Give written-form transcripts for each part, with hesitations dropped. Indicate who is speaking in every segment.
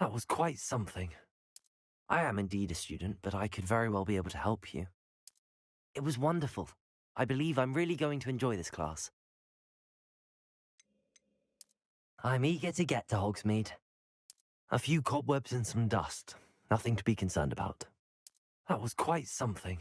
Speaker 1: That was quite something. I am indeed a student, but I could very well be able to help you. It was wonderful. I believe I'm really going to enjoy this class. I'm eager to get to Hogsmeade. A few cobwebs and some dust. Nothing to be concerned about. That was quite something.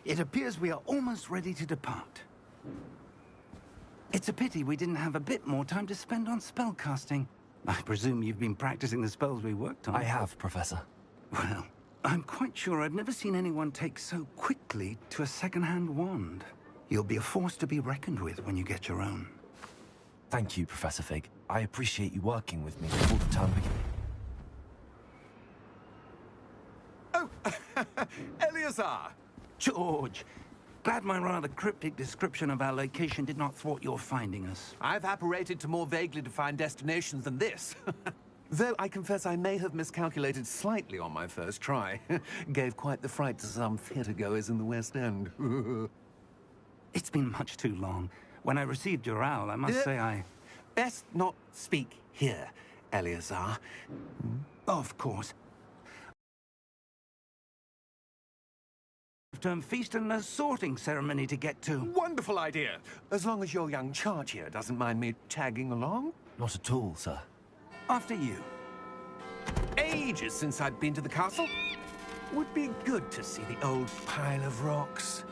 Speaker 2: It appears we are almost ready to depart. It's a pity we didn't have a bit more time to spend on spellcasting. I presume you've been practicing the spells we worked on.
Speaker 1: I have, Professor.
Speaker 2: Well, I'm quite sure I've never seen anyone take so quickly to a second-hand wand. You'll be a force to be reckoned with when you get your own.
Speaker 1: Thank you, Professor Fig. I appreciate you working with me all the time.
Speaker 3: Oh, Eleazar!
Speaker 2: George, glad my rather cryptic description of our location did not thwart your finding us.
Speaker 3: I've apparated to more vaguely defined destinations than this. Though I confess I may have miscalculated slightly on my first try. Gave quite the fright to some theatre-goers in the West End.
Speaker 2: It's been much too long. When I received your owl, I must say I...
Speaker 3: Best not speak here, Eleazar.
Speaker 2: Of course. Term feast and a sorting ceremony to get to.
Speaker 3: Wonderful idea! As long as your young charge here doesn't mind me tagging along.
Speaker 1: Not at all, sir.
Speaker 2: After you.
Speaker 3: Ages since I'd been to the castle. Would be good to see the old pile of rocks.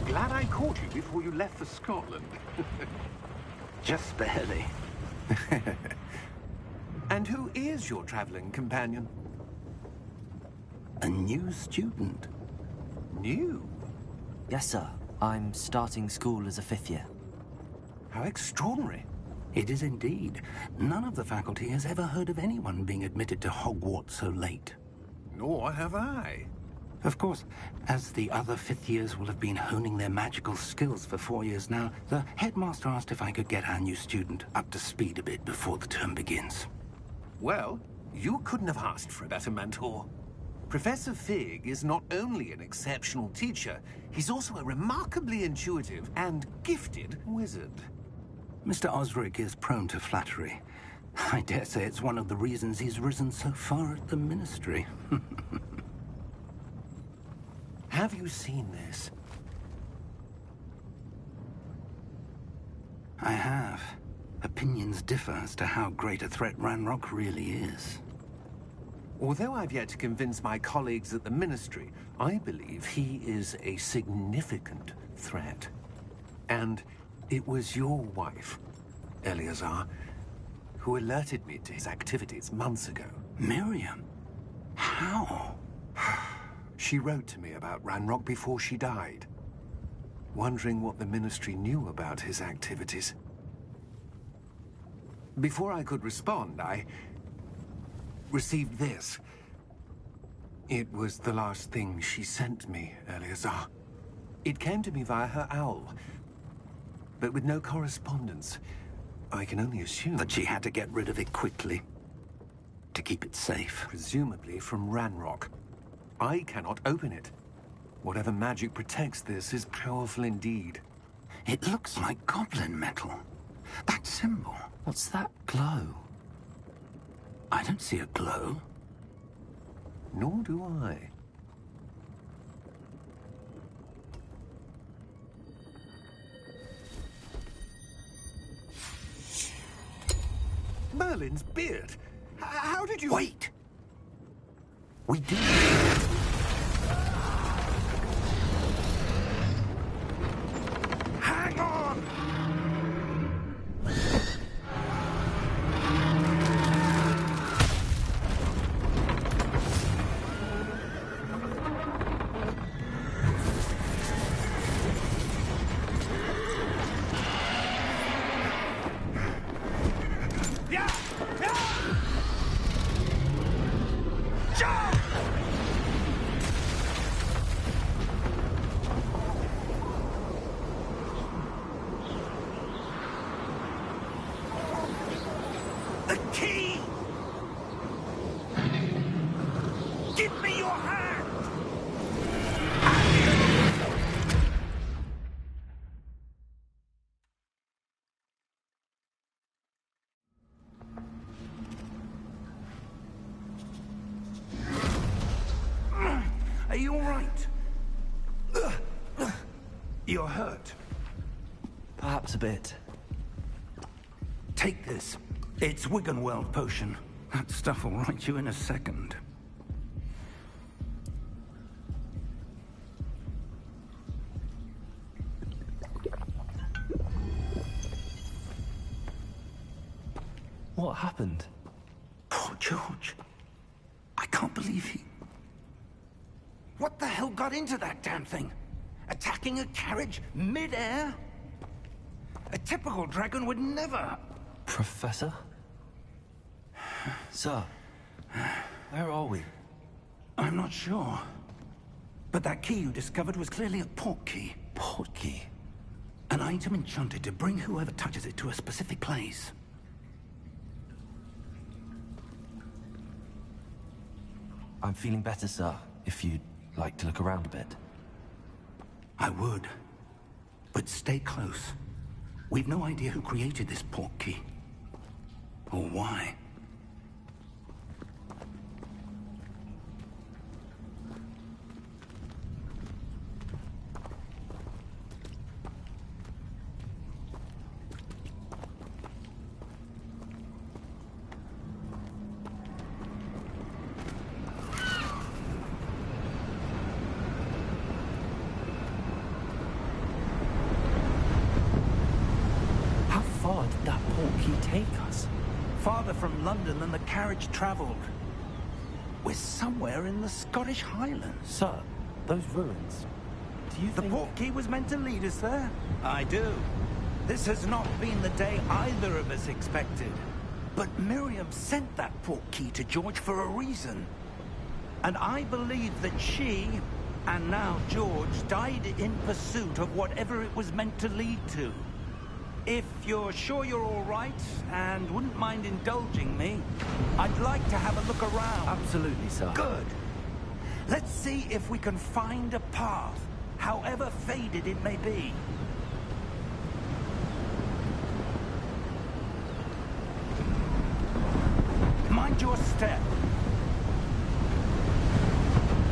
Speaker 3: Glad I caught you before you left for Scotland.
Speaker 2: Just barely.
Speaker 3: And who is your traveling companion?
Speaker 2: A new student.
Speaker 3: New?
Speaker 1: Yes, sir. I'm starting school as a 5th year.
Speaker 3: How extraordinary.
Speaker 2: It is indeed. None of the faculty has ever heard of anyone being admitted to Hogwarts so late.
Speaker 3: Nor have I.
Speaker 2: Of course, as the other fifth years will have been honing their magical skills for 4 years now, the headmaster asked if I could get our new student up to speed a bit before the term begins.
Speaker 3: Well, you couldn't have asked for a better mentor. Professor Fig is not only an exceptional teacher, he's also a remarkably intuitive and gifted wizard.
Speaker 2: Mr. Osric is prone to flattery. I dare say it's one of the reasons he's risen so far at the Ministry.
Speaker 3: Have you seen this?
Speaker 2: I have. Opinions differ as to how great a threat Ranrock really is.
Speaker 3: Although I've yet to convince my colleagues at the Ministry, I believe he is a significant threat. And it was your wife, Eleazar, who alerted me to his activities months ago.
Speaker 2: Miriam? How?
Speaker 3: She wrote to me about Ranrock before she died, wondering what the Ministry knew about his activities. Before I could respond, I received this. It was the last thing she sent me, Eleazar. It came to me via her owl, but with no correspondence. I can only assume
Speaker 2: That she had to get rid of it quickly, to keep it safe.
Speaker 3: presumably from Ranrock. I cannot open it. Whatever magic protects this is powerful indeed.
Speaker 2: It looks like goblin metal. That symbol.
Speaker 1: What's that glow?
Speaker 2: I don't see a glow.
Speaker 3: Nor do I. Merlin's beard! How did you...
Speaker 2: Wait! We did.
Speaker 3: Hang on! Yeah! Yeah! Jump! The key! Give me your hand!
Speaker 2: Are you all right? You're hurt.
Speaker 1: Perhaps a bit.
Speaker 2: Take this. It's Wiggenweld potion. That stuff will right you in a second.
Speaker 1: What happened?
Speaker 2: Poor George. I can't believe he... What the hell got into that damn thing? Attacking a carriage mid-air? A typical dragon would never...
Speaker 1: Professor? Sir, where are we?
Speaker 2: I'm not sure. But that key you discovered was clearly a port key.
Speaker 1: Port key?
Speaker 2: An item enchanted to bring whoever touches it to a specific place.
Speaker 1: I'm feeling better, sir, if you'd like to look around a bit.
Speaker 2: I would. But stay close. We've no idea who created this port key. Or why.
Speaker 1: How far did that port key take us?
Speaker 2: Farther from London than the carriage traveled. We're somewhere in the Scottish Highlands.
Speaker 1: Sir, those ruins. Do you
Speaker 2: The
Speaker 1: think...
Speaker 2: port key was meant to lead us there? I do. This has not been the day either of us expected. But Miriam sent that port key to George for a reason. And I believe that she, and now George, died in pursuit of whatever it was meant to lead to. If you're sure you're all right, and wouldn't mind indulging me, I'd like to have a look around.
Speaker 1: Absolutely, sir.
Speaker 2: Good. Let's see if we can find a path, however faded it may be. Mind your step.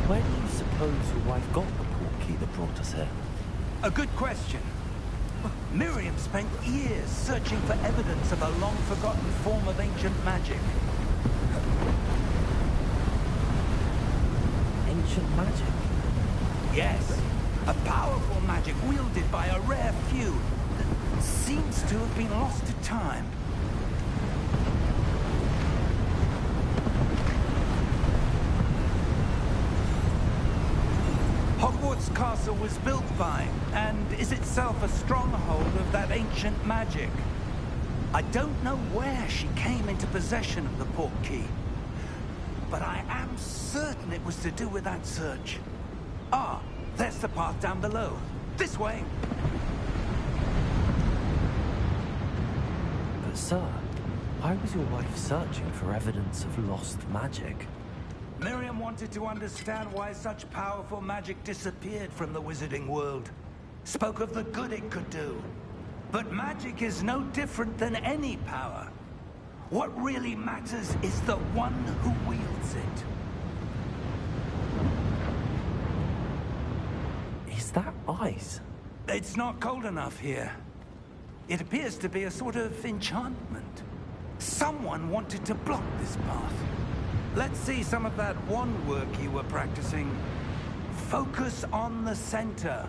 Speaker 1: Where do you suppose your wife got the portkey that brought us here?
Speaker 2: A good question. Miriam spent years searching for evidence of a long-forgotten form of ancient magic.
Speaker 1: Ancient magic?
Speaker 2: Yes, a powerful magic wielded by a rare few that seems to have been lost to time. Hogwarts Castle was built by, and is itself a stronghold of that ancient magic. I don't know where she came into possession of the portkey, but I am certain it was to do with that search. Ah, there's the path down below. This way.
Speaker 1: But sir, why was your wife searching for evidence of lost magic?
Speaker 2: Miriam wanted to understand why such powerful magic disappeared from the wizarding world. Spoke of the good it could do. But magic is no different than any power. What really matters is the one who wields it.
Speaker 1: Is that ice?
Speaker 2: It's not cold enough here. It appears to be a sort of enchantment. Someone wanted to block this path. Let's see some of that wand work you were practicing. Focus on the center.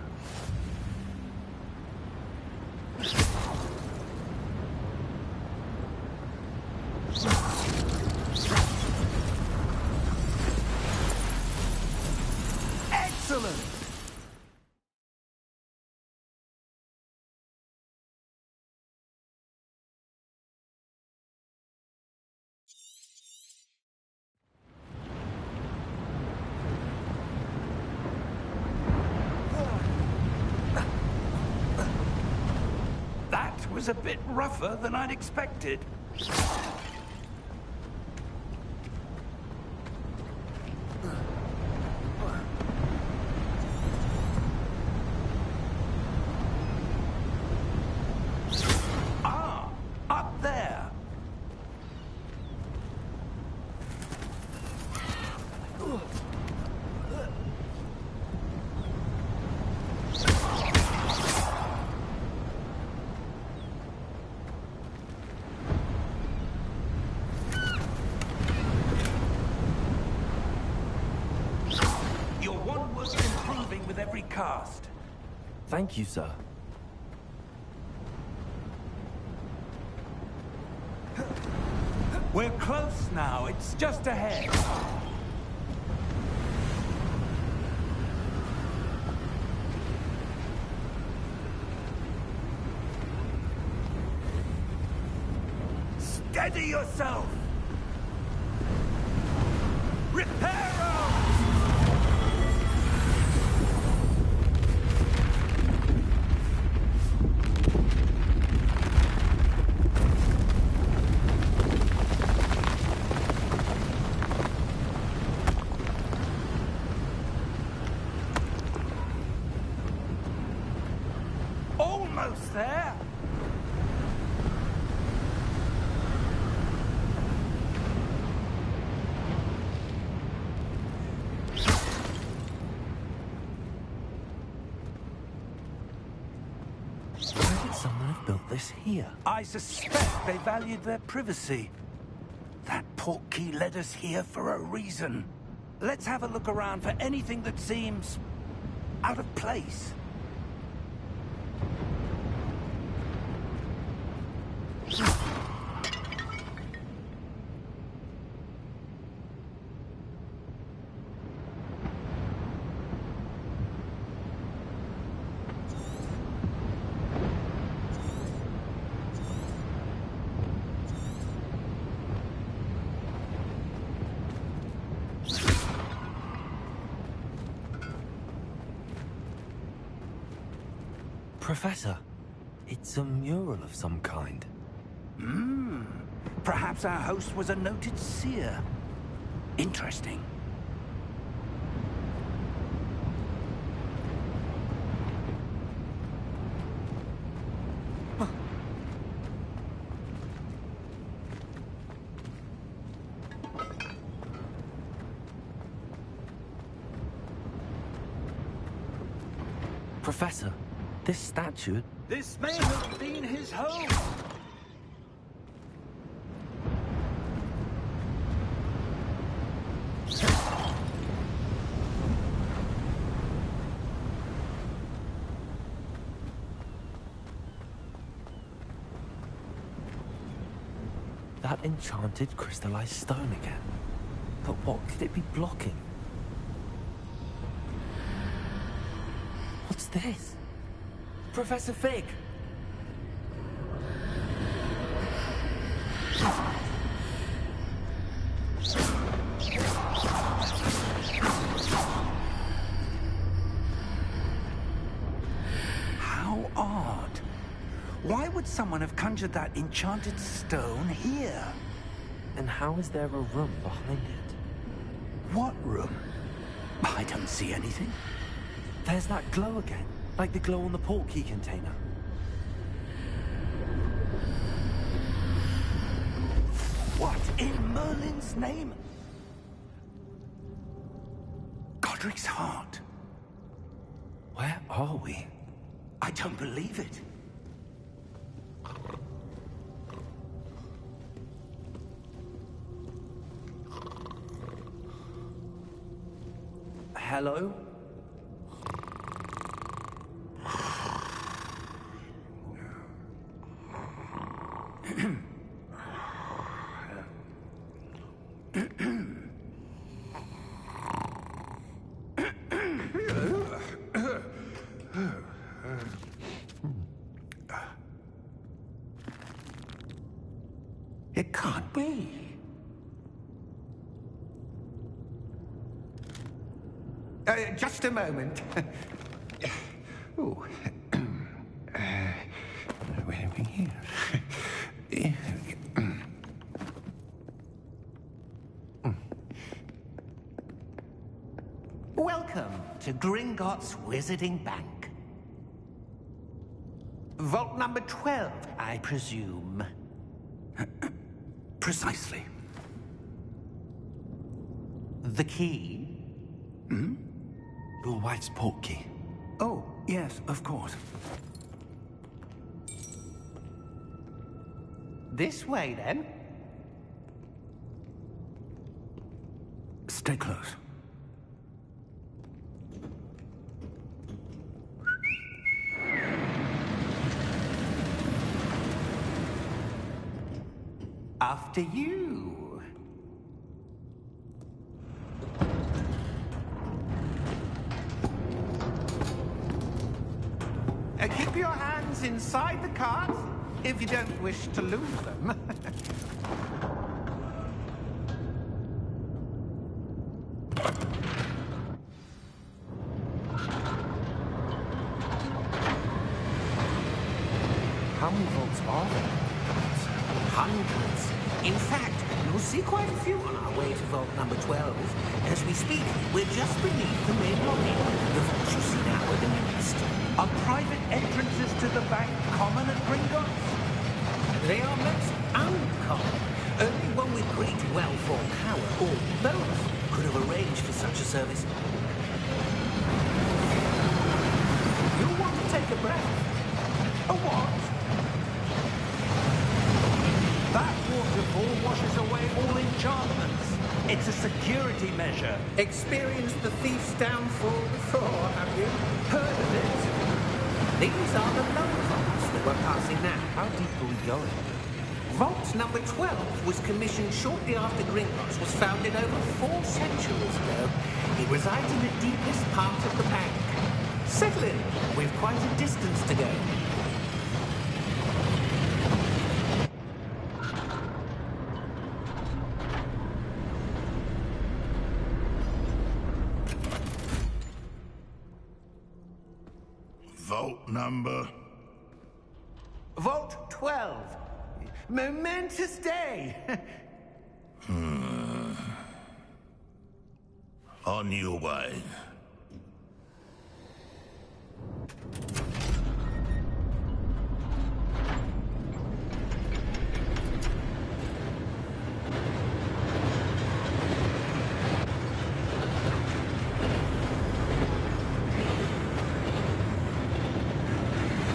Speaker 2: Excellent! That was a bit rougher than I'd expected. Ah, up there. Your wand was improving with every cast.
Speaker 1: Thank you, sir.
Speaker 2: We're close now. It's just ahead. Steady yourself! Reparo! Almost there!
Speaker 1: Why did someone have built this here?
Speaker 2: I suspect they valued their privacy. That portkey led us here for a reason. Let's have a look around for anything that seems out of place.
Speaker 1: Professor, it's a mural of some kind.
Speaker 2: Perhaps our host was a noted seer. Interesting.
Speaker 1: Professor, this statue...
Speaker 2: This may have been his home.
Speaker 1: That enchanted crystallized stone again. But what could it be blocking? What's this? Professor Fig!
Speaker 2: How odd. Why would someone have conjured that enchanted stone here?
Speaker 1: And how is there a room behind it?
Speaker 2: What room? I don't see anything.
Speaker 1: There's that glow again, like the glow on the portkey container.
Speaker 2: What in Merlin's name? Godric's heart.
Speaker 1: Where are we?
Speaker 2: I don't believe it.
Speaker 1: Hello?
Speaker 2: It can't be. Just a moment. Oh. Where are we here?
Speaker 4: Welcome to Gringotts Wizarding Bank. Vault number 12, I presume.
Speaker 2: Precisely.
Speaker 4: The key?
Speaker 1: Your wife's portkey.
Speaker 2: Oh, yes, of course.
Speaker 4: This way, then.
Speaker 2: Stay close.
Speaker 4: After you. Keep your hands inside the cart if you don't wish to lose them.
Speaker 1: How many vaults are there?
Speaker 4: Hundreds. In fact, you'll see quite a few on our way to vault number 12. As we speak, we're just beneath the main lobby. The vaults you see now are the nearest.
Speaker 2: Are private entrances to the bank common at Gringotts?
Speaker 4: They are most uncommon. Only one with great wealth or power, or both, could have arranged for such a service. You'll want to take a breath.
Speaker 2: A what? That waterfall washes away all enchantments. It's a security measure.
Speaker 4: Experienced the thief's downfall before, have you?
Speaker 2: Heard of it?
Speaker 4: These are the lower vaults that we're passing now.
Speaker 1: How deep are we going?
Speaker 4: Vault number 12 was commissioned shortly after Gringotts was founded over 4 centuries ago. It resides in the deepest part of the bank. Settle in. We've quite a distance to go.
Speaker 5: Vault number?
Speaker 4: Vault 12. Momentous day.
Speaker 5: On your way.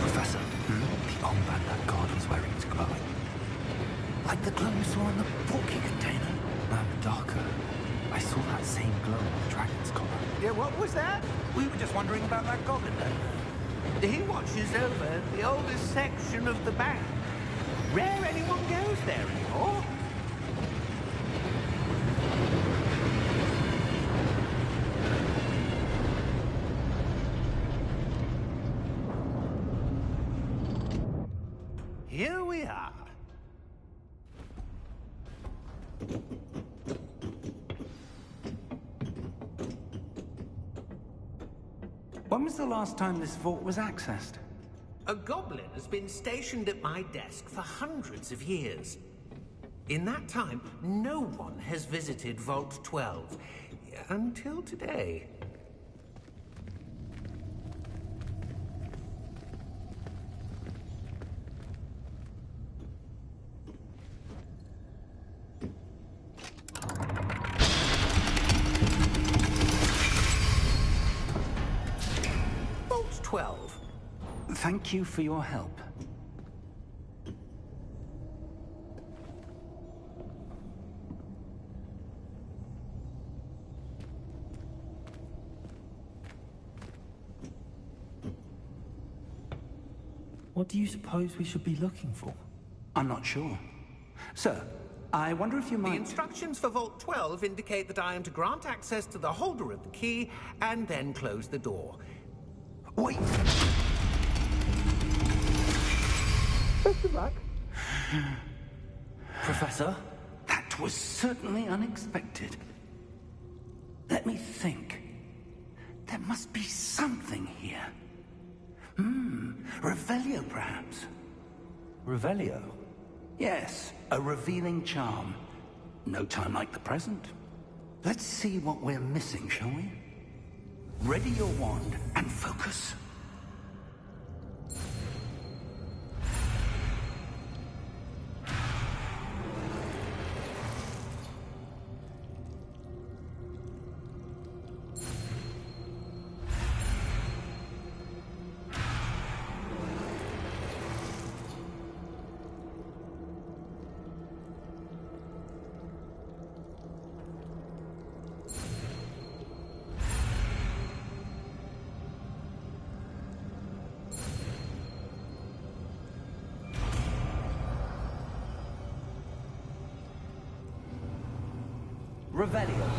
Speaker 2: Professor, the armband that guard was wearing is glowing. Like the glow you saw in the porky container. No, darker. I saw that same glow on the dragon's collar.
Speaker 4: Yeah, what was that?
Speaker 2: We were just wondering about that goblin then.
Speaker 4: He watches over the oldest section of the bank. Rare anyone goes there anymore. Here we are.
Speaker 2: When was the last time this vault was accessed?
Speaker 4: A goblin has been stationed at my desk for hundreds of years. In that time, no one has visited Vault 12. Until today. Vault 12.
Speaker 2: Thank you for your help.
Speaker 1: What do you suppose we should be looking for?
Speaker 2: I'm not sure. Sir, I wonder if you
Speaker 4: The
Speaker 2: might...
Speaker 4: instructions for Vault 12 indicate that I am to grant access to the holder of the key and then close the door.
Speaker 2: Wait!
Speaker 4: Best of luck.
Speaker 1: Professor?
Speaker 2: That was certainly unexpected. Let me think. There must be something here. Revelio, perhaps.
Speaker 1: Revelio?
Speaker 2: Yes, a revealing charm. No time like the present. Let's see what we're missing, shall we? Ready your wand and focus. Revelio.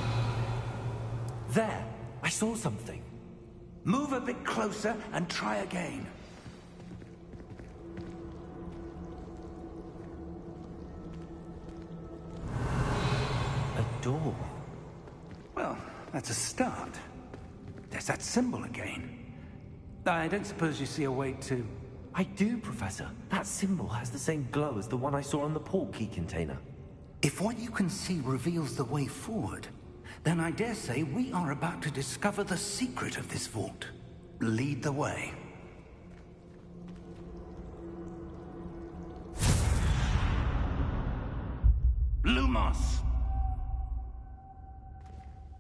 Speaker 1: There! I saw something.
Speaker 2: Move a bit closer and try again.
Speaker 1: A door.
Speaker 2: Well, that's a start. There's that symbol again. I don't suppose you see a way to...
Speaker 1: I do, Professor. That symbol has the same glow as the one I saw on the port key container.
Speaker 2: If what you can see reveals the way forward, then I dare say we are about to discover the secret of this vault. Lead the way. Lumos!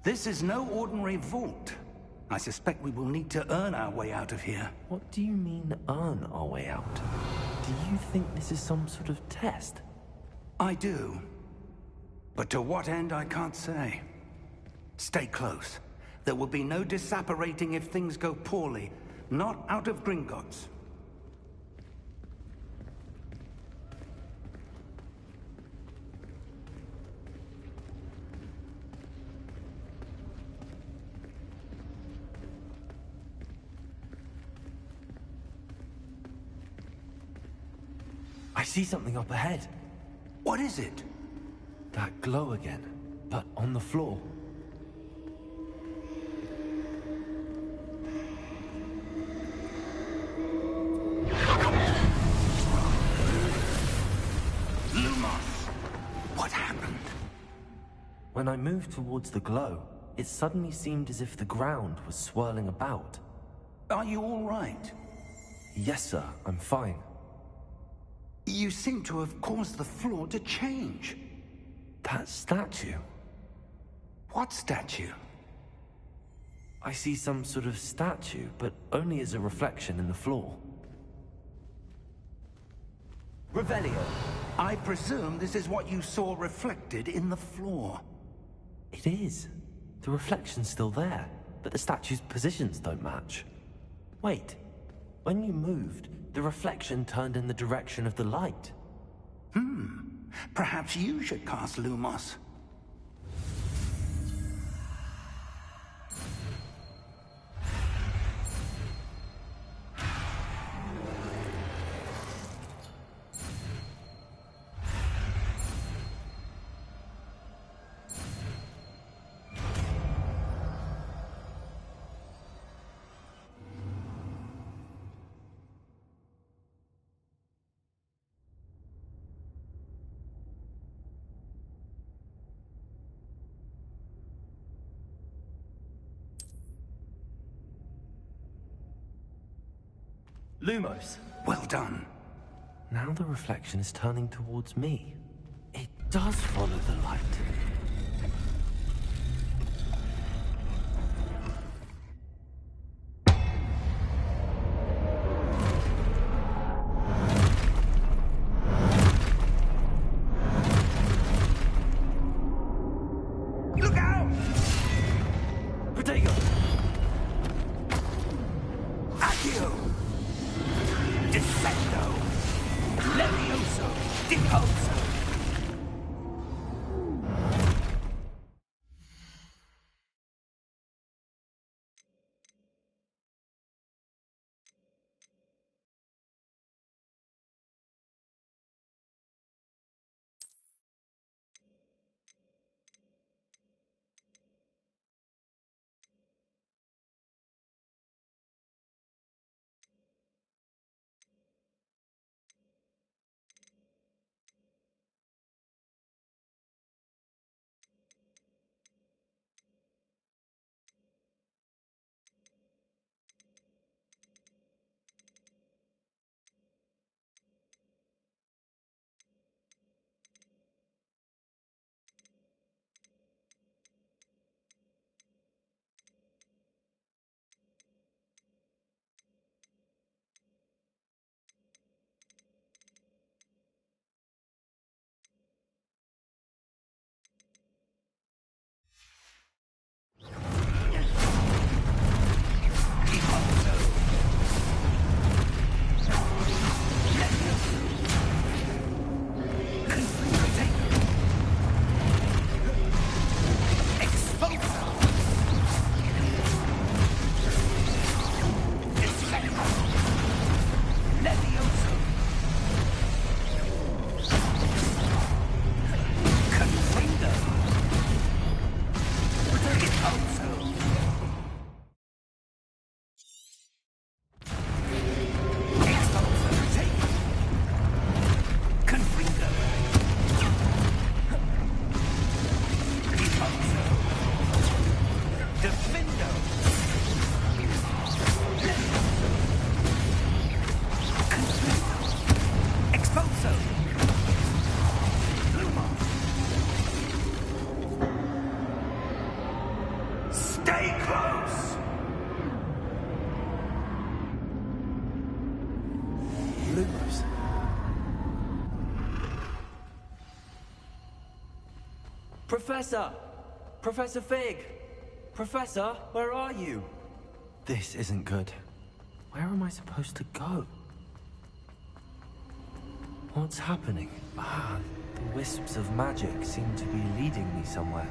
Speaker 2: This is no ordinary vault. I suspect we will need to earn our way out of here.
Speaker 1: What do you mean, earn our way out? Do you think this is some sort of test?
Speaker 2: I do. But to what end, I can't say. Stay close. There will be no disapparating if things go poorly. Not out of Gringotts.
Speaker 1: I see something up ahead.
Speaker 2: What is it?
Speaker 1: That glow again, but on the floor. When I moved towards the glow, it suddenly seemed as if the ground was swirling about.
Speaker 2: Are you all right?
Speaker 1: Yes, sir, I'm fine.
Speaker 2: You seem to have caused the floor to change.
Speaker 1: That statue?
Speaker 2: What statue?
Speaker 1: I see some sort of statue, but only as a reflection in the floor. Revelio.
Speaker 2: I presume this is what you saw reflected in the floor.
Speaker 1: It is. The reflection's still there, but the statue's positions don't match. Wait, when you moved, the reflection turned in the direction of the light.
Speaker 2: Perhaps you should cast Lumos.
Speaker 1: Lumos.
Speaker 2: Well done.
Speaker 1: Now the reflection is turning towards me. It does follow the light.
Speaker 2: Look out!
Speaker 1: Protego!
Speaker 2: Accio! Descendo! Levioso! Deposo! Stay close!
Speaker 1: Lumos. Professor! Professor Fig! Professor, where are you? This isn't good. Where am I supposed to go? What's happening? The wisps of magic seem to be leading me somewhere.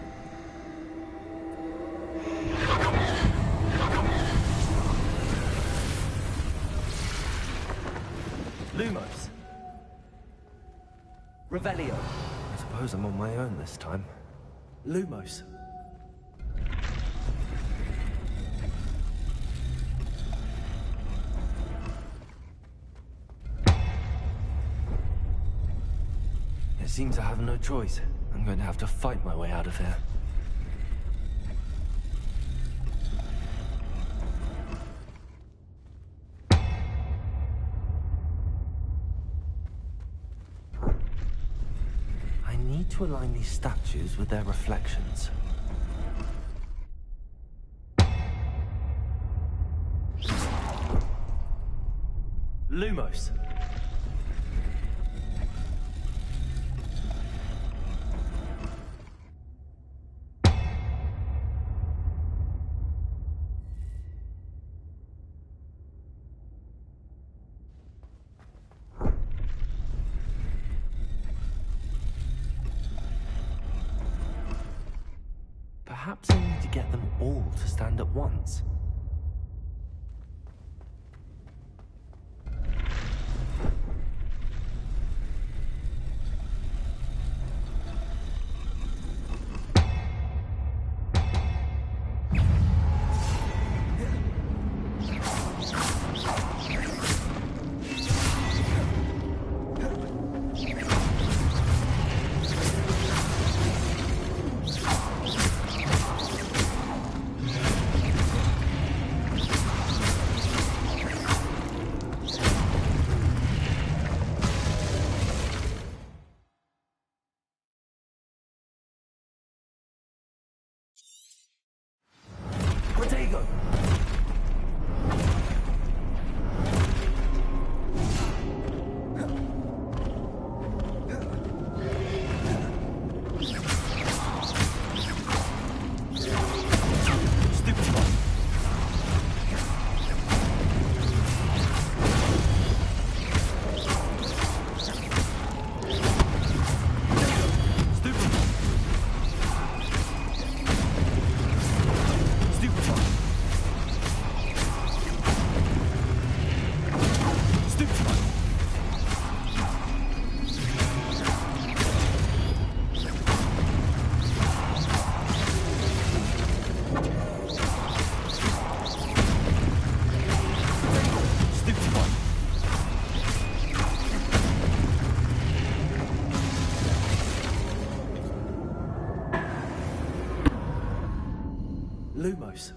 Speaker 1: Lumos. Revelio. I suppose I'm on my own this time. Lumos. It seems I have no choice. I'm going to have to fight my way out of here. I need to align these statues with their reflections. Lumos. Perhaps I need to get them all to stand at once. Lumos.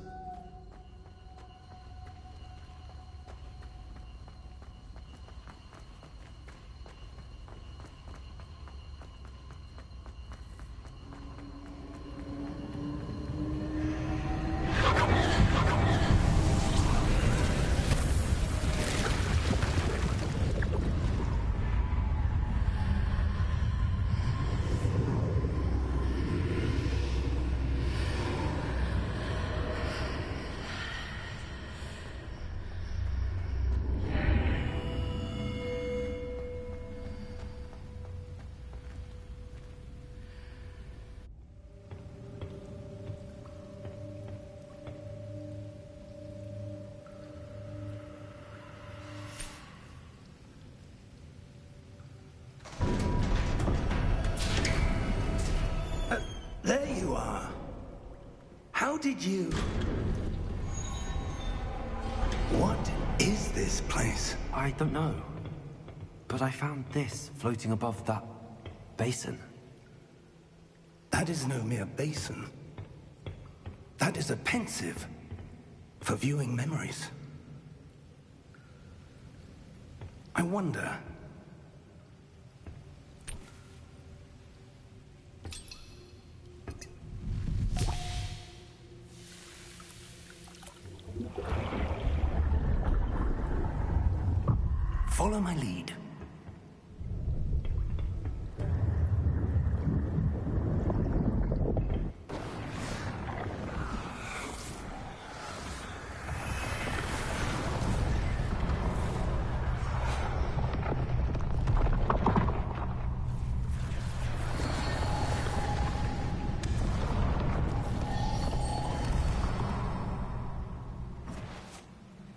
Speaker 2: There you are. How did you... What is this place?
Speaker 1: I don't know. But I found this floating above that basin.
Speaker 2: That is no mere basin. That is a pensive for viewing memories. I wonder... Follow my lead.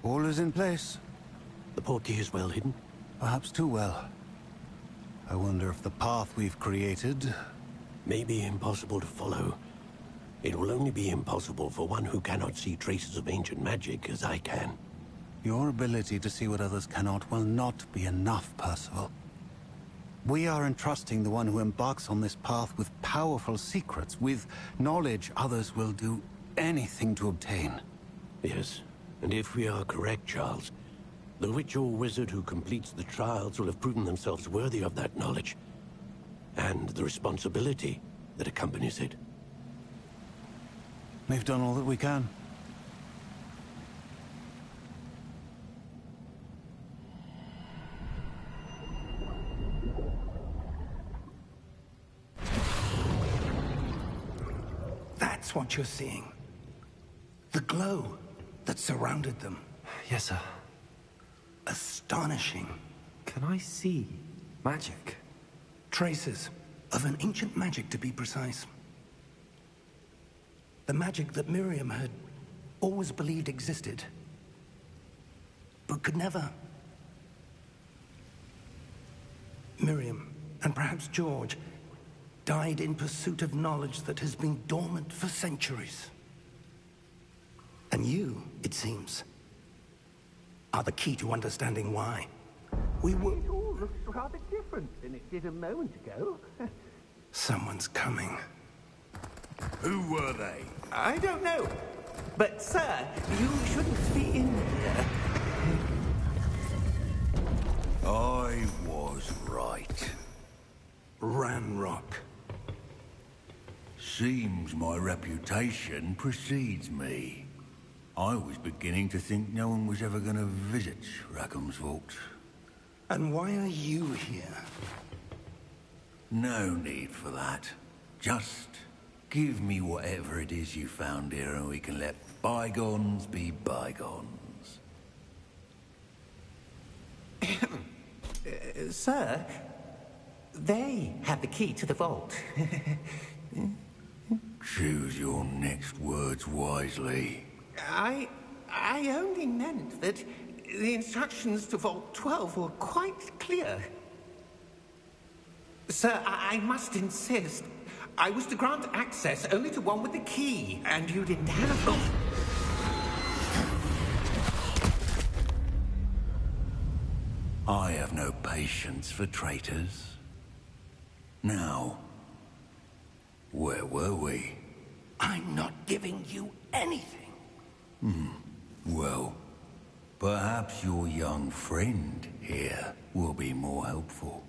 Speaker 6: All is in place.
Speaker 7: The portkey is well hidden.
Speaker 6: Perhaps too well. I wonder if the path we've created...
Speaker 7: May be impossible to follow. It will only be impossible for one who cannot see traces of ancient magic as I can.
Speaker 6: Your ability to see what others cannot will not be enough, Percival. We are entrusting the one who embarks on this path with powerful secrets, with knowledge others will do anything to obtain.
Speaker 7: Yes, and if we are correct, Charles, the witch or wizard who completes the trials will have proven themselves worthy of that knowledge, and the responsibility that accompanies it.
Speaker 6: We've done all that we can.
Speaker 2: That's what you're seeing. The glow that surrounded them.
Speaker 1: Yes, sir.
Speaker 2: Astonishing.
Speaker 1: Can I see magic?
Speaker 2: Traces of an ancient magic, to be precise. The magic that Miriam had always believed existed, but could never. Miriam, and perhaps George, died in pursuit of knowledge that has been dormant for centuries. And you, it seems, are the key to understanding why. We were...
Speaker 4: It all looks rather different than it did a moment ago.
Speaker 2: Someone's coming.
Speaker 5: Who were they?
Speaker 4: I don't know. But, sir, you shouldn't be in here.
Speaker 5: I was right.
Speaker 2: Ranrock.
Speaker 5: Seems my reputation precedes me. I was beginning to think no one was ever going to visit Rackham's Vault.
Speaker 2: And why are you here?
Speaker 5: No need for that. Just give me whatever it is you found here and we can let bygones be bygones.
Speaker 4: Sir, they have the key to the vault.
Speaker 5: Choose your next words wisely.
Speaker 4: I only meant that the instructions to Vault 12 were quite clear. Sir, I must insist. I was to grant access only to one with the key, and you didn't have them.
Speaker 5: I have no patience for traitors. Now, where were we?
Speaker 2: I'm not giving you anything.
Speaker 5: Well, perhaps your young friend here will be more helpful.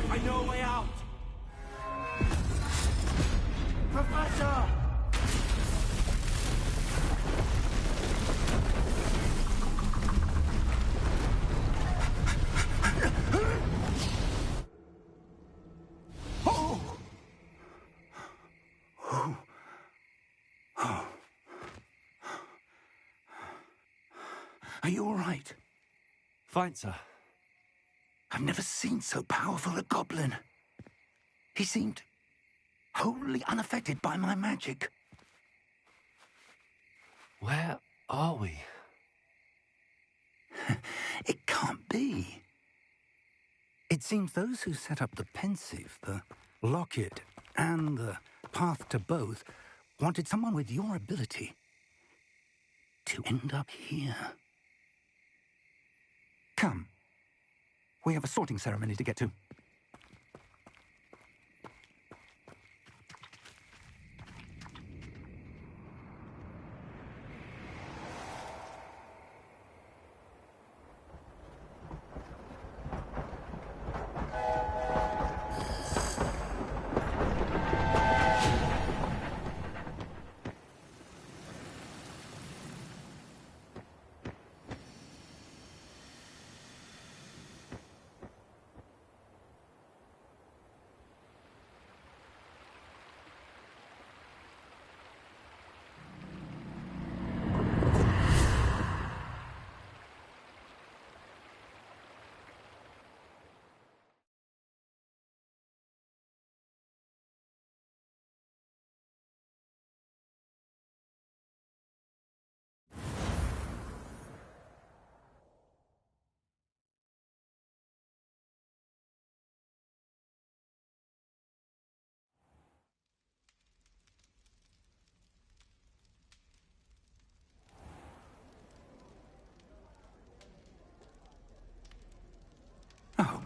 Speaker 1: I know a way out! Professor!
Speaker 2: Are you all right?
Speaker 1: Fine, sir.
Speaker 2: I've never seen so powerful a goblin. He seemed wholly unaffected by my magic.
Speaker 1: Where are we?
Speaker 2: It can't be. It seems those who set up the pensive, the locket, and the path to both wanted someone with your ability to end up here. Come. We have a sorting ceremony to get to.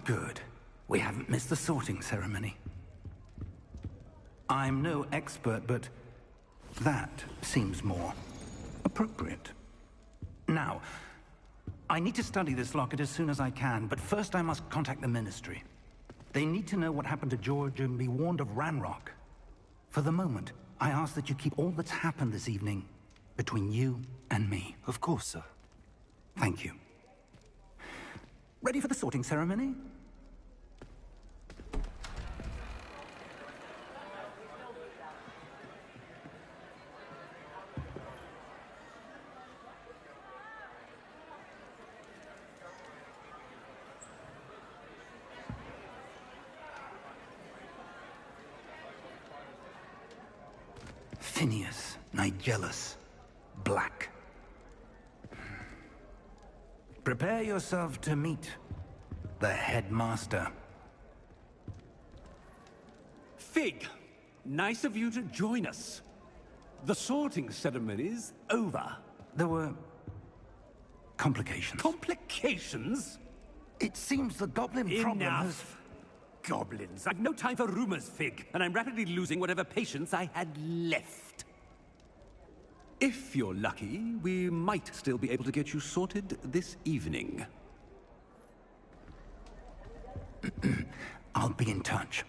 Speaker 2: good. We haven't missed the sorting ceremony. I'm no expert, but that seems more appropriate. Now, I need to study this locket as soon as I can, but first I must contact the Ministry. They need to know what happened to George and be warned of Ranrock. For the moment, I ask that you keep all that's happened this evening between you and me.
Speaker 1: Of course, sir.
Speaker 2: Thank you. Ready for the sorting ceremony? Phineas, Nigellus, Black. Prepare yourself to meet the headmaster.
Speaker 8: Fig, nice of you to join us. The sorting ceremony's over.
Speaker 2: There were complications.
Speaker 8: Complications?
Speaker 2: It seems the goblin problem has...
Speaker 8: Enough. Goblins. I've no time for rumors, Fig, and I'm rapidly losing whatever patience I had left. If you're lucky, we might still be able to get you sorted this evening.
Speaker 2: I'll be in touch.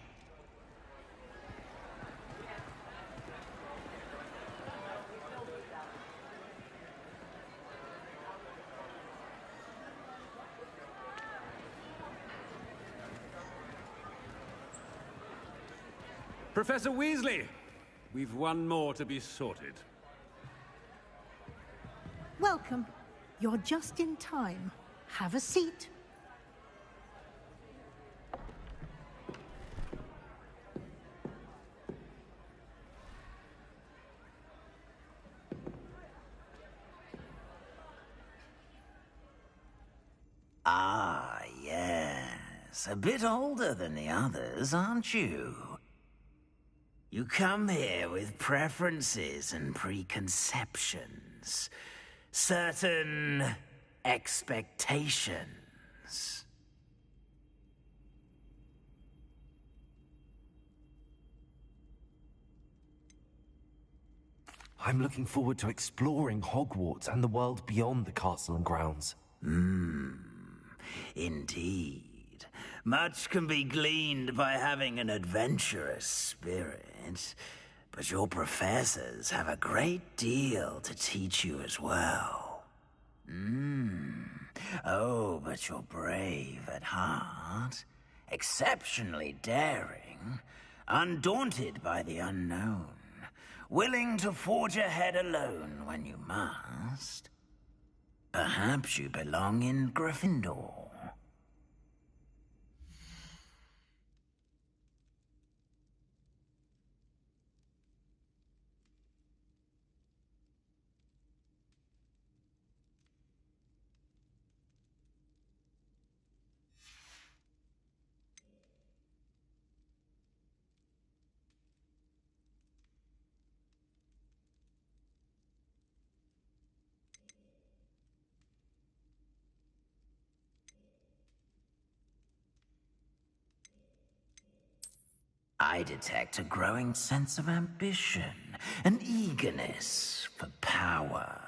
Speaker 8: Professor Weasley, we've one more to be sorted.
Speaker 9: Welcome. You're just in time. Have a seat.
Speaker 10: Ah, yes. A bit older than the others, aren't you? You come here with preferences and preconceptions. Certain expectations.
Speaker 1: I'm looking forward to exploring Hogwarts and the world beyond the castle and grounds.
Speaker 10: Indeed. Much can be gleaned by having an adventurous spirit, but your professors have a great deal to teach you as well. Oh, but you're brave at heart, exceptionally daring, undaunted by the unknown, willing to forge ahead alone when you must. Perhaps you belong in Gryffindor. I detect a growing sense of ambition, an eagerness for power.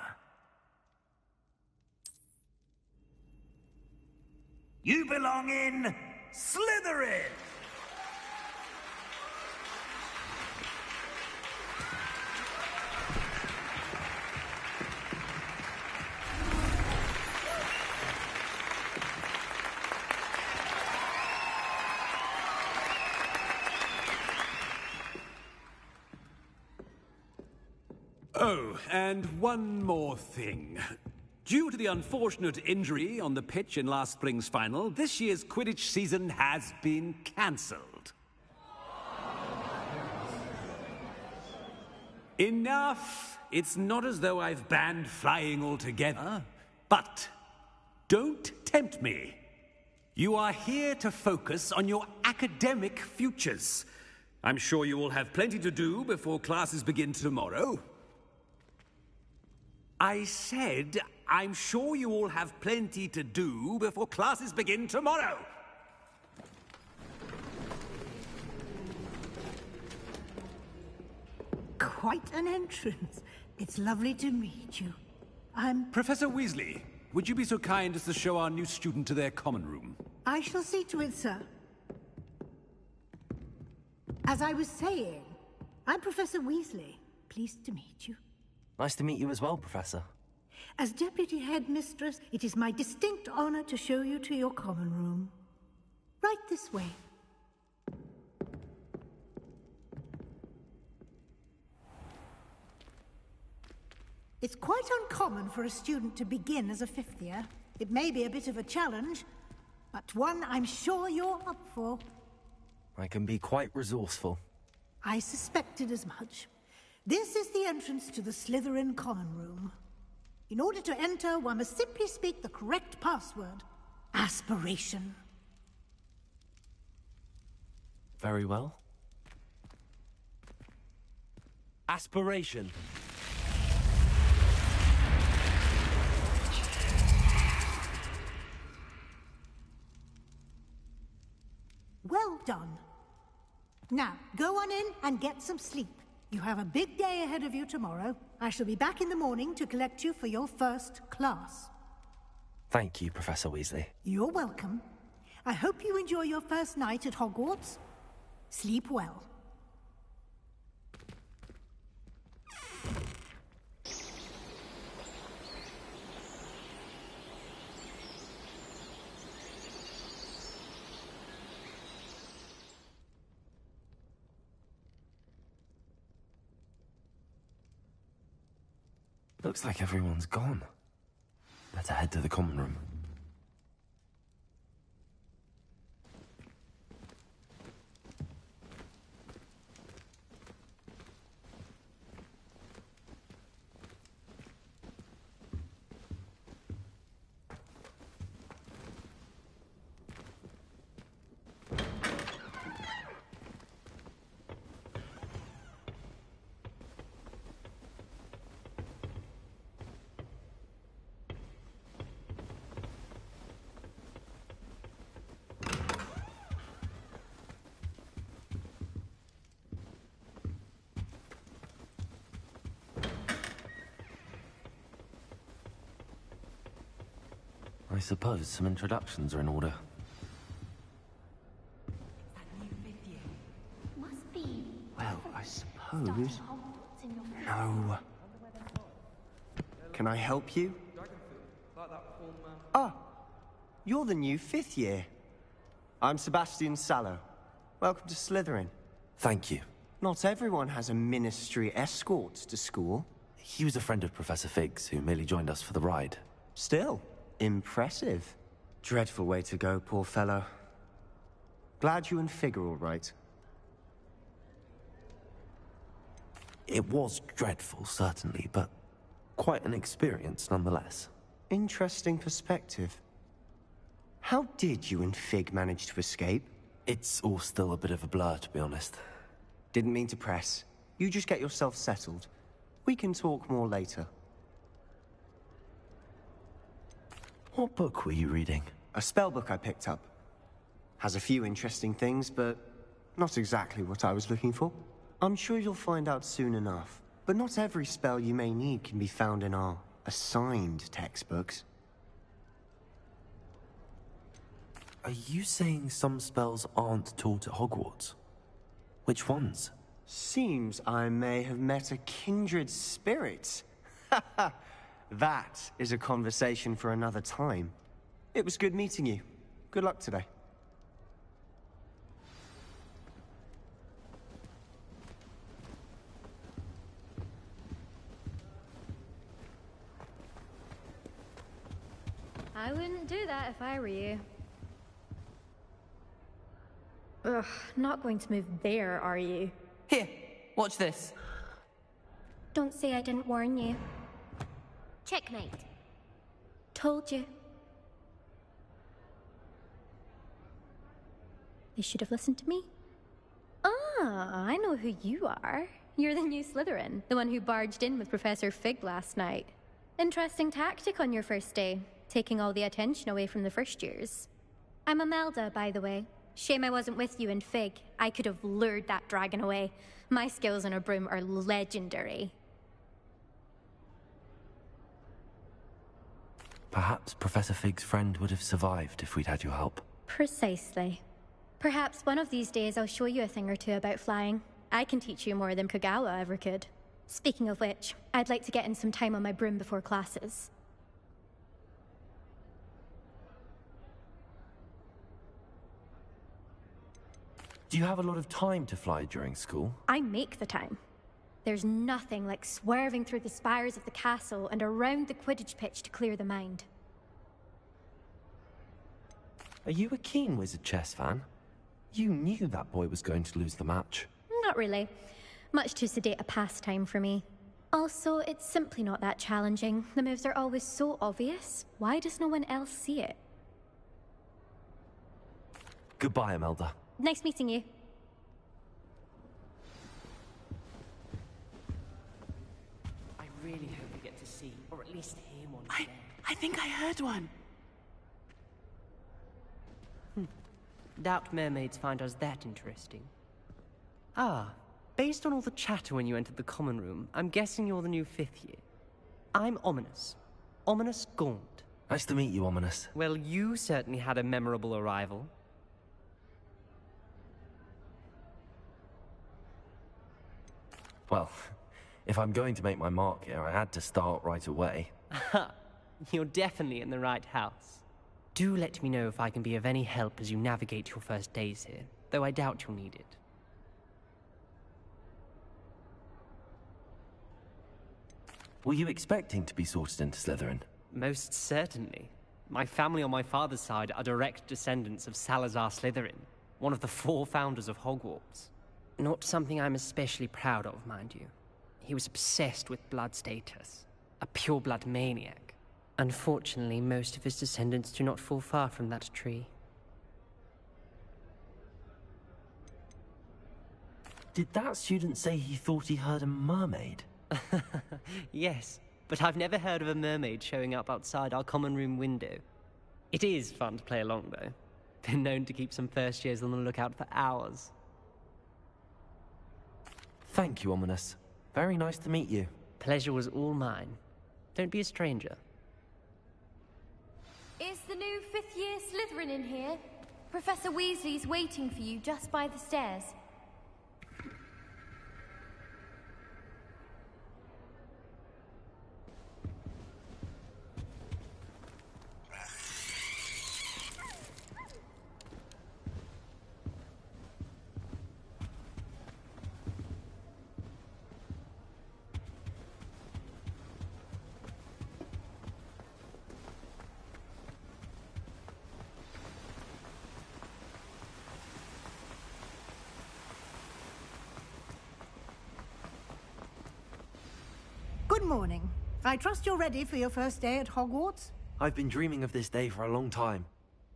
Speaker 10: You belong in Slytherin!
Speaker 8: Oh, and one more thing. Due to the unfortunate injury on the pitch in last spring's final, this year's Quidditch season has been cancelled. Enough! It's not as though I've banned flying altogether. But don't tempt me. You are here to focus on your academic futures. I'm sure you will have plenty to do before classes begin tomorrow. I said, I'm sure you all have plenty to do before classes begin tomorrow.
Speaker 9: quite an entrance. It's lovely to meet you. I'm...
Speaker 8: Professor Weasley, would you be so kind as to show our new student to their common room?
Speaker 9: I shall see to it, sir. As I was saying, I'm Professor Weasley. Pleased to meet you.
Speaker 1: Nice to meet you as well, Professor.
Speaker 9: As Deputy Headmistress, it is my distinct honor to show you to your common room. Right this way. It's quite uncommon for a student to begin as a fifth year. It may be a bit of a challenge, but one I'm sure you're up for.
Speaker 1: I can be quite resourceful.
Speaker 9: I suspected as much. This is the entrance to the Slytherin common room. In order to enter, one must simply speak the correct password. Aspiration.
Speaker 1: Very well. Aspiration.
Speaker 9: Well done. Now, go on in and get some sleep. You have a big day ahead of you tomorrow. I shall be back in the morning to collect you for your first class.
Speaker 1: Thank you, Professor Weasley.
Speaker 9: You're welcome. I hope you enjoy your first night at Hogwarts. Sleep well.
Speaker 1: Looks like everyone's gone. Better head to the common room. I suppose some introductions are in order.
Speaker 11: Must be.
Speaker 12: Well, I suppose... No. Can I help you? Ah, you're the new fifth year. I'm Sebastian Sallow. Welcome to Slytherin.
Speaker 1: Thank you.
Speaker 12: Not everyone has a ministry escort to school.
Speaker 1: He was a friend of Professor Fig's, who merely joined us for the ride.
Speaker 12: Still, impressive. Dreadful way to go, poor fellow. Glad you and Fig are all right.
Speaker 1: It was dreadful, certainly, but quite an experience nonetheless.
Speaker 12: Interesting perspective. How did you and Fig manage to escape?
Speaker 1: It's all still a bit of a blur, to be honest.
Speaker 12: Didn't mean to press. You just get yourself settled. We can talk more later.
Speaker 1: What book were you reading?
Speaker 12: A spell book I picked up. Has a few interesting things, but not exactly what I was looking for. I'm sure you'll find out soon enough. But not every spell you may need can be found in our assigned textbooks.
Speaker 1: Are you saying some spells aren't taught at Hogwarts? Which ones?
Speaker 12: Seems I may have met a kindred spirit. That is a conversation for another time. It was good meeting you. Good luck today.
Speaker 11: I wouldn't do that if I were you. Ugh, not going to move there, are you?
Speaker 13: Here, watch this.
Speaker 11: Don't say I didn't warn you.
Speaker 14: Checkmate.
Speaker 11: Told you. They should have listened to me. Ah, I know who you are. You're the new Slytherin, the one who barged in with Professor Fig last night. Interesting tactic on your first day, taking all the attention away from the first years. I'm Imelda, by the way. Shame I wasn't with you in Fig. I could have lured that dragon away. My skills on a broom are legendary.
Speaker 1: Perhaps Professor Fig's friend would have survived if we'd had your help.
Speaker 11: Precisely. Perhaps one of these days I'll show you a thing or two about flying. I can teach you more than Kagawa ever could. Speaking of which, I'd like to get in some time on my broom before classes.
Speaker 1: Do you have a lot of time to fly during school?
Speaker 11: I make the time. There's nothing like swerving through the spires of the castle and around the Quidditch pitch to clear the mind.
Speaker 1: Are you a keen Wizard chess fan? You knew that boy was going to lose the match.
Speaker 11: Not really. Much too sedate a pastime for me. Also, it's simply not that challenging. The moves are always so obvious. Why does no one else see it?
Speaker 1: Goodbye, Imelda.
Speaker 11: Nice meeting you.
Speaker 13: I really hope we get to see, or at least hear one.
Speaker 15: I think I heard one.
Speaker 13: Doubt mermaids find us that interesting. Ah, based on all the chatter when you entered the common room, I'm guessing you're the new 5th year. I'm Ominous. Ominous Gaunt.
Speaker 1: Nice to meet you, Ominous.
Speaker 13: Well, you certainly had a memorable arrival.
Speaker 1: Well, if I'm going to make my mark here, I had to start right away.
Speaker 13: Aha, you're definitely in the right house. Do let me know if I can be of any help as you navigate your first days here, though I doubt you'll need it.
Speaker 1: Were you expecting to be sorted into Slytherin?
Speaker 13: Most certainly. My family on my father's side are direct descendants of Salazar Slytherin, one of the 4 founders of Hogwarts. Not something I'm especially proud of, mind you. He was obsessed with blood status, a pure-blood maniac. Unfortunately, most of his descendants do not fall far from that tree.
Speaker 1: Did that student say he thought he heard a mermaid?
Speaker 13: Yes, but I've never heard of a mermaid showing up outside our common room window. It is fun to play along, though. Been known to keep some first years on the lookout for hours.
Speaker 1: Thank you, Ominous. Very nice to meet you.
Speaker 13: Pleasure was all mine. Don't be a stranger.
Speaker 14: Is the new 5th year Slytherin in here? Professor Weasley's waiting for you just by the stairs.
Speaker 9: Good morning. I trust you're ready for your first day at Hogwarts?
Speaker 1: I've been dreaming of this day for a long time.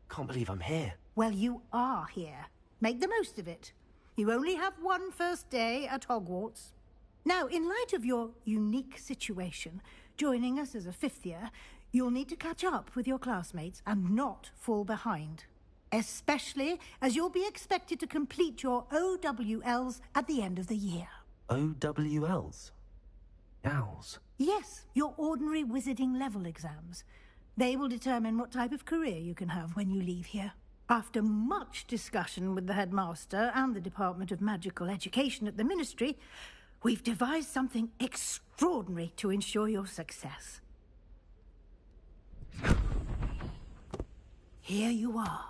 Speaker 1: Can't believe I'm here.
Speaker 9: Well, you are here. Make the most of it. You only have one first day at Hogwarts. Now, in light of your unique situation, joining us as a 5th year, you'll need to catch up with your classmates and not fall behind. Especially as you'll be expected to complete your OWLs at the end of the year.
Speaker 1: OWLs? Owls?
Speaker 9: Yes, your ordinary wizarding level exams. They will determine what type of career you can have when you leave here. After much discussion with the headmaster and the Department of Magical Education at the Ministry, we've devised something extraordinary to ensure your success. Here you are.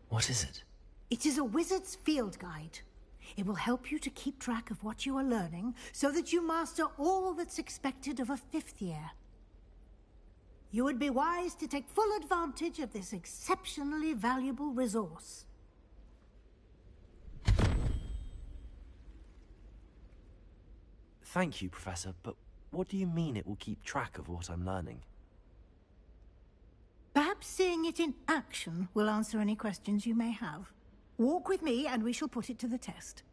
Speaker 1: What is it?
Speaker 9: It is a wizard's field guide. It will help you to keep track of what you are learning so that you master all that's expected of a 5th year. You would be wise to take full advantage of this exceptionally valuable resource.
Speaker 1: Thank you, Professor, but what do you mean it will keep track of what I'm learning?
Speaker 9: Perhaps Perhaps seeing it in action will answer any questions you may have. Walk with me and we shall put it to the test.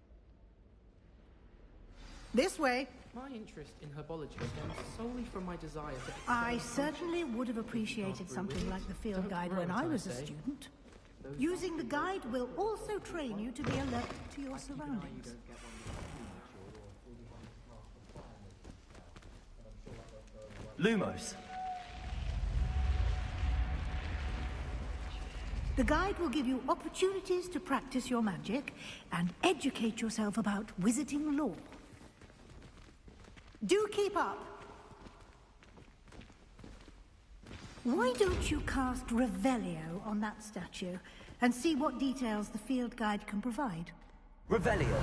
Speaker 9: This way.
Speaker 16: My interest in herbology stems solely from my desire to...
Speaker 9: I certainly would have appreciated something like the field guide when I was a student. Using the guide will also train you to be alert to your surroundings.
Speaker 17: Lumos.
Speaker 9: The guide will give you opportunities to practice your magic and educate yourself about wizarding lore. Do keep up. Why don't you cast Revelio on that statue and see what details the field guide can provide?
Speaker 17: Revelio.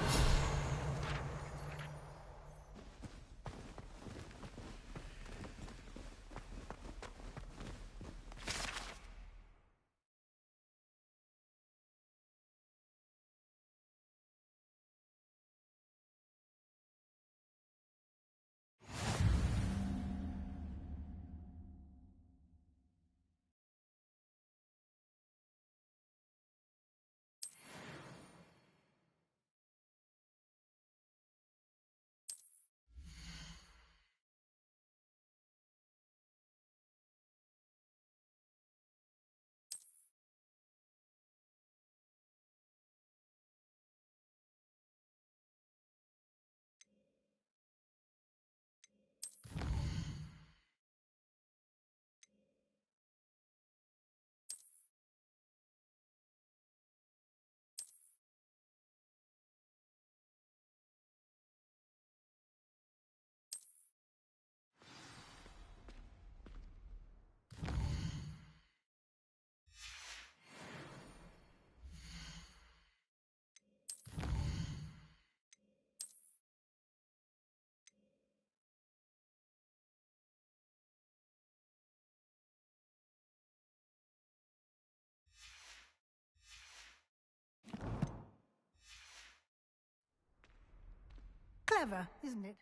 Speaker 9: Clever, isn't it?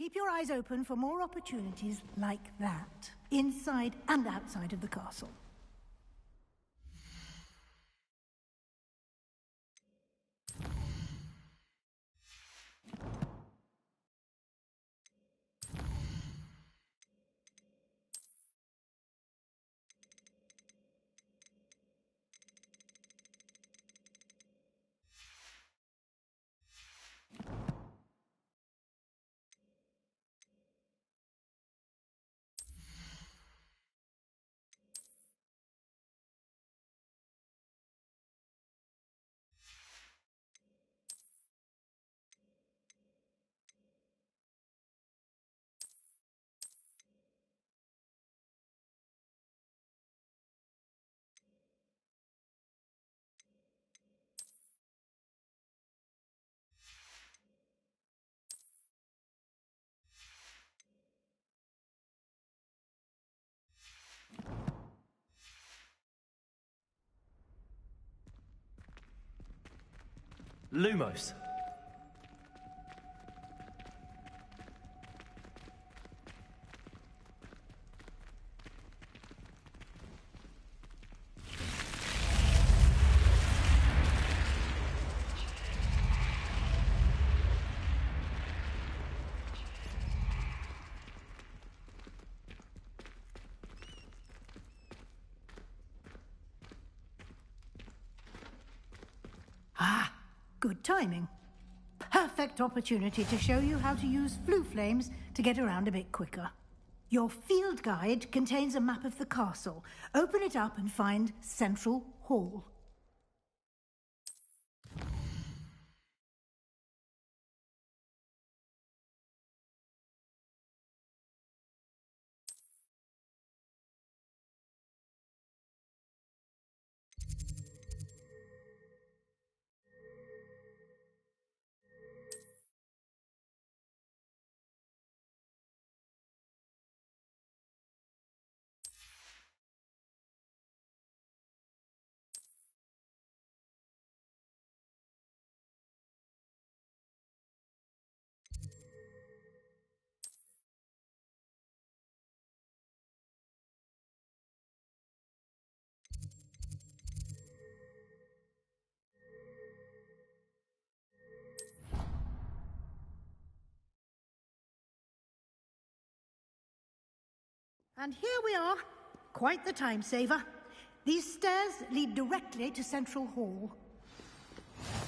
Speaker 9: Keep your eyes open for more opportunities like that, inside and outside of the castle.
Speaker 17: Lumos.
Speaker 9: Ah, good timing. Perfect opportunity to show you how to use flue flames to get around a bit quicker. Your field guide contains a map of the castle. Open it up and find Central Hall. And here we are. Quite the time saver. These stairs lead directly to Central Hall.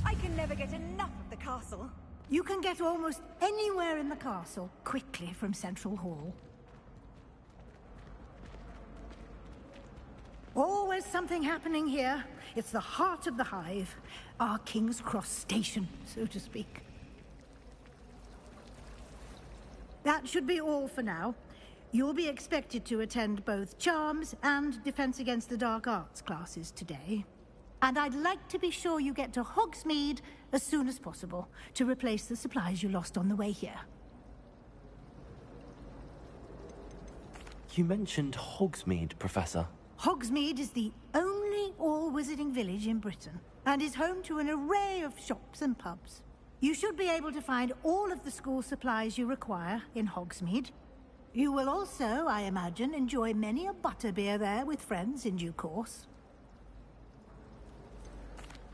Speaker 18: I can never get enough of the castle.
Speaker 9: You can get almost anywhere in the castle quickly from Central Hall. Always something happening here. It's the heart of the hive. Our King's Cross station, so to speak. That should be all for now. You'll be expected to attend both Charms and Defense Against the Dark Arts classes today. And I'd like to be sure you get to Hogsmeade as soon as possible to replace the supplies you lost on the way here.
Speaker 1: You mentioned Hogsmeade, Professor.
Speaker 9: Hogsmeade is the only all-wizarding village in Britain and is home to an array of shops and pubs. You should be able to find all of the school supplies you require in Hogsmeade. You will also, I imagine, enjoy many a butterbeer there with friends in due course.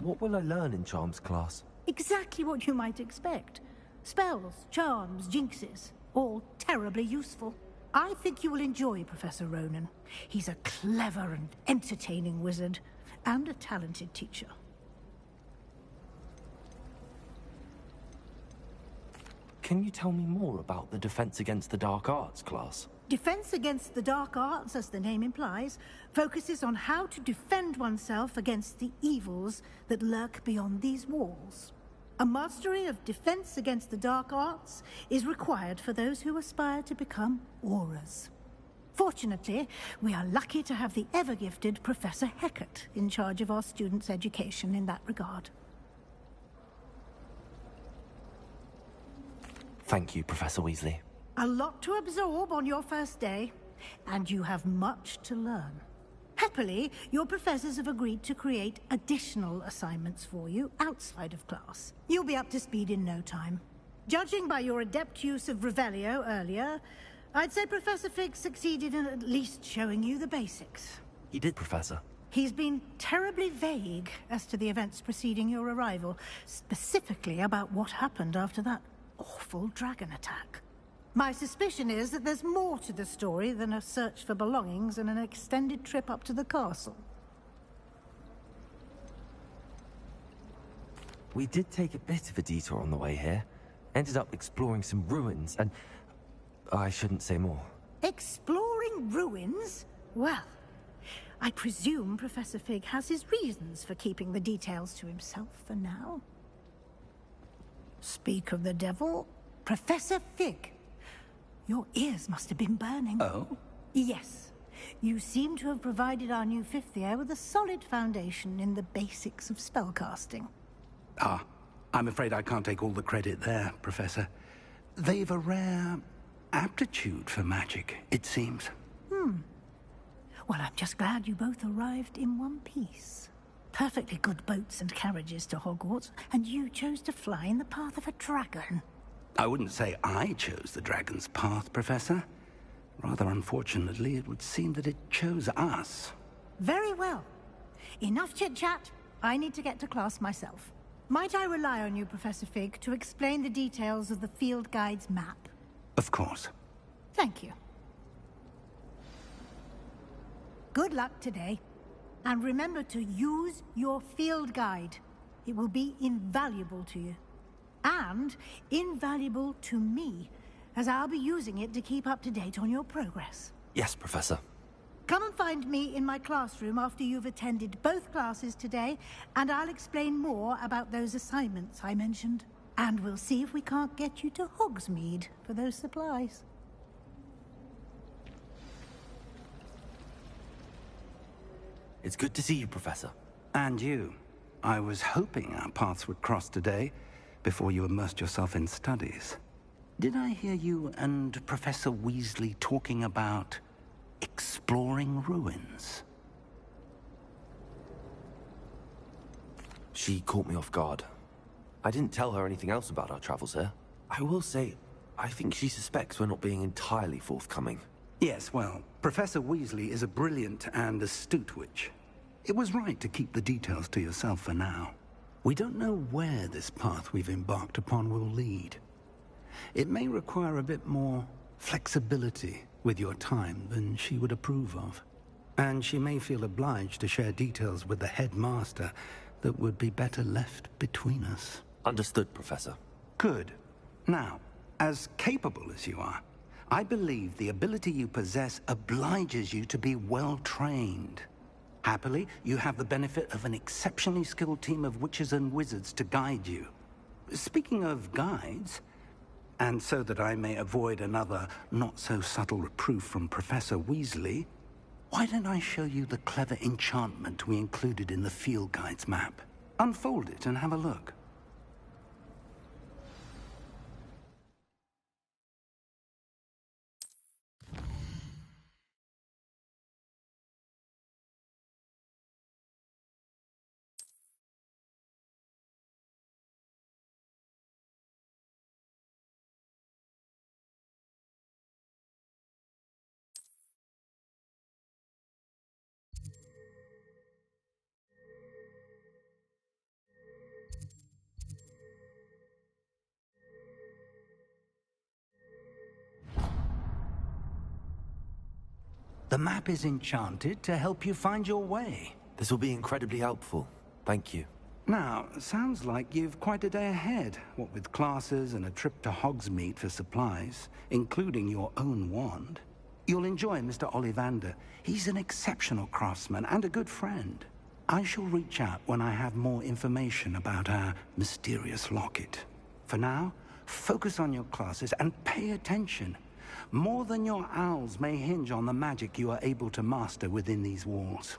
Speaker 1: What will I learn in Charms class?
Speaker 9: Exactly what you might expect. Spells, charms, jinxes, all terribly useful. I think you will enjoy Professor Ronan. He's a clever and entertaining wizard, and a talented teacher.
Speaker 1: Can you tell me more about the Defense Against the Dark Arts class?
Speaker 9: Defense Against the Dark Arts, as the name implies, focuses on how to defend oneself against the evils that lurk beyond these walls. A mastery of Defense Against the Dark Arts is required for those who aspire to become auras. Fortunately, we are lucky to have the ever-gifted Professor Hecat in charge of our students' education in that regard.
Speaker 1: Thank you, Professor Weasley.
Speaker 9: A lot to absorb on your first day, and you have much to learn. Happily, your professors have agreed to create additional assignments for you outside of class. You'll be up to speed in no time. Judging by your adept use of Revelio earlier, I'd say Professor Fig succeeded in at least showing you the basics.
Speaker 1: He did, Professor.
Speaker 9: He's been terribly vague as to the events preceding your arrival, specifically about what happened after that awful dragon attack. My suspicion is that there's more to the story than a search for belongings and an extended trip up to the castle.
Speaker 1: We did take a bit of a detour on the way here. Ended up exploring some ruins and... I shouldn't say more.
Speaker 9: Exploring ruins? Well, I presume Professor Fig has his reasons for keeping the details to himself for now. Speak of the devil, Professor Fig. Your ears must have been burning.
Speaker 2: Oh?
Speaker 9: Yes. You seem to have provided our new fifth year with a solid foundation in the basics of spellcasting.
Speaker 2: Ah, I'm afraid I can't take all the credit there, Professor. They've a rare aptitude for magic, it seems.
Speaker 9: Well, I'm just glad you both arrived in one piece. Perfectly good boats and carriages to Hogwarts, and you chose to fly in the path of a dragon.
Speaker 2: I wouldn't say I chose the dragon's path, Professor. Rather unfortunately, it would seem that it chose us.
Speaker 9: Very well. Enough chit-chat. I need to get to class myself. Might I rely on you, Professor Fig, to explain the details of the field guide's map?
Speaker 2: Of course.
Speaker 9: Thank you. Good luck today. And remember to use your field guide. It will be invaluable to you. And invaluable to me, as I'll be using it to keep up to date on your progress.
Speaker 1: Yes, Professor.
Speaker 9: Come and find me in my classroom after you've attended both classes today, and I'll explain more about those assignments I mentioned. And we'll see if we can't get you to Hogsmeade for those supplies.
Speaker 1: It's good to see you, Professor.
Speaker 2: And you. I was hoping our paths would cross today, before you immersed yourself in studies. Did I hear you and Professor Weasley talking about exploring ruins?
Speaker 1: She caught me off guard. I didn't tell her anything else about our travels here. I will say, I think she suspects we're not being entirely forthcoming.
Speaker 2: Yes, well, Professor Weasley is a brilliant and astute witch. It was right to keep the details to yourself for now. We don't know where this path we've embarked upon will lead. It may require a bit more flexibility with your time than she would approve of. And she may feel obliged to share details with the headmaster that would be better left between us.
Speaker 1: Understood, Professor.
Speaker 2: Good. Now, as capable as you are, I believe the ability you possess obliges you to be well trained. Happily, you have the benefit of an exceptionally skilled team of witches and wizards to guide you. Speaking of guides, and so that I may avoid another not-so-subtle reproof from Professor Weasley, why don't I show you the clever enchantment we included in the field guide's map? Unfold it and have a look. The map is enchanted to help you find your way.
Speaker 1: This will be incredibly helpful. Thank you.
Speaker 2: Now, sounds like you've quite a day ahead, what with classes and a trip to Hogsmeade for supplies, including your own wand. You'll enjoy Mr. Ollivander. He's an exceptional craftsman and a good friend. I shall reach out when I have more information about our mysterious locket. For now, focus on your classes and pay attention. More than your owls may hinge on the magic you are able to master within these walls.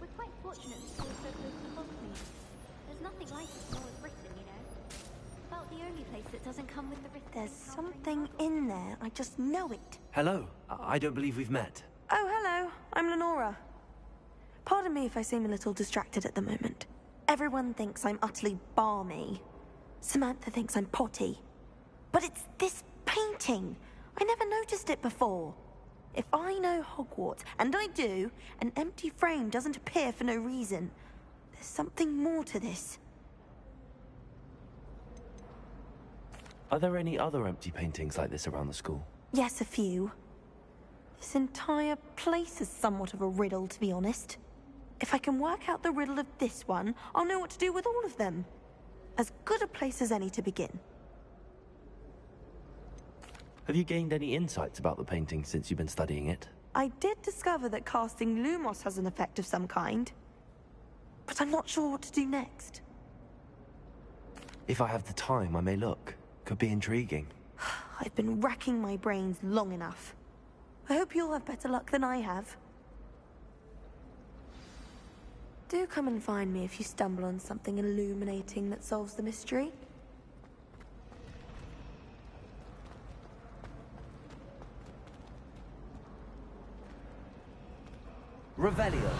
Speaker 14: We're quite fortunate to feel so close to Hogsmeade. There's nothing like it in all of Britain, you know. place that doesn't come with the risk.
Speaker 19: There's something in there. I just know it.
Speaker 1: Hello. I don't believe we've met.
Speaker 19: Oh, hello. I'm Lenora. Pardon me if I seem a little distracted at the moment. Everyone thinks I'm utterly balmy. Samantha thinks I'm potty. But it's this painting. I never noticed it before. If I know Hogwarts, and I do, an empty frame doesn't appear for no reason. There's something more to this.
Speaker 1: Are there any other empty paintings like this around the school?
Speaker 19: Yes, a few. This entire place is somewhat of a riddle, to be honest. If I can work out the riddle of this one, I'll know what to do with all of them. As good a place as any to begin.
Speaker 1: Have you gained any insights about the painting since you've been studying it?
Speaker 19: I did discover that casting Lumos has an effect of some kind. But I'm not sure what to do next.
Speaker 1: If I have the time, I may look. Could be intriguing.
Speaker 19: I've been racking my brains long enough. I hope you'll have better luck than I have. Do come and find me if you stumble on something illuminating that solves the mystery.
Speaker 1: Revelio.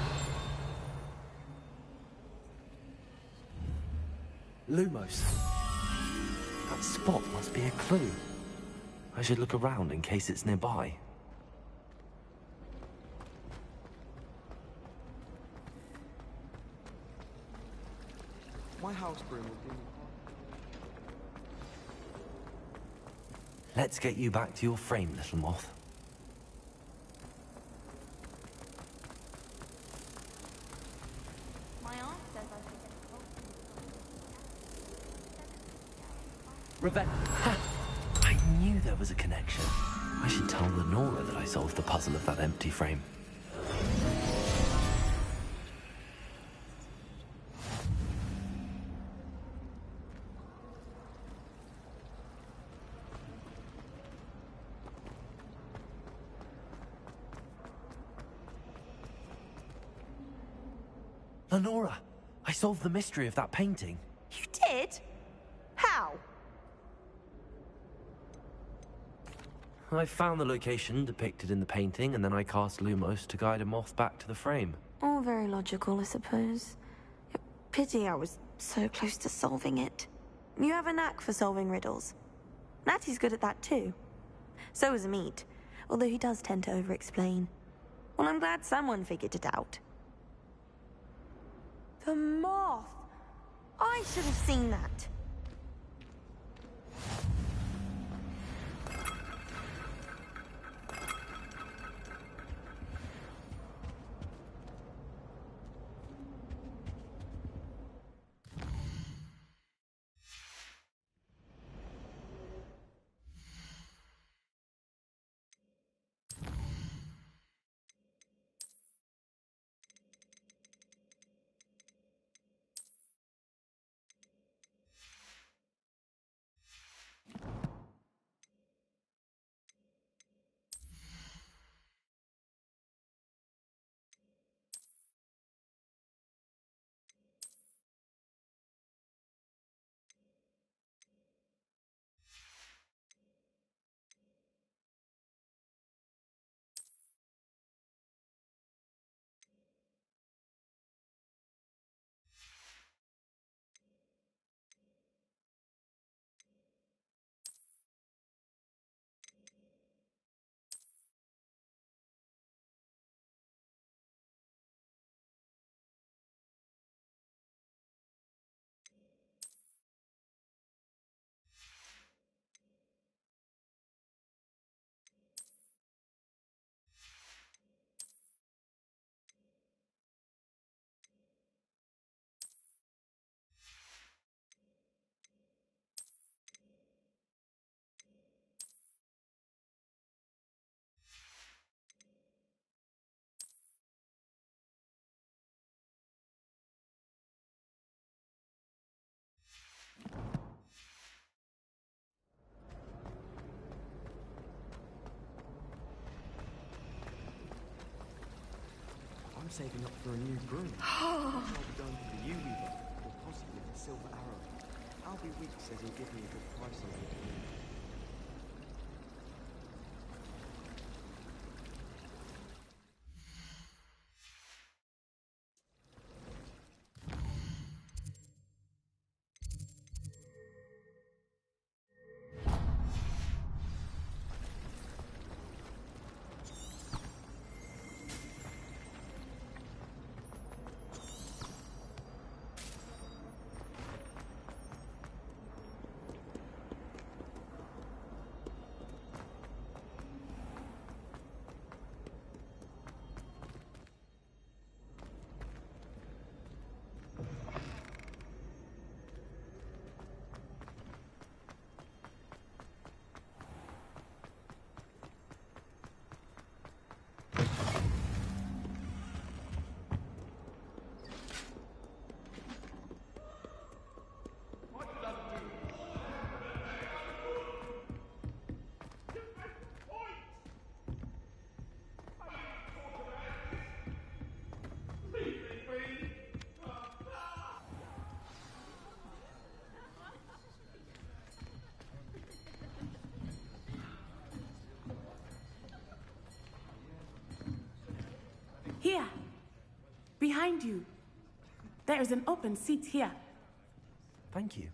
Speaker 1: Lumos. That spot must be a clue. I should look around in case it's nearby.
Speaker 16: My house broom will do.
Speaker 1: Let's get you back to your frame, little moth.
Speaker 14: My aunt says I should
Speaker 1: Rebecca. I knew there was a connection. I should tell Lenora that I solved the puzzle of that empty frame. Lenora, I solved the mystery of that painting.
Speaker 19: You did? How?
Speaker 1: I found the location depicted in the painting, and then I cast Lumos to guide a moth back to the frame.
Speaker 19: All very logical, I suppose. Pity I was so close to solving it. You have a knack for solving riddles. Natty's good at that too. So is Amit, although he does tend to over-explain. Well, I'm glad someone figured it out. The moth! I should have seen that.
Speaker 16: I'm saving up for a new broom. I'll be going for the U-Weaver, or possibly the Silver Arrow.
Speaker 12: Albie Weeks says he'll give me a good price on it.
Speaker 15: Here, behind you. There is an open seat here.
Speaker 1: Thank you.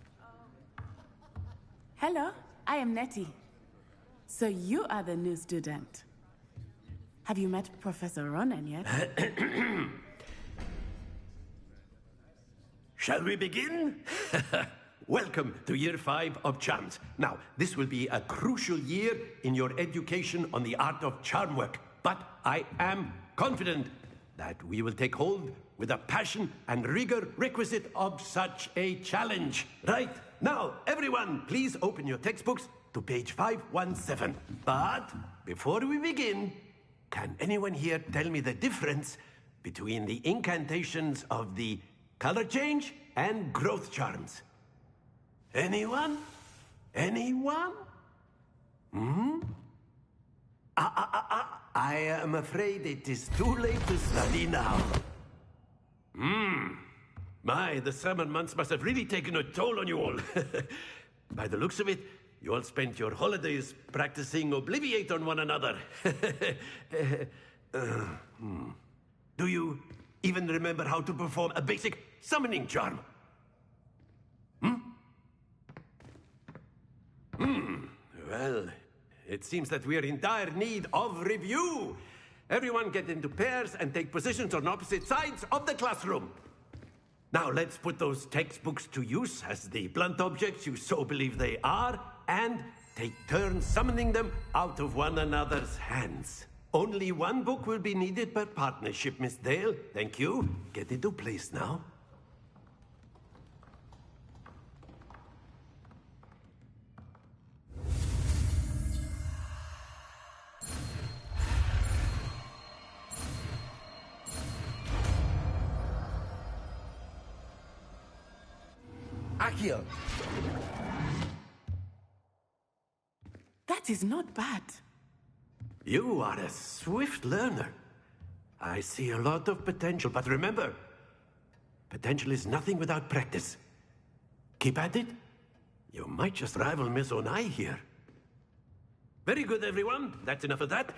Speaker 15: Hello, I am Nettie. So you are the new student. Have you met Professor Ronan yet?
Speaker 7: Shall we begin? Welcome to Year 5 of Charms. Now, this will be a crucial year in your education on the art of charm work, but I am confident that we will take hold with the passion and rigor requisite of such a challenge. Right, now, everyone, please open your textbooks to page 517. But before we begin, can anyone here tell me the difference between the incantations of the color change and growth charms? Anyone? Anyone? I am afraid it is too late to study now. My, the summer months must have really taken a toll on you all. By the looks of it, you all spent your holidays practicing Obliviate on one another. Do you even remember how to perform a basic summoning charm? Well, it seems that we are in dire need of review. Everyone get into pairs and take positions on opposite sides of the classroom. Now let's put those textbooks to use as the blunt objects you so believe they are, and take turns summoning them out of one another's hands. Only one book will be needed per partnership, Miss Dale. Thank you. Get into place now. Accio.
Speaker 15: That is not bad.
Speaker 7: You are a swift learner. I see a lot of potential, but remember, potential is nothing without practice. Keep at it. You might just rival Miss Onai here. Very good, everyone. That's enough of that.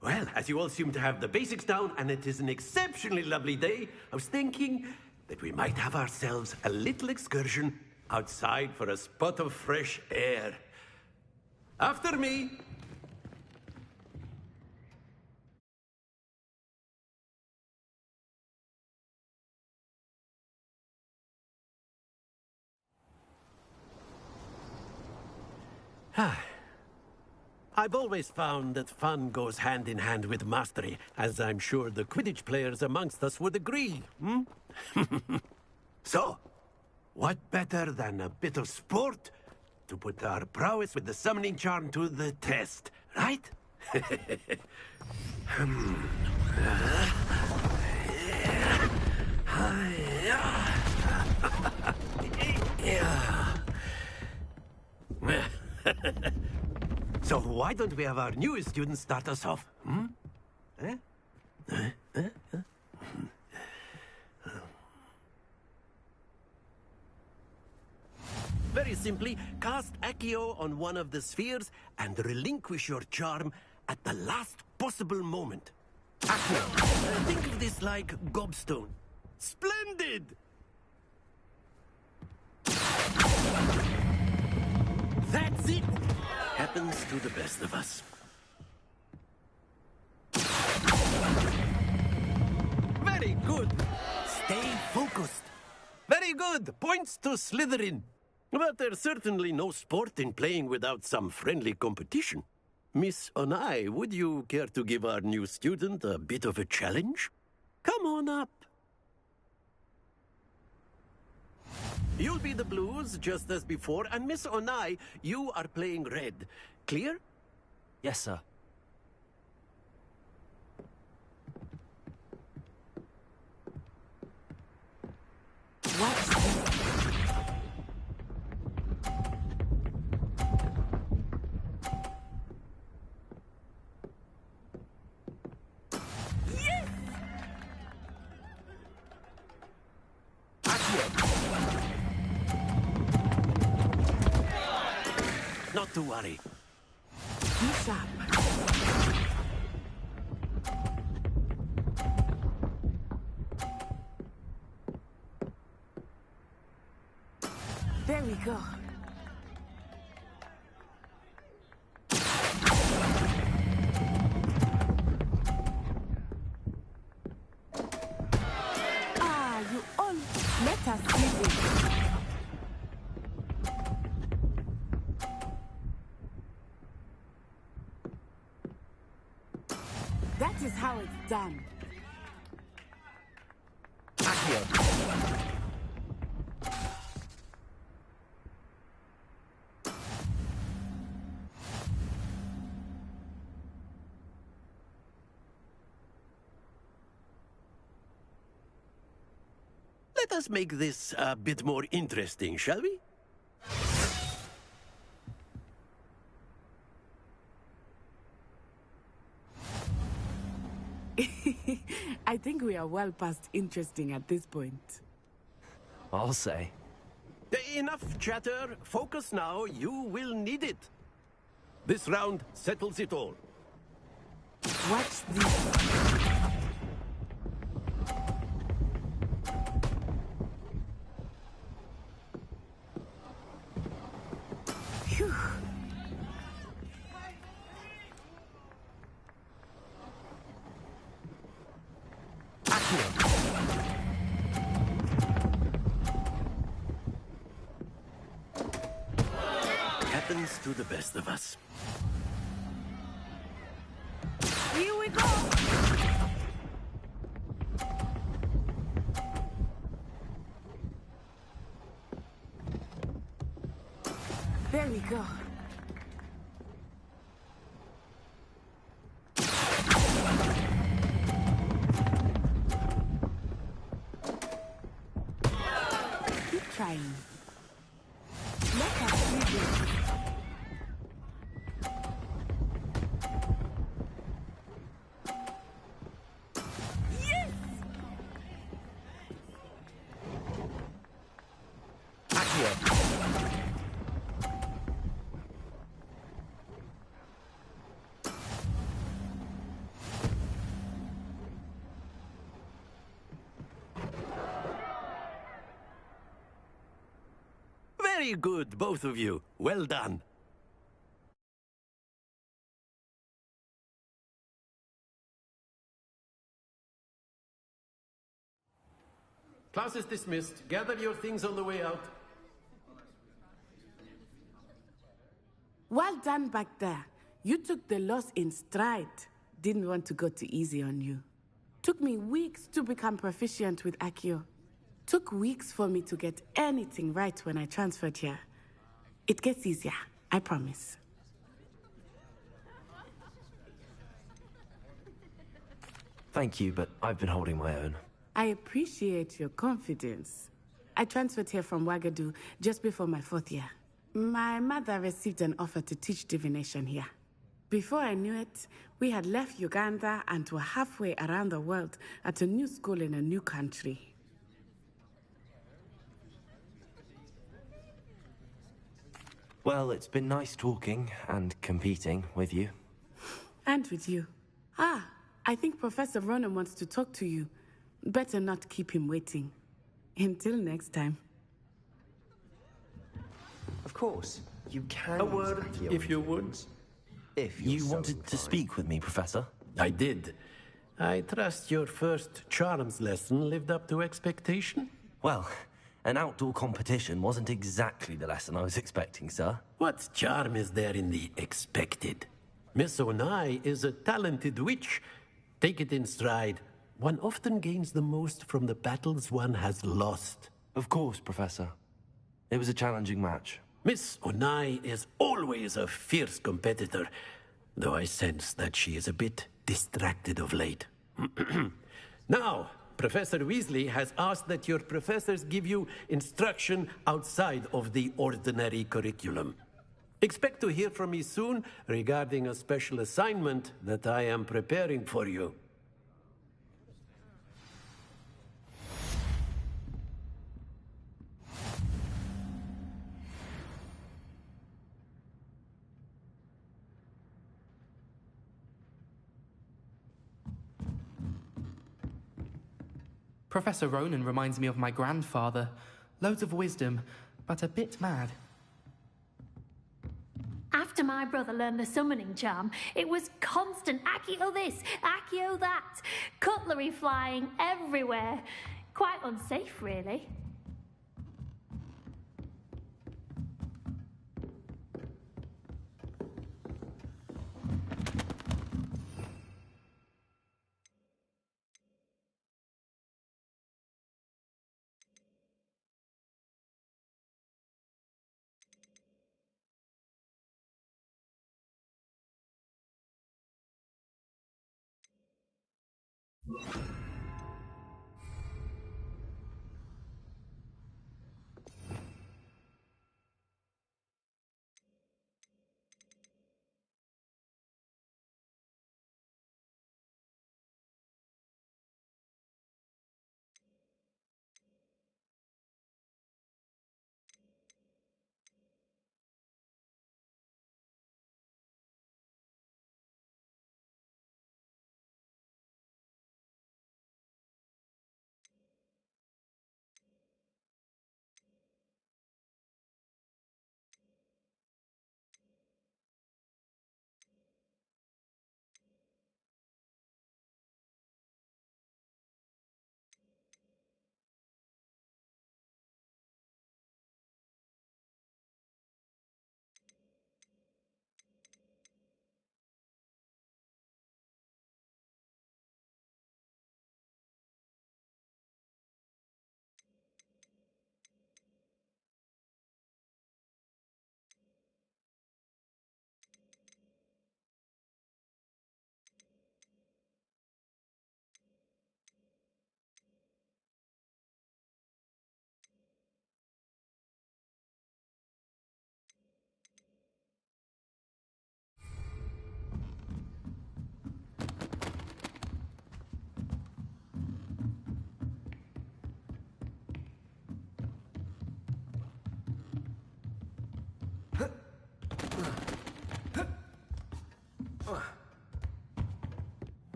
Speaker 7: Well, as you all seem to have the basics down, and it is an exceptionally lovely day, I was thinking that we might have ourselves a little excursion outside for a spot of fresh air. After me. I've always found that fun goes hand in hand with mastery, as I'm sure the Quidditch players amongst us would agree. So, what better than a bit of sport to put our prowess with the summoning charm to the test, right? So why don't we have our newest student start us off? simply cast Accio on one of the spheres and relinquish your charm at the last possible moment. Accio, think of this like gobstone. Splendid! That's it! Happens to the best of us. Very good. Stay focused. Very good. Points to Slytherin. But there's certainly no sport in playing without some friendly competition. Miss Onai, would you care to give our new student a bit of a challenge? Come on up. You'll be the blues, just as before, and Miss Onai, you are playing red. Clear?
Speaker 17: Yes, sir.
Speaker 7: Not to worry.
Speaker 15: Be sharp. There we go. Ah, you all let us leave it. That is how it's done.
Speaker 7: Let us make this a bit more interesting, shall we?
Speaker 15: I think we are well past interesting at this point.
Speaker 17: I'll say.
Speaker 7: Enough chatter. Focus now. You will need it. This round settles it all.
Speaker 15: Watch this. Phew.
Speaker 7: Happens to the best of us.
Speaker 15: Here we go. There we go. Keep trying. Let us do this.
Speaker 7: Very good, both of you. Well done. Class is dismissed. Gather your things on the way out.
Speaker 15: Well done back there. You took the loss in stride. Didn't want to go too easy on you. Took me weeks to become proficient with Accio. Took weeks for me to get anything right when I transferred here. It gets easier, I promise.
Speaker 17: Thank you, but I've been holding my own.
Speaker 15: I appreciate your confidence. I transferred here from Wagadu just before my 4th year. My mother received an offer to teach divination here. Before I knew it, we had left Uganda and were halfway around the world at a new school in a new country.
Speaker 1: Well, it's been nice talking and competing with you.
Speaker 15: And with you. Ah, I think Professor Ronan wants to talk to you. Better not keep him waiting. Until next time.
Speaker 12: Of course, you can.
Speaker 20: A word, if you would.
Speaker 12: If
Speaker 1: you wanted to speak with me, Professor?
Speaker 7: I did. I trust your first charms lesson lived up to expectation?
Speaker 1: Well, an outdoor competition wasn't exactly the lesson I was expecting, sir.
Speaker 7: What charm is there in the expected? Miss Onai is a talented witch. Take it in stride. One often gains the most from the battles one has lost.
Speaker 1: Of course, Professor. It was a challenging match.
Speaker 7: Miss Onai is always a fierce competitor, though I sense that she is a bit distracted of late. Now, Professor Weasley has asked that your professors give you instruction outside of the ordinary curriculum. Expect to hear from me soon regarding a special assignment that I am preparing for you.
Speaker 16: Professor Ronan reminds me of my grandfather. Loads of wisdom, but a bit mad.
Speaker 21: After my brother learned the summoning charm, it was constant Accio this, Accio that. Cutlery flying everywhere. Quite unsafe, really.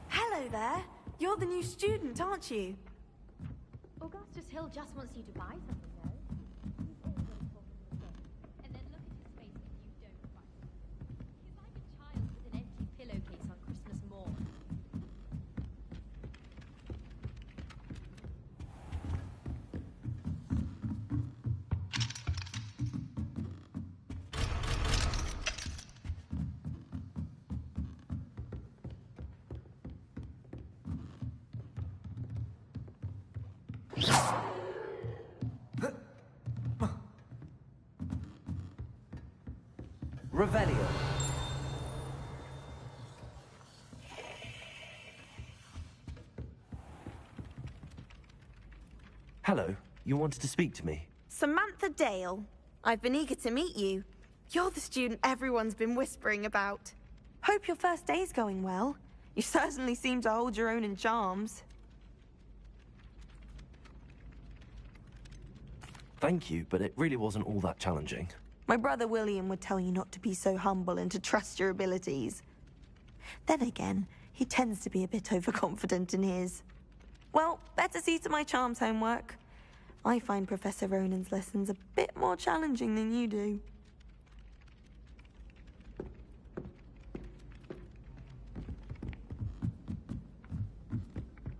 Speaker 19: Hello there. You're the new student, aren't you?
Speaker 14: Augustus Hill just wants you to buy something, though. He's always talking the same. And then look at his face when you don't buy something. He's like a child with an empty pillowcase on Christmas morn.
Speaker 1: Revelio. Hello, you wanted to speak to me?
Speaker 19: Samantha Dale. I've been eager to meet you. You're the student everyone's been whispering about. Hope your first day's going well. You certainly seem to hold your own in charms.
Speaker 1: Thank you, but it really wasn't all that challenging.
Speaker 19: My brother William would tell you not to be so humble and to trust your abilities. Then again, he tends to be a bit overconfident in his. Well, better see to my charms homework. I find Professor Ronan's lessons a bit more challenging than you do.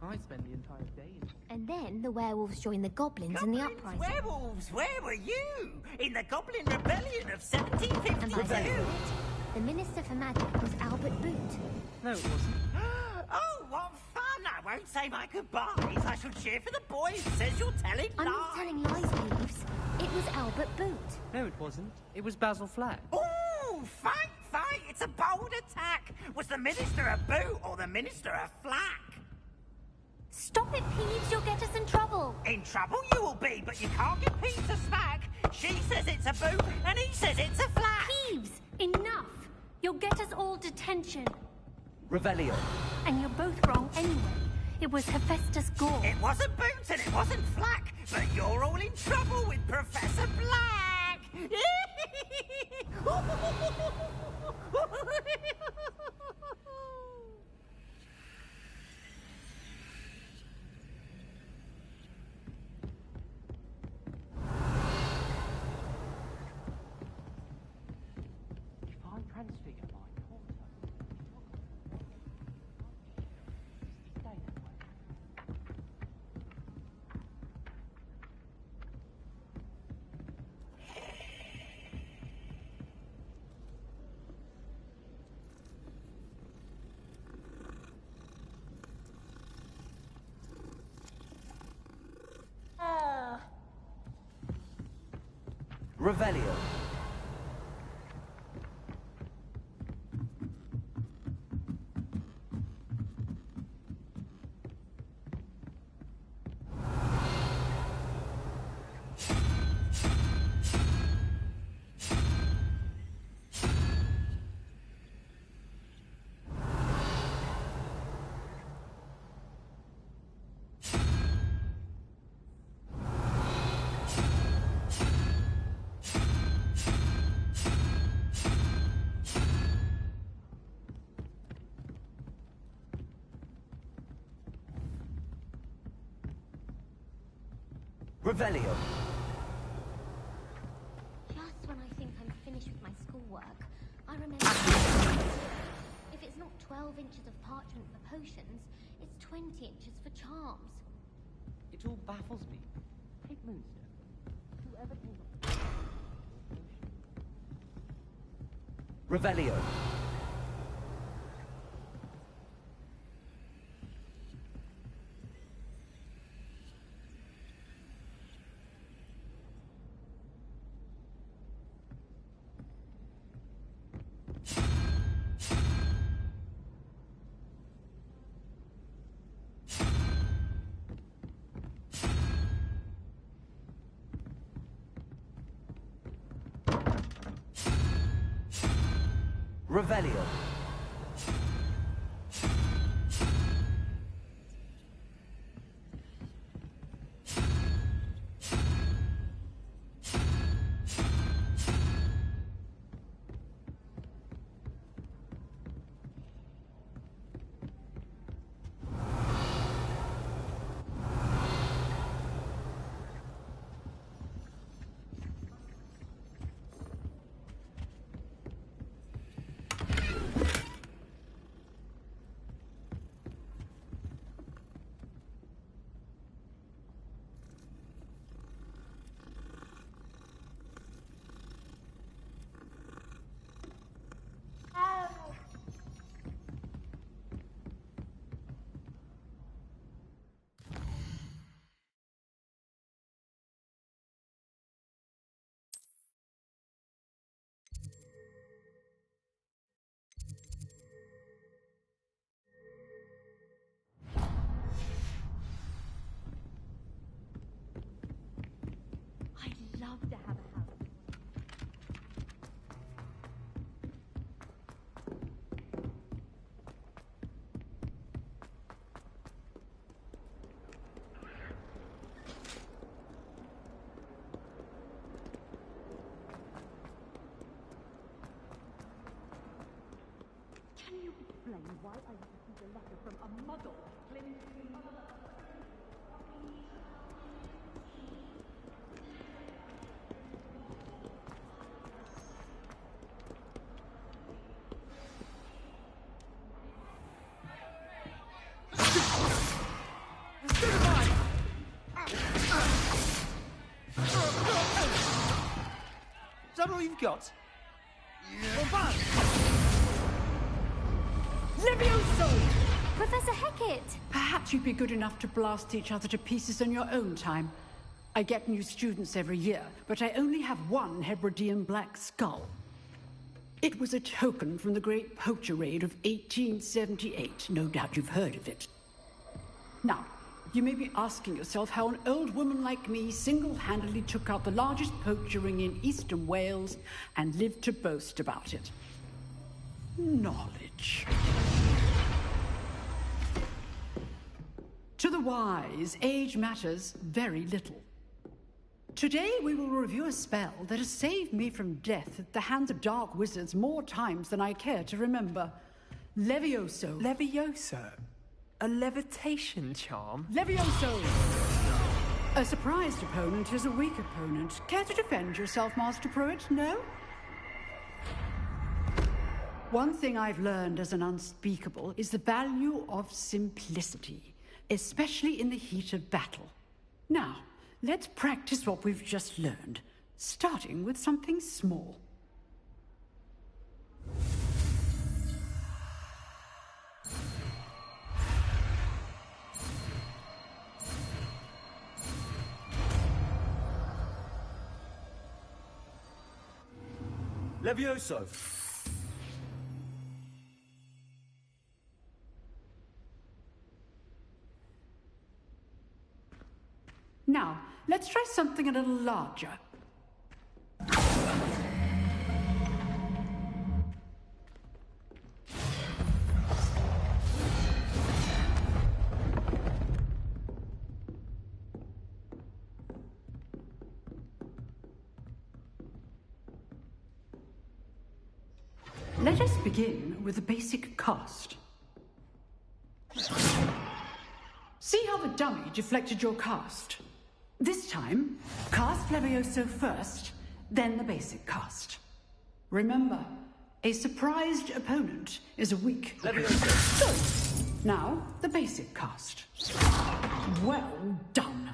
Speaker 16: I spend the entire day in...
Speaker 14: And then the werewolves join the goblins in the uprising.
Speaker 10: Werewolves, where were you? In the Goblin Rebellion of 1752?
Speaker 14: And by the end of it, the Minister for Magic was Albert Boot.
Speaker 16: No, it wasn't.
Speaker 10: Oh, what fun! I won't say my goodbyes. I shall cheer for the boy who says you're telling
Speaker 14: I'm not telling lies, Peeves. It was Albert Boot.
Speaker 13: No, it wasn't. It was Basil Flack.
Speaker 10: Oh, fight! It's a bold attack. Was the Minister a boot or the Minister a flack?
Speaker 14: Stop it, Peeves. You'll get us in trouble.
Speaker 10: In trouble you will be, but you can't get Pete to smack. She says it's a boot, and he says it's a flack.
Speaker 21: Peeves, enough. You'll get us all detention.
Speaker 1: Revelio.
Speaker 21: And you're both wrong anyway. It was Hephaestus Gore.
Speaker 10: It wasn't Boots and it wasn't Flack, but you're all in trouble with Professor Black.
Speaker 13: If I transfigure my daughter, stay that way.
Speaker 1: Revelio. Revelio.
Speaker 14: Just when I think I'm finished with my schoolwork, I remember... If it's not 12 inches of parchment for potions, it's 20 inches for charms.
Speaker 13: It all baffles me. Take Moonstone. Whoever came up with
Speaker 1: Revelio. Revelio.
Speaker 21: I'd love to have a house.
Speaker 20: why I received a letter from a muggle claiming to be mother.
Speaker 22: Is that all you've got?
Speaker 20: Levioso!
Speaker 21: Professor Hecat!
Speaker 20: Perhaps you'd be good enough to blast each other to pieces in your own time. I get new students every year, but I only have one Hebridean black skull. It was a token from the Great Poacher Raid of 1878. No doubt you've heard of it. Now, you may be asking yourself how an old woman like me single-handedly took out the largest poacher ring in eastern Wales and lived to boast about it. Knowledge. To the wise, age matters very little. Today we will review a spell that has saved me from death at the hands of dark wizards more times than I care to remember. Levioso.
Speaker 13: Levioso? A levitation charm?
Speaker 20: Levioso! A surprised opponent is a weak opponent. Care to defend yourself, Master Pruitt? No? One thing I've learned as an unspeakable is the value of simplicity, especially in the heat of battle. Now, let's practice what we've just learned, starting with something small.
Speaker 22: Levioso!
Speaker 20: Now, let's try something a little larger. Let us begin with the basic cast. See how the dummy deflected your cast? This time, cast Levioso first, then the basic cast. Remember, a surprised opponent is a weak Levioso. Good. Now, the basic cast. Well done.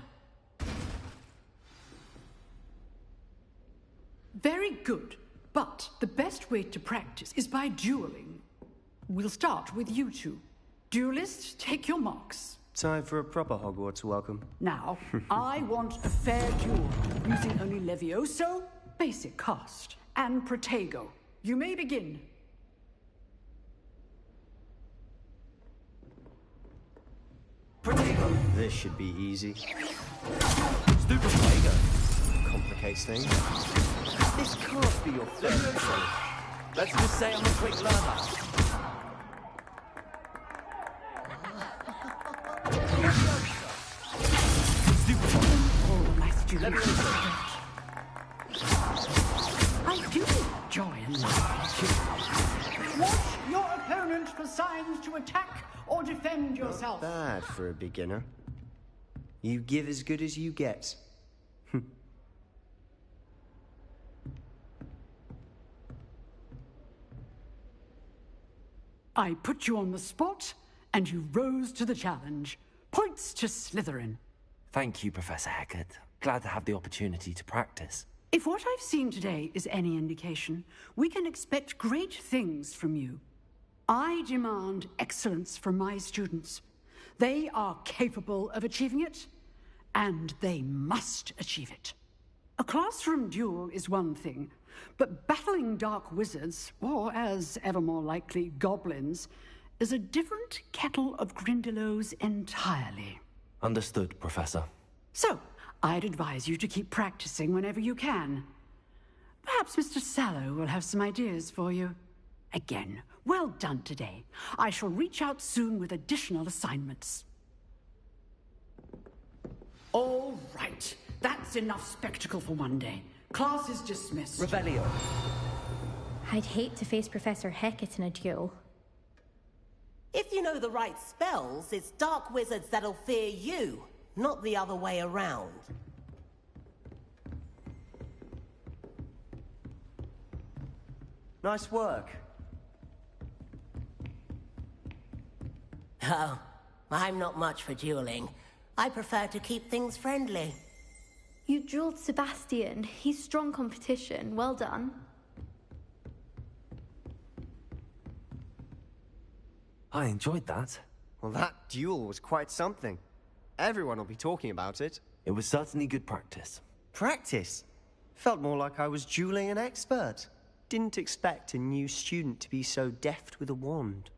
Speaker 20: Very good. But the best way to practice is by dueling. We'll start with you two. Duelists, take your marks.
Speaker 12: Time for a proper Hogwarts welcome.
Speaker 20: Now, I want a fair duel, using only Levioso, basic cast, and Protego. You may begin.
Speaker 12: Protego! This should be easy. Stupid Protego. Complicates things. This can't be your first.
Speaker 1: Let's just say I'm a quick learner.
Speaker 20: Oh, my students. I do enjoy learning. Watch your opponent for signs to attack or defend yourself.
Speaker 12: Not bad for a beginner. You give as good as you get.
Speaker 20: I put you on the spot, and you rose to the challenge. Points to Slytherin.
Speaker 1: Thank you, Professor Hecat. Glad to have the opportunity to practice.
Speaker 20: If what I've seen today is any indication, we can expect great things from you. I demand excellence from my students. They are capable of achieving it, and they must achieve it. A classroom duel is one thing, but battling dark wizards, or as ever more likely, goblins, is a different kettle of Grindylows entirely.
Speaker 1: Understood, Professor.
Speaker 20: So, I'd advise you to keep practicing whenever you can. Perhaps Mr. Sallow will have some ideas for you. Again, well done today. I shall reach out soon with additional assignments. All right. That's enough spectacle for one day. Class is dismissed.
Speaker 11: I'd hate to face Professor Hecat in a duel.
Speaker 3: If you know the right spells, it's dark wizards that'll fear you, not the other way around.
Speaker 12: Nice work.
Speaker 3: Oh, I'm not much for dueling. I prefer to keep things friendly.
Speaker 11: You drilled Sebastian. He's strong competition. Well done.
Speaker 1: I enjoyed that.
Speaker 12: Well, that duel was quite something. Everyone will be talking about it.
Speaker 1: It was certainly good practice.
Speaker 12: Practice? Felt more like I was dueling an expert. Didn't expect a new student to be so deft with a wand.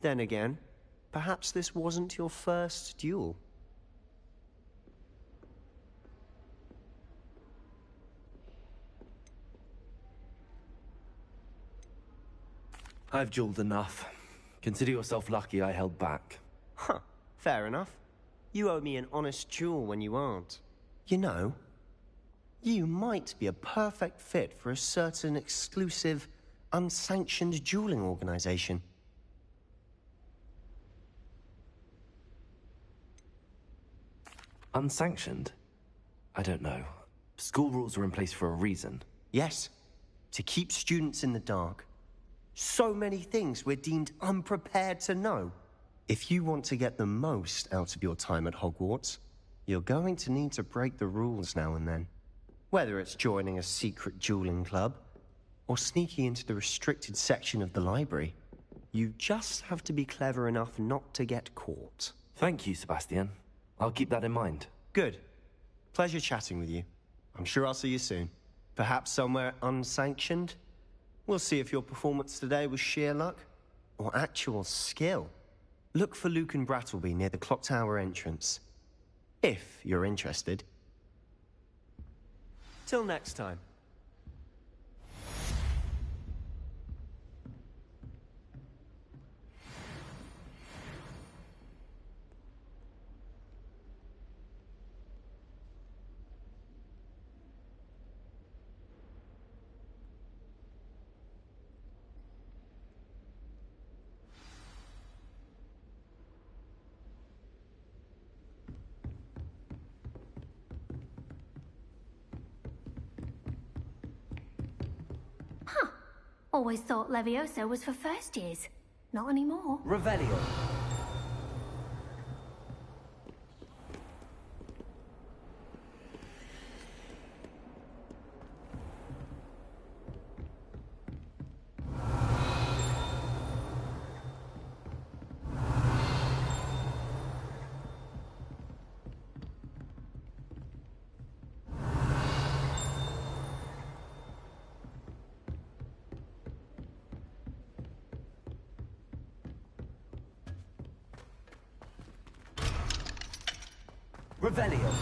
Speaker 12: Then again, perhaps this wasn't your first duel.
Speaker 1: I've dueled enough. Consider yourself lucky I held back.
Speaker 12: Huh, fair enough. You owe me an honest duel when you aren't. You know, you might be a perfect fit for a certain exclusive, unsanctioned dueling organization.
Speaker 1: Unsanctioned? I don't know. School rules are in place for a reason.
Speaker 12: Yes, to keep students in the dark. So many things we're deemed unprepared to know. If you want to get the most out of your time at Hogwarts, you're going to need to break the rules now and then. Whether it's joining a secret dueling club, or sneaking into the restricted section of the library, you just have to be clever enough not to get caught.
Speaker 1: Thank you, Sebastian. I'll keep that in mind.
Speaker 12: Good. Pleasure chatting with you. I'm sure I'll see you soon. Perhaps somewhere unsanctioned? We'll see if your performance today was sheer luck, or actual skill. Look for Luke and Brattleby near the clock tower entrance. If you're interested. Till next time.
Speaker 21: Always thought Levioso was for first years. Not anymore.
Speaker 1: Revelio. Revelio.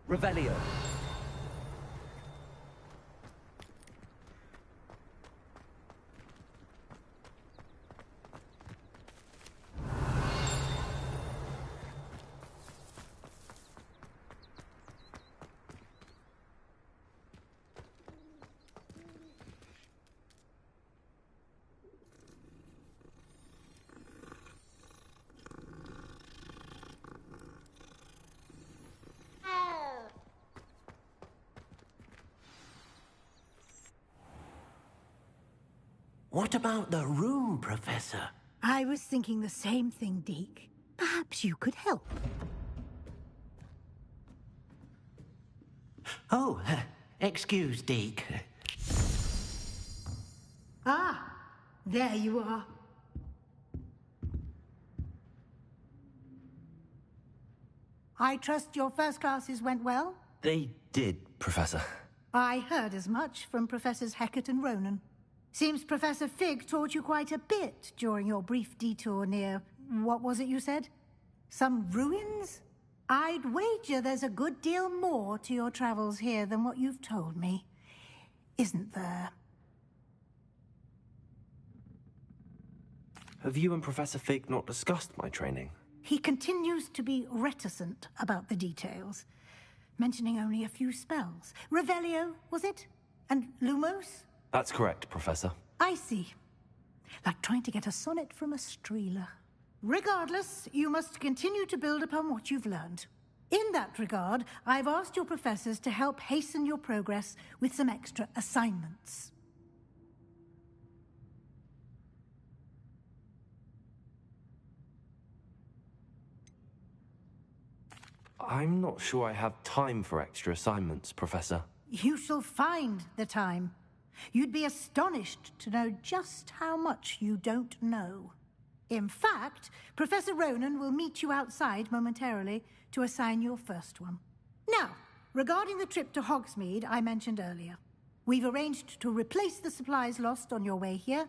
Speaker 17: Revelio.
Speaker 7: What about the room, Professor?
Speaker 9: I was thinking the same thing, Deke. Perhaps you could help.
Speaker 7: Oh, excuse, Deke.
Speaker 9: Ah, there you are. I trust your first classes went well?
Speaker 1: They did, Professor.
Speaker 9: I heard as much from Professors Hecat and Ronan. Seems Professor Fig taught you quite a bit during your brief detour near... what was it you said? Some ruins? I'd wager there's a good deal more to your travels here than what you've told me. Isn't there?
Speaker 1: Have you and Professor Fig not discussed my training?
Speaker 9: He continues to be reticent about the details, mentioning only a few spells. Revelio, was it? And Lumos?
Speaker 1: That's correct, Professor.
Speaker 9: I see. Like trying to get a sonnet from a streeler. Regardless, you must continue to build upon what you've learned. In that regard, I've asked your professors to help hasten your progress with some extra assignments.
Speaker 1: I'm not sure I have time for extra assignments, Professor.
Speaker 9: You shall find the time. You'd be astonished to know just how much you don't know. In fact, Professor Ronan will meet you outside momentarily to assign your first one. Now, regarding the trip to Hogsmeade I mentioned earlier, we've arranged to replace the supplies lost on your way here,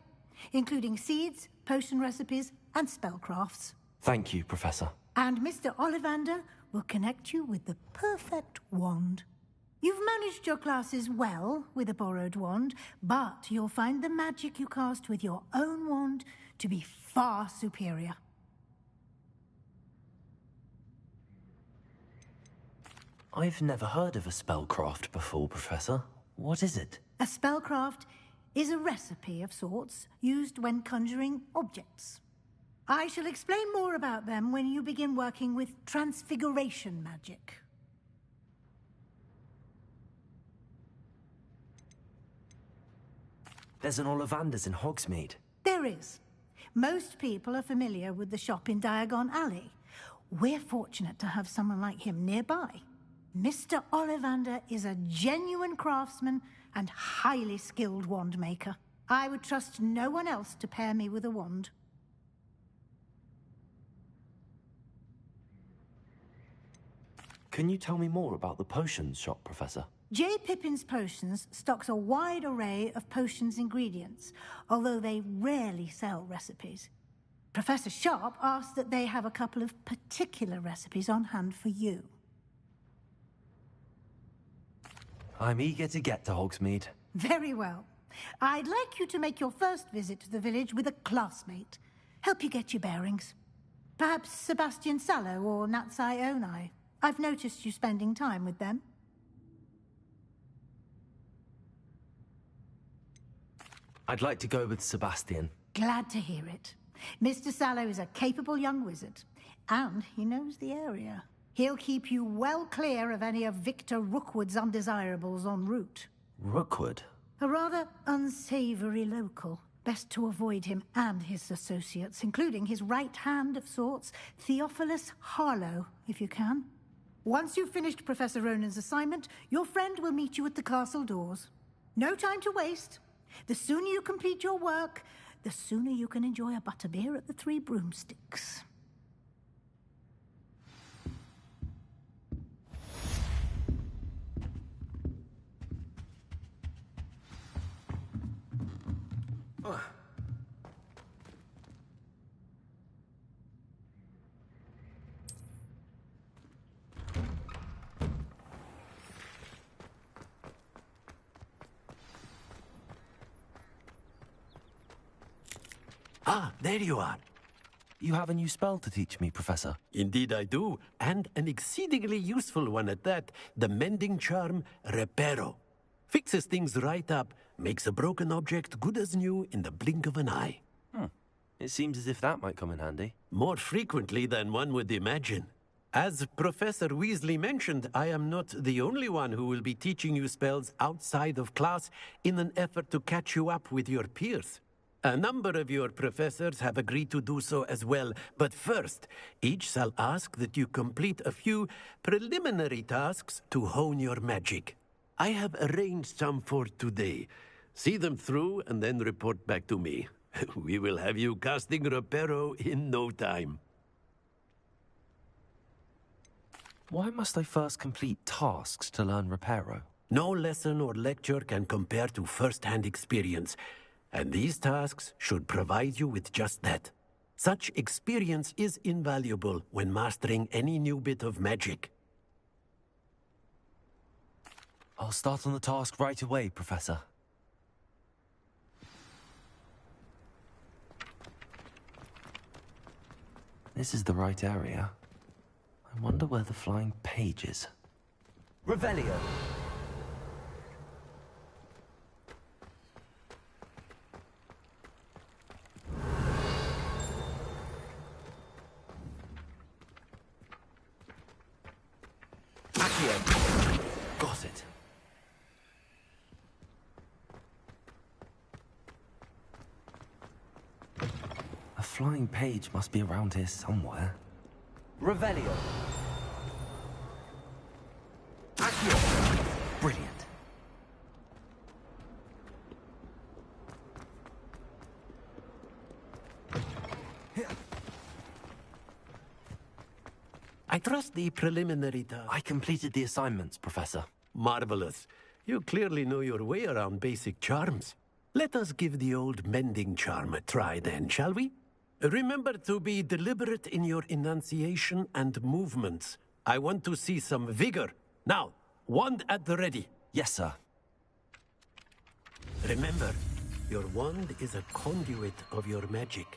Speaker 9: including seeds, potion recipes, and spellcrafts.
Speaker 1: Thank you, Professor.
Speaker 9: And Mr. Ollivander will connect you with the perfect wand. You've managed your classes well with a borrowed wand, but you'll find the magic you cast with your own wand to be far superior.
Speaker 1: I've never heard of a spellcraft before, Professor. What is it?
Speaker 9: A spellcraft is a recipe of sorts used when conjuring objects. I shall explain more about them when you begin working with transfiguration magic.
Speaker 1: There's an Ollivander's in Hogsmeade.
Speaker 9: There is. Most people are familiar with the shop in Diagon Alley. We're fortunate to have someone like him nearby. Mr. Ollivander is a genuine craftsman and highly skilled wand maker. I would trust no one else to pair me with a wand.
Speaker 1: Can you tell me more about the potions shop, Professor?
Speaker 9: J. Pippin's Potions stocks a wide array of potions ingredients, although they rarely sell recipes. Professor Sharp asked that they have a couple of particular recipes on hand for you.
Speaker 1: I'm eager to get to Hogsmeade.
Speaker 9: Very well. I'd like you to make your first visit to the village with a classmate. Help you get your bearings. Perhaps Sebastian Sallow or Natsai Onai. I've noticed you spending time with them.
Speaker 1: I'd like to go with Sebastian.
Speaker 9: Glad to hear it. Mr. Sallow is a capable young wizard, and he knows the area. He'll keep you well clear of any of Victor Rookwood's undesirables en route.
Speaker 1: Rookwood?
Speaker 9: A rather unsavory local. Best to avoid him and his associates, including his right hand of sorts, Theophilus Harlow, if you can. Once you've finished Professor Ronan's assignment, your friend will meet you at the castle doors. No time to waste. The sooner you complete your work, the sooner you can enjoy a butterbeer at the Three Broomsticks.
Speaker 7: Ah, there you are.
Speaker 1: You have a new spell to teach me, Professor?
Speaker 7: Indeed I do, and an exceedingly useful one at that. The mending charm, Reparo. Fixes things right up, makes a broken object good as new in the blink of an eye.
Speaker 1: It seems as if that might come in handy.
Speaker 7: More frequently than one would imagine. As Professor Weasley mentioned, I am not the only one who will be teaching you spells outside of class in an effort to catch you up with your peers. A number of your professors have agreed to do so as well, but first, each shall ask that you complete a few preliminary tasks to hone your magic. I have arranged some for today. See them through and then report back to me. We will have you casting Reparo in no time.
Speaker 1: Why must I first complete tasks to learn Reparo?
Speaker 7: No lesson or lecture can compare to first-hand experience, and these tasks should provide you with just that. Such experience is invaluable when mastering any new bit of magic.
Speaker 1: I'll start on the task right away, Professor. This is the right area. I wonder where the flying page is.
Speaker 2: Revelio.
Speaker 1: Accio. Got it. A flying page must be around here somewhere.
Speaker 2: Revelio.
Speaker 1: Accio. Brilliant.
Speaker 7: I trust the preliminary task.
Speaker 1: I completed the assignments, Professor.
Speaker 7: Marvelous. You clearly know your way around basic charms. Let us give the old mending charm a try then, shall we? Remember to be deliberate in your enunciation and movements. I want to see some vigor. Now, wand at the ready.
Speaker 1: Yes, sir.
Speaker 7: Remember, your wand is a conduit of your magic.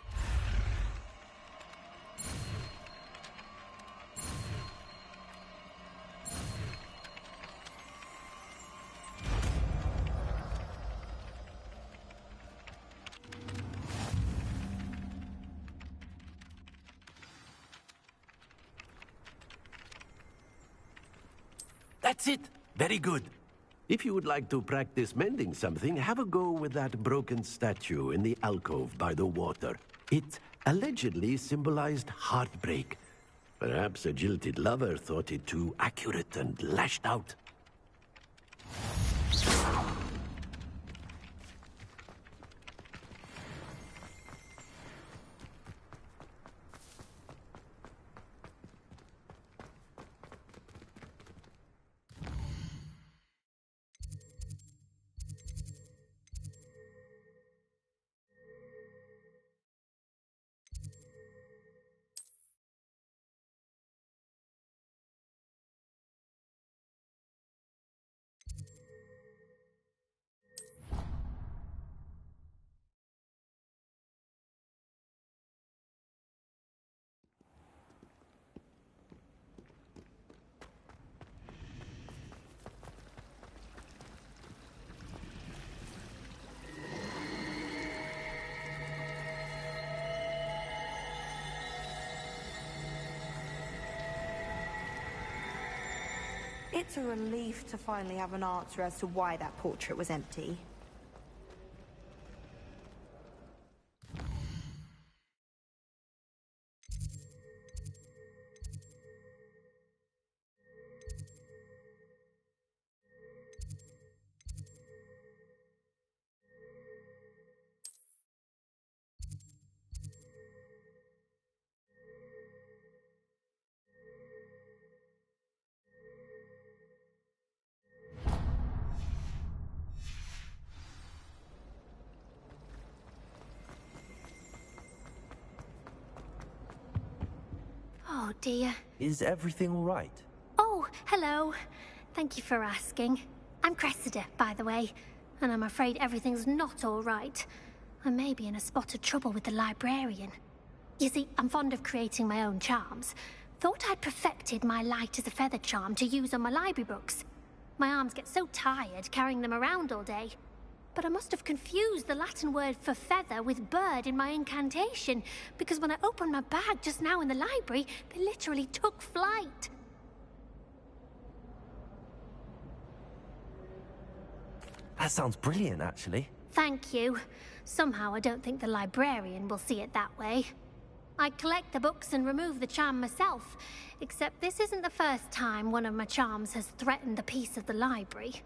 Speaker 7: That's it. Very good. If you would like to practice mending something, have a go with that broken statue in the alcove by the water. It allegedly symbolized heartbreak. Perhaps a jilted lover thought it too accurate and lashed out.
Speaker 19: It's a relief to finally have an answer as to why that portrait was empty.
Speaker 11: Oh dear.
Speaker 1: Is everything all right?
Speaker 11: Oh, hello. Thank you for asking. I'm Cressida, by the way, and I'm afraid everything's not all right.
Speaker 21: I may be in a spot of trouble with the librarian. You see, I'm fond of creating my own charms. Thought I'd perfected my light as a feather charm to use on my library books. My arms get so tired carrying them around all day. But I must have confused the Latin word for feather with bird in my incantation, because when I opened my bag just now in the library, they literally took flight.
Speaker 1: That sounds brilliant, actually.
Speaker 21: Thank you. Somehow I don't think the librarian will see it that way. I collect the books and remove the charm myself, except this isn't the first time one of my charms has threatened the peace of the library.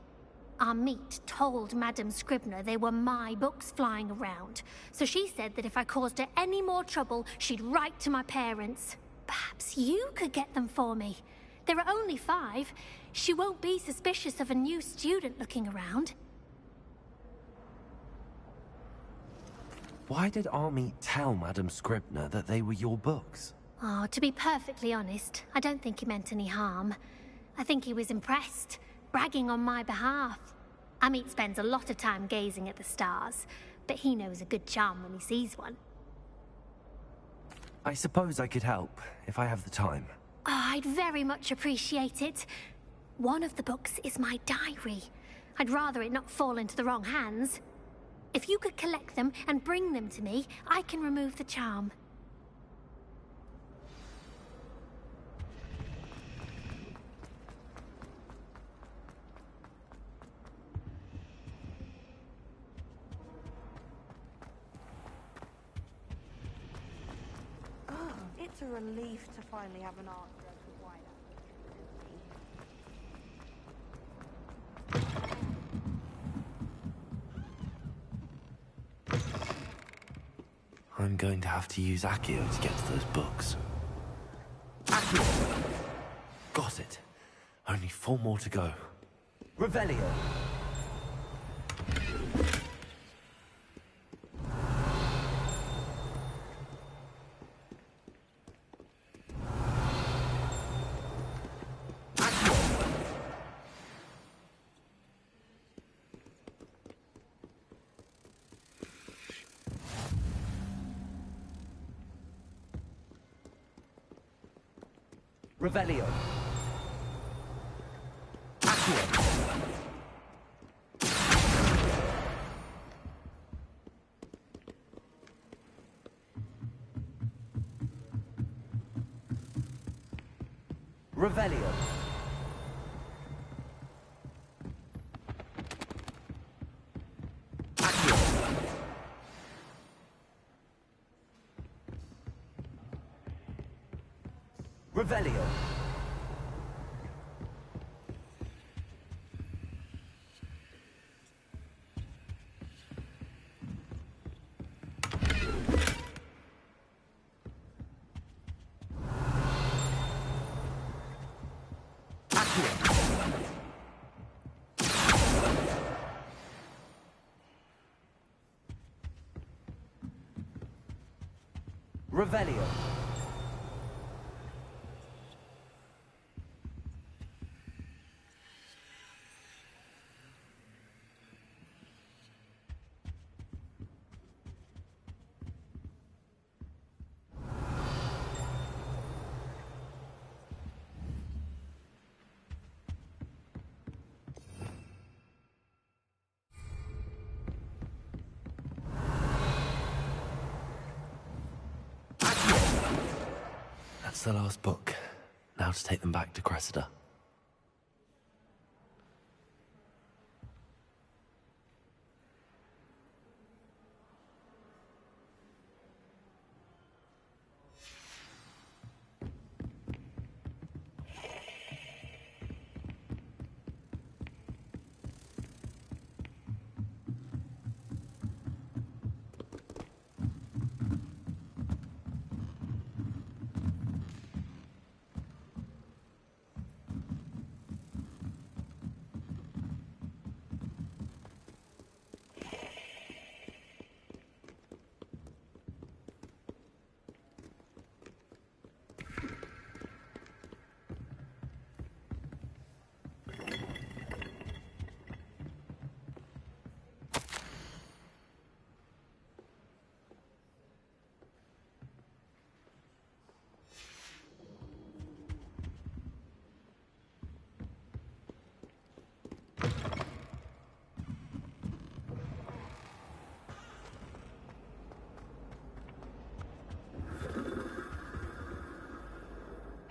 Speaker 21: Our meet told Madame Scribner they were my books flying around, so she said that if I caused her any more trouble, she'd write to my parents. Perhaps you could get them for me. There are only 5. She won't be suspicious of a new student looking around.
Speaker 1: Why did Army tell Madame Scribner that they were your books?
Speaker 21: Oh, to be perfectly honest, I don't think he meant any harm. I think he was impressed, bragging on my behalf. Amit spends a lot of time gazing at the stars, but he knows a good charm when he sees one.
Speaker 1: I suppose I could help, if I have the time.
Speaker 21: Oh, I'd very much appreciate it. One of the books is my diary. I'd rather it not fall into the wrong hands. If you could collect them and bring them to me, I can remove the charm.
Speaker 19: Oh, it's a relief to finally have an art joke with white
Speaker 1: I'm going to have to use Accio to get to those books. Got it. Only 4 more to go. Revelio. Revelio. Revelio. Revelio. Revelio. That's the last book. Now to take them back to Cressida.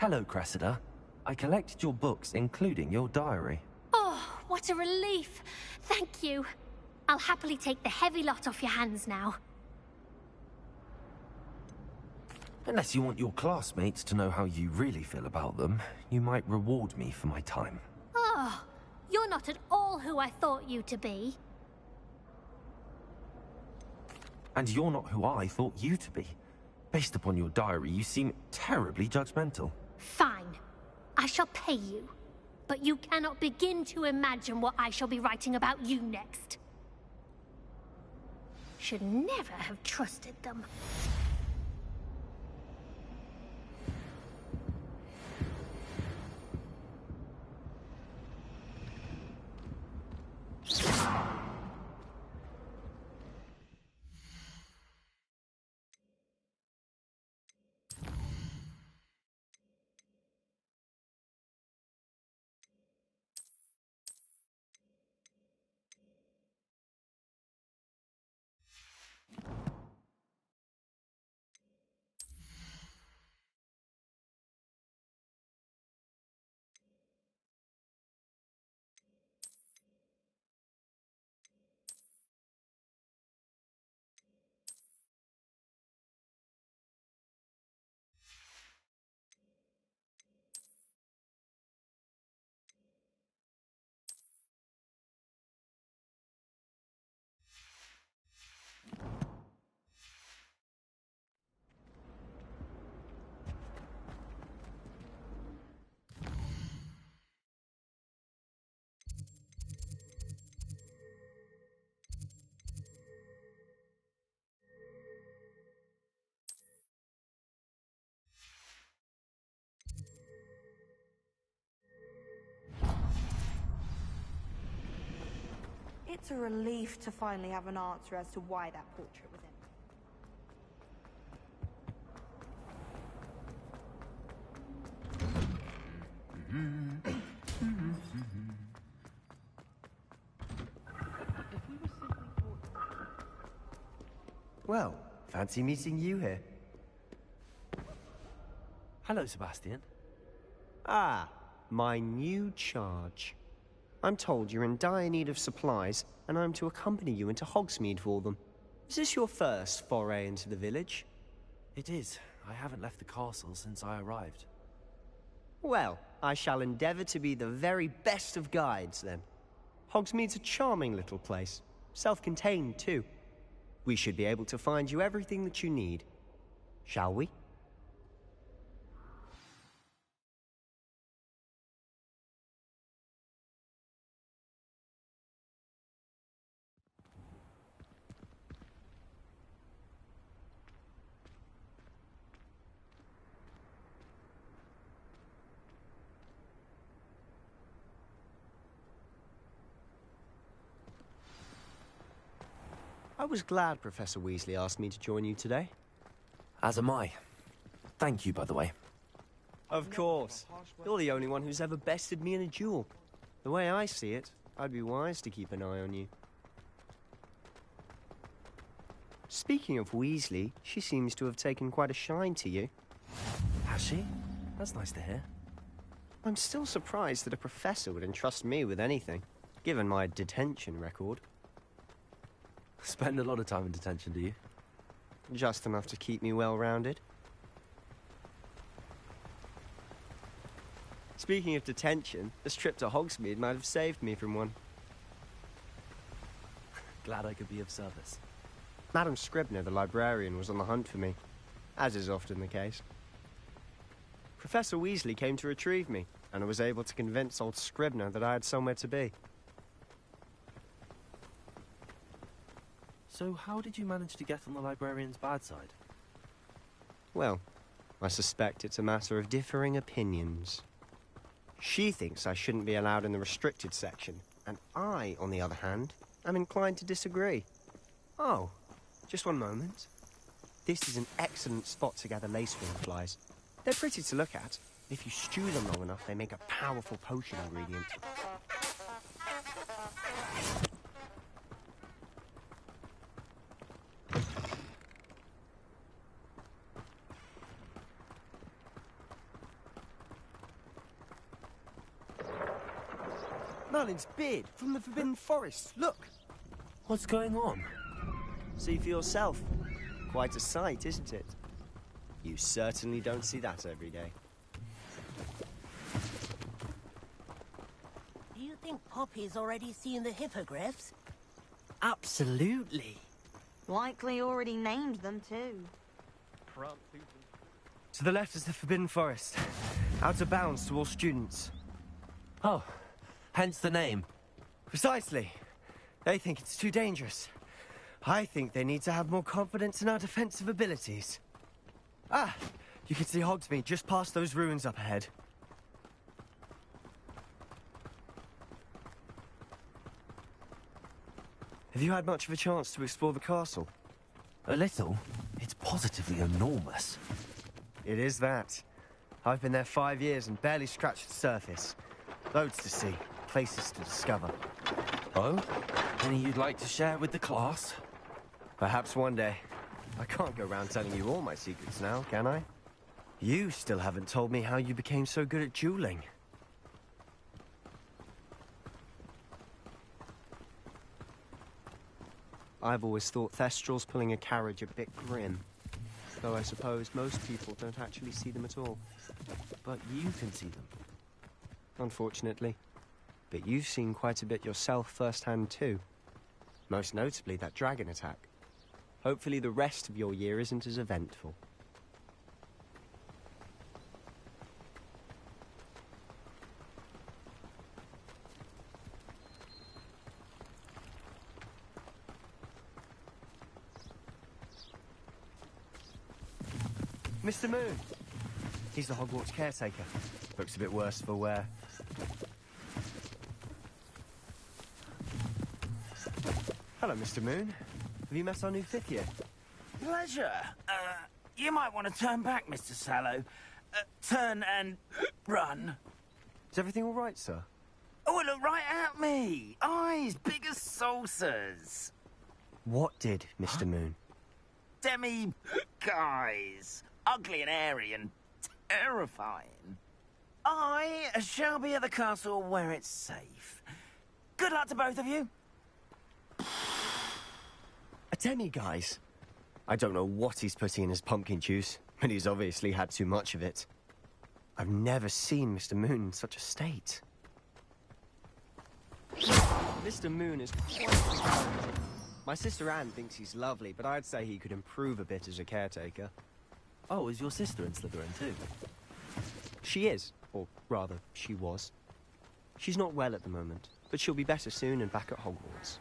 Speaker 1: Hello, Cressida. I collected your books, including your diary.
Speaker 21: Oh, what a relief. Thank you. I'll happily take the heavy lot off your hands now.
Speaker 1: Unless you want your classmates to know how you really feel about them, you might reward me for my time.
Speaker 21: Oh, you're not at all who I thought you to be.
Speaker 1: And you're not who I thought you to be. Based upon your diary, you seem terribly judgmental.
Speaker 21: Fine. I shall pay you. But you cannot begin to imagine what I shall be writing about you next. Should never have trusted them.
Speaker 19: It's a relief to finally have an answer as to why that portrait was empty.
Speaker 12: Well, fancy meeting you here.
Speaker 1: Hello, Sebastian.
Speaker 12: Ah, my new charge. I'm told you're in dire need of supplies, and I'm to accompany you into Hogsmeade for them. Is this your first foray into the village?
Speaker 1: It is. I haven't left the castle since I arrived.
Speaker 12: Well, I shall endeavor to be the very best of guides, then. Hogsmeade's a charming little place. Self-contained, too. We should be able to find you everything that you need. Shall we? I was glad Professor Weasley asked me to join you today.
Speaker 1: As am I. Thank you, by the way.
Speaker 12: Of course. You're the only one who's ever bested me in a duel. The way I see it, I'd be wise to keep an eye on you. Speaking of Weasley, she seems to have taken quite a shine to you.
Speaker 1: Has she? That's nice to hear.
Speaker 12: I'm still surprised that a professor would entrust me with anything, given my detention record.
Speaker 1: Spend a lot of time in detention, do you?
Speaker 12: Just enough to keep me well-rounded. Speaking of detention, this trip to Hogsmeade might have saved me from one.
Speaker 1: Glad I could be of service.
Speaker 12: Madam Scribner, the librarian, was on the hunt for me, as is often the case. Professor Weasley came to retrieve me, and I was able to convince old Scribner that I had somewhere to be.
Speaker 1: So how did you manage to get on the librarian's bad side?
Speaker 12: Well, I suspect it's a matter of differing opinions. She thinks I shouldn't be allowed in the restricted section, and I, on the other hand, am inclined to disagree. Oh, just one moment. This is an excellent spot to gather lacewing flies. They're pretty to look at. If you stew them long enough, they make a powerful potion ingredient. Merlin's beard from the Forbidden Forest. Look.
Speaker 1: What's going on?
Speaker 12: See for yourself. Quite a sight, isn't it? You certainly don't see that every day.
Speaker 3: Do you think Poppy's already seen the hippogriffs?
Speaker 4: Absolutely.
Speaker 19: Likely already named them too.
Speaker 12: To the left is the Forbidden Forest. Out of bounds to all students.
Speaker 1: Oh, hence the name.
Speaker 12: Precisely. They think it's too dangerous. I think they need to have more confidence in our defensive abilities. Ah, you can see Hogsmeade just past those ruins up ahead. Have you had much of a chance to explore the castle?
Speaker 1: A little. It's positively enormous.
Speaker 12: It is that. I've been there 5 years and barely scratched the surface. Loads to see, places to discover.
Speaker 1: Oh? Any you'd like to share with the class?
Speaker 12: Perhaps one day. I can't go around telling you all my secrets now, can I? You still haven't told me how you became so good at dueling. I've always thought Thestrals pulling a carriage a bit grim. Though I suppose most people don't actually see them at all.
Speaker 1: But you can see them.
Speaker 12: Unfortunately. But you've seen quite a bit yourself firsthand too. Most notably that dragon attack. Hopefully the rest of your year isn't as eventful. Mr. Moon! He's the Hogwarts caretaker. Looks a bit worse for wear. Hello, Mr. Moon. Have you met our new fifth year?
Speaker 10: Pleasure. You might want to turn back, Mr. Sallow. Turn and run.
Speaker 12: Is everything all right, sir?
Speaker 10: Oh, look right at me. Eyes big as saucers.
Speaker 12: What did, Mr. Moon?
Speaker 10: Guys. Ugly and airy and terrifying. I shall be at the castle where it's safe. Good luck to both of you.
Speaker 12: A demi-guise? I don't know what he's putting in his pumpkin juice, but he's obviously had too much of it. I've never seen Mr. Moon in such a state. Mr. Moon is quite the character. My sister Anne thinks he's lovely, but I'd say he could improve a bit as a caretaker.
Speaker 1: Oh, is your sister in Slytherin too?
Speaker 12: She is, or rather, she was. She's not well at the moment, but she'll be better soon and back at Hogwarts.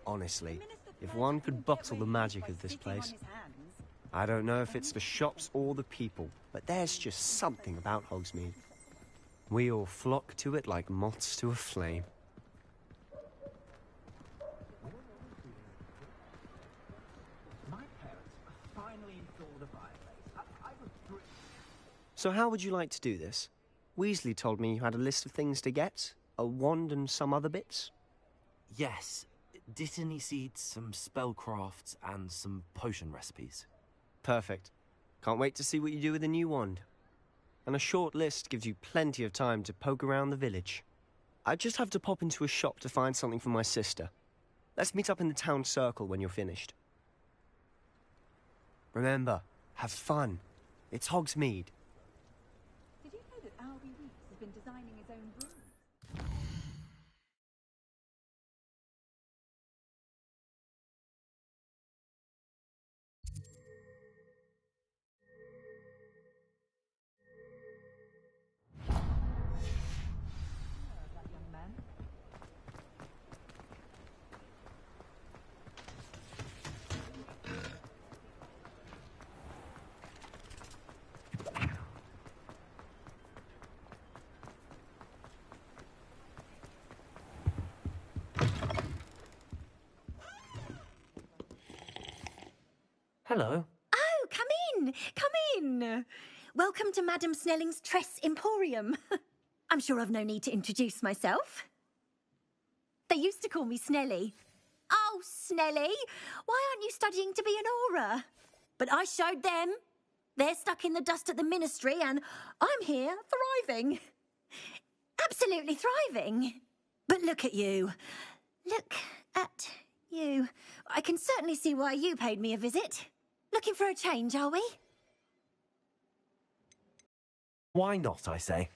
Speaker 12: Honestly, if one could bottle the magic of this place. I don't know if it's the shops or the people, but there's just something about Hogsmeade. We all flock to it like moths to a flame. So how would you like to do this? Weasley told me you had a list of things to get, a wand and some other bits.
Speaker 1: Yes. Dittany seeds, some spellcrafts, and some potion recipes.
Speaker 12: Perfect. Can't wait to see what you do with the new wand. And a short list gives you plenty of time to poke around the village. I just have to pop into a shop to find something for my sister. Let's meet up in the town circle when you're finished. Remember, have fun. It's Hogsmeade.
Speaker 18: Did you know that Albie Weeks has been designing his own broom?
Speaker 1: Hello.
Speaker 6: Oh, come in! Come in! Welcome to Madame Snelling's Tress Emporium.
Speaker 4: I'm sure I've no need to introduce myself. They used to call me Snelly. Oh, Snelly, why aren't you studying to be an aura? But I showed them. They're stuck in the dust at the ministry, and I'm here thriving. Absolutely thriving. But look at you. Look at you. I can certainly see why you paid me a visit. Looking for a change, are we?
Speaker 1: Why not, I say?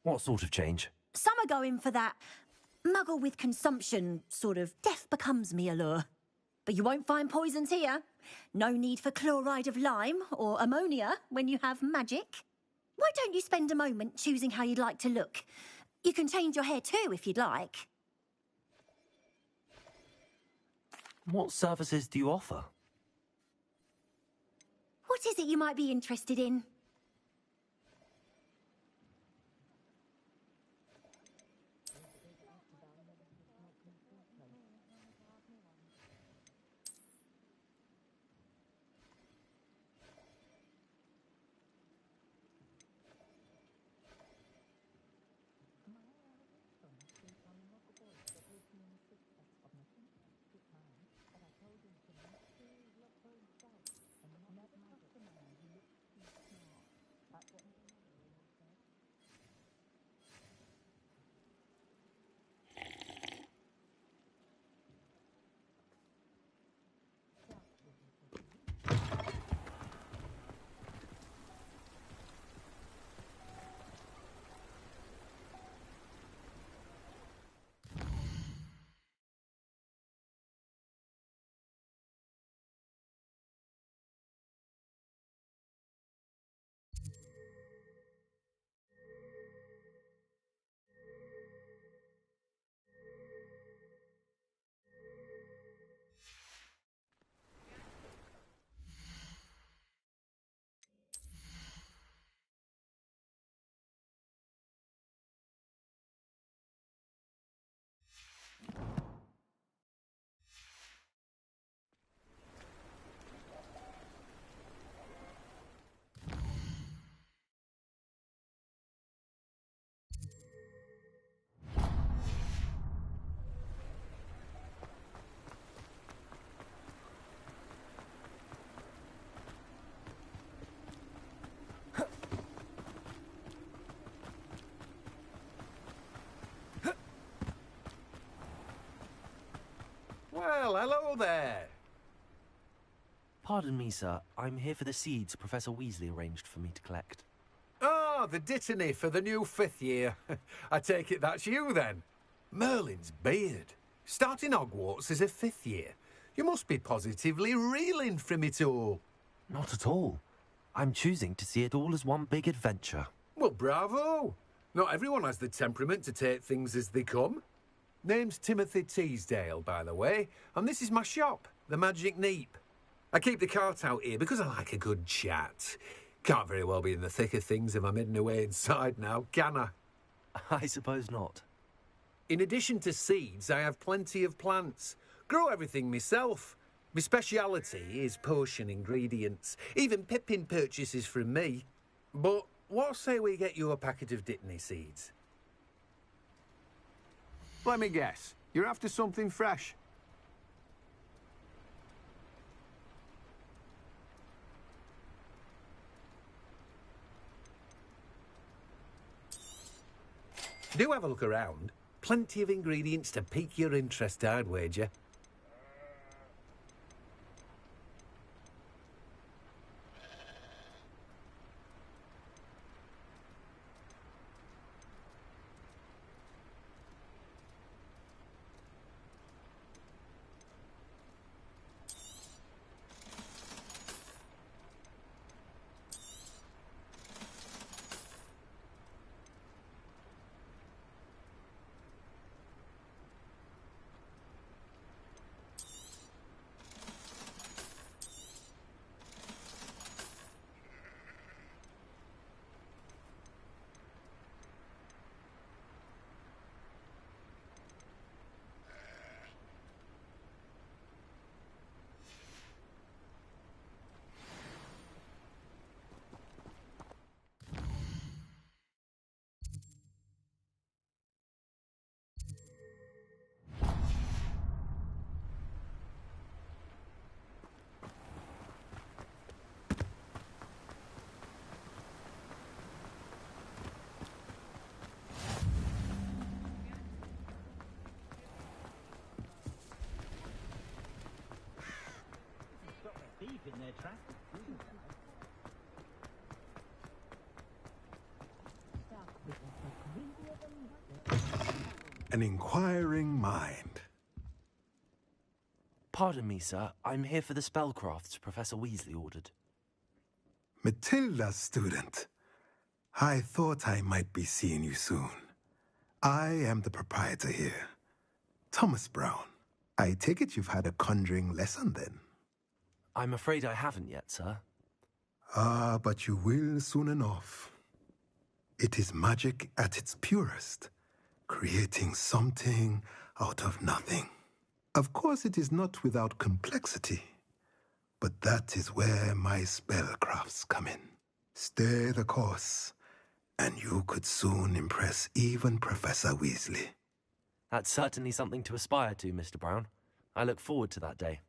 Speaker 1: What sort of change?
Speaker 4: Some are going for that muggle with consumption, sort of death becomes me allure. But you won't find poisons here. No need for chloride of lime or ammonia when you have magic. Why don't you spend a moment choosing how you'd like to look? You can change your hair too if you'd like.
Speaker 1: What services do you offer?
Speaker 4: What is it you might be interested in?
Speaker 6: Well, hello there.
Speaker 1: Pardon me, sir. I'm here for the seeds Professor Weasley arranged for me to collect.
Speaker 6: Ah, the dittany for the new 5th year. I take it that's you, then. Merlin's beard. Starting Hogwarts as a 5th year. You must be positively reeling from it all.
Speaker 1: Not at all. I'm choosing to see it all as one big adventure.
Speaker 6: Well, bravo. Not everyone has the temperament to take things as they come. Name's Timothy Teasdale, by the way, and this is my shop, the Magic Neep. I keep the cart out here because I like a good chat. Can't very well be in the thick of things if I'm hidden away inside now, can I?
Speaker 1: I suppose not.
Speaker 6: In addition to seeds, I have plenty of plants. Grow everything myself. My speciality is potion ingredients. Even Pippin purchases from me. But what say we get you a packet of Dittany seeds?
Speaker 23: Let me guess. You're after something fresh.
Speaker 6: Do have a look around. Plenty of ingredients to pique your interest, I'd wager.
Speaker 5: An inquiring mind.
Speaker 1: Pardon me, sir. I'm here for the spellcrafts Professor Weasley ordered.
Speaker 5: Matilda, student. I thought I might be seeing you soon. I am the proprietor here, Thomas Brown. I take it you've had a conjuring lesson then?
Speaker 1: I'm afraid I haven't yet, sir.
Speaker 5: Ah, but you will soon enough. It is magic at its purest, creating something out of nothing. Of course, it is not without complexity, but that is where my spellcrafts come in. Stay the course, and you could soon impress even Professor Weasley.
Speaker 1: That's certainly something to aspire to, Mr. Brown. I look forward to that day.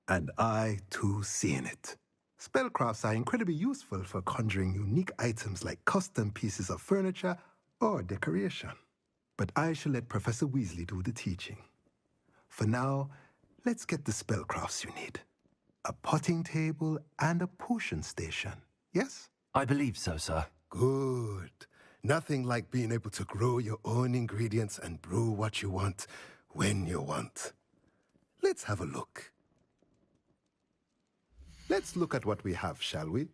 Speaker 5: And I, too, seeing it. Spellcrafts are incredibly useful for conjuring unique items like custom pieces of furniture or decoration. But I shall let Professor Weasley do the teaching. For now, let's get the spellcrafts you need. A potting table and a potion station, yes?
Speaker 1: I believe so, sir.
Speaker 5: Good. Nothing like being able to grow your own ingredients and brew what you want when you want. Let's have a look. Let's look at what we have, shall we?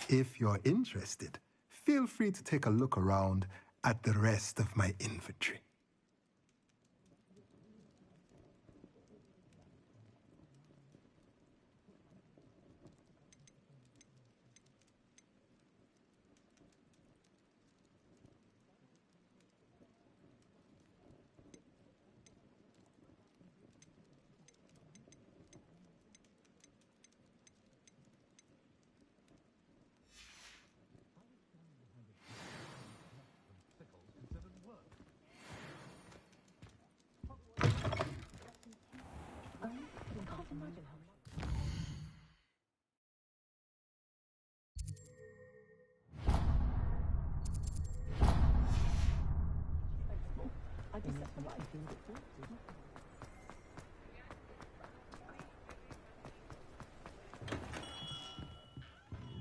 Speaker 5: If you're interested, feel free to take a look around at the rest of my inventory.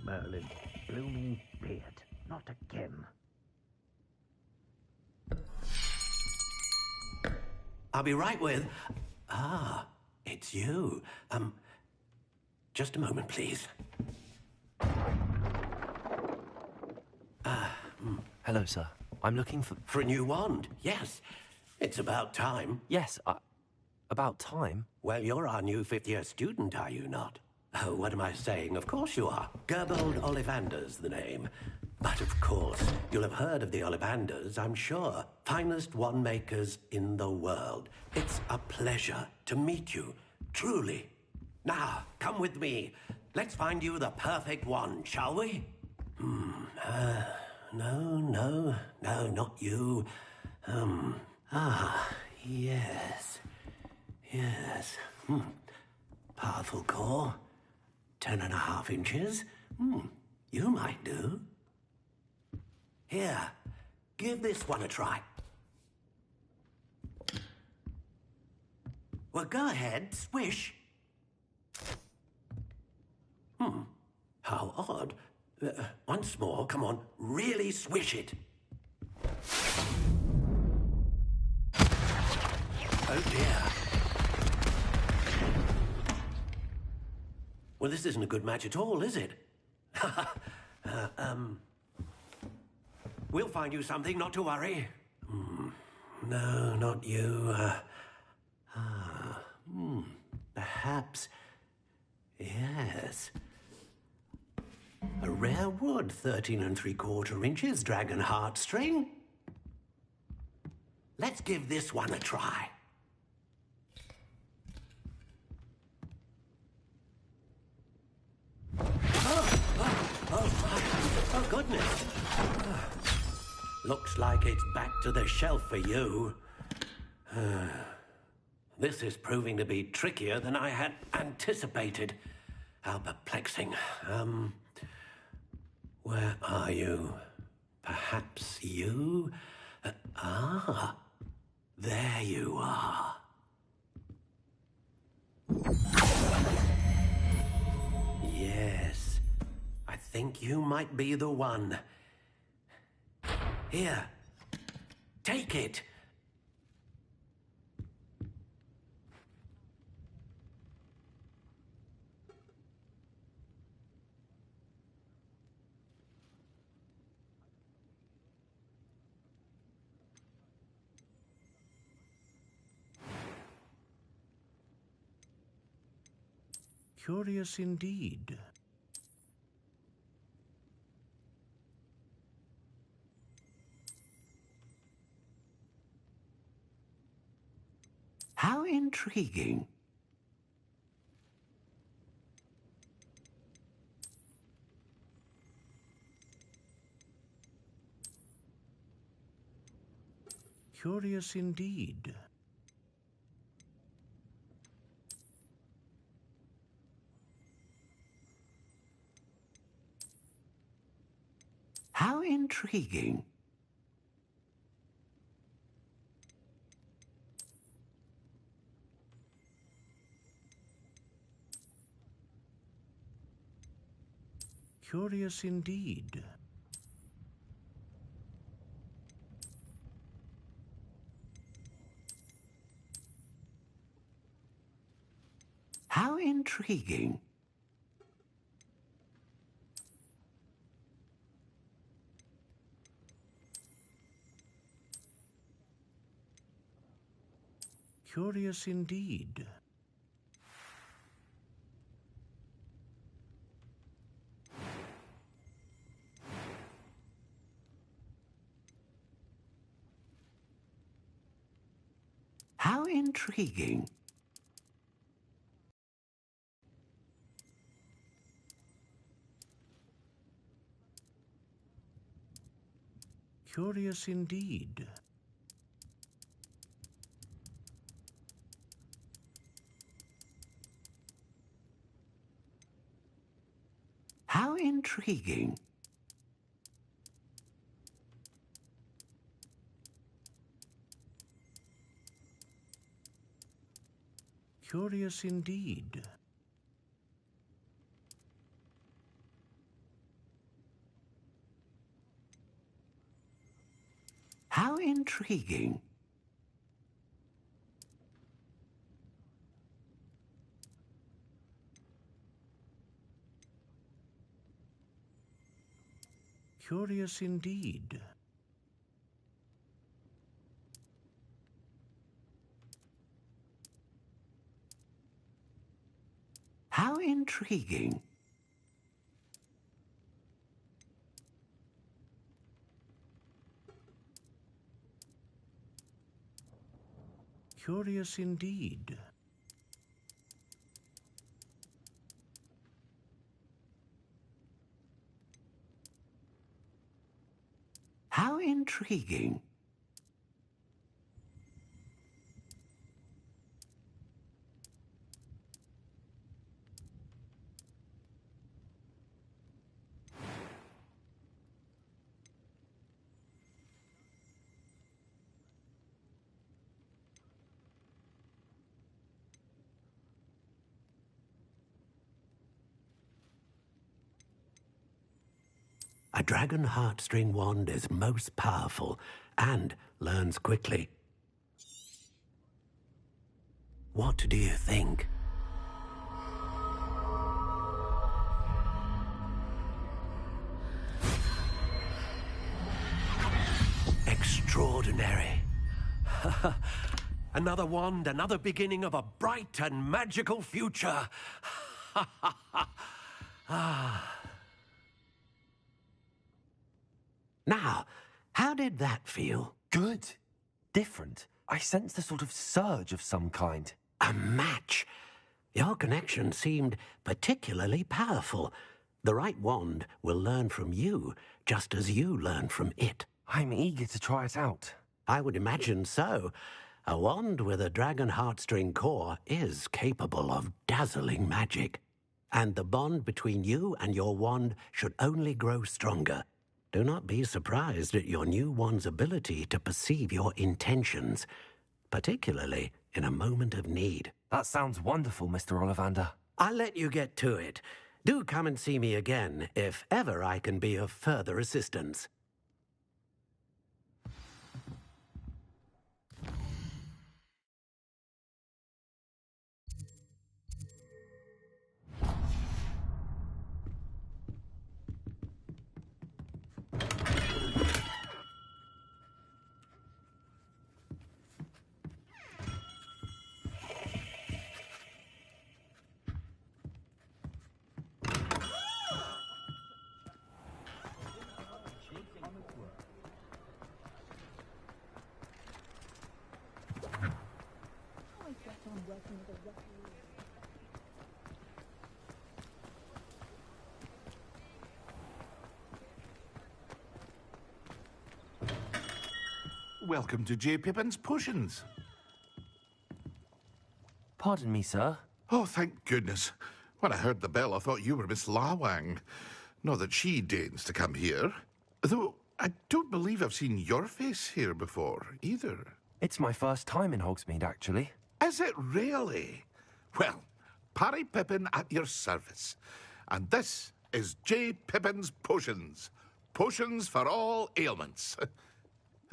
Speaker 10: Merlin, blooming beard, not again.
Speaker 7: I'll be right with... Ah, it's you. Just a moment, please.
Speaker 1: Hello, sir. I'm looking for...
Speaker 7: For a new wand, yes. It's about time.
Speaker 1: Yes, about time?
Speaker 7: Well, you're our new fifth-year student, are you not? Oh, what am I saying? Of course you are. Gerbold Ollivander's the name. But of course, you'll have heard of the Ollivanders, I'm sure. Finest wand makers in the world. It's a pleasure to meet you, truly. Now, come with me. Let's find you the perfect wand, shall we? No, not you. Yes. Powerful core. 10.5 inches. You might do. Here, give this one a try. Well, go ahead, swish. How odd. Once more, come on, really swish it. Oh dear. Well, this isn't a good match at all, is it? We'll find you something, not to worry. No, not you. Perhaps. Yes. A rare wood, 13 3/4 inches, dragon heartstring. Let's give this one a try. Oh, goodness. Looks like it's back to the shelf for you. This is proving to be trickier than I had anticipated. How perplexing. Where are you? Perhaps you... there you are. Yes, I think you might be the one. Here, take it. Curious indeed. How intriguing. Curious indeed. How intriguing. Curious indeed. How intriguing. Curious indeed. How intriguing. Curious indeed. How intriguing. Curious indeed. How intriguing. Curious indeed. How intriguing. Curious indeed. How intriguing. A dragon heartstring wand is most powerful and learns quickly. What do you think? Extraordinary. Another wand, another beginning of a bright and magical future. Now, how did that feel?
Speaker 1: Good. Different. I sensed a sort of surge of some kind.
Speaker 7: A match. Your connection seemed particularly powerful. The right wand will learn from you, just as you learn from it.
Speaker 1: I'm eager to try it out.
Speaker 7: I would imagine so. A wand with a dragon heartstring core is capable of dazzling magic. And the bond between you and your wand should only grow stronger. Do not be surprised at your new wand's ability to perceive your intentions, particularly in a moment of need.
Speaker 1: That sounds wonderful, Mr. Ollivander.
Speaker 7: I'll let you get to it. Do come and see me again if ever I can be of further assistance.
Speaker 8: Welcome to J. Pippin's Potions.
Speaker 1: Pardon me, sir.
Speaker 8: Oh, thank goodness. When I heard the bell, I thought you were Miss Lawang. Not that she deigns to come here. Though, I don't believe I've seen your face here before, either.
Speaker 1: It's my first time in Hogsmeade, actually.
Speaker 8: Is it really? Well, Parry Pippin at your service. And this is J. Pippin's Potions. Potions for all ailments.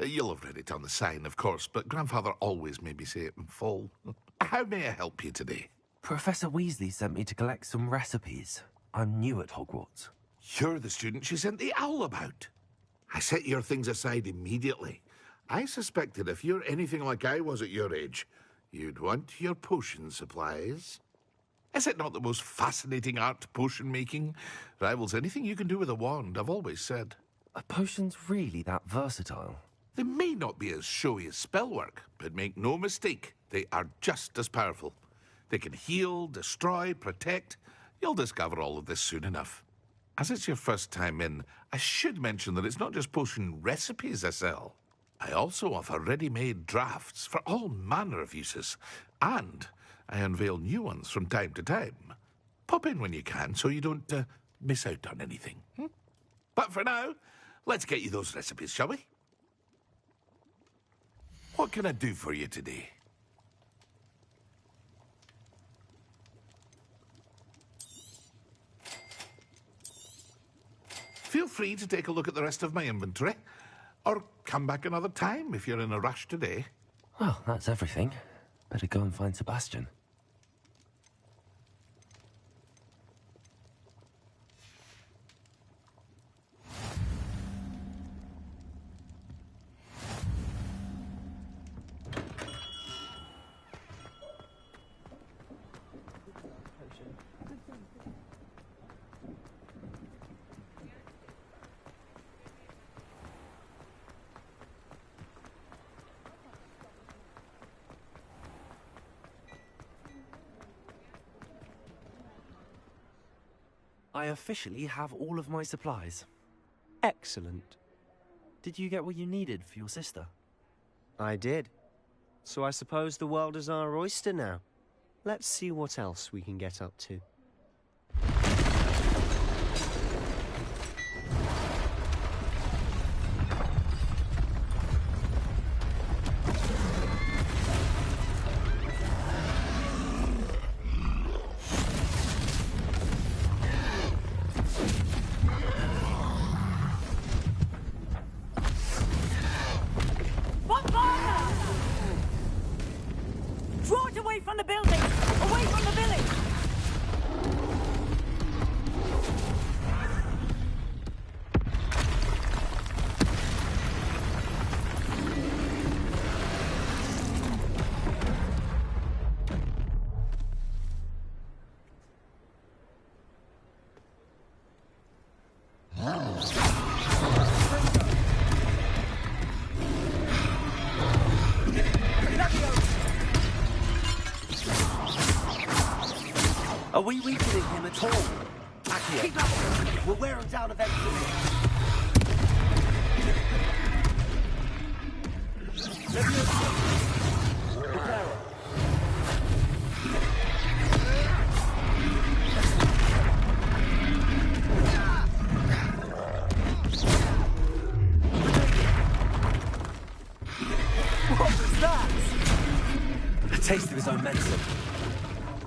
Speaker 8: You'll have read it on the sign, of course, but Grandfather always made me say it in full. How may I help you today?
Speaker 1: Professor Weasley sent me to collect some recipes. I'm new at Hogwarts.
Speaker 8: You're the student she sent the owl about. I set your things aside immediately. I suspected if you're anything like I was at your age, you'd want your potion supplies. Is it not the most fascinating art, potion making? Rivals anything you can do with a wand, I've always said.
Speaker 1: Are potions really that versatile?
Speaker 8: They may not be as showy as spellwork, but make no mistake, they are just as powerful. They can heal, destroy, protect. You'll discover all of this soon enough. As it's your first time in, I should mention that it's not just potion recipes I sell. I also offer ready-made drafts for all manner of uses, and I unveil new ones from time to time. Pop in when you can so you don't miss out on anything. But for now, let's get you those recipes, shall we? What can I do for you today? Feel free to take a look at the rest of my inventory, or come back another time if you're in a rush today.
Speaker 1: Well, that's everything. Better go and find Sebastian. I officially have all of my supplies.
Speaker 12: Excellent.
Speaker 1: Did you get what you needed for your sister?
Speaker 12: I did. So I suppose the world is our oyster now. Let's see what else we can get up to.
Speaker 18: Draw it away from the building! Away from the village!
Speaker 1: Are we weakening him at all? Accio.
Speaker 10: Keep up! We'll wear him down eventually.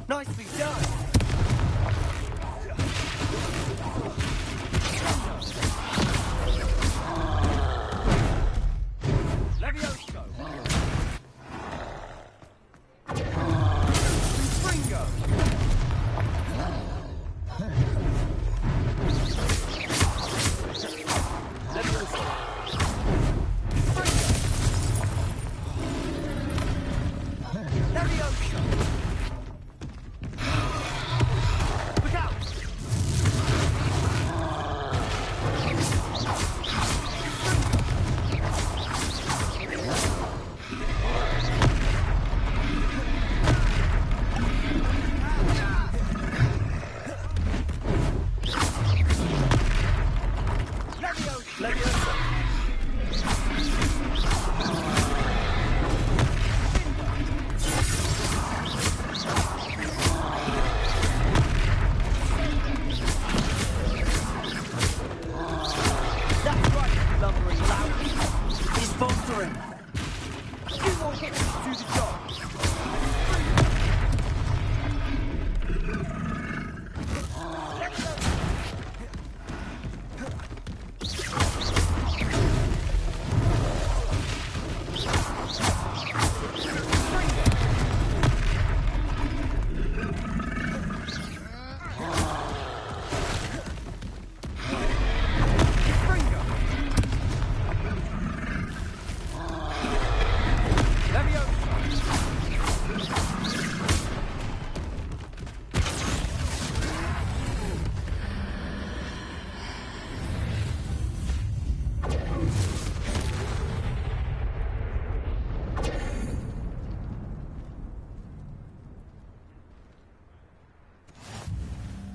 Speaker 13: Nicely done! Levioso! Springo! Levioso! Levioso! Look out! Levioso! That's right, lumbering loud. He's bolstering. Two more hits to do the job.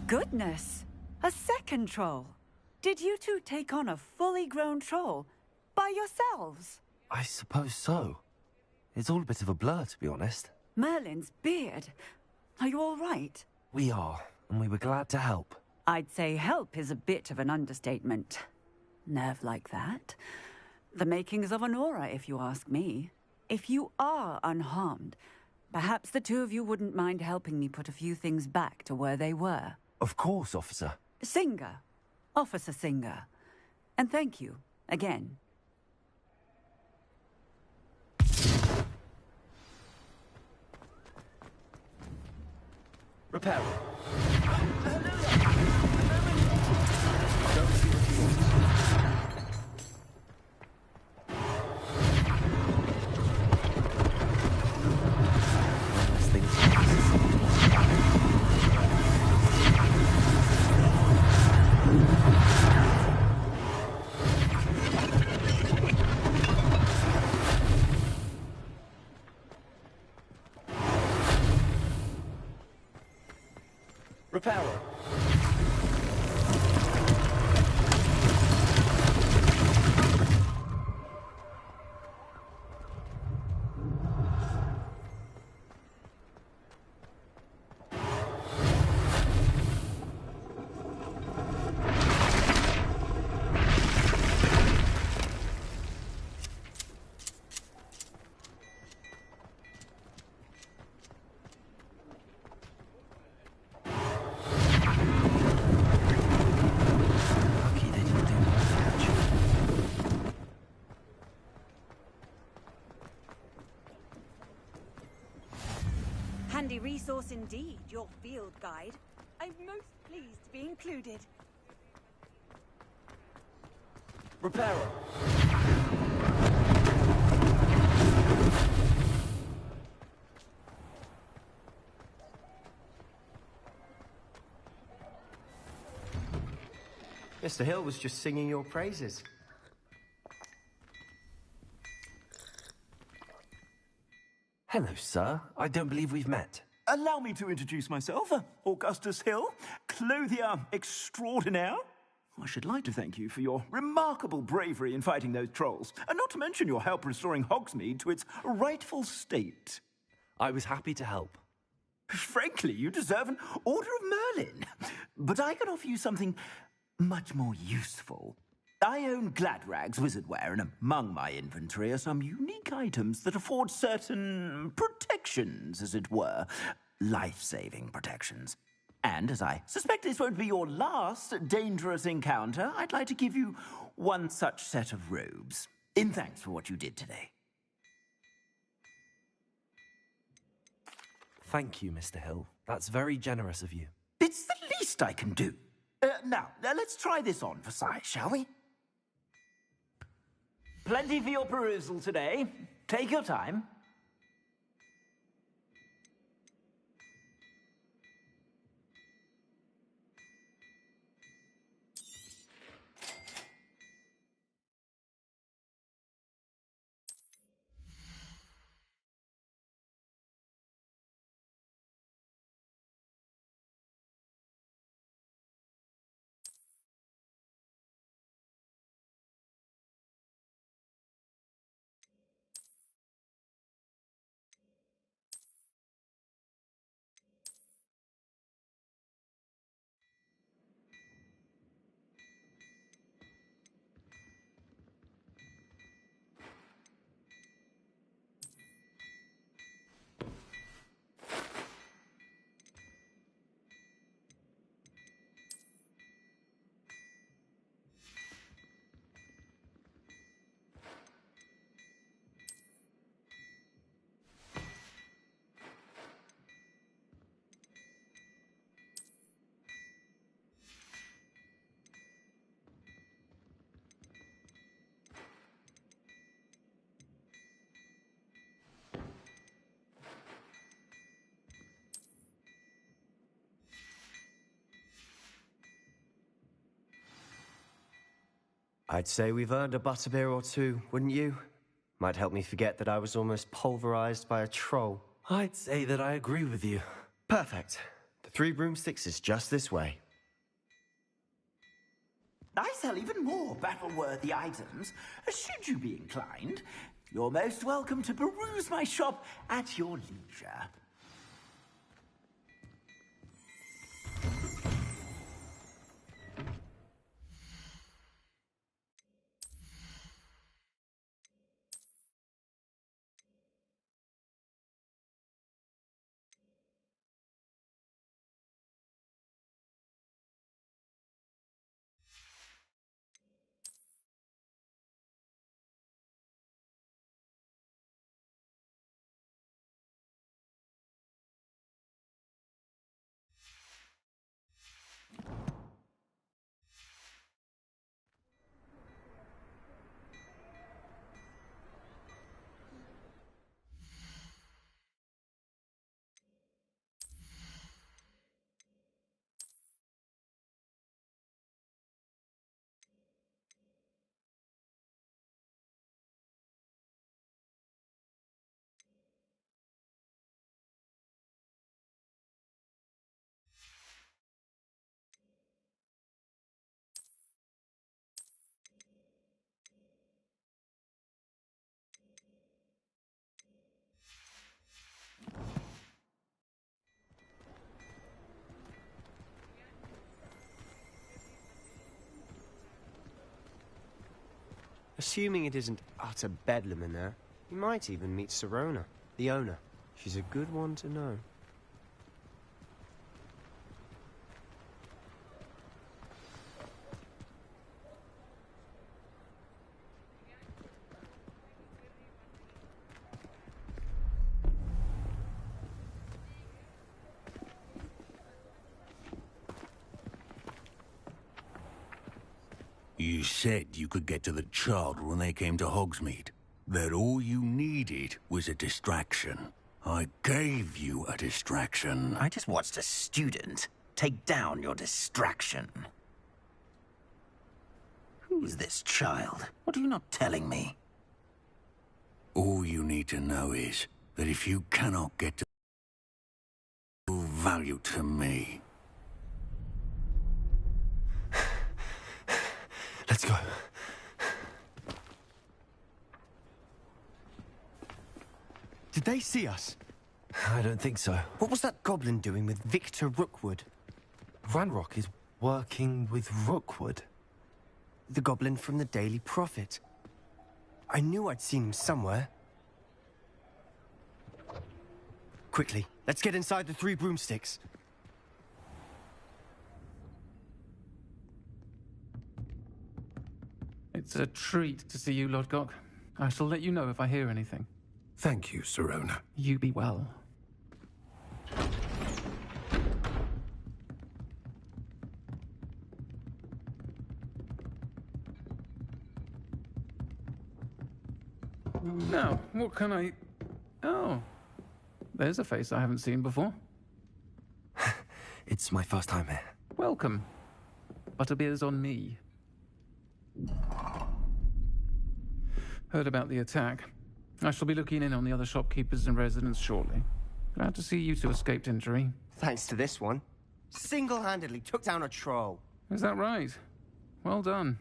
Speaker 14: Goodness! A second troll! Did you two take on a fully grown troll by yourselves?
Speaker 1: I suppose so. It's all a bit of a blur, to be honest.
Speaker 14: Merlin's beard. Are you all right?
Speaker 1: We are, and we were glad to help.
Speaker 14: I'd say help is a bit of an understatement. Nerve like that. The makings of an aura, if you ask me. If you are unharmed, perhaps the two of you wouldn't mind helping me put a few things back to where they were.
Speaker 1: Of course, officer.
Speaker 14: Singer. Officer Singer. And thank you, again.
Speaker 1: Repair. Repairer.
Speaker 14: Handy resource indeed, your field guide. I'm most pleased to be included.
Speaker 1: Repairer.
Speaker 12: Mr. Hill was just singing your praises.
Speaker 1: Hello, sir. I don't believe we've met.
Speaker 15: Allow me to introduce myself, Augustus Hill, clothier extraordinaire. I should like to thank you for your remarkable bravery in fighting those trolls, and not to mention your help restoring Hogsmeade to its rightful state.
Speaker 1: I was happy to help.
Speaker 15: Frankly, you deserve an Order of Merlin. But I can offer you something much more useful. I own Gladrag's wizardware, and among my inventory are some unique items that afford certain protections, as it were.
Speaker 10: life-saving protections. And as I suspect this won't be your last dangerous encounter, I'd like to give you one such set of robes, in thanks for what you did today.
Speaker 1: Thank you, Mr. Hill. That's very generous of you.
Speaker 10: It's the least I can do. Now, let's try this on for size, shall we? Plenty for your perusal today. Take your time.
Speaker 12: I'd say we've earned a butterbeer or two, wouldn't you? Might help me forget that I was almost pulverized by a troll.
Speaker 1: I'd say that I agree with you.
Speaker 12: Perfect. The 3 broomsticks is just this way.
Speaker 10: I sell even more battle-worthy items. Should you be inclined, you're most welcome to peruse my shop at your leisure.
Speaker 12: Assuming it isn't utter bedlam in there, you might even meet Serona, the owner. She's a good one to know.
Speaker 16: You said you could get to the child when they came to Hogsmeade. That all you needed was a distraction. I gave you a distraction.
Speaker 10: I just watched a student take down your distraction. Who is this child? What are you not telling me?
Speaker 16: All you need to know is that if you cannot get to value to me.
Speaker 1: Let's go.
Speaker 12: Did they see us?
Speaker 1: I don't think so.
Speaker 12: What was that goblin doing with Victor Rookwood?
Speaker 1: Ranrock is working with Rookwood.
Speaker 12: The goblin from the Daily Prophet. I knew I'd seen him somewhere. Quickly, let's get inside the 3 broomsticks.
Speaker 17: It's a treat to see you, Lodgok. I shall let you know if I hear anything.
Speaker 20: Thank you, Sirona.
Speaker 17: You be well. Now, what can I... Oh, there's a face I haven't seen before.
Speaker 1: It's my first time here.
Speaker 17: Welcome. Butterbeer's on me. Heard about the attack. I shall be looking in on the other shopkeepers and residents shortly. Glad to see you two escaped injury.
Speaker 12: Thanks to this one. Single-handedly took down a troll.
Speaker 17: Is that right? Well done.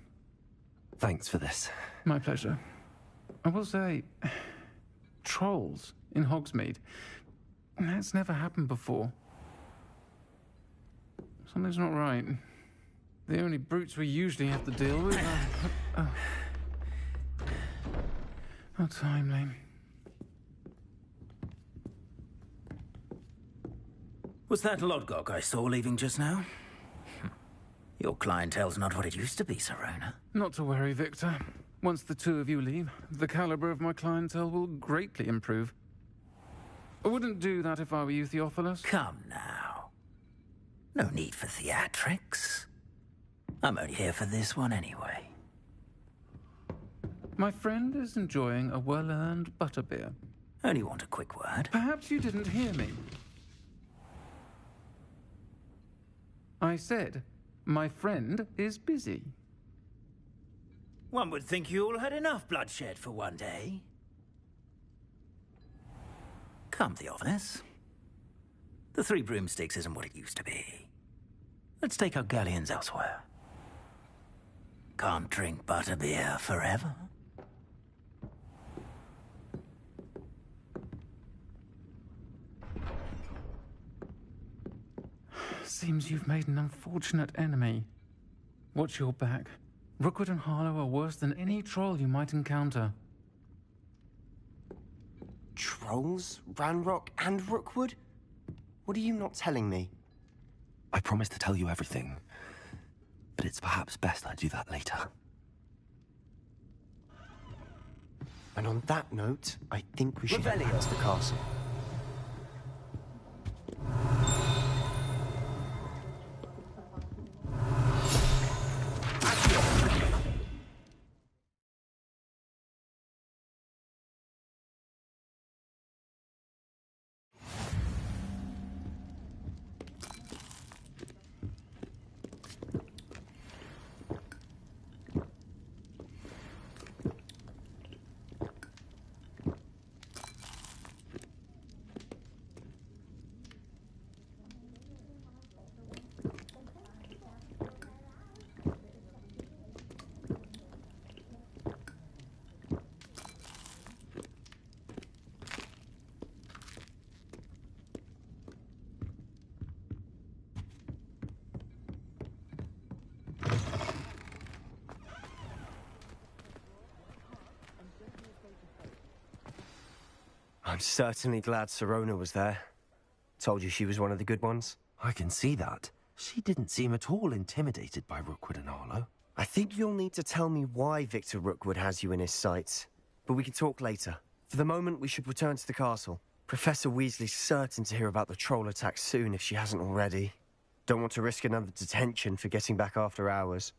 Speaker 1: Thanks for this.
Speaker 17: My pleasure. I will say, trolls in Hogsmeade. That's never happened before. Something's not right. The only brutes we usually have to deal with are... How timely.
Speaker 10: Was that Lodgok I saw leaving just now? Your clientele's not what it used to be, Sirona.
Speaker 17: Not to worry, Victor. Once the 2 of you leave, the caliber of my clientele will greatly improve. I wouldn't do that if I were you, Theophilus.
Speaker 10: Come now. No need for theatrics. I'm only here for this one anyway.
Speaker 17: My friend is enjoying a well-earned butterbeer.
Speaker 10: Only want a quick word.
Speaker 17: Perhaps you didn't hear me. I said, my friend is busy.
Speaker 10: One would think you all had enough bloodshed for one day. Come, Theophilus. The 3 broomsticks isn't what it used to be. Let's take our galleons elsewhere. Can't drink butterbeer forever.
Speaker 17: Seems you've made an unfortunate enemy. Watch your back. Rookwood and Harlow are worse than any troll you might encounter.
Speaker 12: Trolls? Ranrock and Rookwood? What are you not telling me?
Speaker 1: I promise to tell you everything, but it's perhaps best I do that later.
Speaker 12: And on that note, I think we should head back to the castle. I'm certainly glad Sirona was there. Told you she was one of the good ones.
Speaker 1: I can see that. She didn't seem at all intimidated by Rookwood and Harlow.
Speaker 12: I think you'll need to tell me why Victor Rookwood has you in his sights. But we can talk later. For the moment, we should return to the castle. Professor Weasley's certain to hear about the troll attack soon if she hasn't already. Don't want to risk another detention for getting back after hours.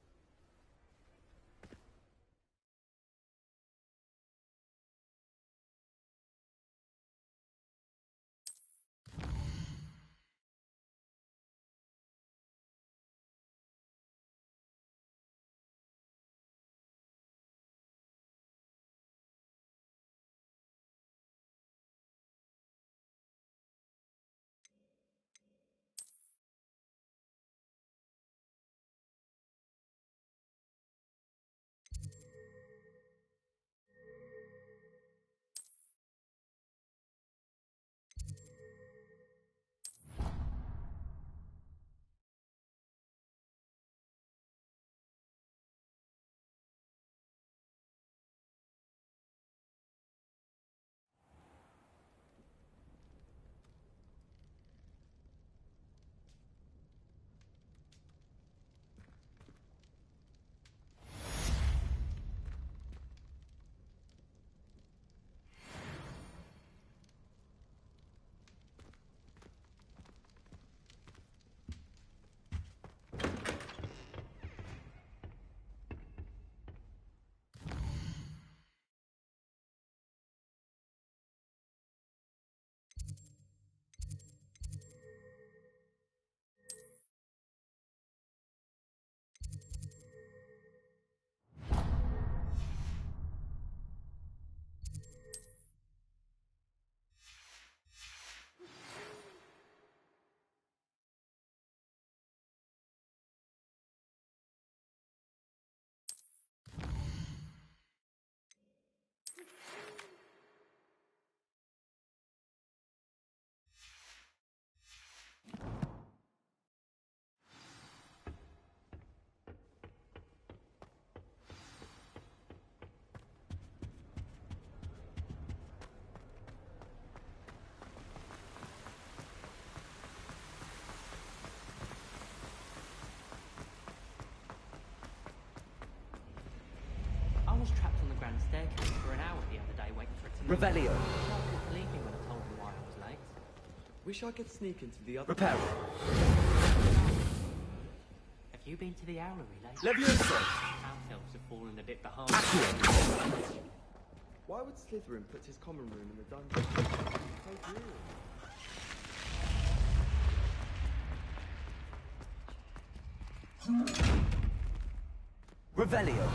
Speaker 13: underground staircase for an hour the other day waiting for it to move.
Speaker 2: Revelio.
Speaker 13: I couldn't believe me when I told him why I was late.
Speaker 2: Wish I could sneak into the other...
Speaker 13: Reparo. Have you been to the Owlery lately?
Speaker 2: Levioso.
Speaker 13: House elves have fallen a bit behind.
Speaker 2: Why would Slytherin put his common room in the dungeon? So dreary. Revelio.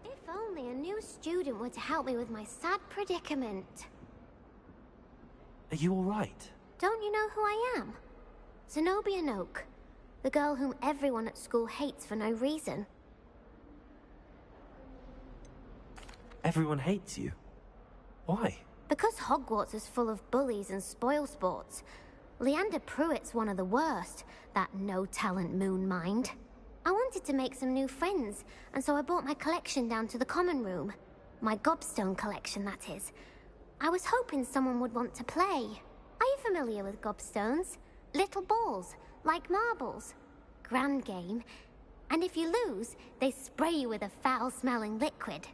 Speaker 21: If only a new student were to help me with my sad predicament.
Speaker 1: Are you all right?
Speaker 21: Don't you know who I am? Zenobia Noak, the girl whom everyone at school hates for no reason.
Speaker 1: Everyone hates you. Why?
Speaker 21: Because Hogwarts is full of bullies and spoilsports. Leander Pruitt's one of the worst, that no-talent moon mind. I wanted to make some new friends, and so I brought my collection down to the common room. My gobstone collection, that is. I was hoping someone would want to play. Are you familiar with gobstones? Little balls, like marbles. Grand game. And if you lose, they spray you with a foul-smelling liquid.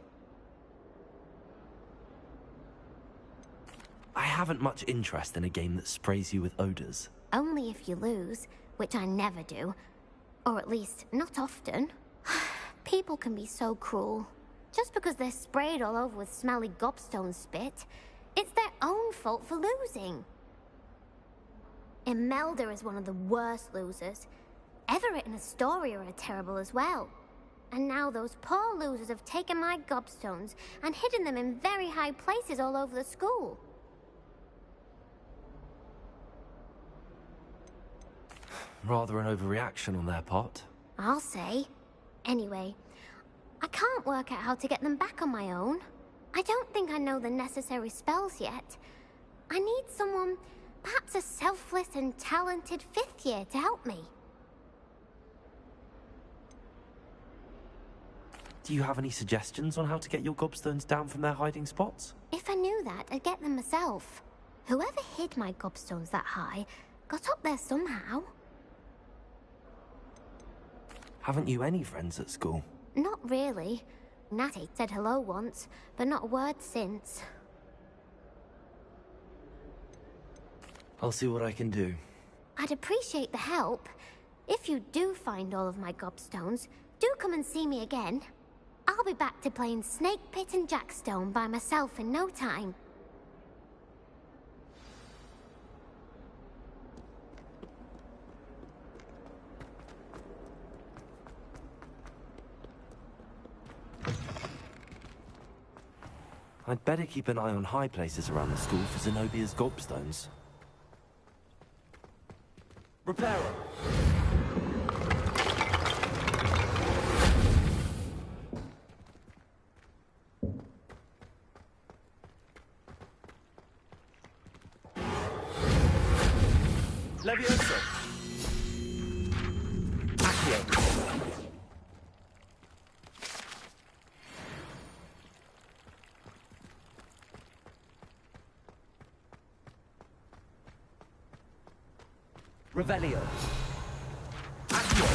Speaker 1: I haven't much interest in a game that sprays you with odors.
Speaker 21: Only if you lose, which I never do. Or at least, not often. People can be so cruel. Just because they're sprayed all over with smelly gobstone spit, it's their own fault for losing. Imelda is one of the worst losers. Everett and Astoria are terrible as well. And now those poor losers have taken my gobstones and hidden them in very high places all over the school.
Speaker 1: Rather an overreaction on their part.
Speaker 21: I'll say. Anyway, I can't work out how to get them back on my own. I don't think I know the necessary spells yet. I need someone, perhaps a selfless and talented fifth year to help me.
Speaker 1: Do you have any suggestions on how to get your gobstones down from their hiding spots?
Speaker 21: If I knew that, I'd get them myself. Whoever hid my gobstones that high got up there somehow.
Speaker 1: Haven't you any friends at school?
Speaker 21: Not really. Natty said hello once, but not a word since.
Speaker 1: I'll see what I can do.
Speaker 21: I'd appreciate the help. If you do find all of my gobstones, do come and see me again. I'll be back to playing Snake Pit and Jackstone by myself in no time.
Speaker 1: I'd better keep an eye on high places around the school for Zenobia's gobstones.
Speaker 2: Reparo. Levioso. Accio. Revelio. Accio.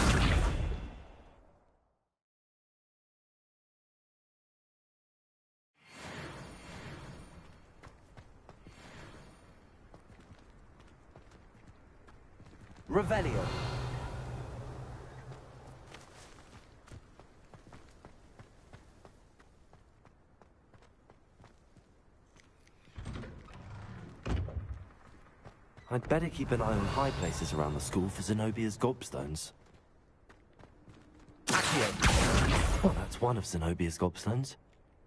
Speaker 2: Revelio.
Speaker 1: I'd better keep an eye on high places around the school for Zenobia's gobstones. Accio! Well, that's one of Zenobia's gobstones.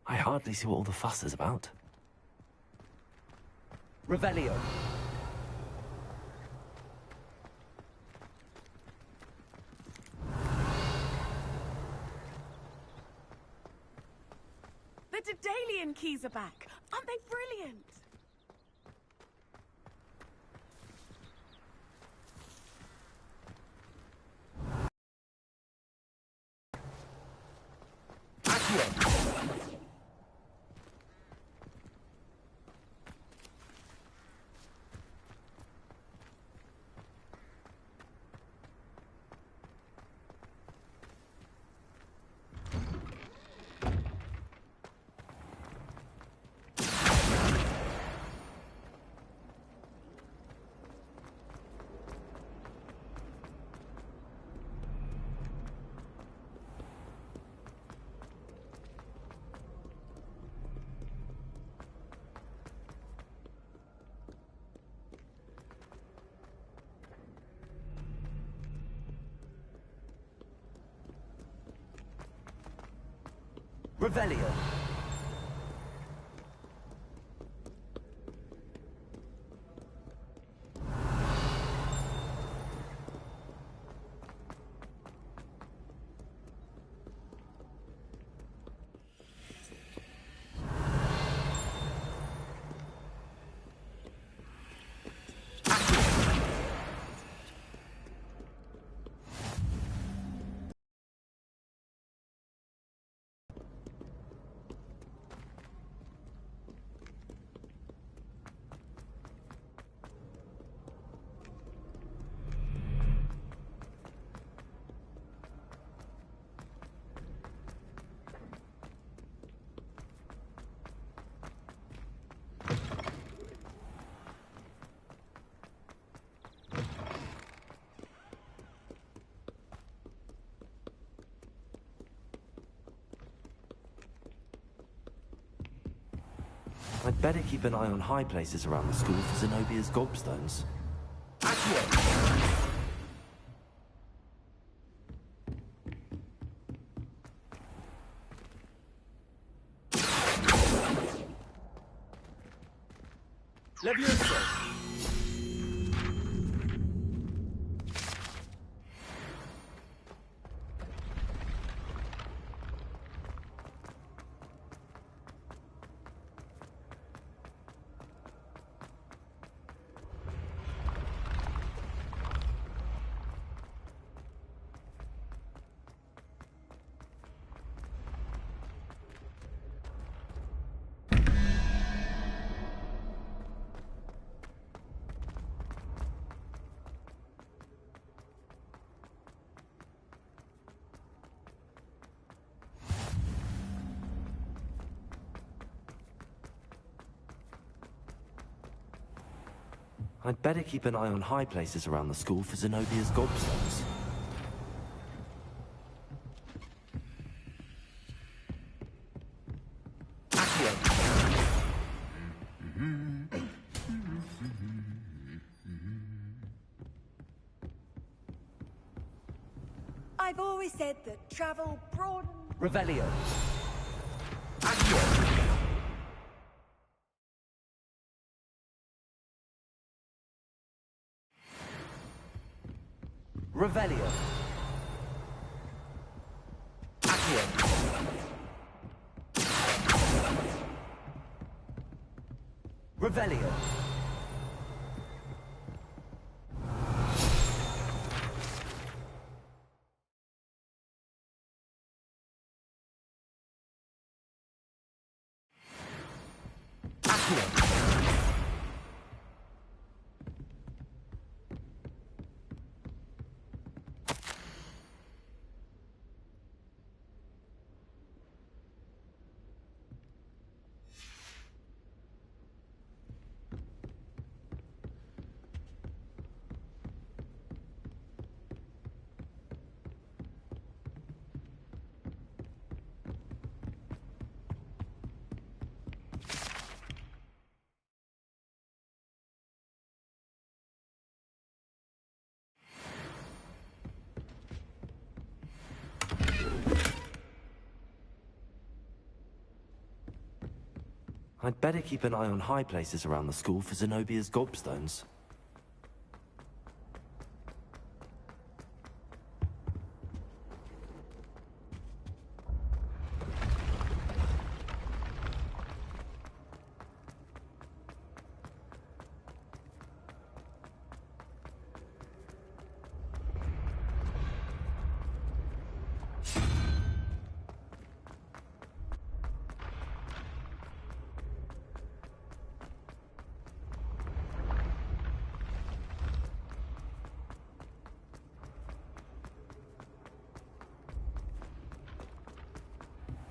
Speaker 1: I hardly see what all the fuss is about.
Speaker 9: Revelio.
Speaker 11: The Daedalian keys are back. Aren't they brilliant?
Speaker 9: Revelio.
Speaker 1: I'd better keep an eye on high places around the school for Zenobia's gobstones.
Speaker 9: Levioso.
Speaker 1: I'd better keep an eye on high places around the school for Zenobia's gobstones.
Speaker 18: I've always said that travel broadens.
Speaker 9: Revelio. Revelio. Revelio.
Speaker 1: I'd better keep an eye on high places around the school for Zenobia's gobstones.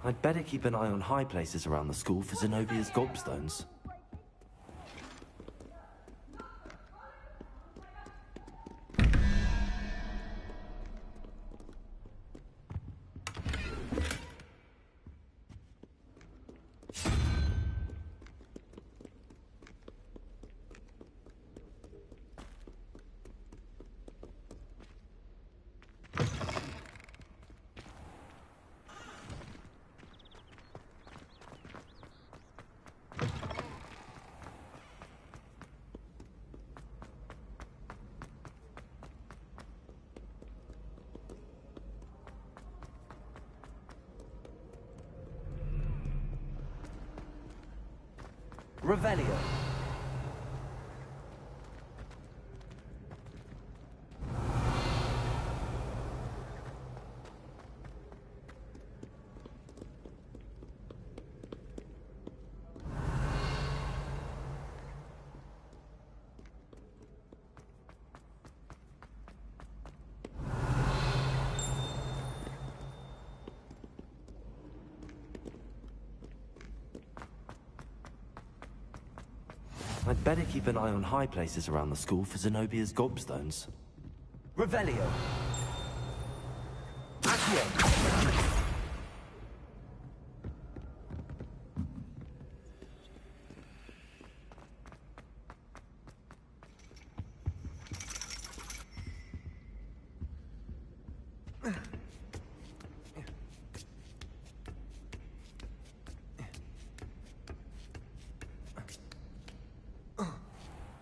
Speaker 1: I'd better keep an eye on high places around the school for Zenobia's gobstones.
Speaker 9: Revelio.
Speaker 1: I'd better keep an eye on high places around the school for Zenobia's gobstones.
Speaker 9: Revelio. Accio.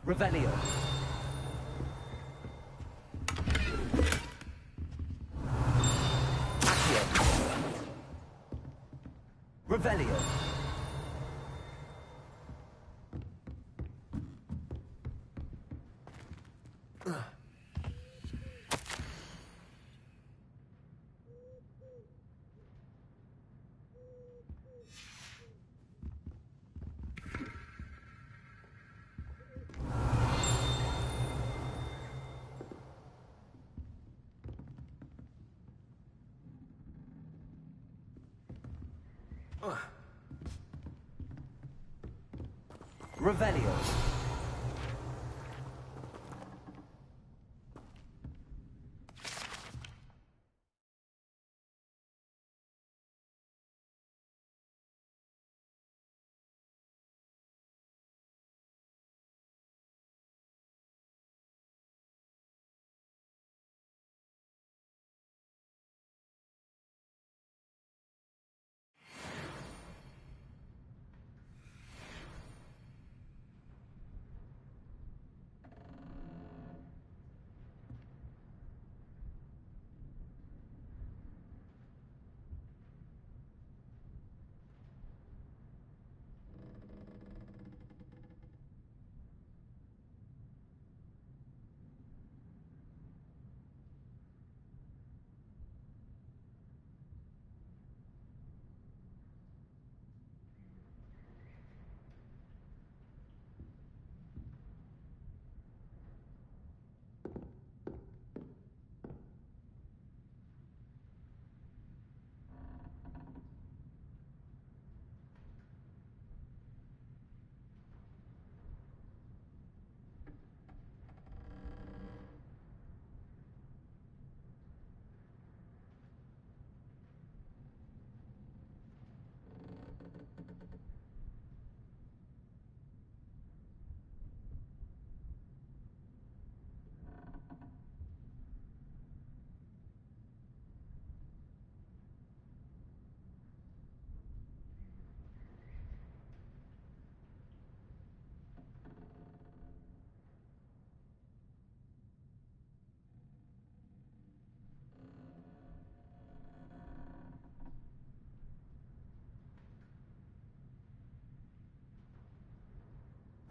Speaker 9: Revelio. Accio. Revelio. Revelio.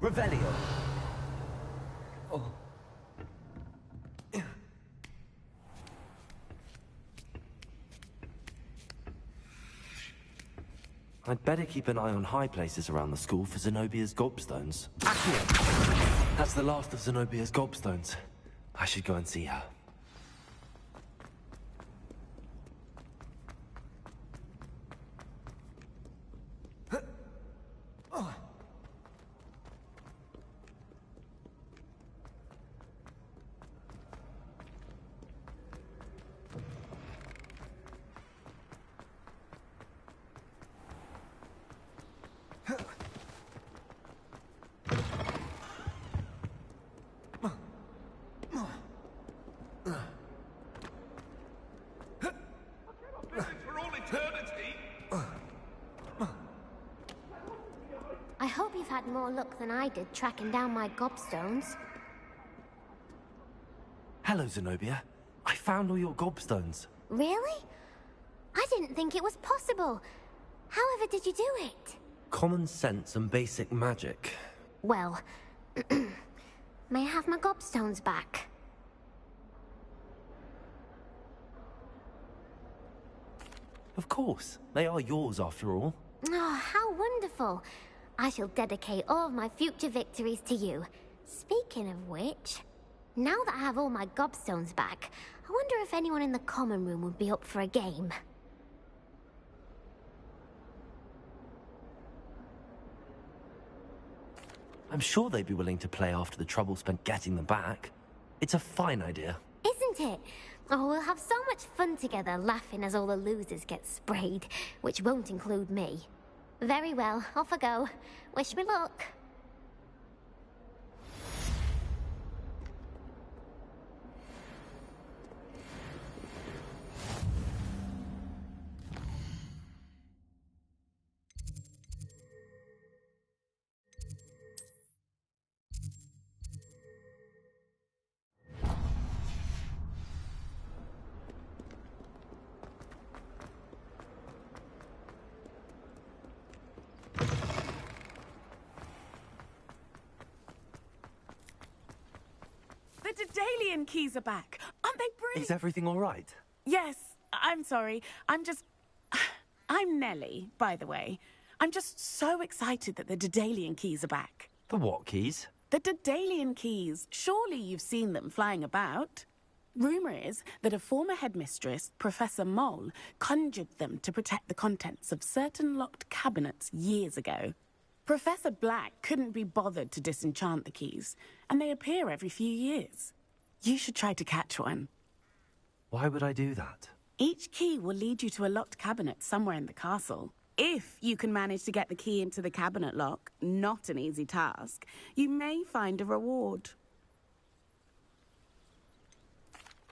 Speaker 9: Revelio.
Speaker 1: I'd better keep an eye on high places around the school for Zenobia's gobstones. Accio! That's the last of Zenobia's gobstones. I should go and see her.
Speaker 21: I hope you've had more luck than I did tracking down my gobstones.
Speaker 1: Hello, Zenobia. I found all your gobstones.
Speaker 21: Really? I didn't think it was possible. However did you do it?
Speaker 1: Common sense and basic magic.
Speaker 21: Well, may I have my gobstones back?
Speaker 1: Of course. They are yours, after all.
Speaker 21: Oh, how wonderful. I shall dedicate all of my future victories to you. Speaking of which, now that I have all my gobstones back, I wonder if anyone in the common room would be up for a game.
Speaker 1: I'm sure they'd be willing to play after the trouble spent getting them back. It's a fine idea.
Speaker 21: Isn't it? Oh, we'll have so much fun together, laughing as all the losers get sprayed, which won't include me. Very well, off I go. Wish me luck.
Speaker 11: The Daedalian keys are back. Aren't they brilliant?
Speaker 1: Is everything all right?
Speaker 11: Yes, I'm sorry. I'm Nellie, by the way. I'm just so excited that the Daedalian keys are back.
Speaker 1: The what keys?
Speaker 11: The Daedalian keys. Surely you've seen them flying about. Rumour is that a former headmistress, Professor Mole, conjured them to protect the contents of certain locked cabinets years ago. Professor Black couldn't be bothered to disenchant the keys, and they appear every few years. You should try to catch one.
Speaker 1: Why would I do that?
Speaker 11: Each key will lead you to a locked cabinet somewhere in the castle. If you can manage to get the key into the cabinet lock, not an easy task, you may find a reward.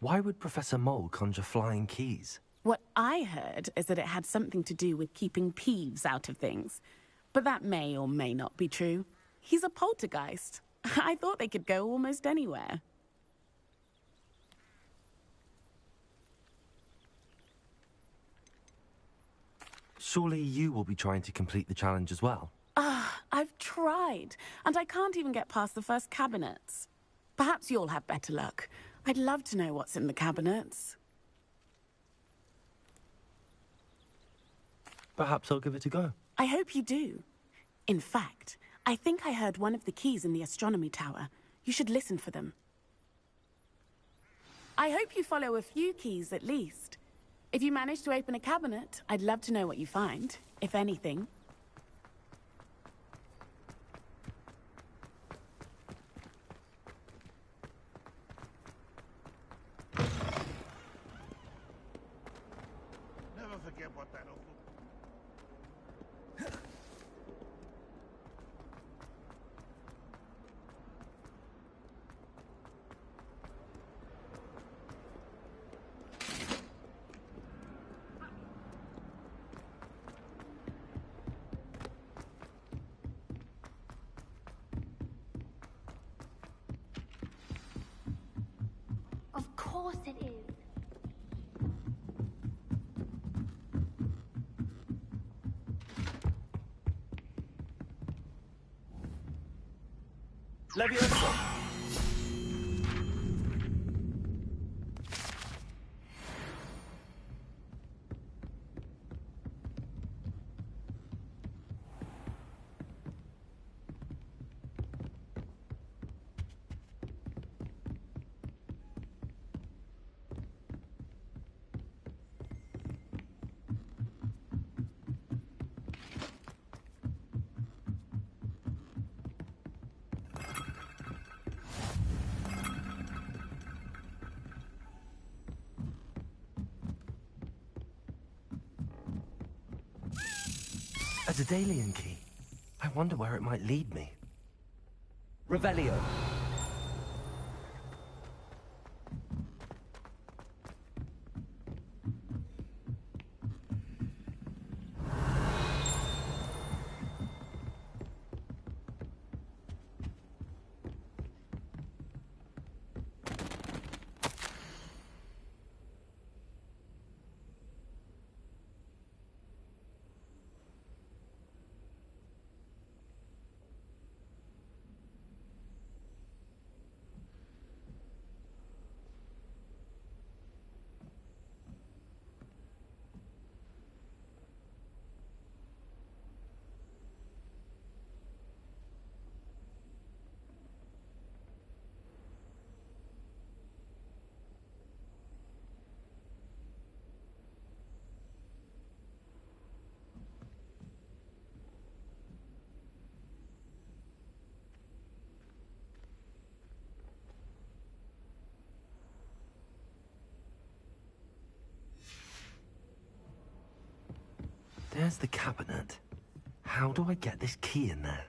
Speaker 1: Why would Professor Mole conjure flying keys?
Speaker 11: What I heard is that it had something to do with keeping Peeves out of things. But that may or may not be true. He's a poltergeist. I thought they could go almost anywhere.
Speaker 1: Surely you will be trying to complete the challenge as well.
Speaker 11: I've tried, and I can't even get past the first cabinets. Perhaps you'll have better luck. I'd love to know what's in the cabinets.
Speaker 1: Perhaps I'll give it a go.
Speaker 11: I hope you do. In fact, I think I heard one of the keys in the astronomy tower. You should listen for them. I hope you follow a few keys at least. If you manage to open a cabinet, I'd love to know what you find, if anything.
Speaker 8: Never forget what that
Speaker 21: Of course it is.
Speaker 9: Leviosa.
Speaker 1: A Daedalian key. I wonder where it might lead me.
Speaker 9: Revelio.
Speaker 1: There's the cabinet. How do I get this key in there?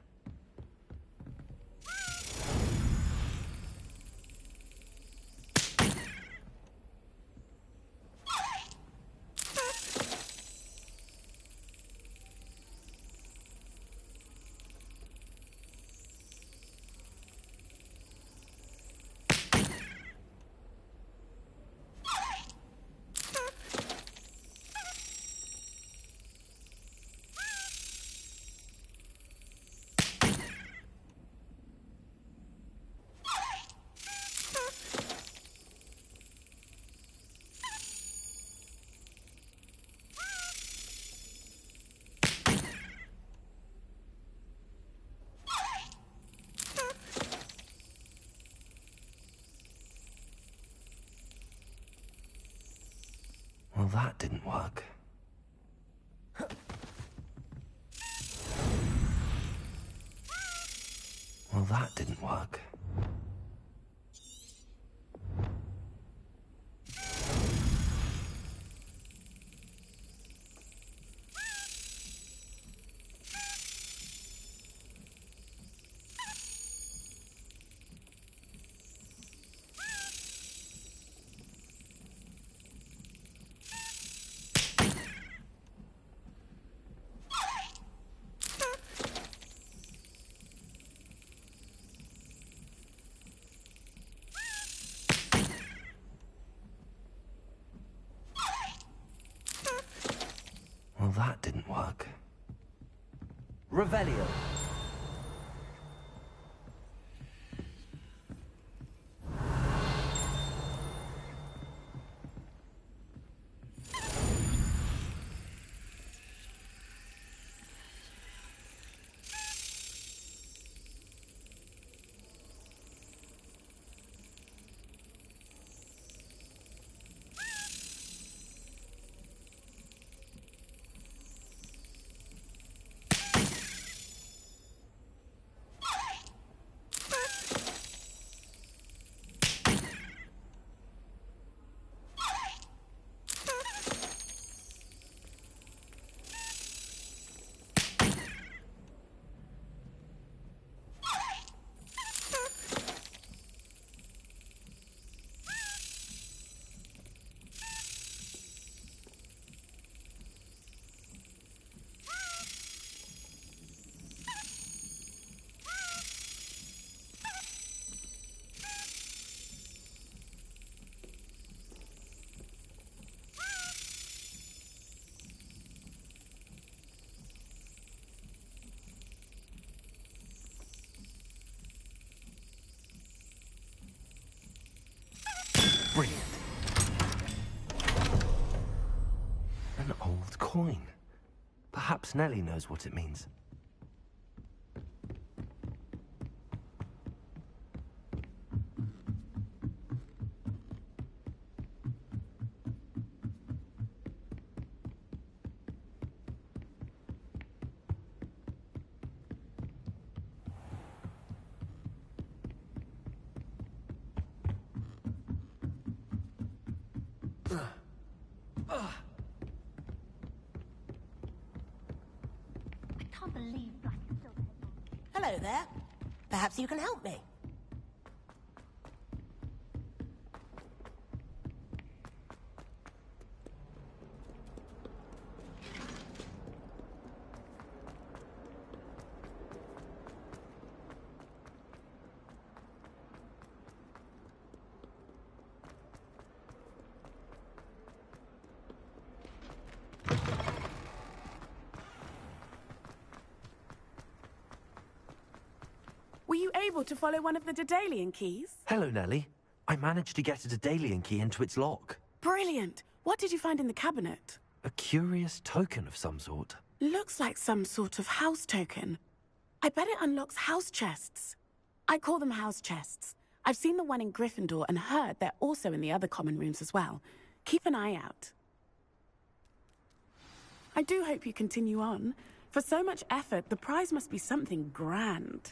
Speaker 1: Well, that didn't work. Well, that didn't work. Well, that didn't work.
Speaker 9: Revelio.
Speaker 1: coin. Perhaps Nellie knows what it means.
Speaker 3: Hello there. Perhaps you can help me.
Speaker 11: Were you able to follow one of the Daedalian keys?
Speaker 1: Hello, Nellie. I managed to get a Daedalian key into its lock.
Speaker 11: Brilliant! What did you find in the cabinet?
Speaker 1: A curious token of some sort.
Speaker 11: Looks like some sort of house token. I bet it unlocks house chests. I call them house chests. I've seen the one in Gryffindor and heard they're also in the other common rooms as well. Keep an eye out. I do hope you continue on. For so much effort, the prize must be something grand.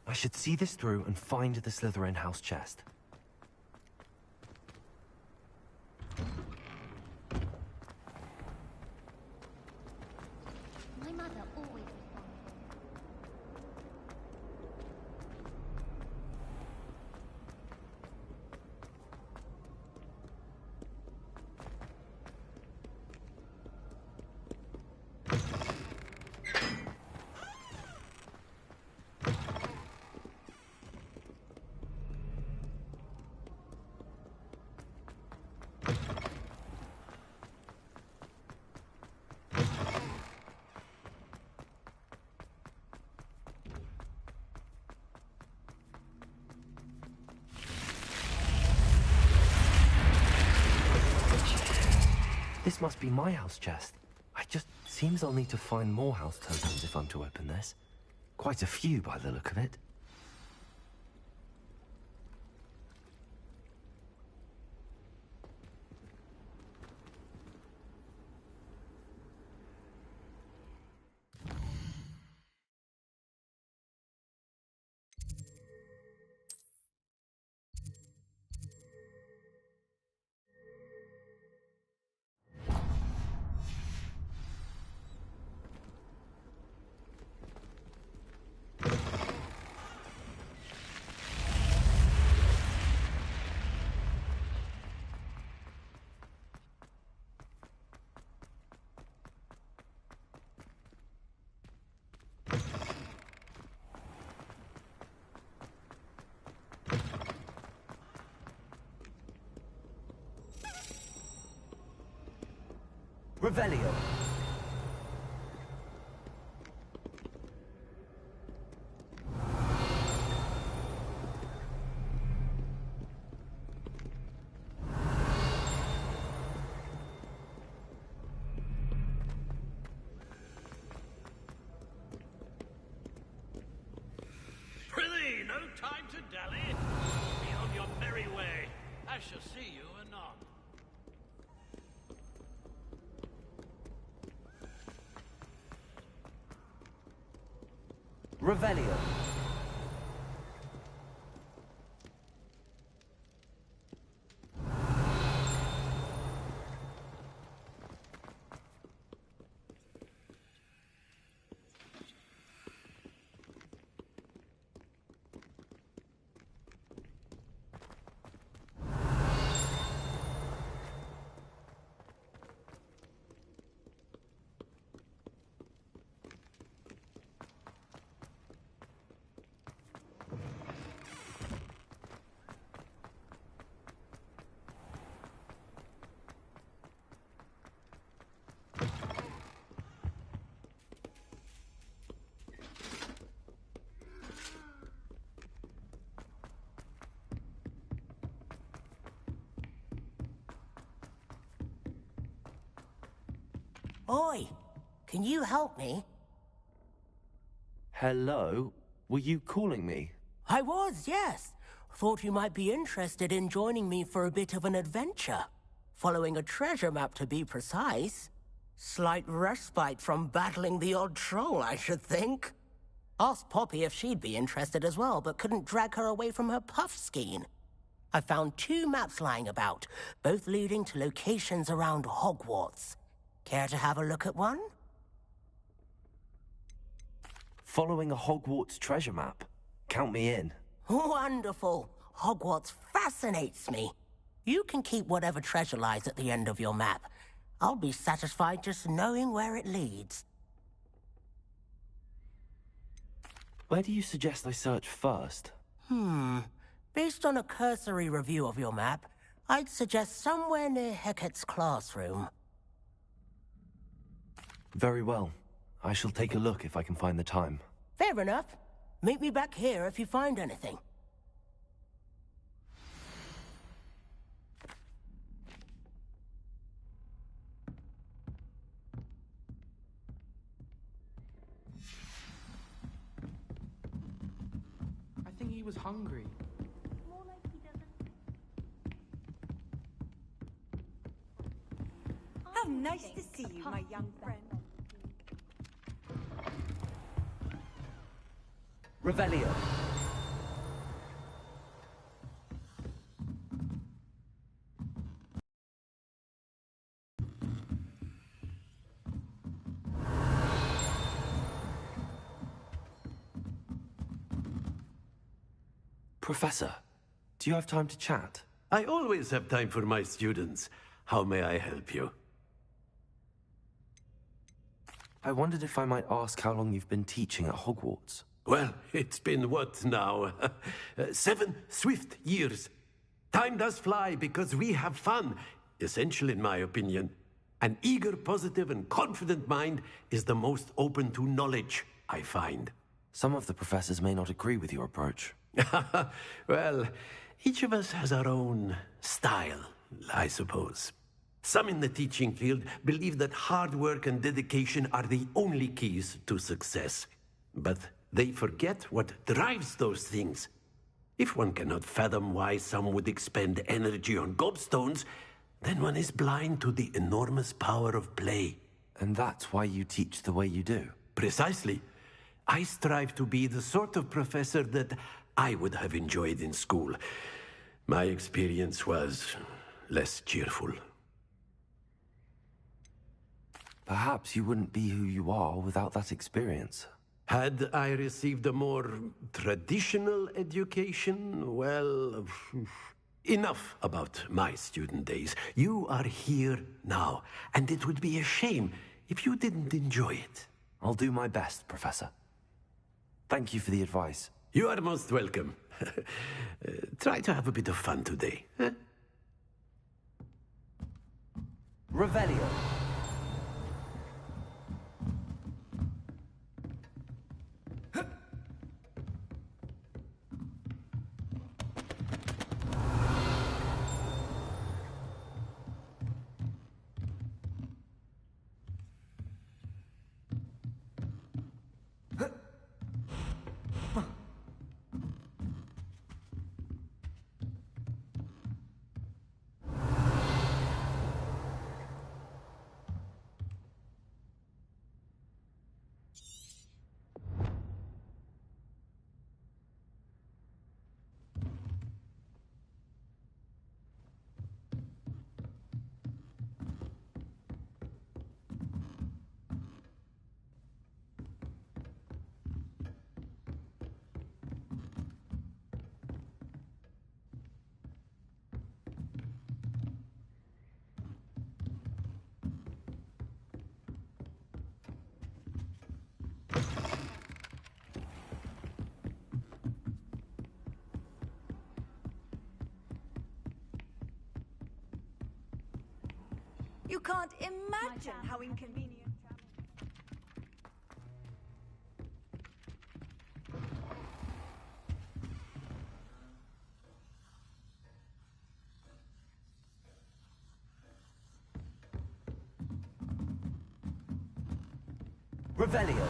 Speaker 1: I should see this through and find the Slytherin house chest.
Speaker 21: My mother always
Speaker 1: This must be my house chest. Seems I'll need to find more house tokens if I'm to open this. Quite a few by the look of it.
Speaker 9: Revelio.
Speaker 19: Prithee, no time to dally. Be on your merry way. I shall see you anon.
Speaker 9: Revelio.
Speaker 3: Oi, can you help me?
Speaker 1: Hello? Were you calling me?
Speaker 3: I was, yes. Thought you might be interested in joining me for a bit of an adventure. Following a treasure map, to be precise. Slight respite from battling the odd troll, I should think. Asked Poppy if she'd be interested as well, but couldn't drag her away from her puff skein. I found 2 maps lying about, both leading to locations around Hogwarts. Care to have a look at one?
Speaker 1: Following a Hogwarts treasure map? Count me in.
Speaker 3: Wonderful. Hogwarts fascinates me. You can keep whatever treasure lies at the end of your map. I'll be satisfied just knowing where it leads.
Speaker 1: Where do you suggest I search first?
Speaker 3: Based on a cursory review of your map, I'd suggest somewhere near Hecat's classroom.
Speaker 1: Very well. I shall take a look if I can find the time.
Speaker 3: Fair enough. Meet me back here if you find anything.
Speaker 2: I think he was hungry.
Speaker 18: How nice to see you, my young friend.
Speaker 9: Revelio.
Speaker 1: Professor, do you have time to chat?
Speaker 7: I always have time for my students. How may I help you?
Speaker 1: I wondered if I might ask how long you've been teaching at Hogwarts.
Speaker 7: Well, it's been what now? 7 swift years. Time does fly because we have fun, essential in my opinion. An eager, positive, and confident mind is the most open to knowledge, I find.
Speaker 1: Some of the professors may not agree with your approach.
Speaker 7: Well, each of us has our own style, I suppose. Some in the teaching field believe that hard work and dedication are the only keys to success. But they forget what drives those things. If one cannot fathom why some would expend energy on gobstones, then one is blind to the enormous power of play.
Speaker 1: And that's why you teach the way you do?
Speaker 7: Precisely. I strive to be the sort of professor that I would have enjoyed in school. My experience was less cheerful.
Speaker 1: Perhaps you wouldn't be who you are without that experience.
Speaker 7: Had I received a more traditional education, well, enough about my student days. You are here now, and it would be a shame if you didn't enjoy it.
Speaker 1: I'll do my best, Professor. Thank you for the advice.
Speaker 7: You are most welcome. Try to have a bit of fun today. Huh?
Speaker 9: Revelio.
Speaker 18: You can't imagine how inconvenient.
Speaker 9: Revelio.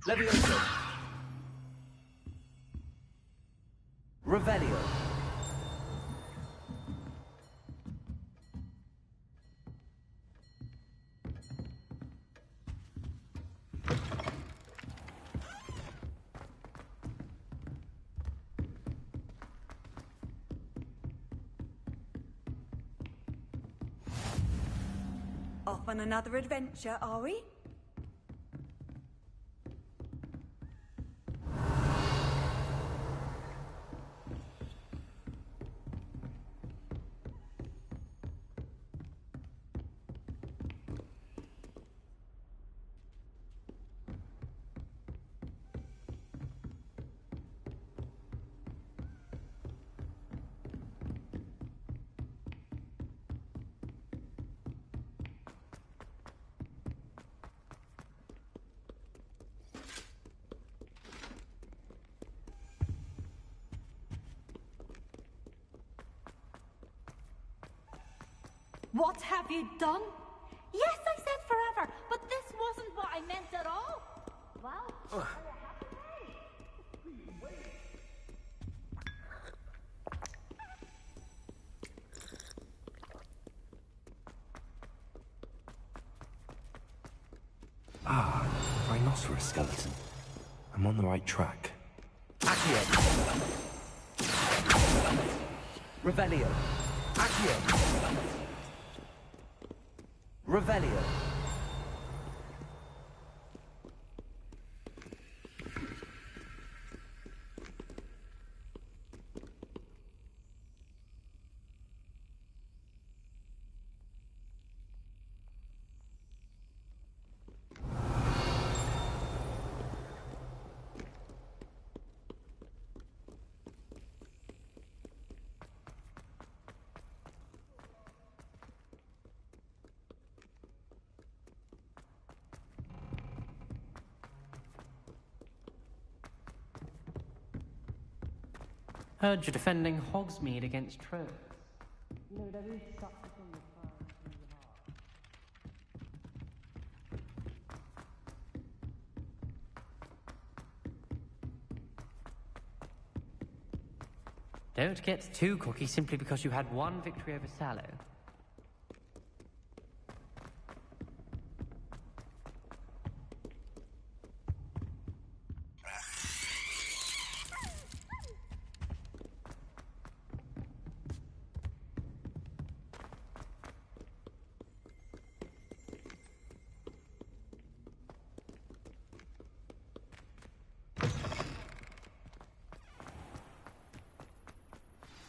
Speaker 9: Levioso. Revelio.
Speaker 18: Off on another adventure, are we?
Speaker 4: What have you done? Yes, I said forever, but this wasn't what I meant at all. Well, are you happy now?
Speaker 1: Ah, rhinoceros skeleton. I'm on the right track.
Speaker 9: Accio. Revelio. Accio. Revelio.
Speaker 13: Heard you're defending Hogsmeade against trolls. No, there is such a thing as fire in the heart. Don't get too cocky simply because you had one victory over Sallow.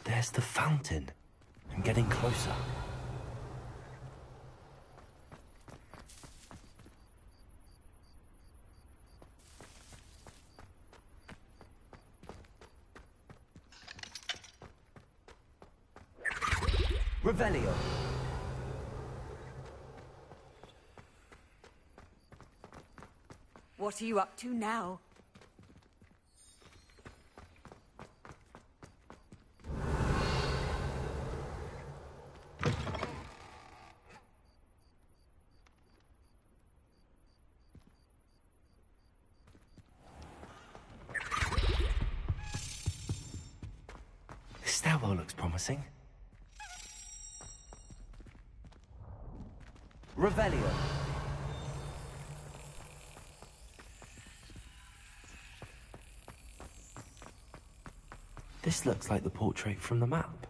Speaker 1: There's the fountain. I'm getting closer.
Speaker 9: Revelio.
Speaker 18: What are you up to now?
Speaker 1: This stairwell looks promising.
Speaker 9: Revelio.
Speaker 1: This looks like the portrait from the map.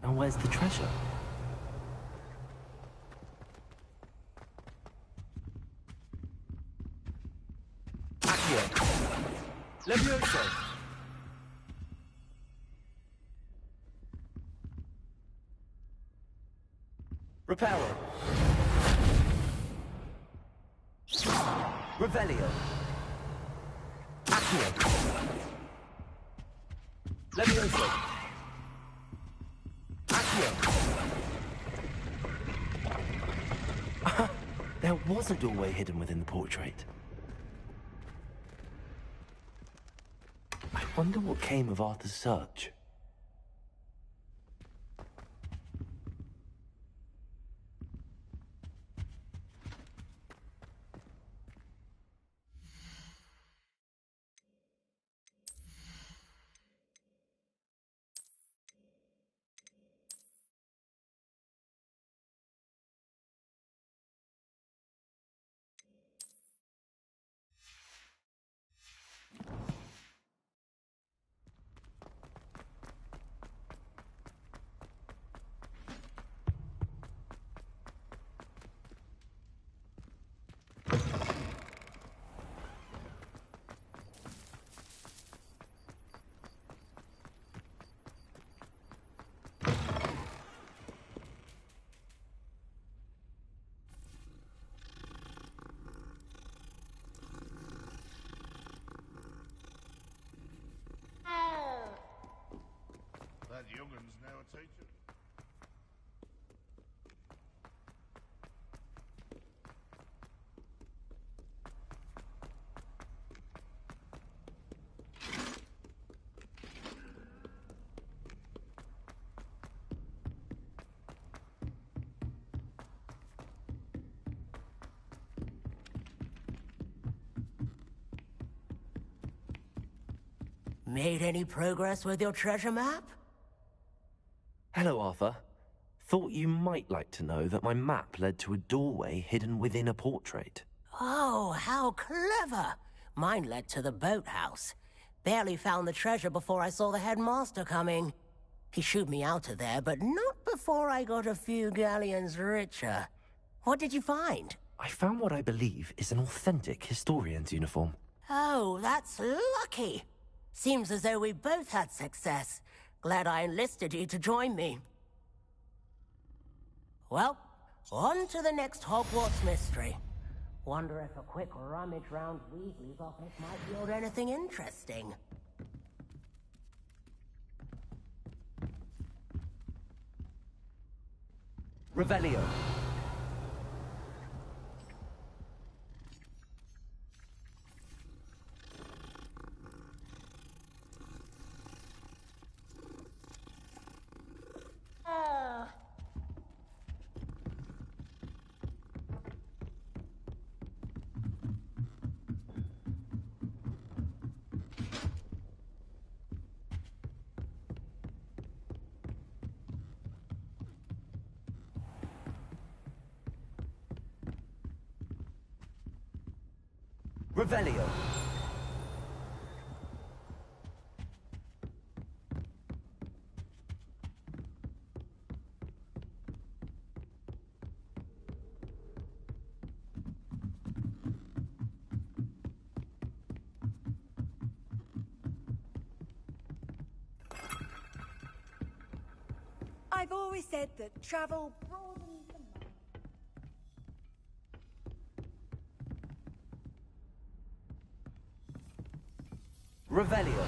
Speaker 1: Now where's the treasure?
Speaker 9: Accio. Levioso. Reparo. Revelio. Accio. Levioso. Accio.
Speaker 1: There was a doorway hidden within the portrait. Wonder what came of Arthur's search.
Speaker 6: That youngun's now a teacher.
Speaker 3: Made any progress with your treasure map?
Speaker 1: Hello, Arthur. Thought you might like to know that my map led to a doorway hidden within a portrait.
Speaker 3: Oh, how clever! Mine led to the boathouse. Barely found the treasure before I saw the headmaster coming. He shooed me out of there, but not before I got a few galleons richer. What did you find?
Speaker 1: I found what I believe is an authentic historian's uniform.
Speaker 3: Oh, that's lucky. Seems as though we both had success. Glad I enlisted you to join me. Well, on to the next Hogwarts mystery. Wonder if a quick rummage round Weasley's office might yield anything interesting.
Speaker 1: Revelio. Revelio.
Speaker 18: I've always said that travel broadens the mind.
Speaker 1: Revelio.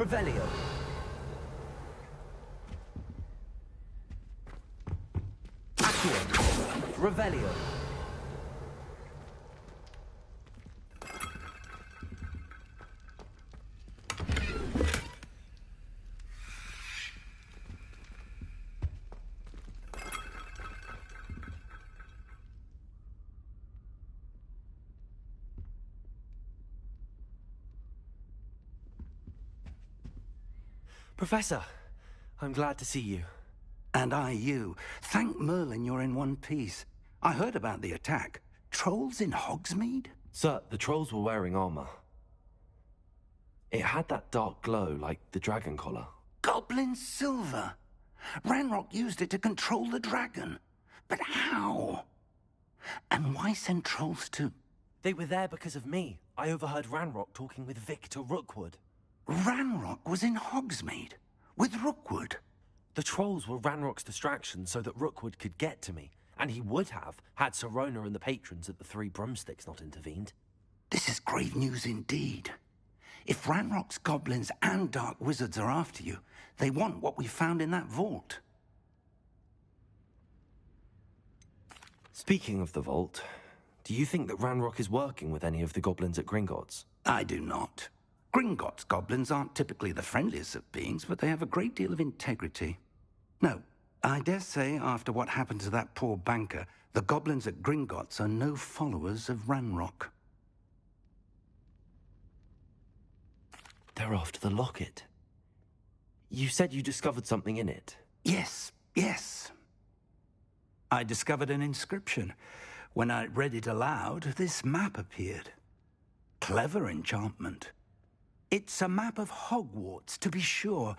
Speaker 9: Revelio. Accio. Revelio.
Speaker 1: Professor, I'm glad to see you.
Speaker 5: And I you. Thank Merlin you're in one piece. I heard about the attack. Trolls in Hogsmeade?
Speaker 1: Sir, the trolls were wearing armor. It had that dark glow like the dragon collar.
Speaker 5: Goblin silver. Ranrock used it to control the dragon. But how? And why send trolls to...
Speaker 1: They were there because of me. I overheard Ranrock talking with Victor Rookwood.
Speaker 5: Ranrock was in Hogsmeade? With Rookwood?
Speaker 1: The trolls were Ranrock's distraction so that Rookwood could get to me. And he would have, had Sirona and the patrons at the Three Broomsticks not intervened.
Speaker 5: This is grave news indeed. If Ranrock's goblins and dark wizards are after you, they want what we found in that vault.
Speaker 1: Speaking of the vault, do you think that Ranrock is working with any of the goblins at Gringotts?
Speaker 5: I do not. Gringotts goblins aren't typically the friendliest of beings, but they have a great deal of integrity. No, I dare say after what happened to that poor banker, the goblins at Gringotts are no followers of Ranrock.
Speaker 1: They're after the locket. You said you discovered something in it.
Speaker 5: Yes. I discovered an inscription. When I read it aloud, this map appeared. Clever enchantment. It's a map of Hogwarts, to be sure,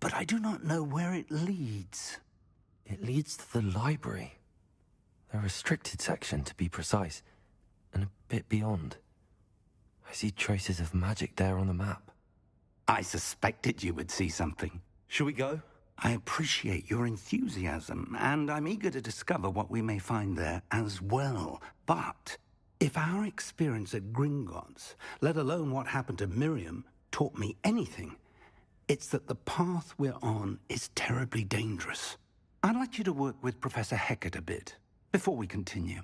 Speaker 5: but I do not know where it leads.
Speaker 1: It leads to the library. The restricted section, to be precise, and a bit beyond. I see traces of magic there on the map.
Speaker 5: I suspected you would see something.
Speaker 1: Shall we go?
Speaker 5: I appreciate your enthusiasm, and I'm eager to discover what we may find there as well. But if our experience at Gringotts, let alone what happened to Miriam, taught me anything, it's that the path we're on is terribly dangerous. I'd like you to work with Professor Hecat a bit, before we continue.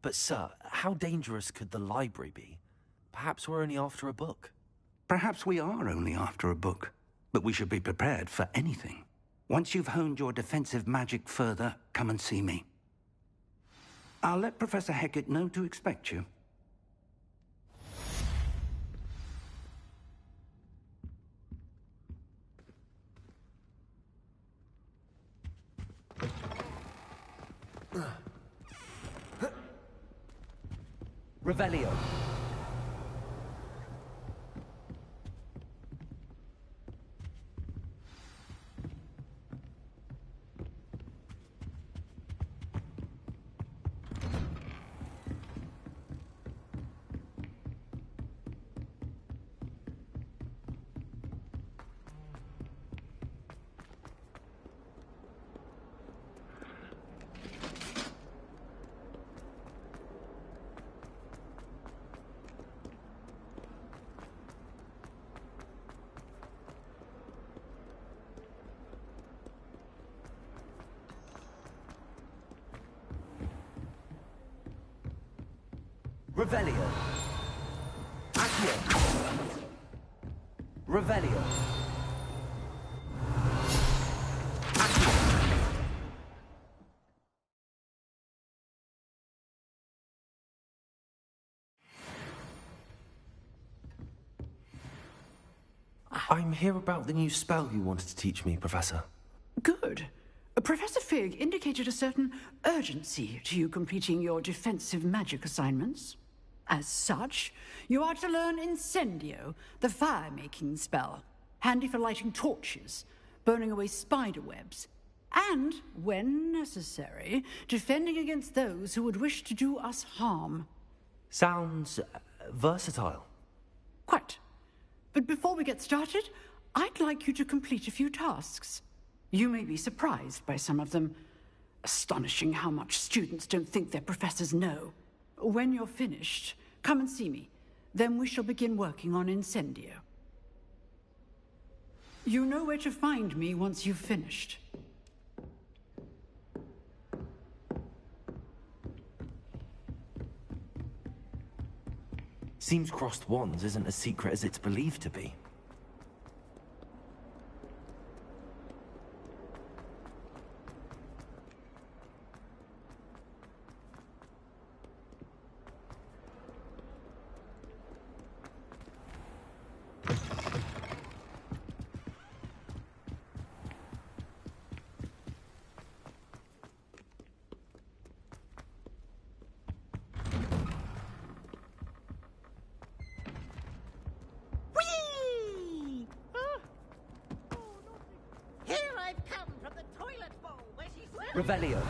Speaker 1: But sir, how dangerous could the library be? Perhaps we're only after a book.
Speaker 5: Perhaps we are only after a book, but we should be prepared for anything. Once you've honed your defensive magic further, come and see me. I'll let Professor Hecat know to expect you.
Speaker 9: Revelio. Revelio. Accio. Revelio.
Speaker 1: I'm here about the new spell you wanted to teach me, Professor.
Speaker 22: Good. Professor Fig indicated a certain urgency to you completing your defensive magic assignments. As such, you are to learn Incendio, the fire-making spell, handy for lighting torches, burning away spider webs, and, when necessary, defending against those who would wish to do us harm.
Speaker 1: Sounds versatile.
Speaker 22: Quite. But before we get started, I'd like you to complete a few tasks. You may be surprised by some of them. Astonishing how much students don't think their professors know. When you're finished, come and see me. Then we shall begin working on Incendio. You know where to find me once you've finished.
Speaker 1: Seems crossed wands isn't as secret as it's believed to be.
Speaker 9: Revelio.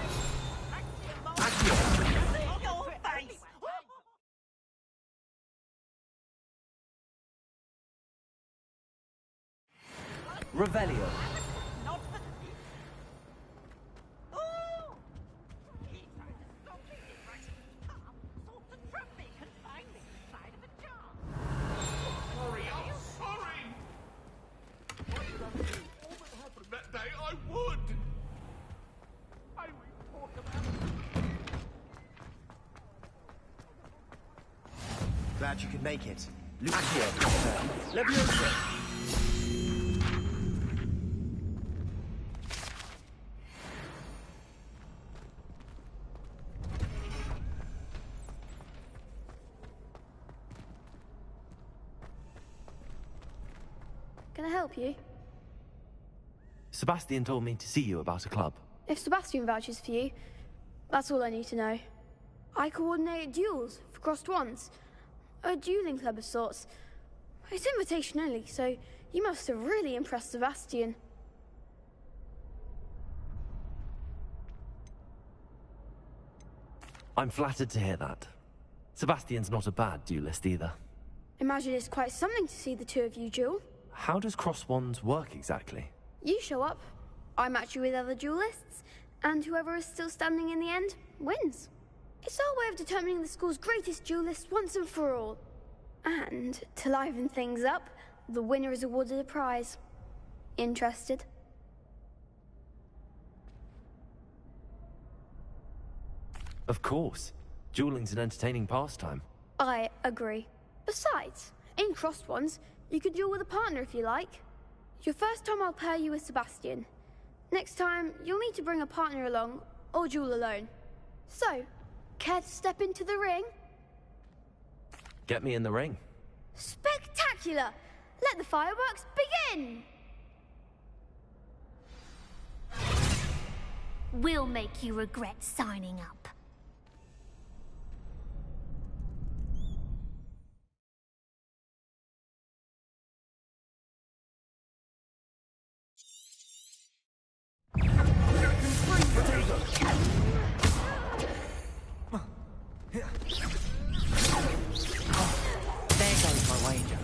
Speaker 9: Revelio.
Speaker 8: Sorry, I'm sorry! Why did I do all that happened that day? I would! I report about
Speaker 12: Glad you could make it. Accio. Levioso.
Speaker 14: Can I help you?
Speaker 1: Sebastian told me to see you about a club.
Speaker 14: If Sebastian vouches for you, that's all I need to know. I coordinate duels for crossed wands. A dueling club of sorts. It's invitation only, so you must have really impressed Sebastian.
Speaker 1: I'm flattered to hear that. Sebastian's not a bad duelist either.
Speaker 14: Imagine it's quite something to see the two of you duel.
Speaker 1: How does cross wands work exactly?
Speaker 14: You show up, I match you with other duelists, and whoever is still standing in the end wins. It's our way of determining the school's greatest duelist once and for all. And to liven things up, the winner is awarded a prize. Interested?
Speaker 1: Of course. Dueling's an entertaining pastime.
Speaker 14: I agree. Besides, in crossed ones, you could duel with a partner if you like. Your first time I'll pair you with Sebastian. Next time, you'll need to bring a partner along, or duel alone. So, care to step into the ring?
Speaker 1: Get me in the ring.
Speaker 14: Spectacular! Let the fireworks begin!
Speaker 21: We'll make you regret signing up.
Speaker 13: There goes my wager.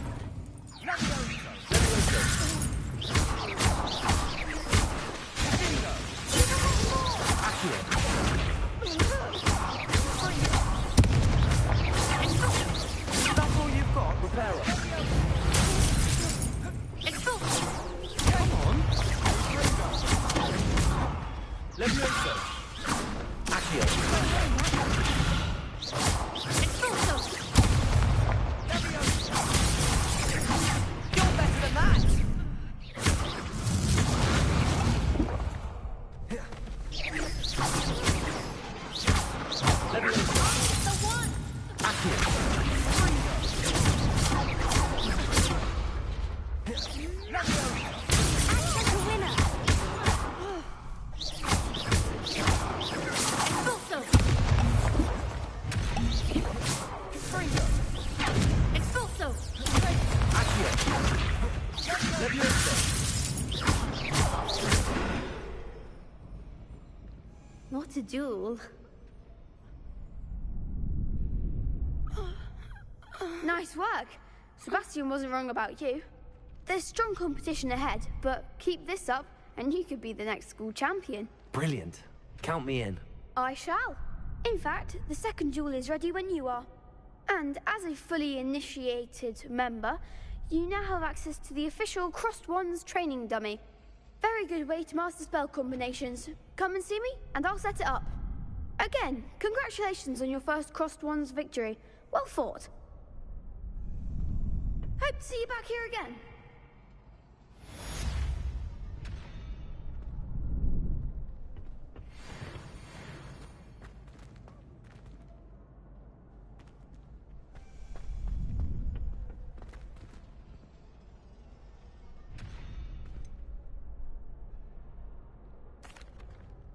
Speaker 1: That's all you've got, prepare us. Come on. Levioso. Accio.
Speaker 13: You're better than that!
Speaker 21: The one! Accio the winner! Expulso! Expulso! What a duel.
Speaker 14: Nice work. Sebastian wasn't wrong about you. There's strong competition ahead, but keep this up and you could be the next school champion.
Speaker 1: Brilliant. Count me in.
Speaker 14: I shall. In fact, the second duel is ready when you are. And as a fully initiated member, you now have access to the official Crossed Wands training dummy. Very good way to master spell combinations. Come and see me, and I'll set it up. Again, congratulations on your first Crossed Wands victory. Well fought. Hope to see you back here again.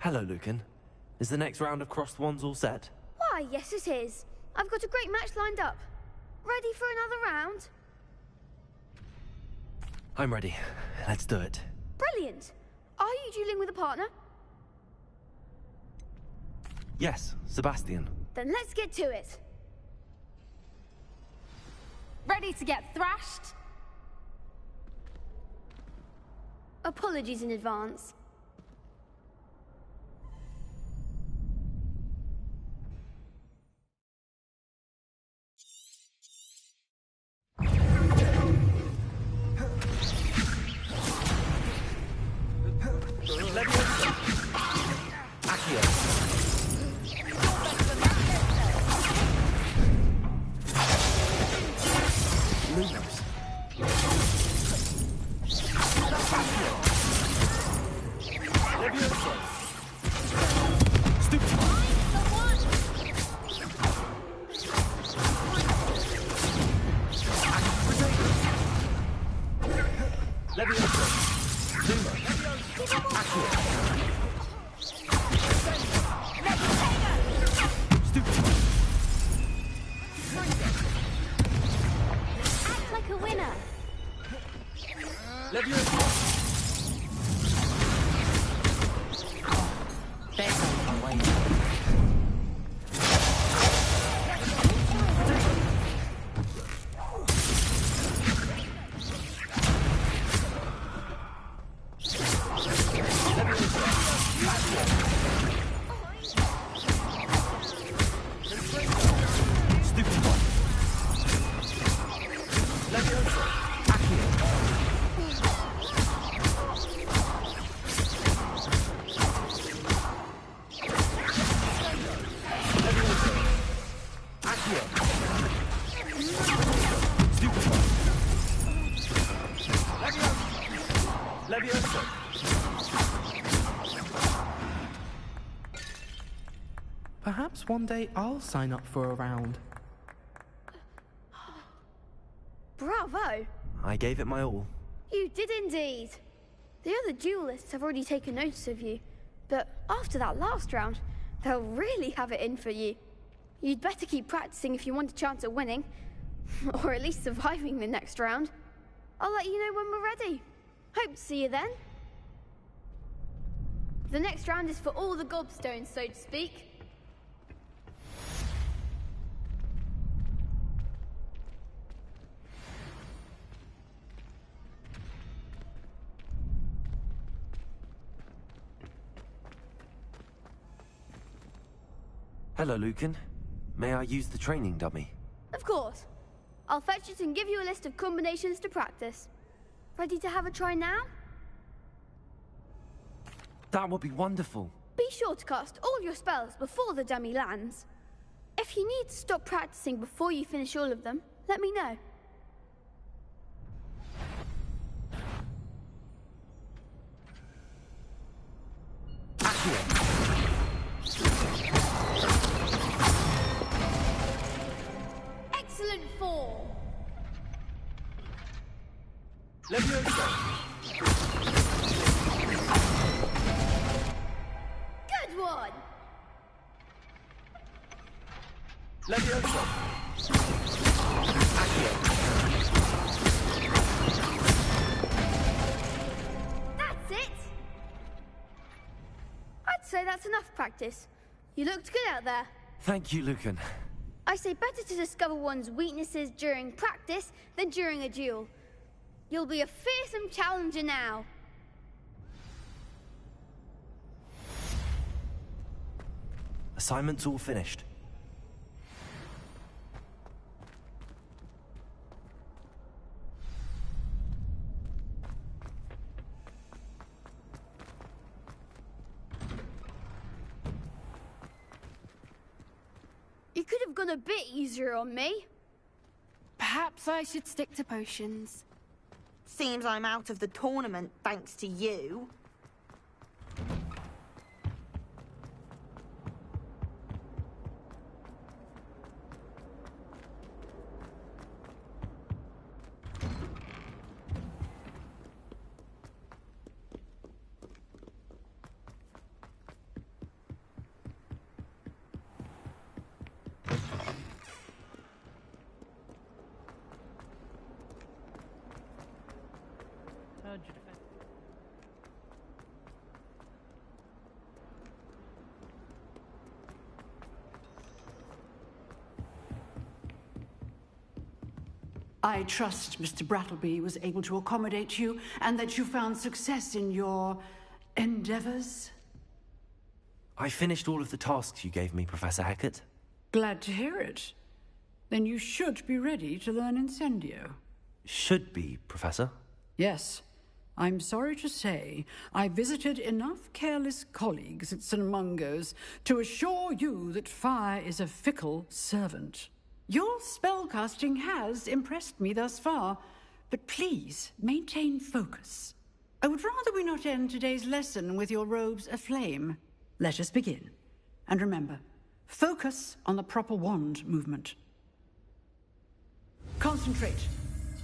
Speaker 1: Hello, Lucan. Is the next round of Crossed Wands all set?
Speaker 14: Why, yes it is. I've got a great match lined up. Ready for another round?
Speaker 1: I'm ready. Let's do it.
Speaker 14: Brilliant. Are you dueling with a partner?
Speaker 1: Yes, Sebastian.
Speaker 14: Then let's get to it.
Speaker 4: Ready to get thrashed?
Speaker 14: Apologies in advance.
Speaker 2: Perhaps one day I'll sign up for a round.
Speaker 14: Bravo!
Speaker 1: I gave it my all.
Speaker 14: You did indeed. The other duelists have already taken notice of you, but after that last round, they'll really have it in for you. You'd better keep practicing if you want a chance at winning, or at least surviving the next round. I'll let you know when we're ready. Hope to see you then. The next round is for all the gobstones, so to speak.
Speaker 1: Hello, Lucan. May I use the training dummy?
Speaker 14: Of course. I'll fetch it and give you a list of combinations to practice. Ready to have a try now?
Speaker 1: That would be wonderful.
Speaker 14: Be sure to cast all your spells before the dummy lands. If you need to stop practicing before you finish all of them, let me know. Excellent form. Good one. That's it. I'd say that's enough practice. You looked good out there.
Speaker 1: Thank you, Lucan.
Speaker 14: I say better to discover one's weaknesses during practice than during a duel. You'll be a fearsome challenger now.
Speaker 1: Assignment's all finished.
Speaker 14: gone a bit easier on me.
Speaker 11: Perhaps I should stick to potions.
Speaker 15: Seems I'm out of the tournament thanks to you.
Speaker 22: I trust Mr. Brattleby was able to accommodate you and that you found success in your endeavors.
Speaker 1: I finished all of the tasks you gave me, Professor Hackett.
Speaker 22: Glad to hear it. Then you should be ready to learn Incendio.
Speaker 1: Should be, Professor.
Speaker 22: Yes. I'm sorry to say, I visited enough careless colleagues at St. Mungo's to assure you that fire is a fickle servant. Your spellcasting has impressed me thus far, but please maintain focus. I would rather we not end today's lesson with your robes aflame. Let us begin. And remember, focus on the proper wand movement. Concentrate,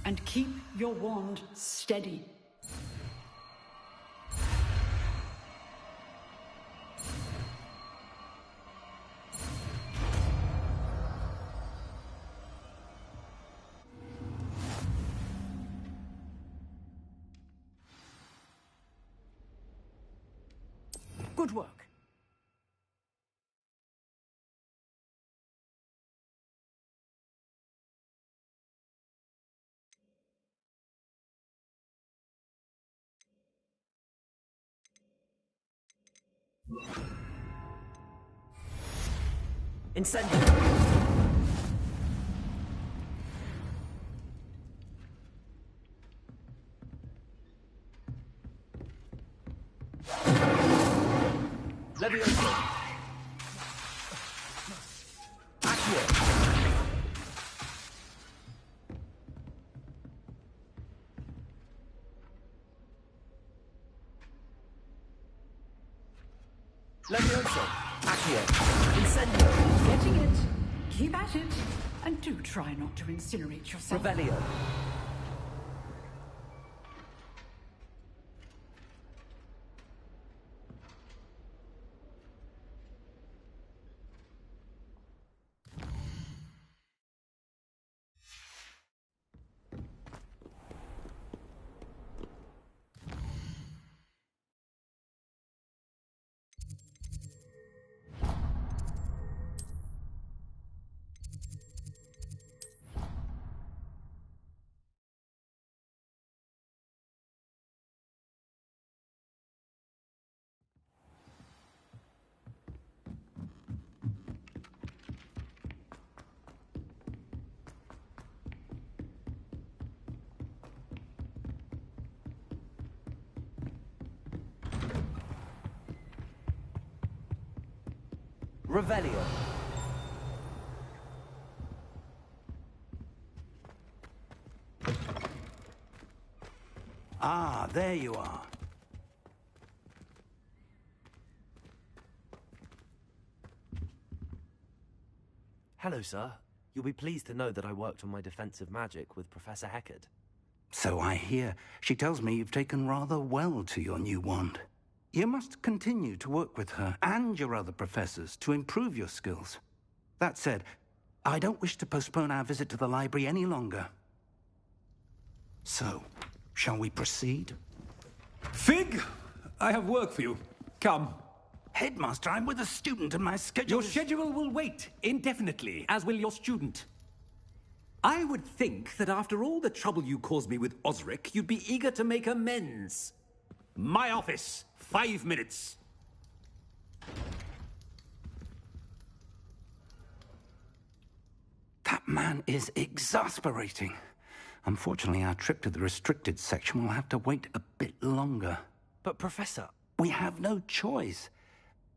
Speaker 22: and keep your wand steady. Good work.
Speaker 1: Incendio! Levioso! Accio! Levioso! Accio! Incendio!
Speaker 22: Getting it. Keep at it. And do try not to incinerate yourself.
Speaker 1: Revelio! Revelio.
Speaker 5: Ah, there you are.
Speaker 1: Hello, sir. You'll be pleased to know that I worked on my defensive magic with Professor Hackett.
Speaker 5: So I hear. She tells me you've taken rather well to your new wand. You must continue to work with her and your other professors to improve your skills. That said, I don't wish to postpone our visit to the library any longer. So, shall we proceed?
Speaker 16: Fig, I have work for you. Come.
Speaker 5: Headmaster, I'm with a student and my schedule
Speaker 16: Your schedule will wait indefinitely, as will your student. I would think that after all the trouble you caused me with Osric, you'd be eager to make amends. My office, 5 minutes.
Speaker 5: That man is exasperating. Unfortunately, our trip to the restricted section will have to wait a bit longer.
Speaker 1: But, Professor...
Speaker 5: We have no choice.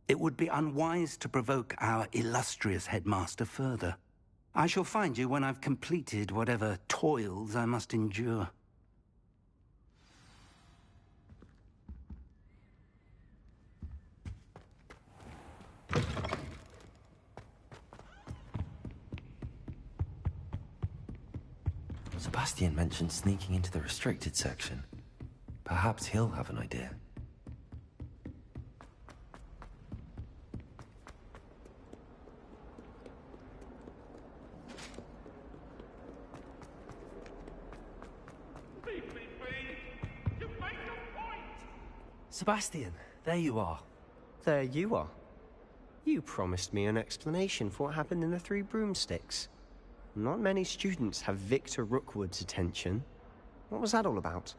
Speaker 5: It would be unwise to provoke our illustrious headmaster further. I shall find you when I've completed whatever toils I must endure.
Speaker 1: Sebastian mentioned sneaking into the restricted section. Perhaps he'll have an idea. Sebastian, there you are.
Speaker 12: There you are. You promised me an explanation for what happened in the Three Broomsticks. Not many students have Victor Rookwood's attention. What was that all about?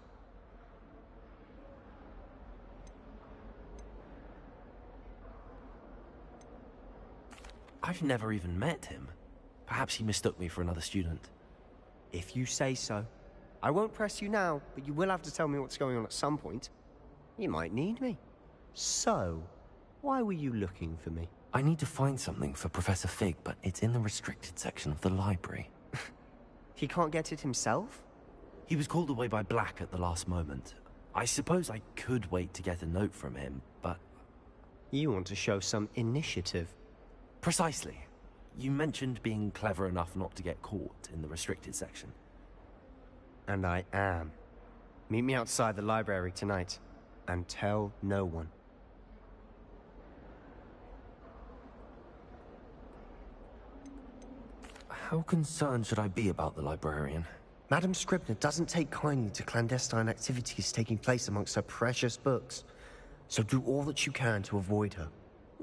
Speaker 1: I've never even met him. Perhaps he mistook me for another student.
Speaker 12: If you say so. I won't press you now, but you will have to tell me what's going on at some point. You might need me. So, why were you looking for me?
Speaker 1: I need to find something for Professor Fig, but it's in the restricted section of the library.
Speaker 12: He can't get it himself?
Speaker 1: He was called away by Black at the last moment. I suppose I could wait to get a note from him, but...
Speaker 12: You want to show some initiative.
Speaker 1: Precisely. You mentioned being clever enough not to get caught in the restricted section.
Speaker 12: And I am. Meet me outside the library tonight, and tell no one.
Speaker 1: How concerned should I be about the librarian?
Speaker 12: Madam Scribner doesn't take kindly to clandestine activities taking place amongst her precious books, so do all that you can to avoid her.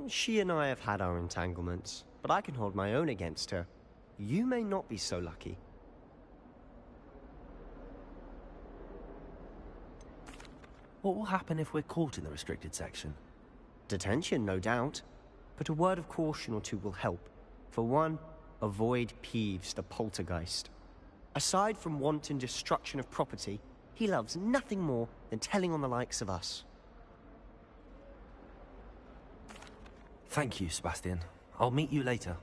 Speaker 12: She and I have had our entanglements, but I can hold my own against her. You may not be so lucky.
Speaker 1: What will happen if we're caught in the restricted section?
Speaker 12: Detention, no doubt. But a word of caution or two will help. For one, avoid Peeves the poltergeist. Aside from wanton destruction of property, he loves nothing more than telling on the likes of us.
Speaker 1: Thank you, Sebastian. I'll meet you later.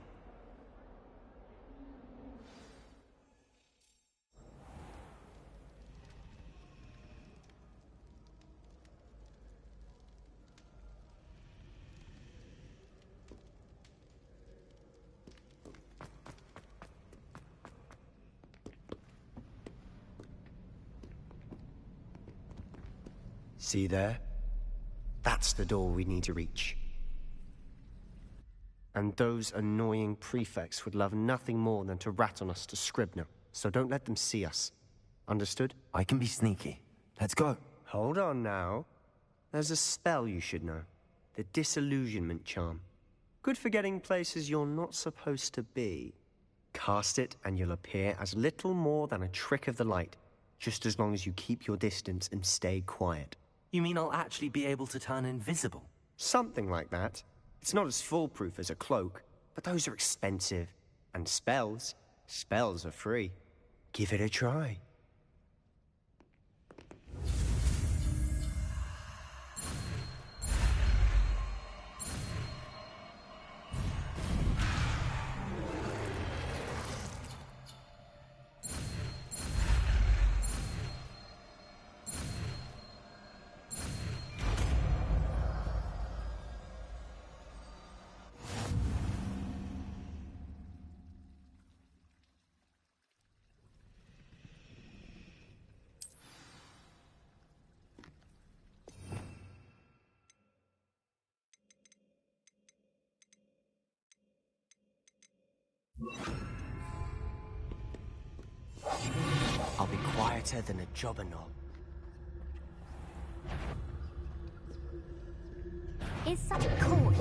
Speaker 12: See there? That's the door we need to reach. And those annoying prefects would love nothing more than to rat on us to Scribner, so don't let them see us. Understood?
Speaker 1: I can be sneaky. Let's go.
Speaker 12: Hold on now. There's a spell you should know. The Disillusionment Charm. Good for getting places you're not supposed to be. Cast it and you'll appear as little more than a trick of the light, just as long as you keep your distance and stay quiet.
Speaker 1: You mean I'll actually be able to turn invisible?
Speaker 12: Something like that. It's not as foolproof as a cloak, but those are expensive. And spells are free. Give it a try. I'll be quieter than a jobberknoll.
Speaker 21: Is such a cool.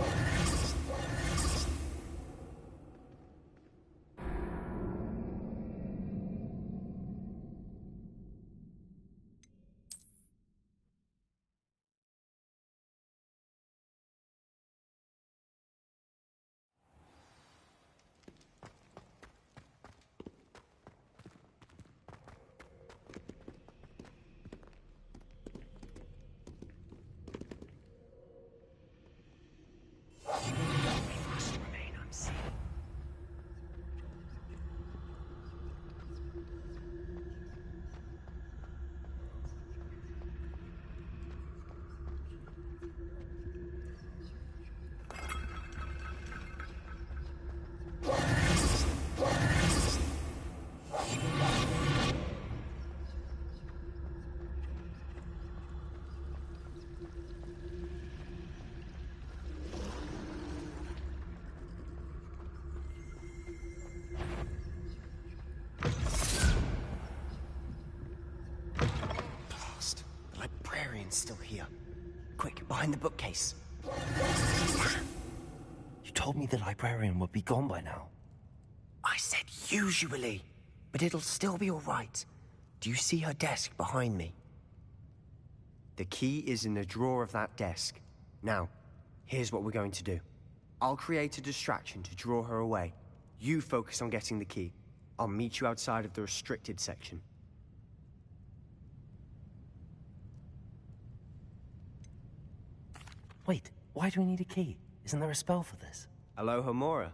Speaker 10: behind the bookcase.
Speaker 1: You told me the librarian would be gone by now.
Speaker 10: I said usually, but it'll still be all right. Do you see her desk behind me?
Speaker 12: The key is in the drawer of that desk. Now, here's what we're going to do. I'll create a distraction to draw her away. You focus on getting the key. I'll meet you outside of the restricted section.
Speaker 1: Wait, why do we need a key? Isn't there a spell for this?
Speaker 12: Alohomora.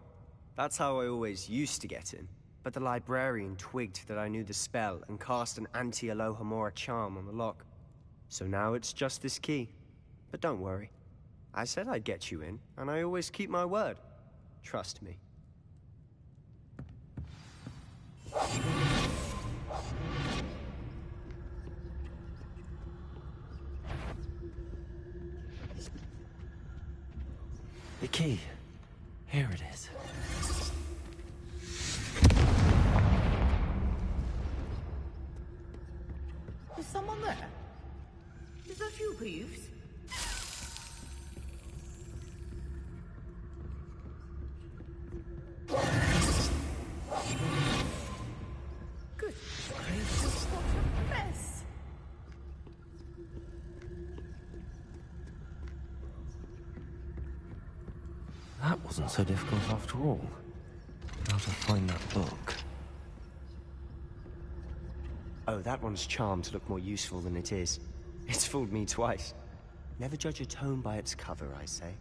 Speaker 12: That's how I always used to get in. But the librarian twigged that I knew the spell and cast an anti-Alohomora charm on the lock. So now it's just this key. But don't worry. I said I'd get you in, and I always keep my word. Trust me.
Speaker 1: The key. Here it is.
Speaker 20: Is someone there? Is that you, Peeves? Good gracious, what a mess!
Speaker 1: That wasn't so difficult after all. Now to find that book.
Speaker 12: Oh, that one's charmed to look more useful than it is. It's fooled me twice. Never judge a tome by its cover, I say.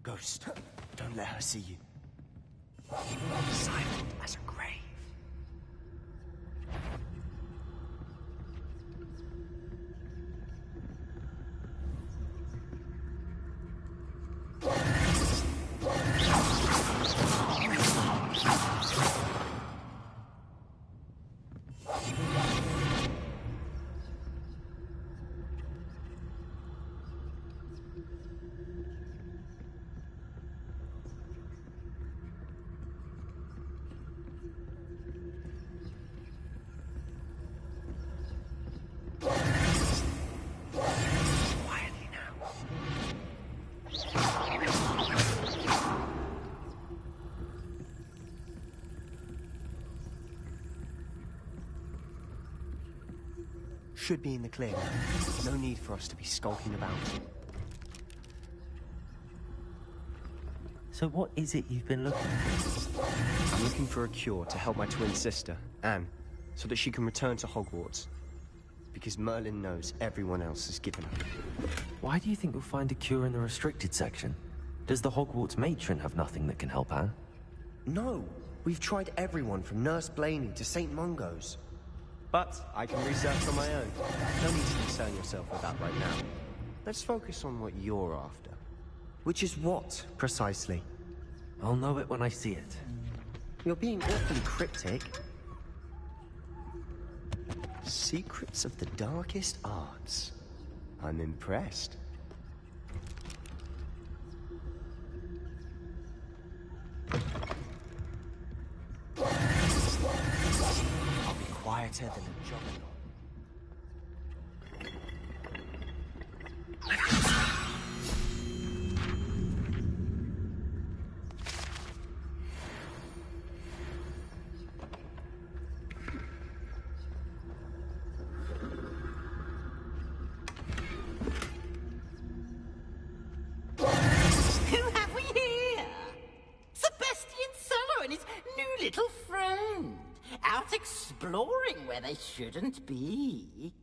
Speaker 12: Ghost, don't let her see you. Silent as a grave. Should be in the clear now. No need for us to be skulking about.
Speaker 1: So what is it you've been looking for?
Speaker 12: I'm looking for a cure to help my twin sister, Anne, so that she can return to Hogwarts. Because Merlin knows everyone else has given up.
Speaker 1: Why do you think you'll find a cure in the restricted section? Does the Hogwarts matron have nothing that can help Anne?
Speaker 12: No, we've tried everyone from Nurse Blaney to St. Mungo's. But I can research on my own. No need to concern yourself with that right now. Let's focus on what you're after. Which is what, precisely?
Speaker 1: I'll know it when I see it.
Speaker 12: You're being awfully cryptic. Secrets of the darkest arts. I'm impressed. I'll be quieter than a juggernaut.
Speaker 20: Who have we here? Sebastian Cello and his new little friend. Out exploring where they shouldn't be.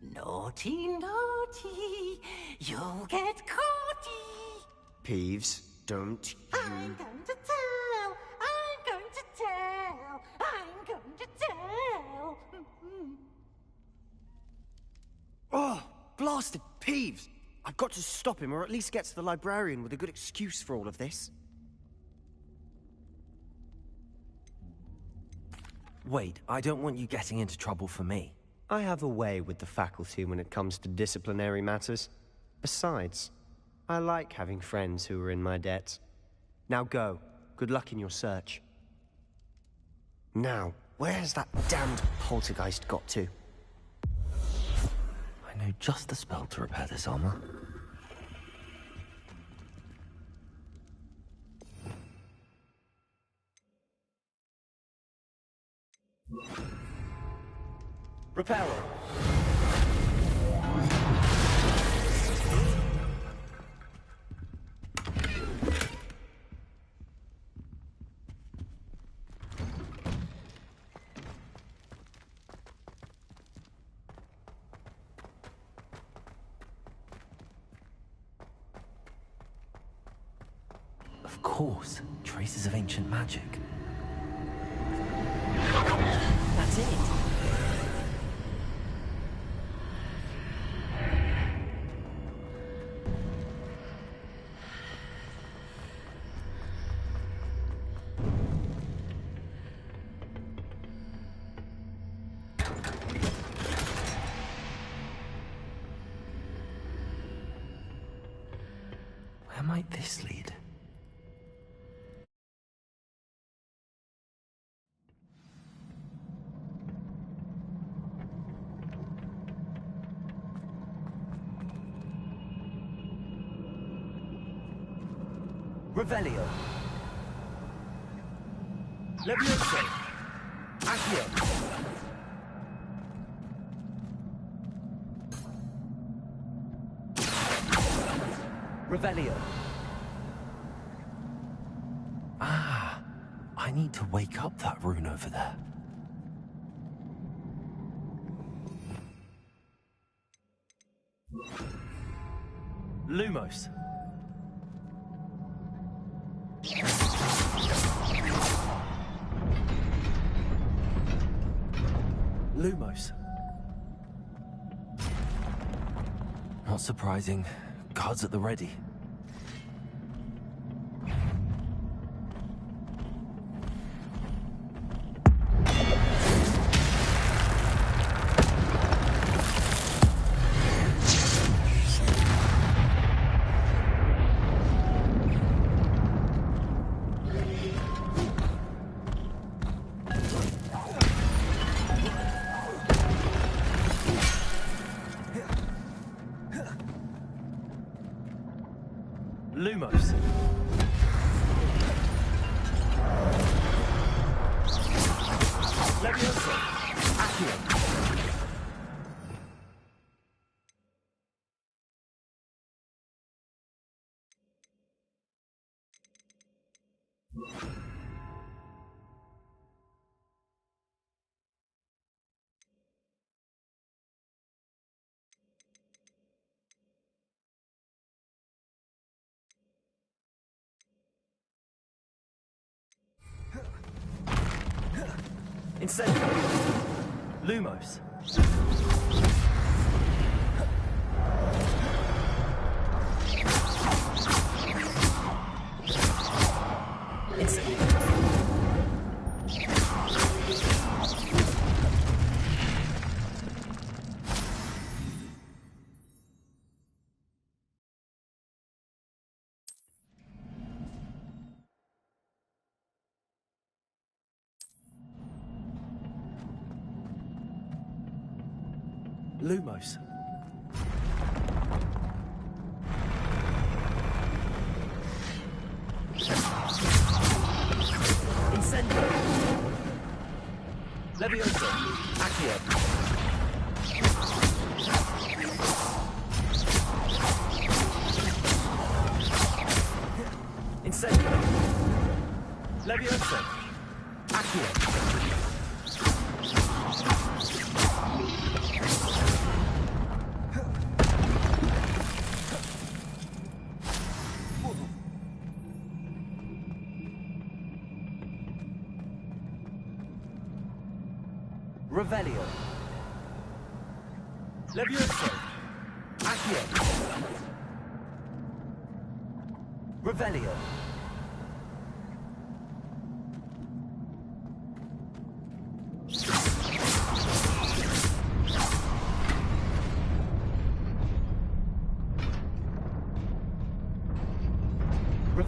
Speaker 20: Naughty, naughty, you'll get caughty.
Speaker 12: Peeves, don't you...
Speaker 20: I'm going to tell, I'm going to tell, I'm going to tell.
Speaker 12: Oh, blasted Peeves! I've got to stop him, or at least get to the librarian with a good excuse for all of this.
Speaker 1: Wait, I don't want you getting into trouble for me.
Speaker 12: I have a way with the faculty when it comes to disciplinary matters. Besides, I like having friends who are in my debt. Now go. Good luck in your search. Now, where has that damned poltergeist got to?
Speaker 1: I know just the spell to repair this armor.
Speaker 9: Reparo.
Speaker 1: Of course, traces of ancient magic.
Speaker 9: That's it.
Speaker 1: Where might this lead?
Speaker 9: Revelio. Levioso. Accio. Revelio.
Speaker 1: Ah, I need to wake up that rune over there.
Speaker 9: Lumos. Lumos.
Speaker 1: Not surprising. Guards at the ready.
Speaker 9: Lumos. Levioso. Accio. Incendio. Lumos. Incendio. Lumos. Incendio. Levioso. Accio. Incendio. Levioso. Accio. Revelio. Levioso. Accio. Revelio.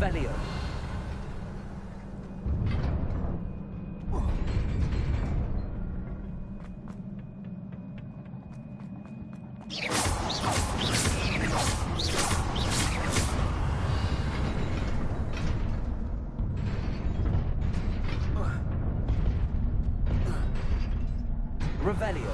Speaker 9: Revelio. Revelio.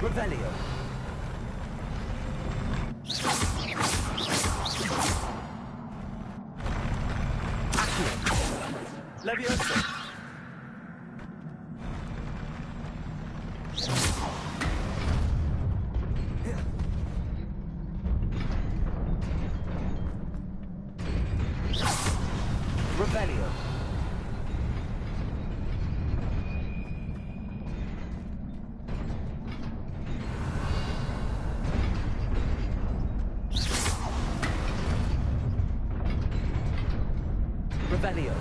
Speaker 9: Revelio. Leviosa. Revelio. Revelio.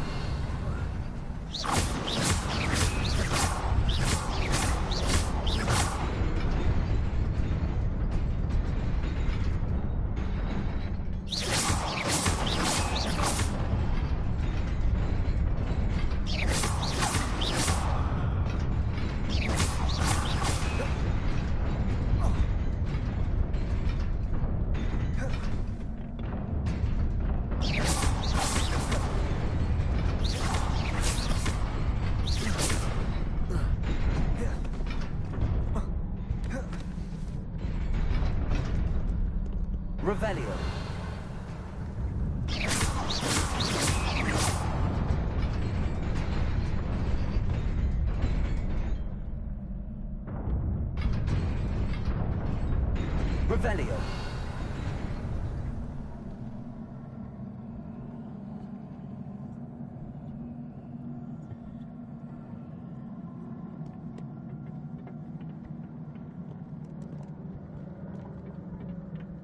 Speaker 9: Revelio. Revelio.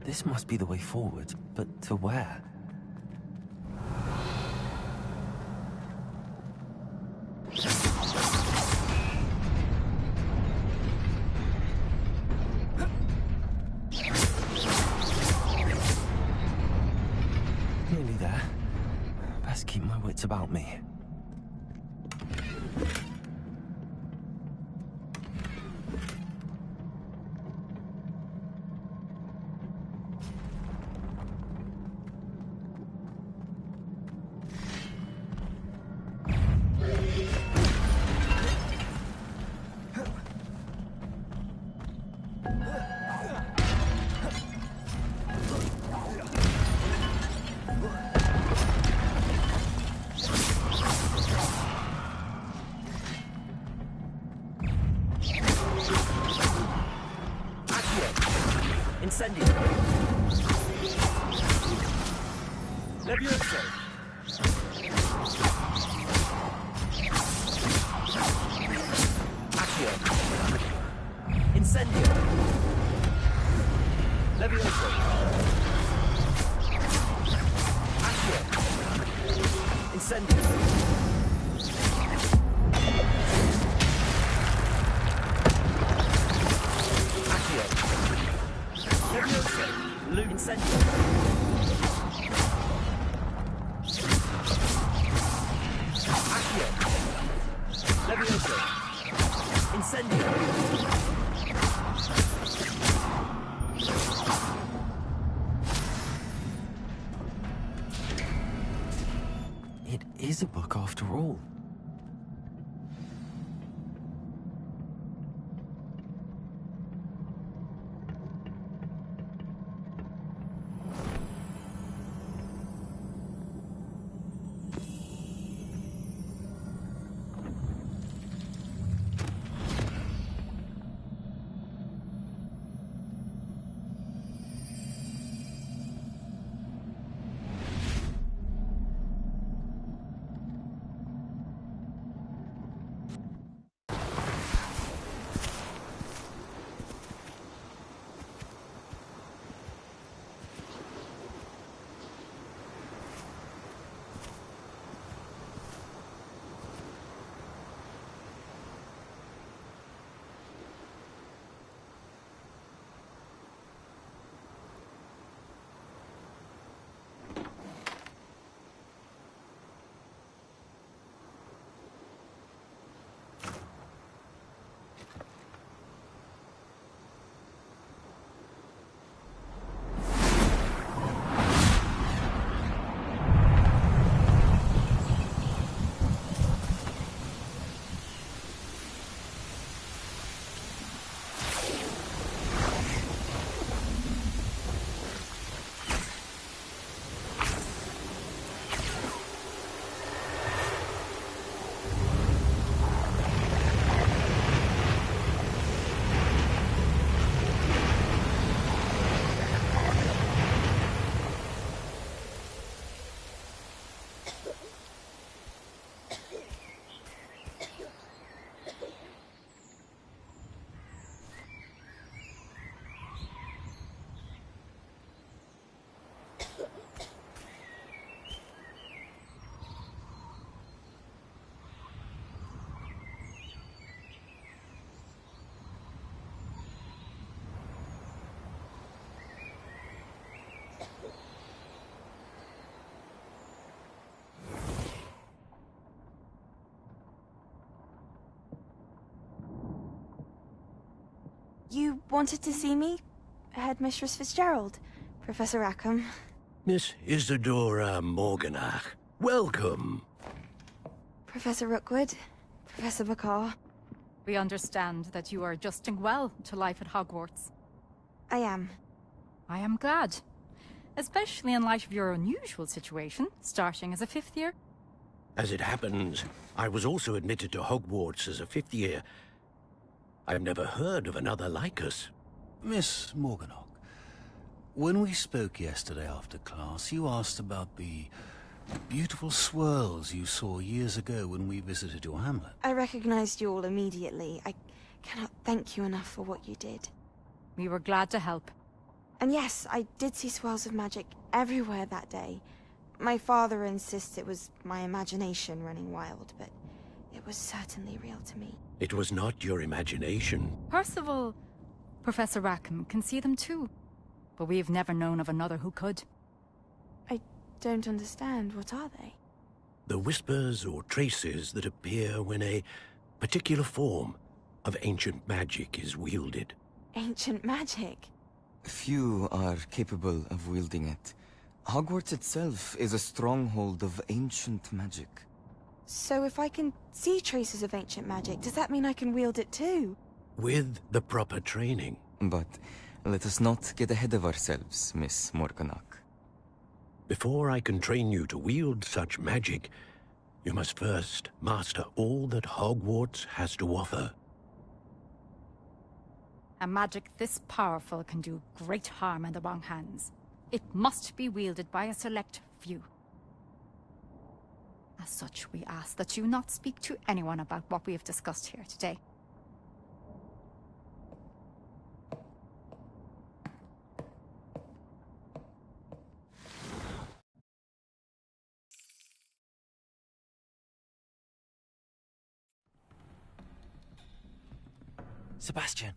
Speaker 1: This must be the way forward, but to where? Nearly there. Best keep my wits about me.
Speaker 9: Incendio. Levioso. Accio. Incendio. Levioso. Accio. Incendio. Accio. Levioso. Incendio. Accio. Levioso. Incendio.
Speaker 1: It is a book after all.
Speaker 17: You wanted to see me? Headmistress Fitzgerald, Professor Rackham.
Speaker 7: Miss Isadora Morganach, welcome.
Speaker 17: Professor Rookwood, Professor Bakar.
Speaker 19: We understand that you are adjusting well to life at Hogwarts.
Speaker 17: I am.
Speaker 19: I am glad. Especially in light of your unusual situation, starting as a 5th year.
Speaker 7: As it happens, I was also admitted to Hogwarts as a 5th year. I've never heard of another like us.
Speaker 23: Miss Morganach, when we spoke yesterday after class, you asked about the beautiful swirls you saw years ago when we visited your hamlet.
Speaker 17: I recognized you all immediately. I cannot thank you enough for what you did.
Speaker 19: We were glad to help.
Speaker 17: And yes, I did see swirls of magic everywhere that day. My father insists it was my imagination running wild, but it was certainly real to me.
Speaker 7: It was not your imagination.
Speaker 19: Percival, Professor Rackham can see them too. But we've never known of another who could.
Speaker 17: I don't understand. What are they?
Speaker 7: The whispers or traces that appear when a particular form of ancient magic is wielded.
Speaker 17: Ancient magic?
Speaker 24: Few are capable of wielding it. Hogwarts itself is a stronghold of ancient magic.
Speaker 17: So if I can see traces of ancient magic, does that mean I can wield it too?
Speaker 7: With the proper training.
Speaker 24: But let us not get ahead of ourselves, Miss Morganach.
Speaker 7: Before I can train you to wield such magic, you must first master all that Hogwarts has to offer.
Speaker 19: A magic this powerful can do great harm in the wrong hands. It must be wielded by a select few. As such, we ask that you not speak to anyone about what we have discussed here today.
Speaker 9: Sebastian.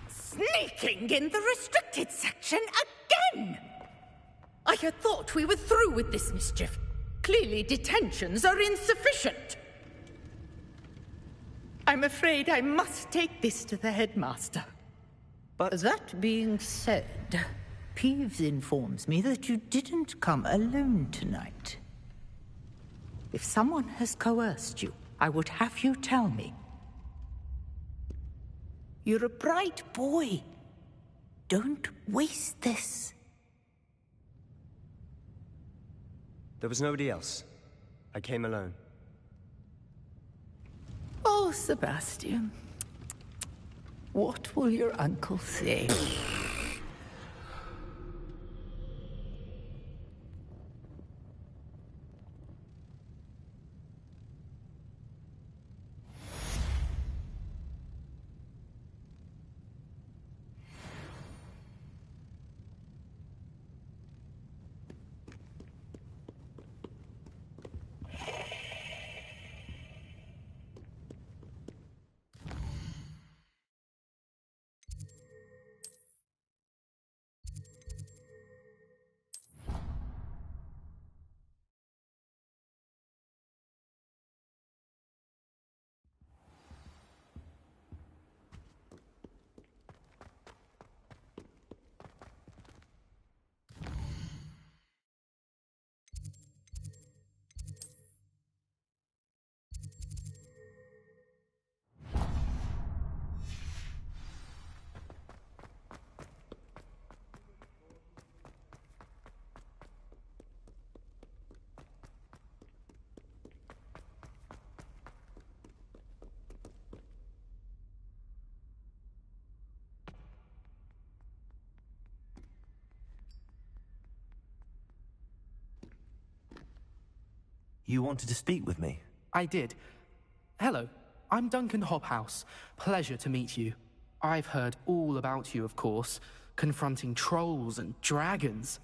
Speaker 25: Sneaking in the restricted section again! I had thought we were through with this mischief. Clearly detentions are insufficient. I'm afraid I must take this to the headmaster.
Speaker 20: But that being said, Peeves informs me that you didn't come alone tonight. If someone has coerced you, I would have you tell me. You're a bright boy. Don't waste this.
Speaker 12: There was nobody else. I came alone.
Speaker 20: Oh, Sebastian. What will your uncle say?
Speaker 1: You wanted to speak with me?
Speaker 2: I did. Hello, I'm Duncan Hobhouse. Pleasure to meet you. I've heard all about you, of course, confronting trolls and dragons.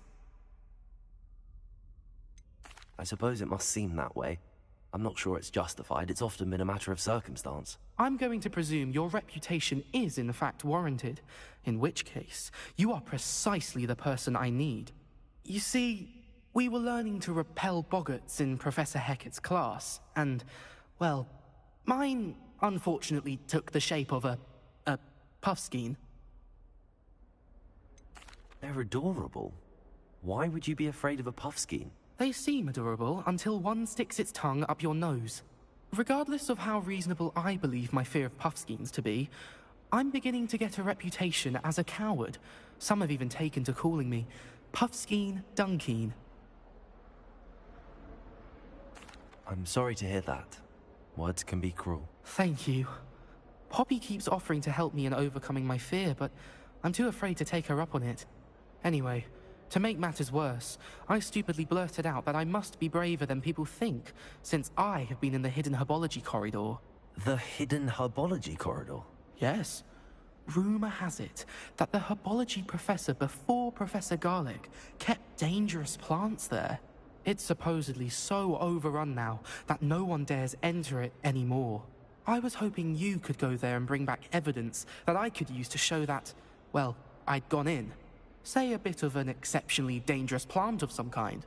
Speaker 1: I suppose it must seem that way. I'm not sure it's justified. It's often been a matter of circumstance.
Speaker 2: I'm going to presume your reputation is in fact warranted, in which case, you are precisely the person I need. You see, we were learning to repel boggarts in Professor Hecat's class, and, Well, mine unfortunately took the shape of a puffskein.
Speaker 1: They're adorable. Why would you be afraid of a puffskein?
Speaker 2: They seem adorable until one sticks its tongue up your nose. Regardless of how reasonable I believe my fear of puffskeins to be, I'm beginning to get a reputation as a coward. Some have even taken to calling me Puffskein Dunkeen.
Speaker 1: I'm sorry to hear that. Words can be cruel.
Speaker 2: Thank you. Poppy keeps offering to help me in overcoming my fear, but I'm too afraid to take her up on it. Anyway, to make matters worse, I stupidly blurted out that I must be braver than people think, since I have been in the hidden herbology corridor.
Speaker 1: The hidden herbology corridor?
Speaker 2: Yes. Rumor has it that the herbology professor before Professor Garlic kept dangerous plants there. It's supposedly so overrun now that no one dares enter it anymore. I was hoping you could go there and bring back evidence that I could use to show that, well, I'd gone in. Say a bit of an exceptionally dangerous plant of some kind.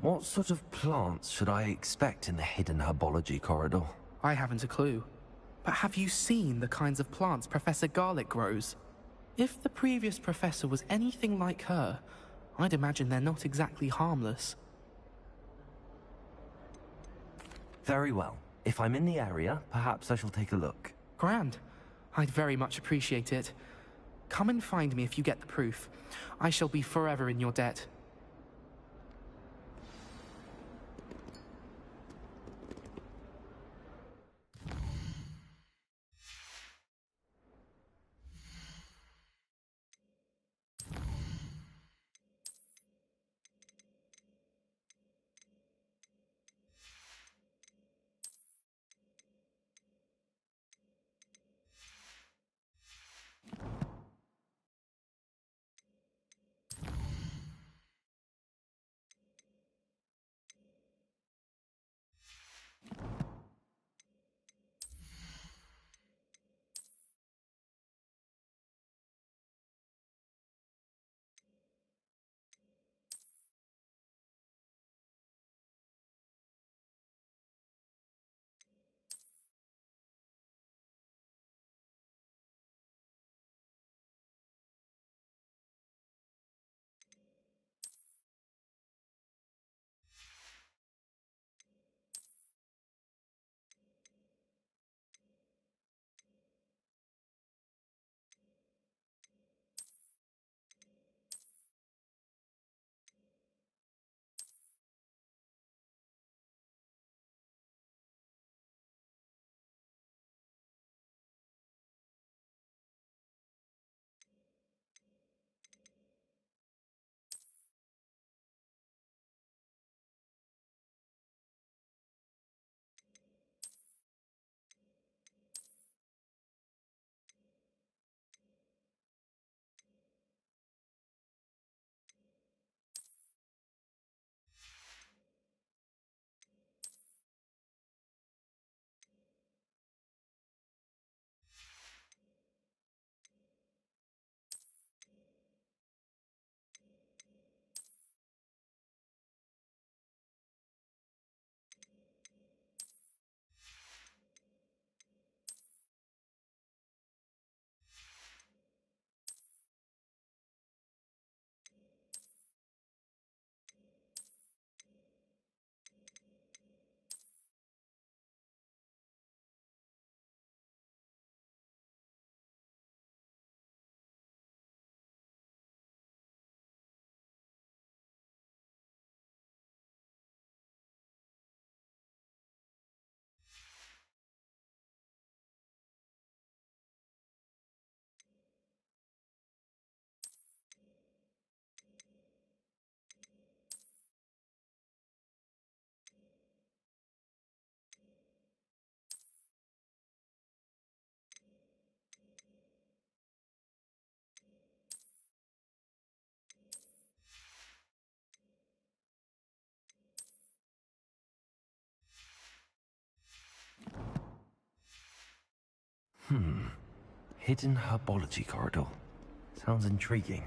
Speaker 1: What sort of plants should I expect in the hidden herbology corridor?
Speaker 2: I haven't a clue. But have you seen the kinds of plants Professor Garlic grows? If the previous professor was anything like her, I'd imagine they're not exactly harmless.
Speaker 1: Very well. If I'm in the area, perhaps I shall take a look.
Speaker 2: Grand. I'd very much appreciate it. Come and find me if you get the proof. I shall be forever in your debt.
Speaker 1: Hidden herbology corridor. Sounds intriguing.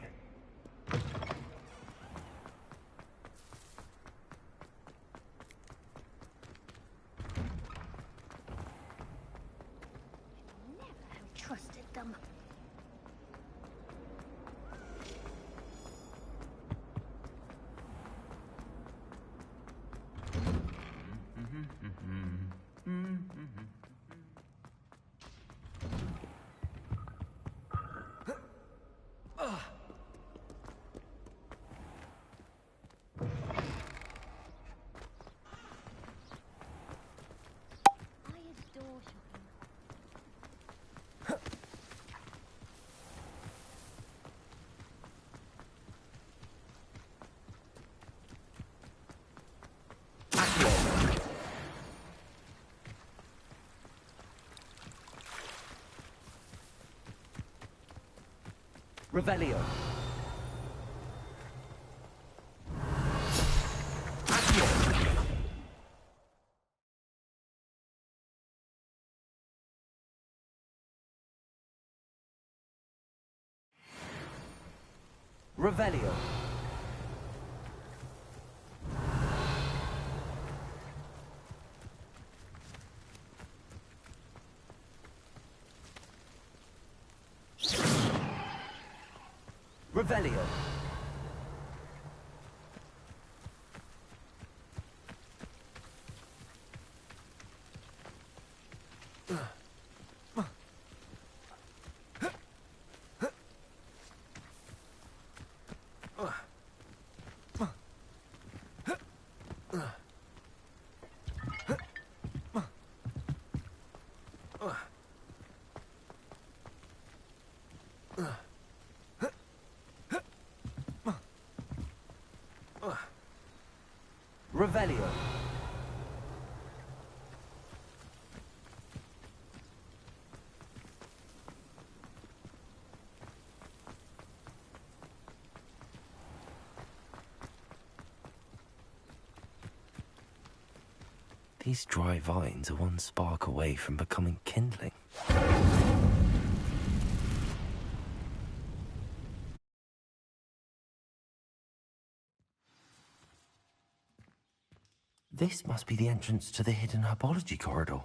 Speaker 21: wisdom.
Speaker 9: Revelio. Revelio. Revelio. Revelio.
Speaker 1: These dry vines are one spark away from becoming kindling. This must be the entrance to the hidden herbology corridor.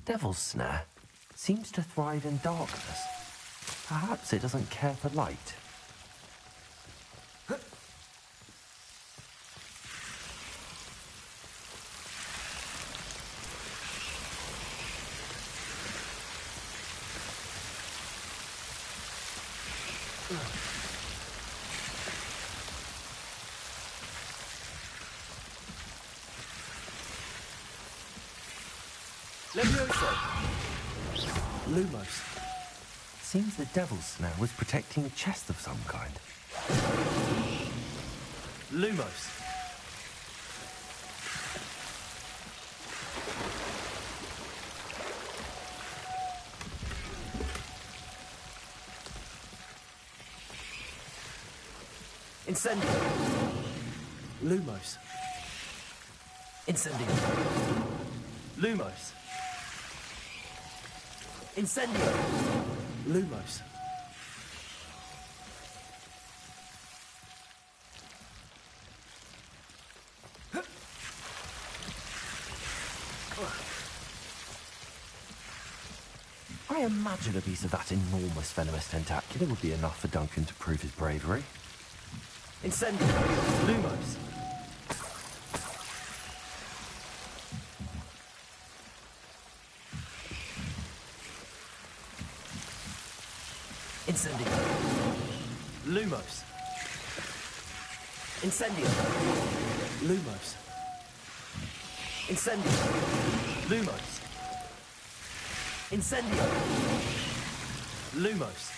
Speaker 1: Devil's Snare seems to thrive in darkness. Perhaps it doesn't care for light.
Speaker 9: Levioso. Lumos.
Speaker 1: Seems the Devil's Snare was protecting a chest of some kind.
Speaker 9: Lumos. Incendio. Lumos. Incendio. Lumos. Incendio. Lumos.
Speaker 1: I imagine a piece of that enormous venomous tentacular would be enough for Duncan to prove his bravery.
Speaker 9: Incendio. Lumos. Incendio. Lumos. Incendio. Lumos. Incendio. Lumos. Incendio. Lumos.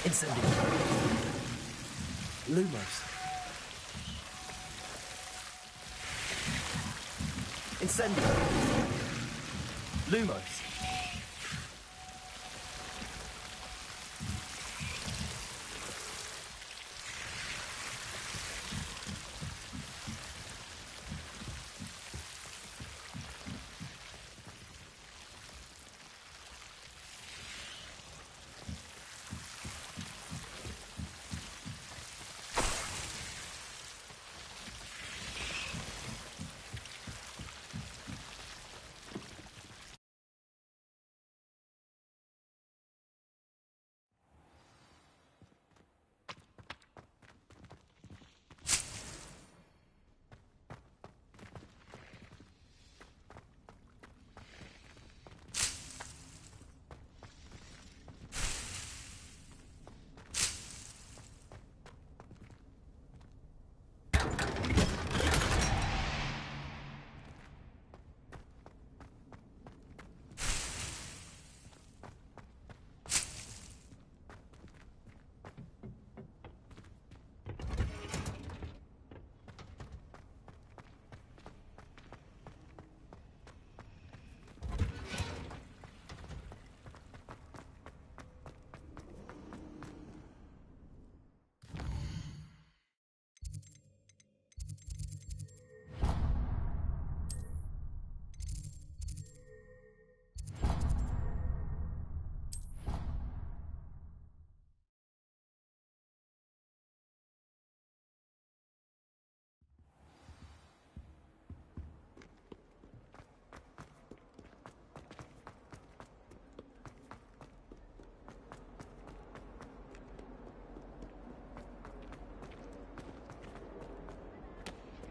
Speaker 9: Incendio. Lumos. Incendio. Lumos.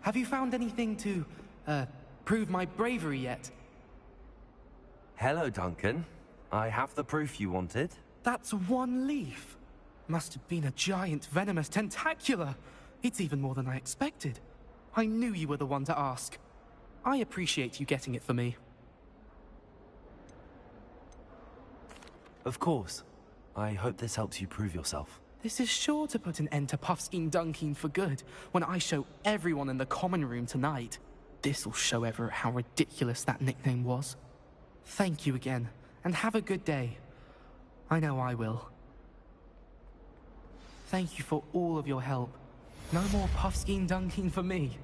Speaker 2: Have you found anything to, prove my bravery yet?
Speaker 1: Hello, Duncan. I have the proof you wanted.
Speaker 2: That's one leaf. Must have been a giant venomous tentacula. It's even more than I expected. I knew you were the one to ask. I appreciate you getting it for me.
Speaker 1: Of course. I hope this helps you prove yourself.
Speaker 2: This is sure to put an end to Puffskein Dunkeen for good when I show everyone in the common room tonight. This'll show Everett how ridiculous that nickname was. Thank you again, and have a good day. I know I will. Thank you for all of your help. No more Puffskein Dunkeen for me.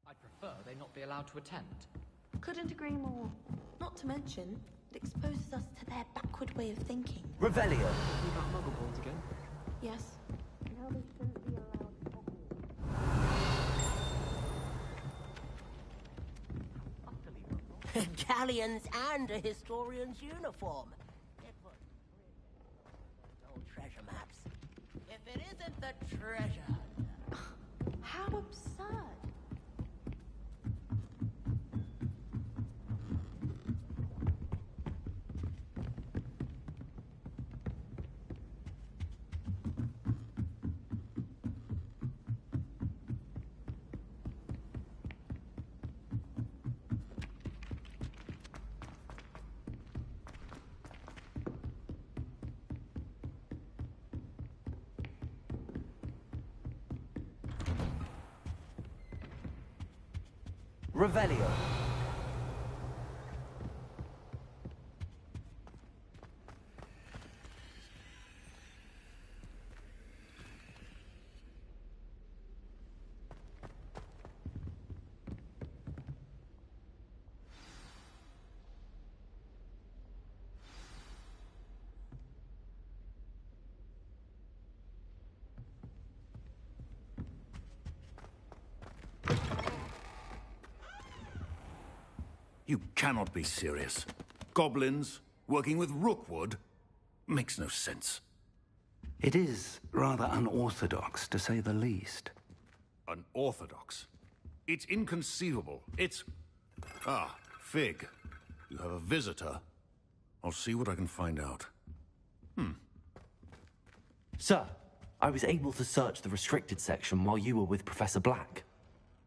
Speaker 3: I'd prefer they not be allowed to attend.
Speaker 6: Couldn't agree more. Not to mention, it exposes us to their backward way of thinking.
Speaker 9: Revelio.
Speaker 3: Talking about muggle balls again?
Speaker 6: Yes.
Speaker 14: Now they shouldn't be allowed.
Speaker 20: Galleons and a historian's uniform. It was old treasure maps. If it isn't the treasure.
Speaker 6: How absurd.
Speaker 9: Revelio.
Speaker 23: You cannot be serious. Goblins working with Rookwood? Makes no sense.
Speaker 5: It is rather unorthodox, to say the least.
Speaker 23: Unorthodox? It's inconceivable. It's... Ah, Fig. You have a visitor. I'll see what I can find out.
Speaker 1: Sir, I was able to search the restricted section while you were with Professor Black.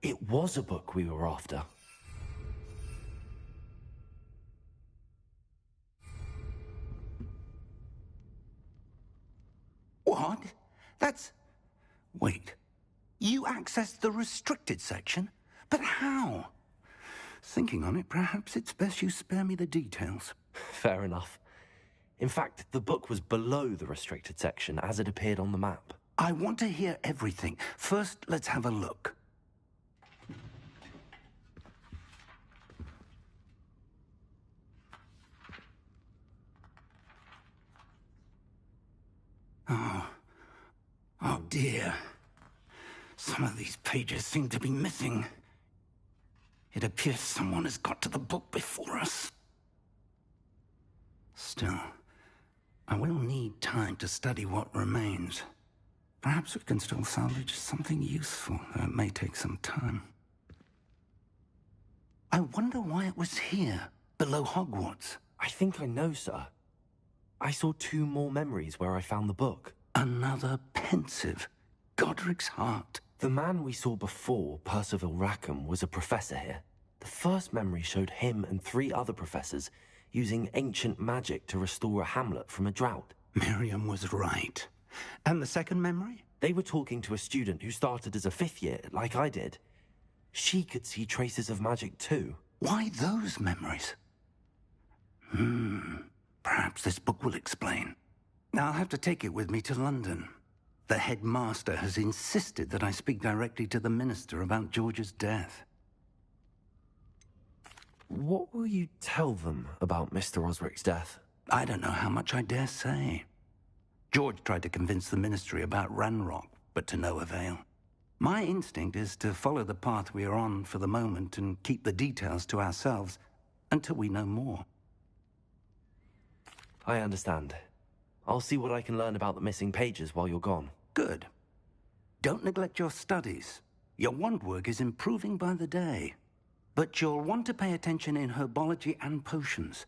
Speaker 1: It was a book we were after.
Speaker 5: What? That's... Wait. You accessed the restricted section? But how? Thinking on it, perhaps it's best you spare me the details.
Speaker 1: Fair enough. In fact, the book was below the restricted section as it appeared on the map.
Speaker 5: I want to hear everything. First, let's have a look. Oh dear. Some of these pages seem to be missing. It appears someone has got to the book before us. Still, I will need time to study what remains. Perhaps we can still salvage something useful, though it may take some time. I wonder why it was here, below Hogwarts.
Speaker 1: I think I know, sir. I saw 2 more memories where I found the book.
Speaker 5: Another pensive. Godric's heart.
Speaker 1: The man we saw before, Percival Rackham, was a professor here. The first memory showed him and 3 other professors using ancient magic to restore a hamlet from a drought.
Speaker 5: Miriam was right. And the second memory?
Speaker 1: They were talking to a student who started as a 5th year, like I did. She could see traces of magic too.
Speaker 5: Why those memories? Perhaps this book will explain. I'll have to take it with me to London. The headmaster has insisted that I speak directly to the minister about George's death.
Speaker 1: What will you tell them about Mr. Osric's death?
Speaker 5: I don't know how much I dare say. George tried to convince the Ministry about Ranrock, but to no avail. My instinct is to follow the path we are on for the moment and keep the details to ourselves until we know more.
Speaker 1: I understand. I'll see what I can learn about the missing pages while you're gone.
Speaker 5: Good. Don't neglect your studies. Your wand work is improving by the day. But you'll want to pay attention in herbology and potions.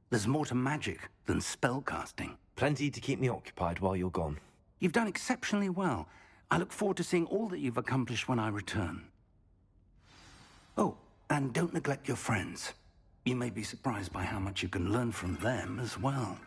Speaker 5: There's more to magic than spellcasting.
Speaker 1: Plenty to keep me occupied while you're gone.
Speaker 5: You've done exceptionally well. I look forward to seeing all that you've accomplished when I return. Oh, and don't neglect your friends. You may be surprised by how much you can learn from them as well.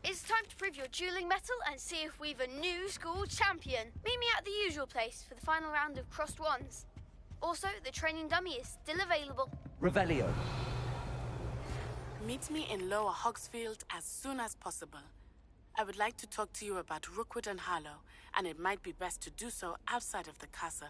Speaker 14: It's time to prove your dueling mettle and see if we've a new school champion. Meet me at the usual place for the final round of crossed wands. Also, the training dummy is still available.
Speaker 1: Revelio.
Speaker 4: Meet me in Lower Hogsfield as soon as possible. I would like to talk to you about Rookwood and Harlow, and it might be best to do so outside of the castle.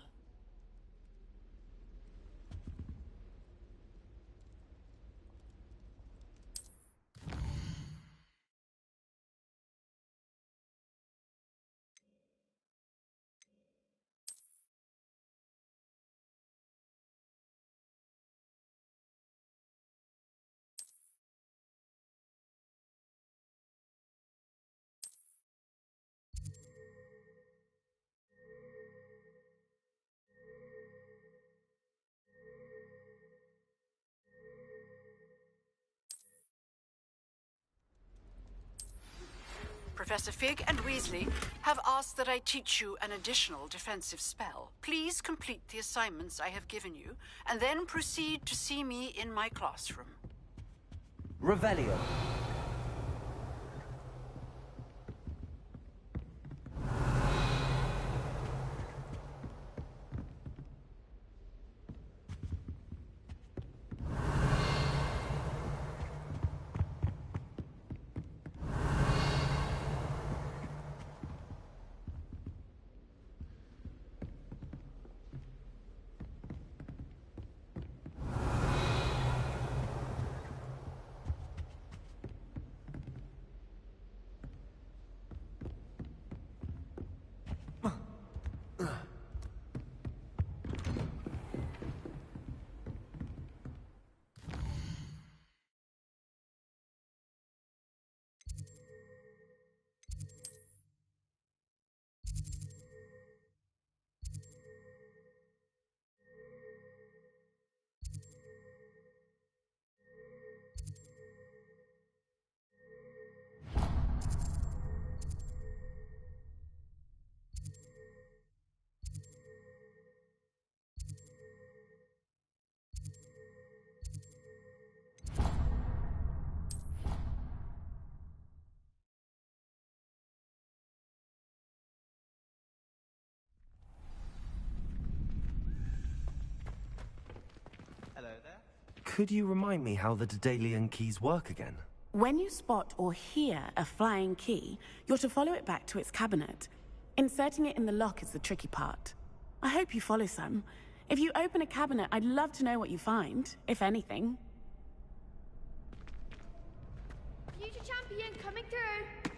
Speaker 22: Professor Fig and Weasley have asked that I teach you an additional defensive spell. Please complete the assignments I have given you, and then proceed to see me in my classroom.
Speaker 1: Revelio. Could you remind me how the Daedalian keys work again?
Speaker 4: When you spot or hear a flying key, you're to follow it back to its cabinet. Inserting it in the lock is the tricky part. I hope you follow some. If you open a cabinet, I'd love to know what you find, if anything.
Speaker 14: Future champion coming through.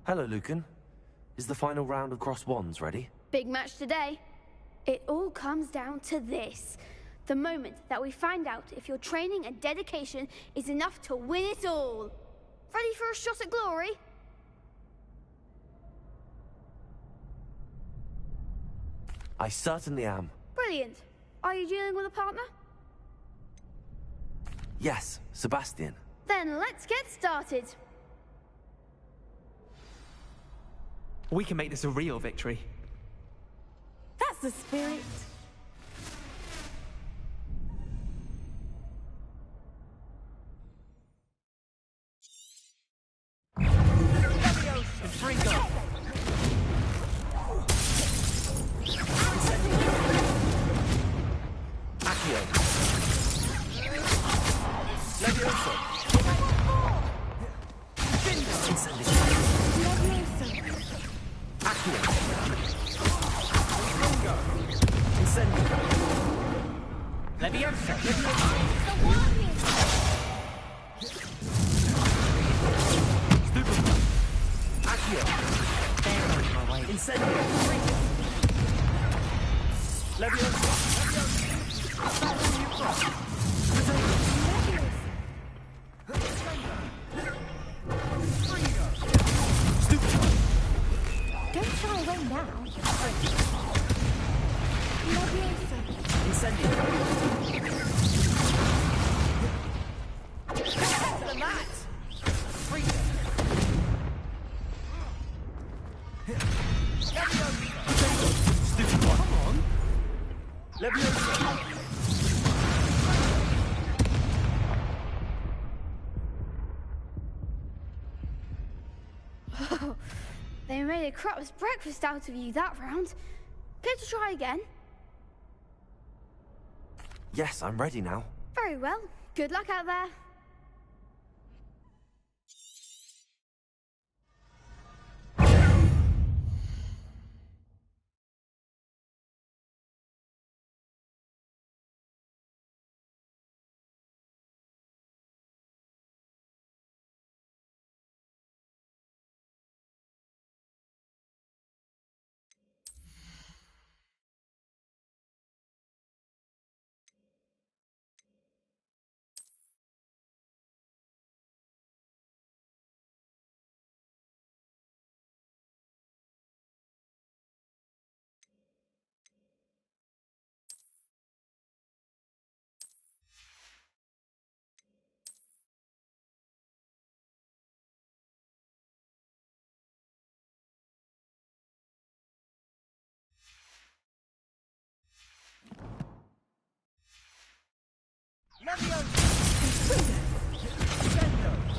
Speaker 1: Hello, Lucan. Is the final round of cross wands ready?
Speaker 14: Big match today. It all comes down to this. The moment that we find out if your training and dedication is enough to win it all. Ready for a shot at glory?
Speaker 1: I certainly am.
Speaker 14: Brilliant. Are you dealing with a partner?
Speaker 1: Yes, Sebastian.
Speaker 14: Then let's get started.
Speaker 3: We can make this a real victory.
Speaker 4: That's the spirit.
Speaker 3: Free go.
Speaker 9: Levioso! Incendio! Accio! Lungo! Incendio! Levioso! Stupefy! Accio! Incendio! Levioso!
Speaker 6: Don't shy away now.
Speaker 9: Incendio!
Speaker 6: To the mat!
Speaker 9: Stupid one! Come on! Levioso!
Speaker 14: They made a crap's breakfast out of you that round. Care to try again?
Speaker 1: Yes, I'm ready now.
Speaker 14: Very well. Good luck out there.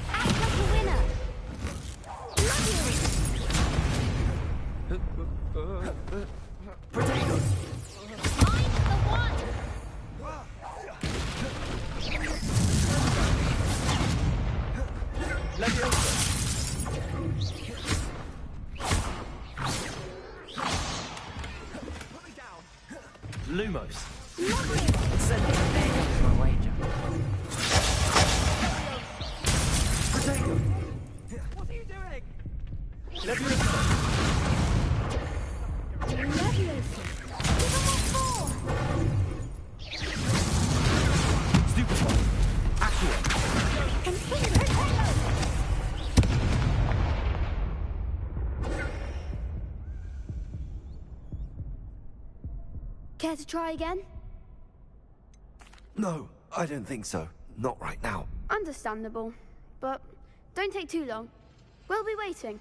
Speaker 14: Act like a winner.
Speaker 9: Potato!
Speaker 21: Mind the one!
Speaker 9: Levioso! Put me down!
Speaker 1: Lumos.
Speaker 9: Incendio!
Speaker 1: My wager.
Speaker 9: Potato! What are you doing? Levioso! Stupid one! Accio!
Speaker 14: Care to try again?
Speaker 1: No, I don't think so. Not right now.
Speaker 14: Understandable. But don't take too long. We'll be waiting.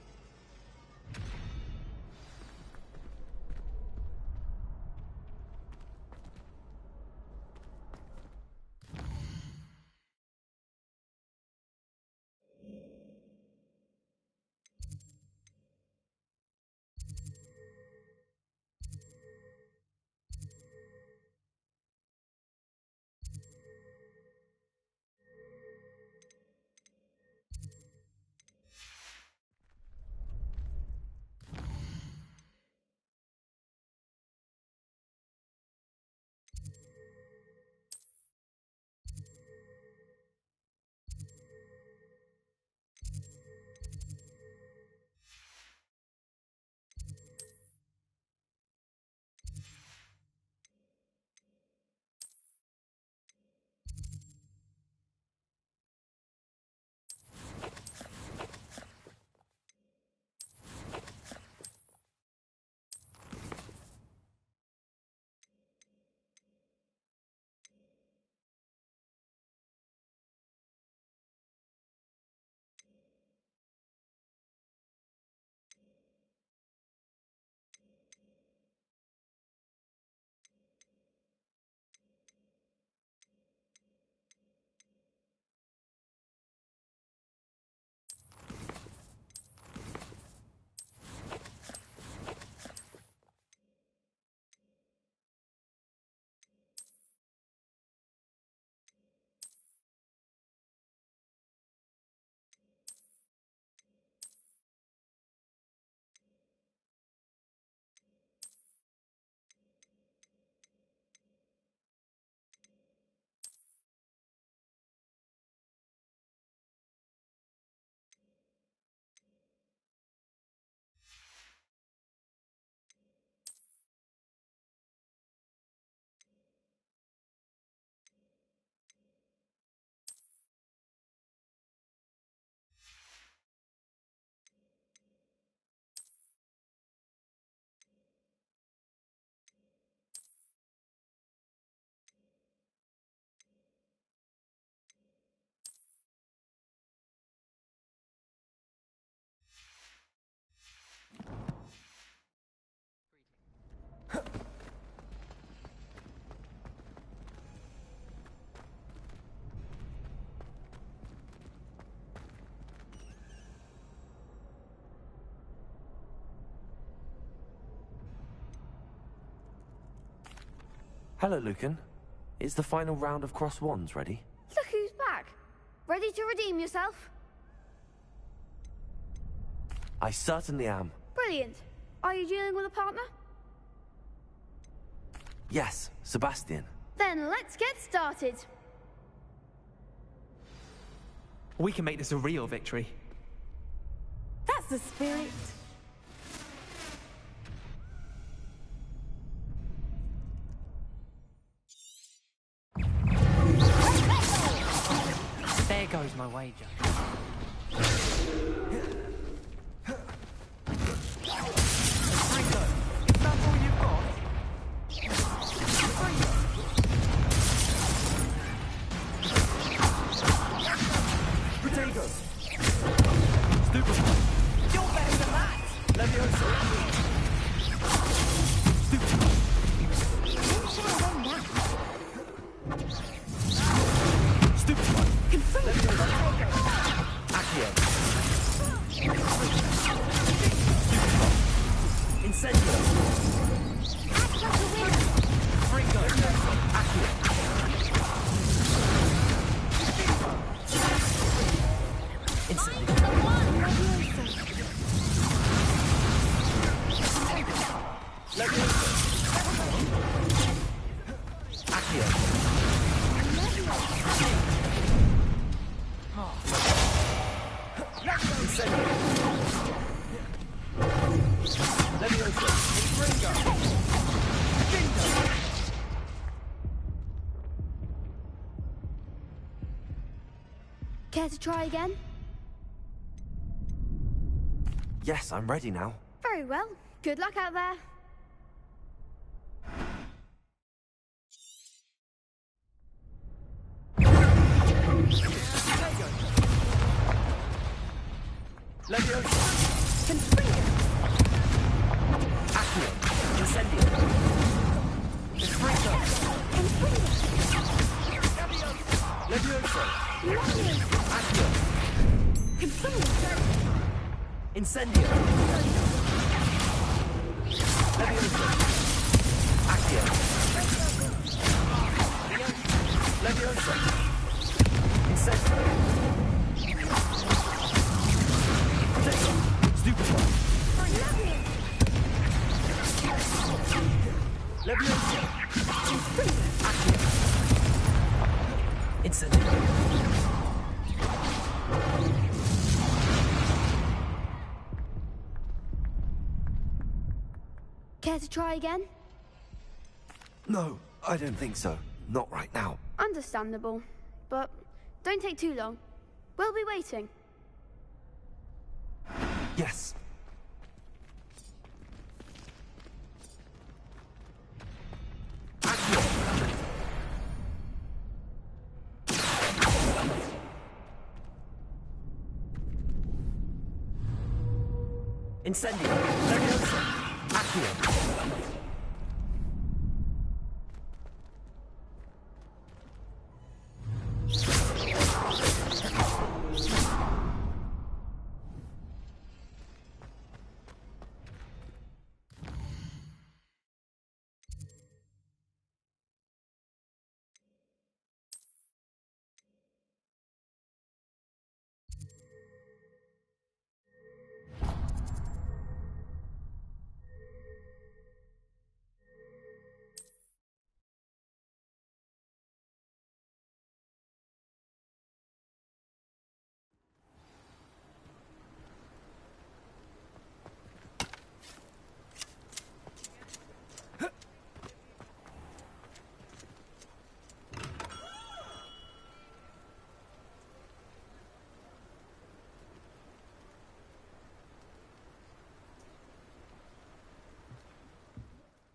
Speaker 1: Hello, Lucan. Is the final round of cross wands ready?
Speaker 14: Look who's back. Ready to redeem yourself?
Speaker 1: I certainly am.
Speaker 14: Brilliant. Are you dealing with a partner?
Speaker 1: Yes, Sebastian.
Speaker 14: Then let's get started.
Speaker 3: We can make this a real victory.
Speaker 4: That's the spirit.
Speaker 2: There goes my wager.
Speaker 9: Potato! Stupefy! You're better than that! Leviosa! Stupefy! Stupefy! Leviosa! Accio! Stupefy! Incendio! Fringo! Accio!
Speaker 14: Care to try again?
Speaker 1: Yes, I'm ready now.
Speaker 14: Very well. Good luck out there.
Speaker 9: Leviosa! Confringo! Accio! Incendio! Confringo! Leviosa! Accio! Confringo! Incendio! Leviosa! Accio! Leviosa! Incendio! Stupefy! Leviosa! Accio! Incendio!
Speaker 14: Care to try again?
Speaker 1: No, I don't think so. Not right now.
Speaker 14: Understandable. But don't take too long. We'll be waiting.
Speaker 1: Yes.
Speaker 9: Incendio! Leviosa! Accio!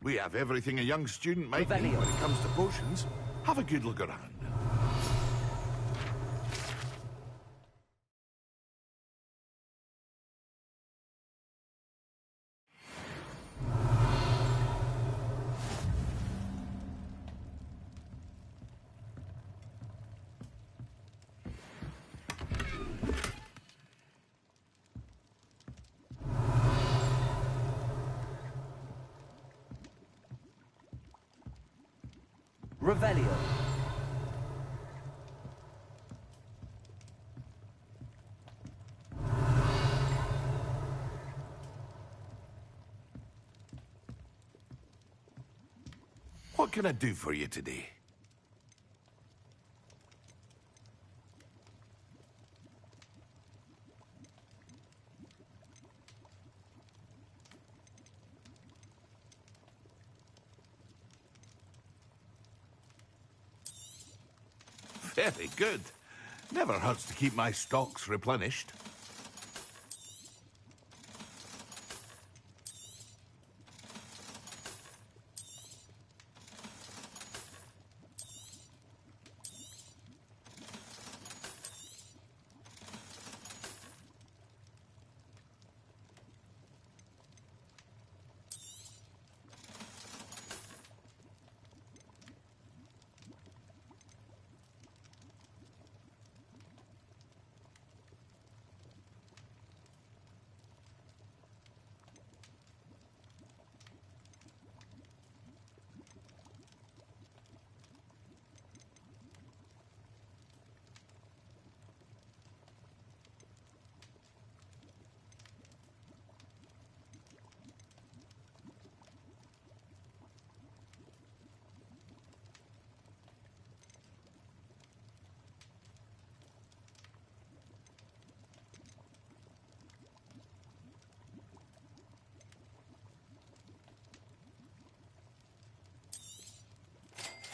Speaker 8: We have everything a young student might need when it comes to potions. Have a good look around.
Speaker 9: Revelio.
Speaker 8: What can I do for you today? Very good. Never hurts to keep my stocks replenished.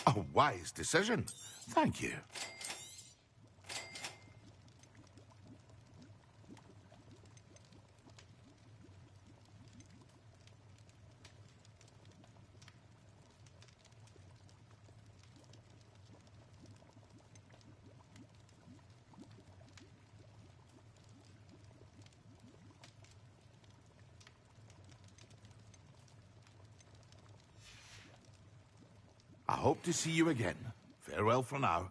Speaker 8: A wise decision. Thank you. I hope to see you again. Farewell for now.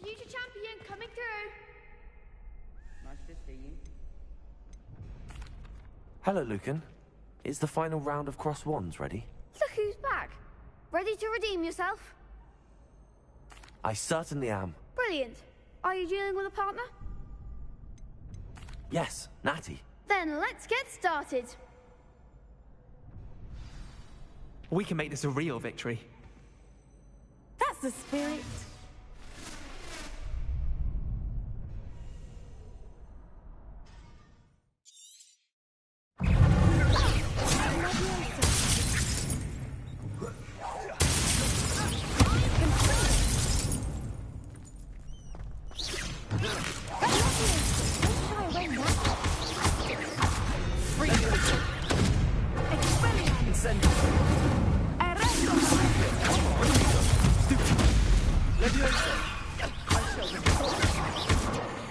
Speaker 14: Future champion coming through.
Speaker 9: Nice to see you.
Speaker 1: Hello, Lucan. Is the final round of cross wands ready?
Speaker 14: Look who's back. Ready to redeem yourself?
Speaker 1: I certainly am.
Speaker 14: Brilliant. Are you dealing with a partner?
Speaker 1: Yes, Natty.
Speaker 14: Then let's get started.
Speaker 3: We can make this a real victory.
Speaker 4: That's the spirit.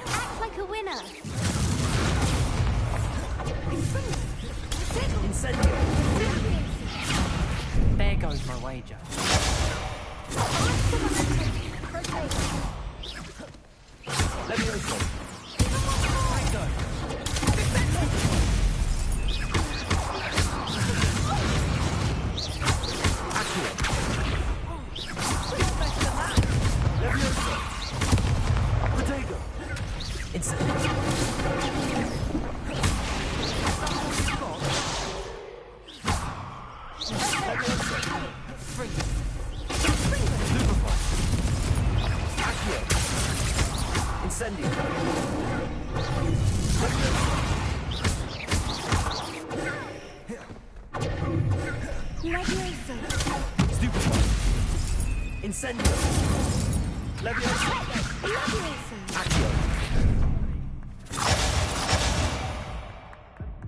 Speaker 14: Act like a winner.
Speaker 9: Incendio. There goes my wager. Levioso. Go. Levioso. Protego. Incendio. Incendio.
Speaker 14: Levioso.
Speaker 9: Stupefy. Incendio. Levioso.
Speaker 14: Levioso.
Speaker 9: Accio.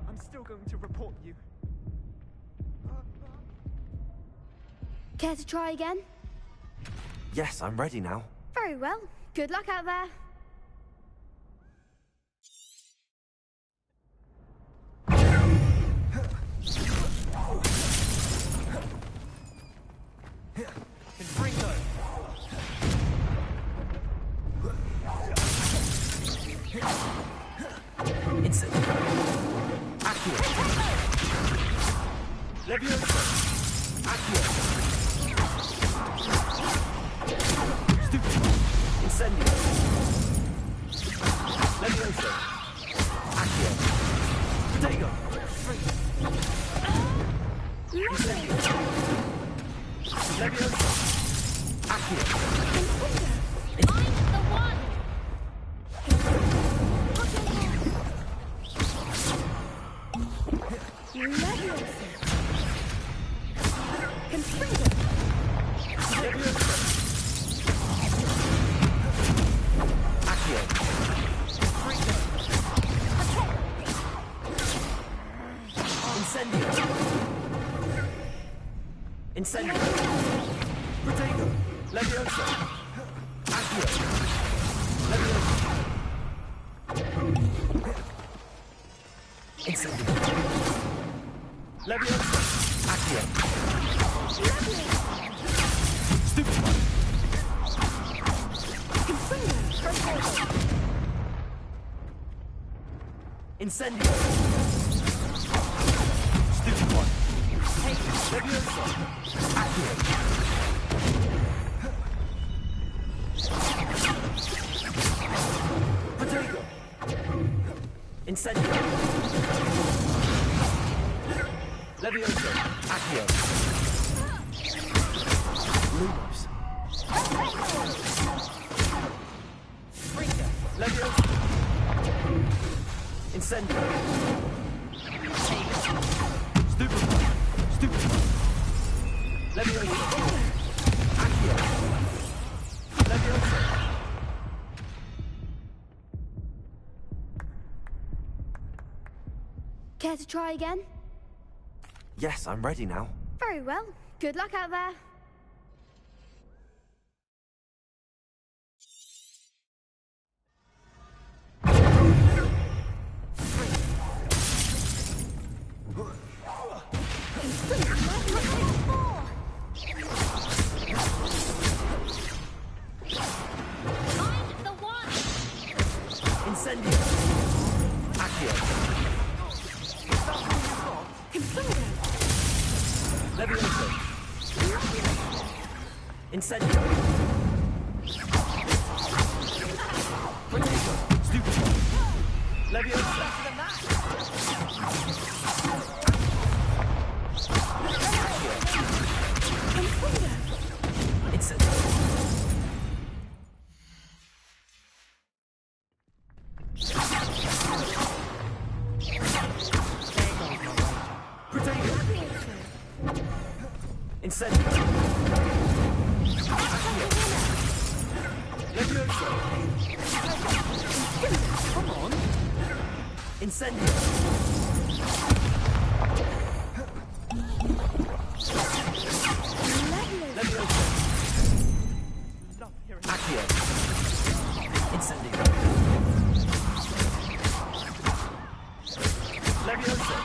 Speaker 9: I'm still going to report you.
Speaker 14: Care to try again?
Speaker 1: Yes, I'm ready now.
Speaker 14: Very well. Good luck out there.
Speaker 9: Confringo. Incendio. Accio. Levioso. Accio. Stupefy. Incendio. Levioso. Accio. Protego. Incendio. Levioso. Accio.
Speaker 21: I'm the one!
Speaker 14: Levioso. Confringo.
Speaker 9: Levioso. Accio. Confringo. Incendio. Incendio. Protego. Levioso. Accio. Levioso. Incendio. Levioso. Accio. Stupefy. Incendio. Stupefy. Levioso. Accio. Protego. Incendio. Levioso. Accio. Lumos. Freaker. Levioso. Incendio. Stupefy. Stupefy. Levioso. Accio. Levioso.
Speaker 14: Care to try again?
Speaker 1: Yes, I'm ready now.
Speaker 14: Very well. Good luck out there.
Speaker 21: I'm the one!
Speaker 9: Incendio. Levioso. Incendio. Protego. Stupid. Levioso. Incendio. Incendio. Levioso. Come on. Incendio. Levioso. Accio. Incendio. Levioso.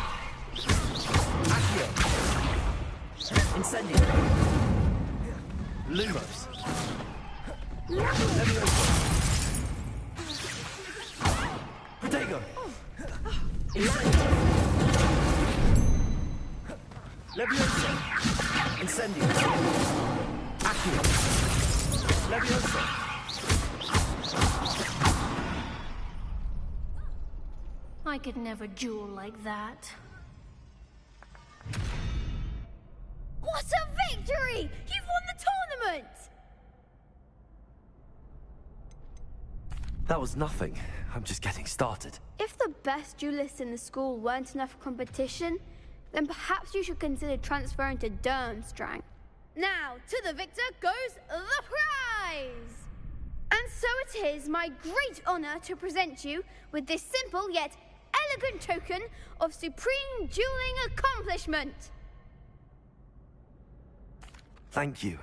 Speaker 9: Accio. Incendio. Lumos. Levioso. Protego. Incendio. Levioso. Incendio. Accio. Levioso.
Speaker 21: I could never duel like that.
Speaker 14: What a victory! You've won the tournament!
Speaker 1: That was nothing. I'm just getting started.
Speaker 14: If the best duelists in the school weren't enough for competition, then perhaps you should consider transferring to Durmstrang. Now, to the victor goes the prize! And so it is my great honor to present you with this simple yet elegant token of supreme dueling accomplishment.
Speaker 1: Thank you.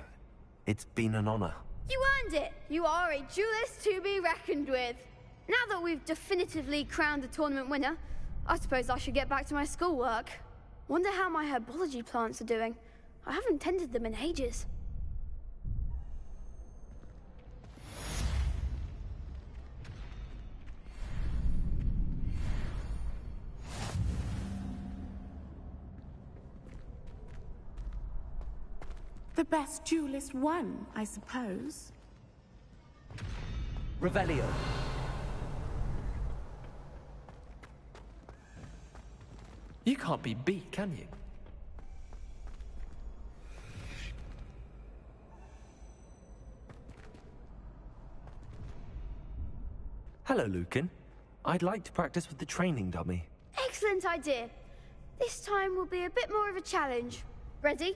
Speaker 1: It's been an honor.
Speaker 14: You earned it. You are a duelist to be reckoned with. Now that we've definitively crowned the tournament winner, I suppose I should get back to my schoolwork. Wonder how my herbology plants are doing. I haven't tended them in ages.
Speaker 4: The best duelist won, I suppose.
Speaker 9: Revelio. You can't be beat, can you? Hello, Lucan. I'd like to practice with the training dummy.
Speaker 14: Excellent idea. This time will be a bit more of a challenge. Ready?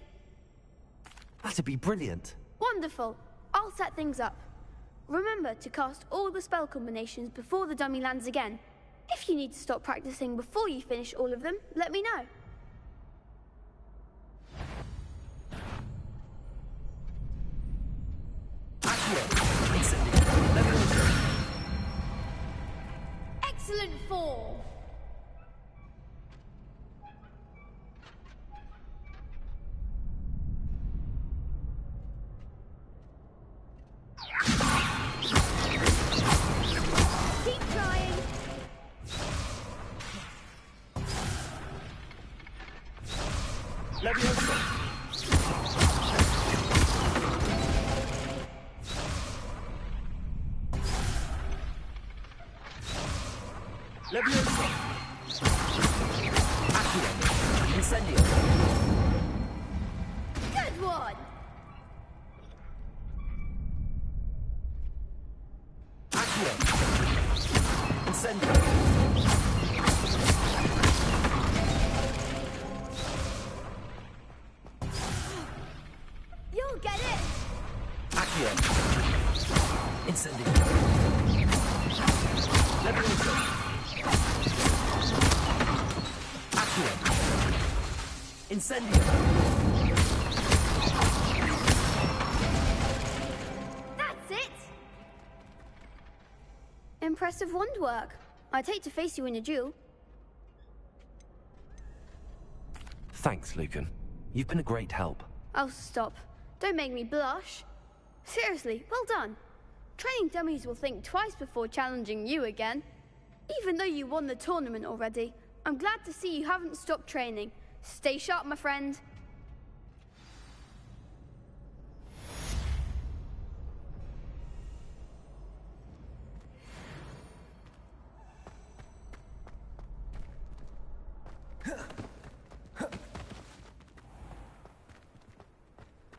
Speaker 1: That'd be brilliant.
Speaker 14: Wonderful. I'll set things up. Remember to cast all the spell combinations before the dummy lands again. If you need to stop practicing before you finish all of them, let me know. Excellent form. Keep trying.
Speaker 9: Levioso. Levioso. Accio. Incendio.
Speaker 14: Good one.
Speaker 9: Accio. Incendio.
Speaker 14: You'll get it.
Speaker 9: Accio. Incendio. Levioso. Accio. Incendio.
Speaker 14: That's it. Impressive wand work. I'd hate to face you in a duel.
Speaker 1: Thanks, Lucan. You've been a great help.
Speaker 14: Oh, stop. Don't make me blush. Seriously, well done. Training dummies will think twice before challenging you again. Even though you won the tournament already, I'm glad to see you haven't stopped training. Stay sharp, my friend.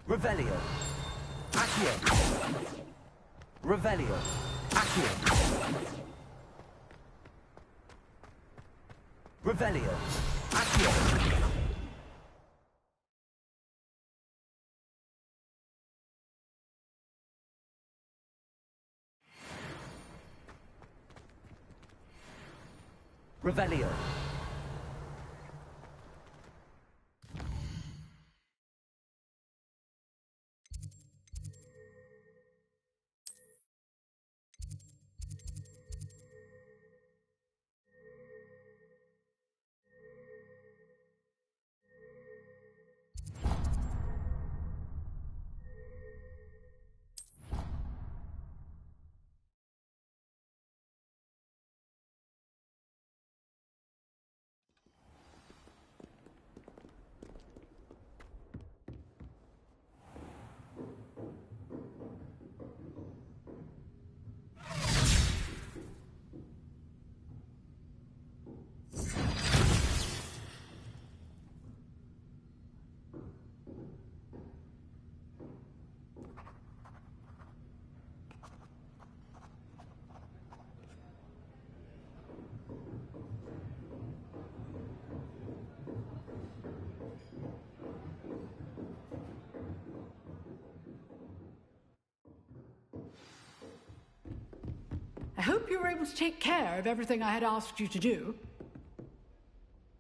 Speaker 1: Revelio. Accio. Revelio. Accio. Revelio. Accio. Revelio.
Speaker 22: I hope you were able to take care of everything I had asked you to do.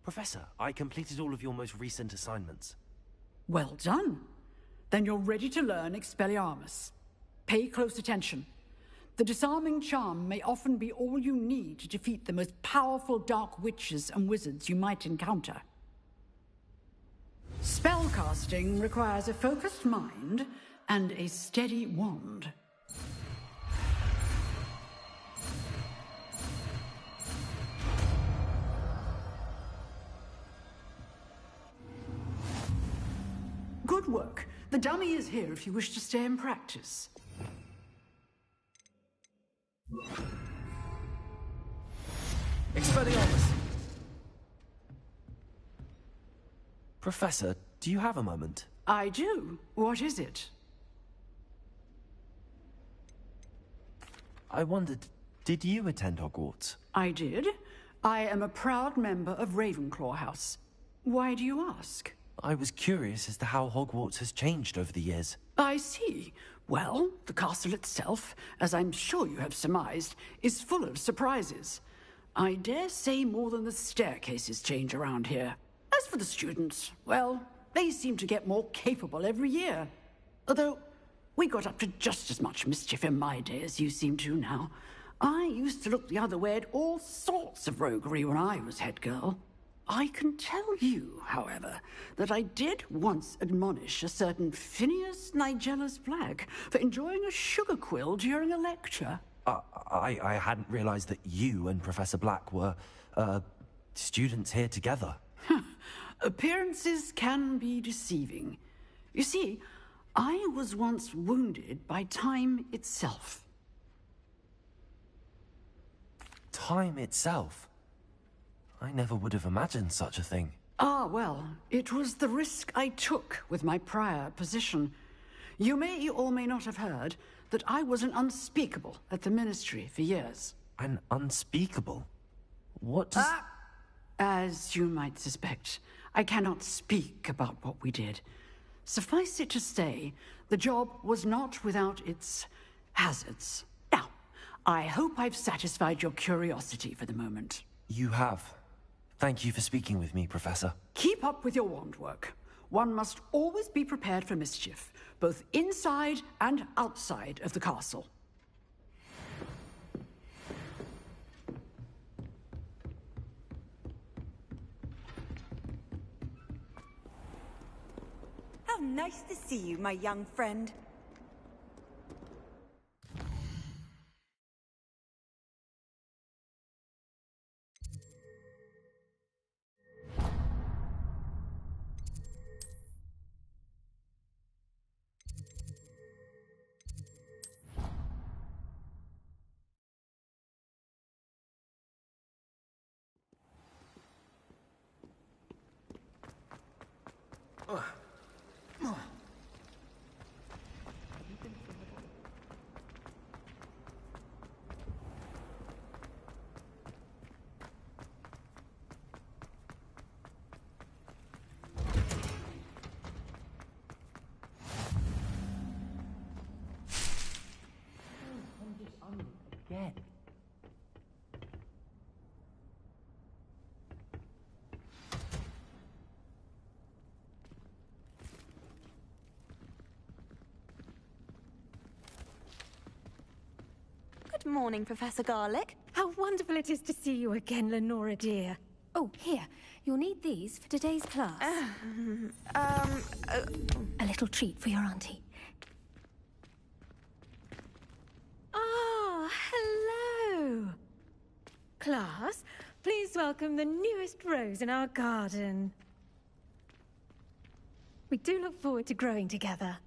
Speaker 1: Professor, I completed all of your most recent assignments.
Speaker 22: Well done. Then you're ready to learn Expelliarmus. Pay close attention. The disarming charm may often be all you need to defeat the most powerful dark witches and wizards you might encounter. Spellcasting requires a focused mind and a steady wand. Good work. The dummy is here if you wish to stay and practice.
Speaker 1: Expelliarmus! Professor, do you have a moment?
Speaker 22: I do. What is it?
Speaker 1: I wondered, did you attend Hogwarts?
Speaker 22: I did. I am a proud member of Ravenclaw House. Why do you ask?
Speaker 1: I was curious as to how Hogwarts has changed over the years.
Speaker 22: I see. Well, the castle itself, as I'm sure you have surmised, is full of surprises. I dare say more than the staircases change around here. As for the students, well, they seem to get more capable every year. Although, we got up to just as much mischief in my day as you seem to now. I used to look the other way at all sorts of roguery when I was head girl. I can tell you, however, that I did once admonish a certain Phineas Nigellus Black for enjoying a sugar quill during a lecture.
Speaker 1: I hadn't realized that you and Professor Black were, students here together.
Speaker 22: Appearances can be deceiving. You see, I was once wounded by time itself.
Speaker 1: Time itself? I never would have imagined such a thing.
Speaker 22: Ah, well, it was the risk I took with my prior position. You may or may not have heard that I was an unspeakable at the Ministry for years.
Speaker 1: An unspeakable? What does...
Speaker 22: As you might suspect, I cannot speak about what we did. Suffice it to say, the job was not without its hazards. Now, I hope I've satisfied your curiosity for the moment.
Speaker 1: You have. Thank you for speaking with me, Professor.
Speaker 22: Keep up with your wand work. One must always be prepared for mischief, both inside and outside of the castle.
Speaker 11: How nice to see you, my young friend.
Speaker 1: Again.
Speaker 10: Good morning, Professor Garlick.
Speaker 13: How wonderful it is to see you again, Lenora dear. Oh, here. You'll need these for today's class. A little treat for your auntie. Ah, hello. Class, please welcome the newest rose in our garden. We do look forward to growing together.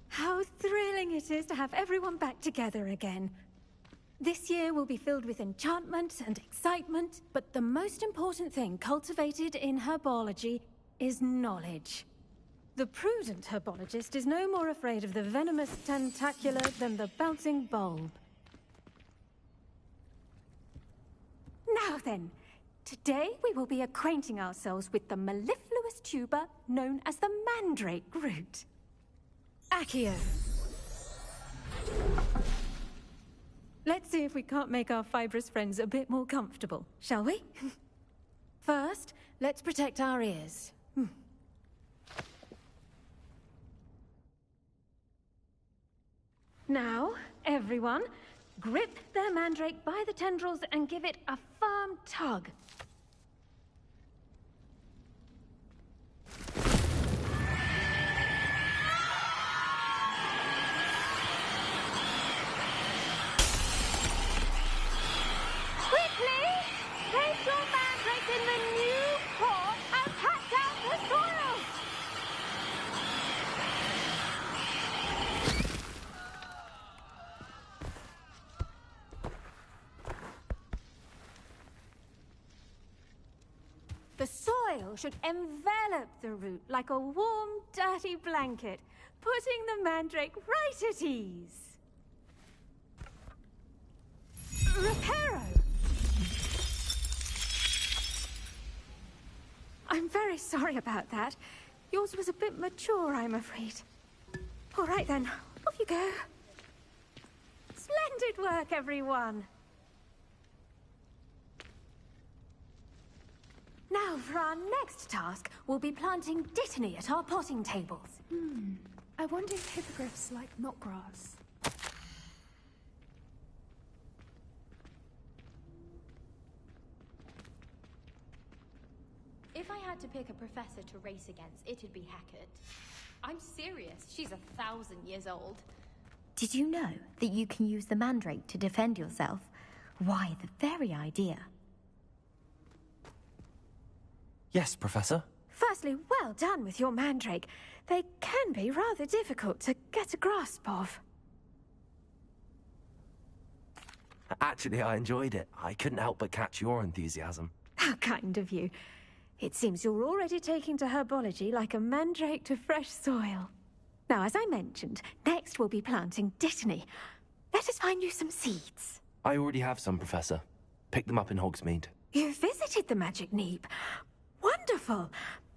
Speaker 13: How thrilling it is to have everyone back together again. This year will be filled with enchantment and excitement, but the most important thing cultivated in herbology is knowledge. The prudent herbologist is no more afraid of the venomous tentacular than the bouncing bulb. Now then, today we will be acquainting ourselves with the mellifluous tuber known as the mandrake root. Accio. Let's see if we can't make our fibrous friends a bit more comfortable, shall we? First, let's protect our ears. Now, everyone, grip their mandrake by the tendrils and give it a firm tug. Place your mandrake in the new pot and pat down the soil! The soil should envelop the root like a warm, dirty blanket, putting the mandrake right at ease. Reparo! I'm very sorry about that. Yours was a bit mature, I'm afraid. All right then, off you go. Splendid work, everyone. Now, for our next task, we'll be planting dittany at our potting tables.
Speaker 15: I wonder if hippogriffs like knotgrass.
Speaker 16: If I had to pick a professor to race against, it'd be Hackett. I'm serious, she's 1,000 years old.
Speaker 18: Did you know that you can use the mandrake to defend yourself? Why, the very idea.
Speaker 1: Yes, Professor.
Speaker 13: Firstly, well done with your mandrake. They can be rather difficult to get a grasp of.
Speaker 1: Actually, I enjoyed it. I couldn't help but catch your enthusiasm.
Speaker 13: How kind of you. It seems you're already taking to herbology like a mandrake to fresh soil. Now, as I mentioned, next we'll be planting dittany. Let us find you some seeds.
Speaker 1: I already have some, Professor. Picked them up in Hogsmeade.
Speaker 13: You visited the Magic Neep. Wonderful!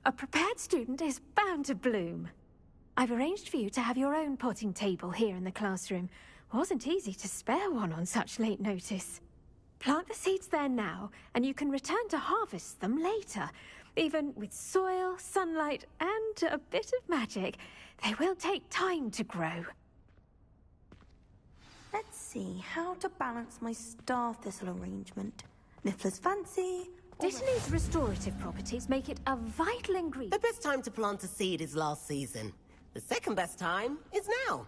Speaker 13: A prepared student is bound to bloom. I've arranged for you to have your own potting table here in the classroom. Wasn't easy to spare one on such late notice. Plant the seeds there now, and you can return to harvest them later. Even with soil, sunlight, and a bit of magic, they will take time to grow.
Speaker 10: Let's see how to balance my star thistle arrangement. Niffler's fancy.
Speaker 13: Dittany's restorative properties make it a vital ingredient.
Speaker 26: The best time to plant a seed is last season. The second best time is now.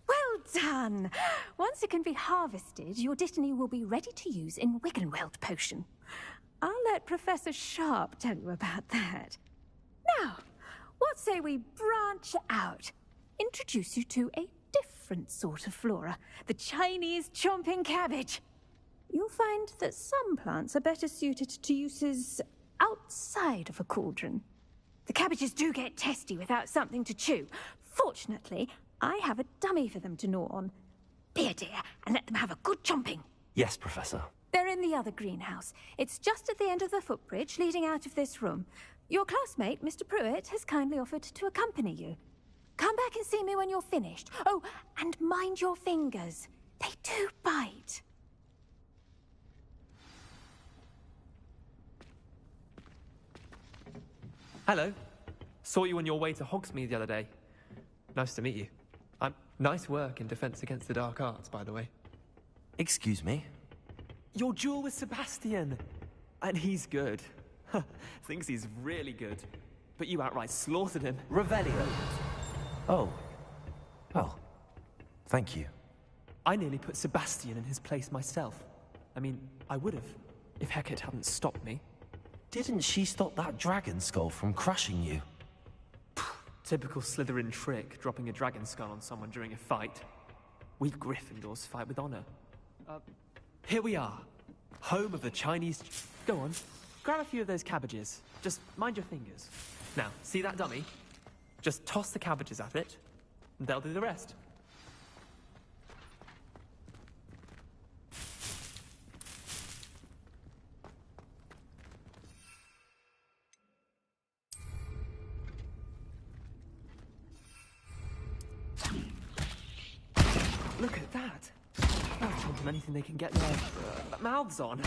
Speaker 13: Well done! Once it can be harvested, your dittany will be ready to use in Wiggenweld potion. I'll let Professor Sharp tell you about that. What say we branch out? Introduce you to a different sort of flora, the Chinese chomping cabbage. You'll find that some plants are better suited to uses outside of a cauldron. The cabbages do get testy without something to chew. Fortunately, I have a dummy for them to gnaw on. Be a dear and let them have a good chomping.
Speaker 1: Yes, Professor.
Speaker 13: They're in the other greenhouse. It's just at the end of the footbridge leading out of this room. Your classmate, Mr. Pruitt, has kindly offered to accompany you. Come back and see me when you're finished. Oh, and mind your fingers. They do bite.
Speaker 3: Hello. Saw you on your way to Hogsmeade the other day. Nice to meet you. Nice work in Defense Against the Dark Arts, by the way.
Speaker 1: Excuse me?
Speaker 3: Your duel with Sebastian! And he's good. Thinks he's really good. But you outright slaughtered him.
Speaker 1: Revelio. Oh. Well, thank you.
Speaker 3: I nearly put Sebastian in his place myself. I mean, I would have, if Hecate hadn't stopped me.
Speaker 1: Didn't she stop that dragon skull from crushing you?
Speaker 3: Typical Slytherin trick, dropping a dragon skull on someone during a fight. We Gryffindors fight with honor. Here we are. Home of the Chinese... Go on, grab a few of those cabbages. Just mind your fingers. Now, see that dummy? Just toss the cabbages at it, and they'll do the rest. Look at that! They'll chomp on anything they can get their mouths on.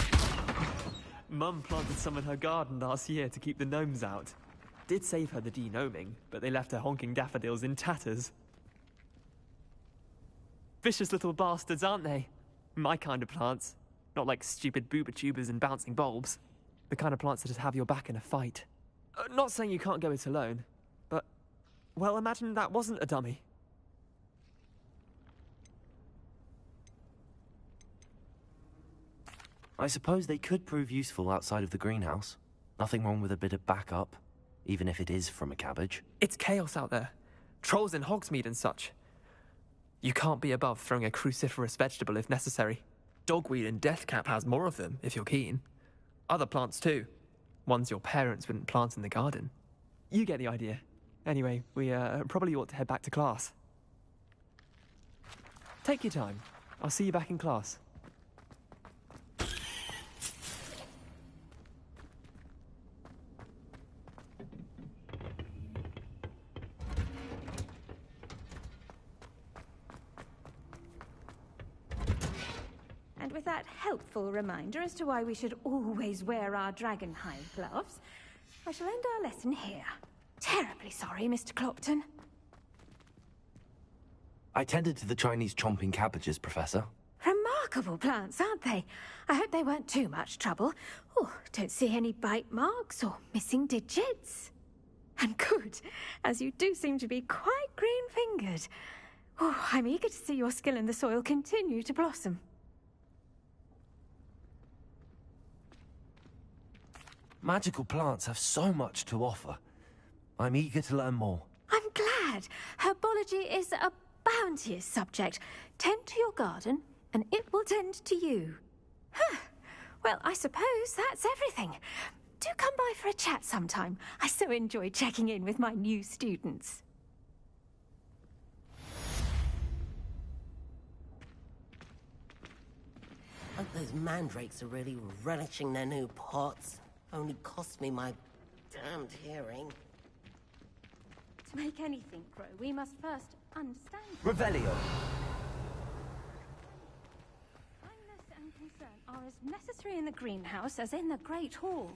Speaker 3: Mum planted some in her garden last year to keep the gnomes out. Did save her the denoming, but they left her honking daffodils in tatters. Vicious little bastards, aren't they? My kind of plants. Not like stupid booba tubers and bouncing bulbs. The kind of plants that just have your back in a fight. Not saying you can't go it alone, but... Well, imagine that wasn't a dummy.
Speaker 1: I suppose they could prove useful outside of the greenhouse. Nothing wrong with a bit of backup, even if it is from a cabbage.
Speaker 3: It's chaos out there. Trolls in Hogsmeade and such. You can't be above throwing a cruciferous vegetable if necessary. Dogweed and deathcap has more of them, if you're keen. Other plants too. Ones your parents wouldn't plant in the garden. You get the idea. Anyway, we probably ought to head back to class. Take your time. I'll see you back in class.
Speaker 13: And with that helpful reminder as to why we should always wear our dragonhide gloves, I shall end our lesson here. Terribly sorry, Mr. Clopton.
Speaker 1: I tended to the Chinese chomping cabbages, Professor.
Speaker 13: Remarkable plants, aren't they? I hope they weren't too much trouble. Oh, don't see any bite marks or missing digits. And good, as you do seem to be quite green-fingered. Oh, I'm eager to see your skill in the soil continue to blossom.
Speaker 1: Magical plants have so much to offer. I'm eager to learn more.
Speaker 13: I'm glad. Herbology is a bounteous subject. Tend to your garden, and it will tend to you. Huh. Well, I suppose that's everything. Do come by for a chat sometime. I so enjoy checking in with my new students.
Speaker 26: Hope those mandrakes are really relishing their new pots. Only cost me my damned hearing.
Speaker 13: To make anything grow, we must first understand.
Speaker 1: Revelio.
Speaker 13: Kindness and concern are as necessary in the greenhouse as in the Great Hall.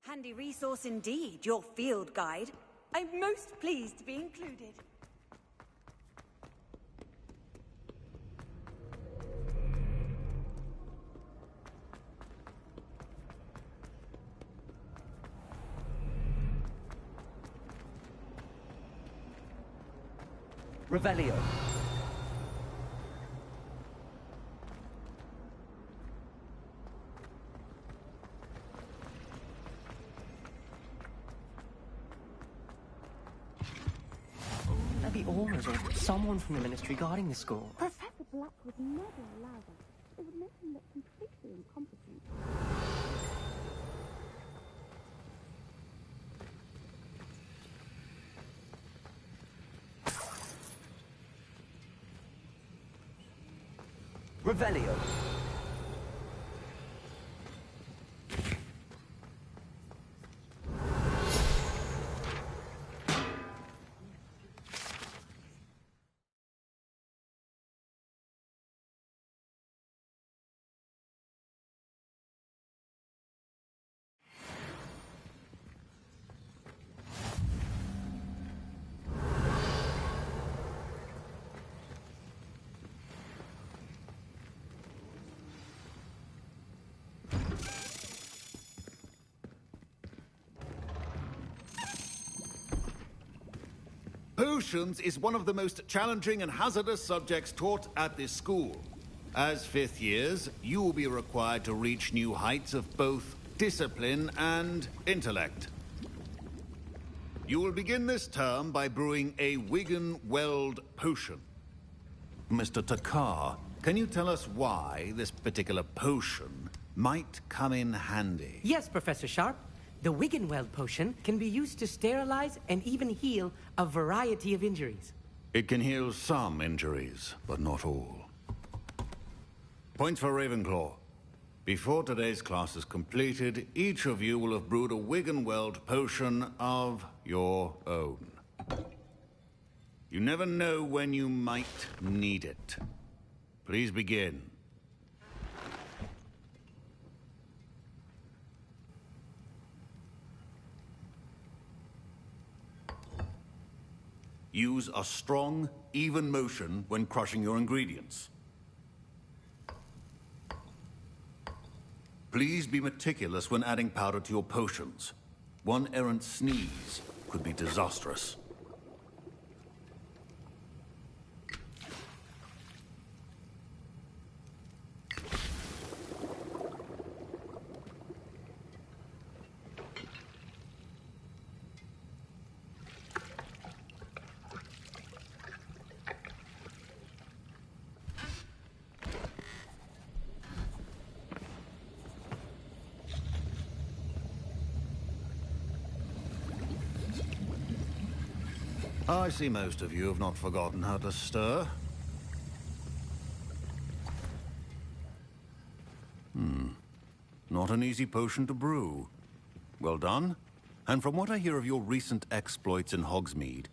Speaker 11: Handy resource indeed, your field guide. I'm most pleased to be included.
Speaker 7: Revelio. Maybe Aura's or someone from the Ministry guarding the school.
Speaker 4: Professor Black would never allow that. It would make him look completely incompetent.
Speaker 7: Revelio.
Speaker 12: Potions is one of the most challenging and hazardous subjects taught at this school. As fifth years, you will be required to reach new heights of both discipline and intellect. You will begin this term by brewing a Wiggenweld potion. Mr. Takar, can you tell us why this particular potion might come in handy?
Speaker 17: Yes, Professor Sharp. The Wiggenweld potion can be used to sterilize and even heal a variety of injuries.
Speaker 12: It can heal some injuries, but not all. Points for Ravenclaw. Before today's class is completed, each of you will have brewed a Wiggenweld potion of your own. You never know when you might need it. Please begin. Use a strong, even motion when crushing your ingredients. Please be meticulous when adding powder to your potions. One errant sneeze could be disastrous. I see most of you have not forgotten how to stir. Not an easy potion to brew. Well done. And from what I hear of your recent exploits in Hogsmeade,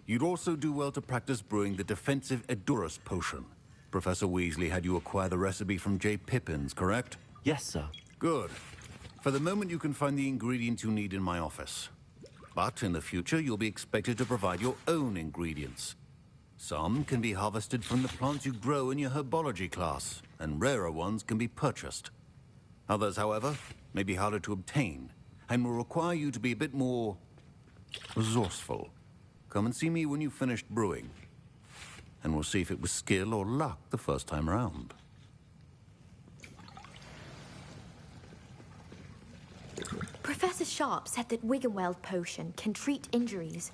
Speaker 12: you'd also do well to practice brewing the defensive Edurus potion. Professor Weasley had you acquire the recipe from J. Pippin's, correct?
Speaker 1: Yes, sir.
Speaker 12: Good. For the moment, you can find the ingredients you need in my office. But in the future, you'll be expected to provide your own ingredients. Some can be harvested from the plants you grow in your herbology class, and rarer ones can be purchased. Others, however, may be harder to obtain, and will require you to be a bit more resourceful. Come and see me when you've finished brewing, and we'll see if it was skill or luck the first time around.
Speaker 18: Professor Sharp said that Wiggenweld potion can treat injuries.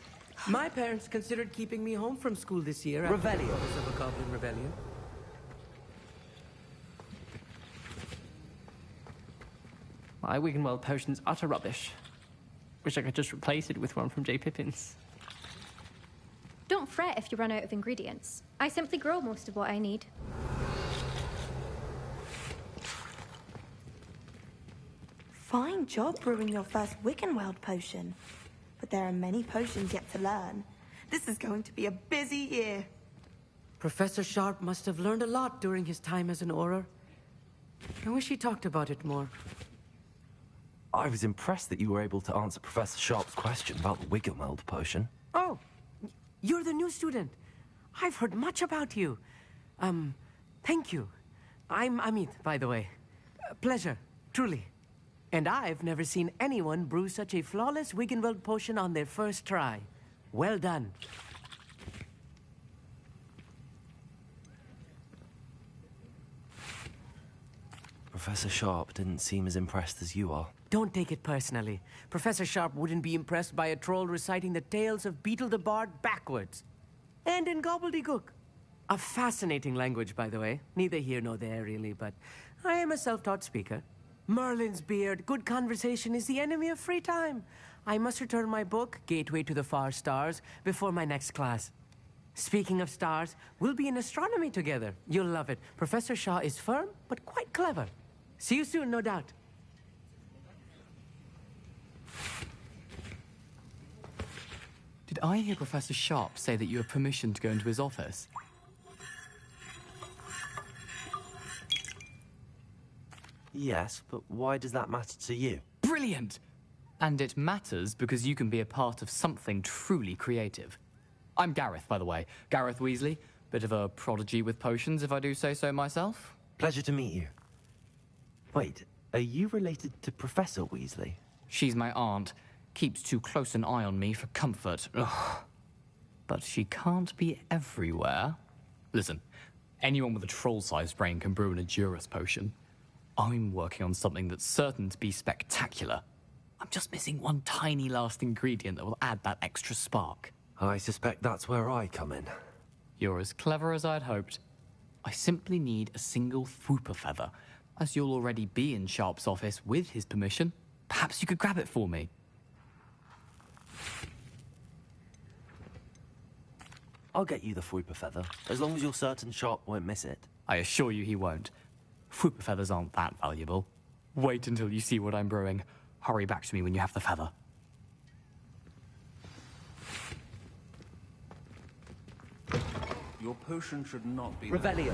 Speaker 17: My parents considered keeping me home from school this year after
Speaker 7: Revelio.
Speaker 17: the cause of a goblin rebellion.
Speaker 3: My Wiggenweld potion's utter rubbish. Wish I could just replace it with one from J. Pippin's.
Speaker 16: Don't fret if you run out of ingredients. I simply grow most of what I need.
Speaker 10: Fine job brewing your first Wiggenweld potion. But there are many potions yet to learn. This is going to be a busy year.
Speaker 17: Professor Sharp must have learned a lot during his time as an Auror. I wish he talked about it more.
Speaker 1: I was impressed that you were able to answer Professor Sharp's question about the Wiggenweld potion.
Speaker 17: Oh, you're the new student. I've heard much about you. Thank you. I'm Amit, by the way. Pleasure, truly. And I've never seen anyone brew such a flawless Wiggenweld potion on their first try. Well done.
Speaker 1: Professor Sharp didn't seem as impressed as you are.
Speaker 17: Don't take it personally. Professor Sharp wouldn't be impressed by a troll reciting the tales of Beetle the Bard backwards. And in gobbledygook. A fascinating language, by the way. Neither here nor there, really, but I am a self-taught speaker. Merlin's beard, good conversation is the enemy of free time. I must return my book, Gateway to the Far Stars, before my next class. Speaking of stars, we'll be in astronomy together. You'll love it. Professor Shaw is firm, but quite clever. See you soon, no doubt.
Speaker 3: Did I hear Professor Sharp say that you have permission to go into his office?
Speaker 1: Yes, but why does that matter to you?
Speaker 3: Brilliant! And it matters because you can be a part of something truly creative. I'm Gareth, by the way. Gareth Weasley. Bit of a prodigy with potions, if I do say so myself.
Speaker 1: Pleasure to meet you. Wait, are you related to Professor Weasley?
Speaker 3: She's my aunt. Keeps too close an eye on me for comfort. Ugh. But she can't be everywhere. Listen, anyone with a troll-sized brain can brew an Adurus potion. I'm working on something that's certain to be spectacular. I'm just missing one tiny last ingredient that will add that extra spark.
Speaker 1: I suspect that's where I come in.
Speaker 3: You're as clever as I'd hoped. I simply need a single Fwooper feather. As you'll already be in Sharp's office with his permission, perhaps you could grab it for me.
Speaker 1: I'll get you the Fwooper feather, as long as you're certain Sharp won't miss it.
Speaker 3: I assure you he won't. Fwooper feathers aren't that valuable. Wait until you see what I'm brewing. Hurry back to me when you have the feather.
Speaker 12: Your potion should not be...
Speaker 17: Revelio.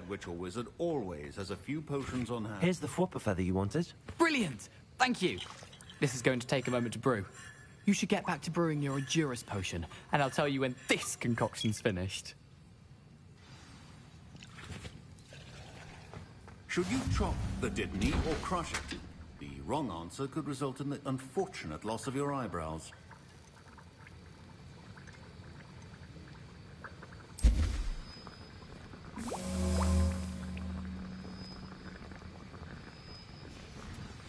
Speaker 12: Witch or wizard always has a few potions on hand.
Speaker 1: Here's the Fwooper feather you wanted.
Speaker 3: Brilliant! Thank you. This is going to take a moment to brew. You should get back to brewing your Adurus potion, and I'll tell you when this concoction's finished.
Speaker 12: Should you chop the Dittany or crush it? The wrong answer could result in the unfortunate loss of your eyebrows.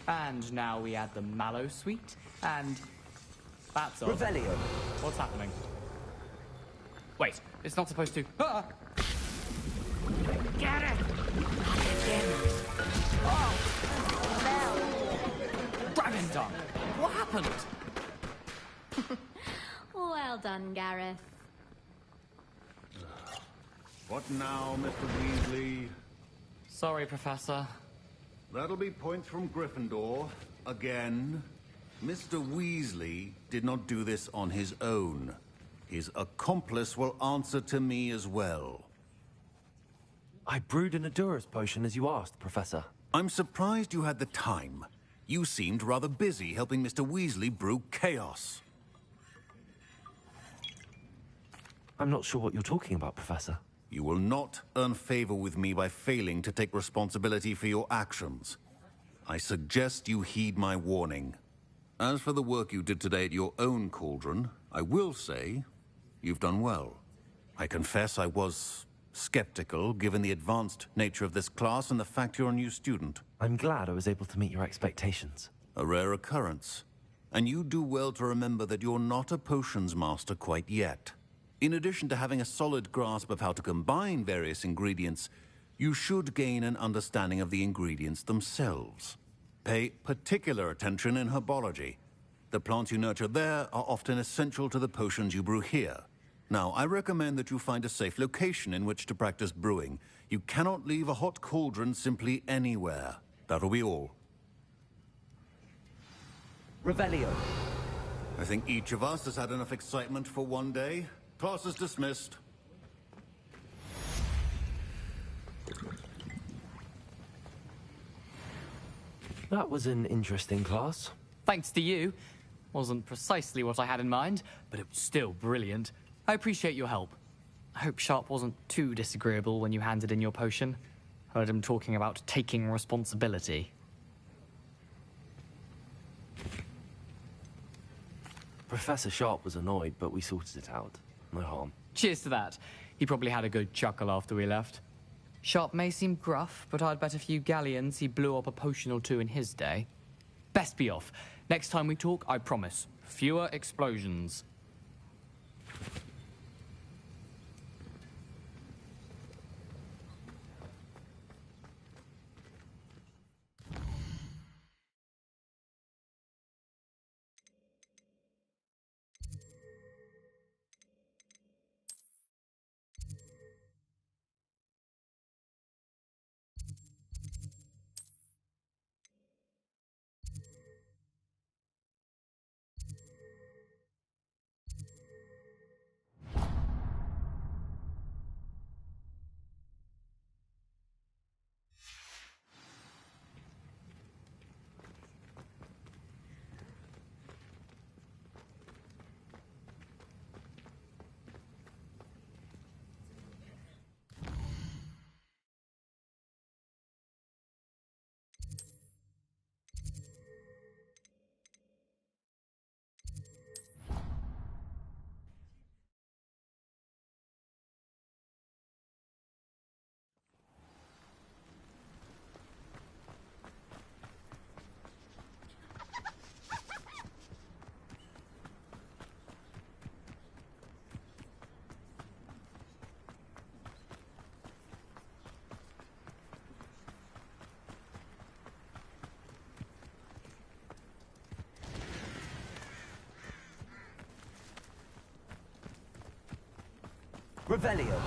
Speaker 3: And now we add the mallow sweet, and that's all.
Speaker 17: Revelio.
Speaker 3: What's happening? Wait, it's not supposed to... Ah!
Speaker 17: Get it!
Speaker 3: Dragon Dung! What happened?
Speaker 16: Well done, Gareth.
Speaker 12: What now, Mr. Weasley?
Speaker 3: Sorry, Professor.
Speaker 12: That'll be points from Gryffindor. Again. Mr. Weasley did not do this on his own. His accomplice will answer to me as well.
Speaker 1: I brewed an Adurus potion as you asked, Professor.
Speaker 12: I'm surprised you had the time. You seemed rather busy helping Mr. Weasley brew chaos.
Speaker 1: I'm not sure what you're talking about, Professor.
Speaker 12: You will not earn favor with me by failing to take responsibility for your actions. I suggest you heed my warning. As for the work you did today at your own cauldron, I will say you've done well. I confess I was skeptical, given the advanced nature of this class and the fact you're a new student.
Speaker 1: I'm glad I was able to meet your expectations.
Speaker 12: A rare occurrence. And you do well to remember that you're not a potions master quite yet. In addition to having a solid grasp of how to combine various ingredients, you should gain an understanding of the ingredients themselves. Pay particular attention in herbology. The plants you nurture there are often essential to the potions you brew here. Now, I recommend that you find a safe location in which to practice brewing. You cannot leave a hot cauldron simply anywhere. That'll be all.
Speaker 26: Revelio.
Speaker 12: I think each of us has had enough excitement for one day. Class is dismissed.
Speaker 9: That was an interesting class.
Speaker 5: Thanks to you. Wasn't precisely what I had in mind, but it was still brilliant. I appreciate your help. I hope Sharp wasn't too disagreeable when you handed in your potion. Heard him talking about taking responsibility.
Speaker 9: Professor Sharp was annoyed, but we sorted it out. No harm.
Speaker 5: Cheers to that. He probably had a good chuckle after we left. Sharp may seem gruff, but I'd bet a few galleons he blew up a potion or two in his day. Best be off. Next time we talk, I promise, fewer explosions.
Speaker 26: Revelio.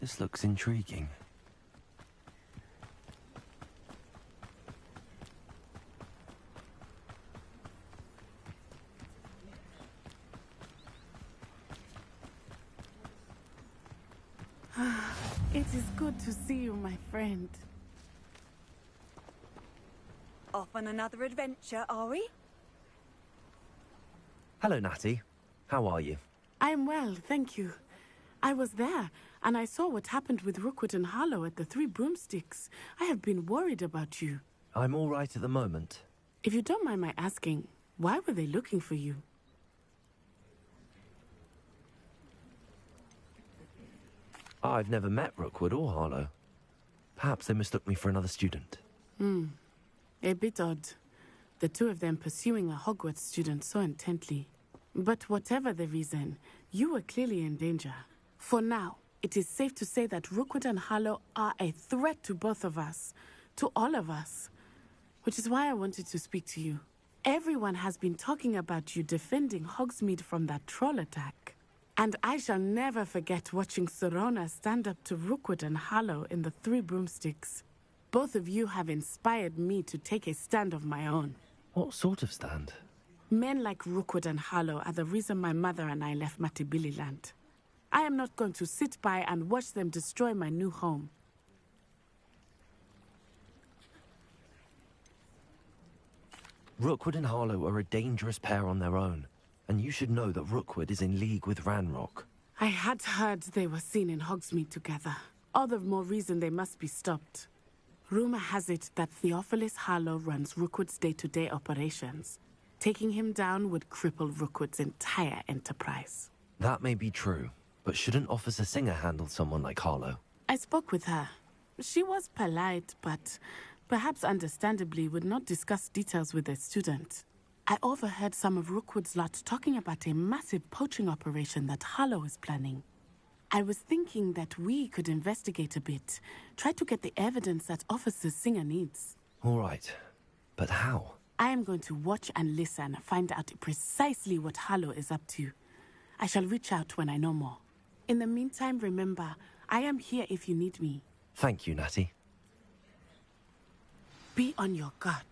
Speaker 9: This looks intriguing.
Speaker 4: It is good to see you, my friend.
Speaker 11: Off on another adventure, are we?
Speaker 9: Hello, Natty. How are you?
Speaker 4: I'm well, thank you. I was there, and I saw what happened with Rookwood and Harlow at the Three Broomsticks. I have been worried about you.
Speaker 9: I'm all right at the moment.
Speaker 4: If you don't mind my asking, why were they looking for you?
Speaker 9: I've never met Rookwood or Harlow. Perhaps they mistook me for another student.
Speaker 4: A bit odd. The two of them pursuing a Hogwarts student so intently. But whatever the reason, you were clearly in danger. For now, it is safe to say that Rookwood and Harlow are a threat to both of us, to all of us. Which is why I wanted to speak to you. Everyone has been talking about you defending Hogsmeade from that troll attack. And I shall never forget watching Sorona stand up to Rookwood and Harlow in the Three Broomsticks. Both of you have inspired me to take a stand of my own.
Speaker 9: What sort of stand?
Speaker 4: Men like Rookwood and Harlow are the reason my mother and I left Matibili Land. I am not going to sit by and watch them destroy my new home.
Speaker 9: Rookwood and Harlow are a dangerous pair on their own, and you should know that Rookwood is in league with Ranrock.
Speaker 4: I had heard they were seen in Hogsmeade together. All the more reason they must be stopped. Rumor has it that Theophilus Harlow runs Rookwood's day-to-day operations. Taking him down would cripple Rookwood's entire enterprise.
Speaker 9: That may be true, but shouldn't Officer Singer handle someone like Harlow?
Speaker 4: I spoke with her. She was polite, but perhaps understandably would not discuss details with a student. I overheard some of Rookwood's lot talking about a massive poaching operation that Harlow is planning. I was thinking that we could investigate a bit, try to get the evidence that Officer Singer needs.
Speaker 9: All right, but how?
Speaker 4: I am going to watch and listen, find out precisely what Harlow is up to. I shall reach out when I know more. In the meantime, remember, I am here if you need me.
Speaker 9: Thank you, Natty.
Speaker 4: Be on your guard.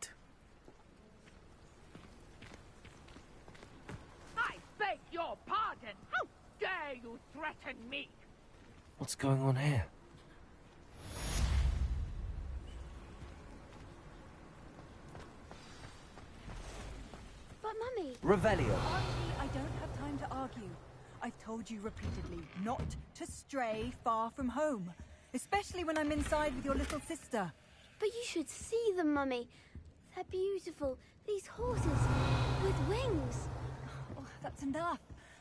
Speaker 6: I beg your pardon! How dare you threaten me?
Speaker 9: What's going on here?
Speaker 14: But Mummy...
Speaker 11: Revelio. I don't have time to argue. I've told you repeatedly not to stray far from home. Especially when I'm inside with your little sister.
Speaker 14: But you should see them, Mummy. They're beautiful. These horses with wings.
Speaker 11: Oh, that's enough.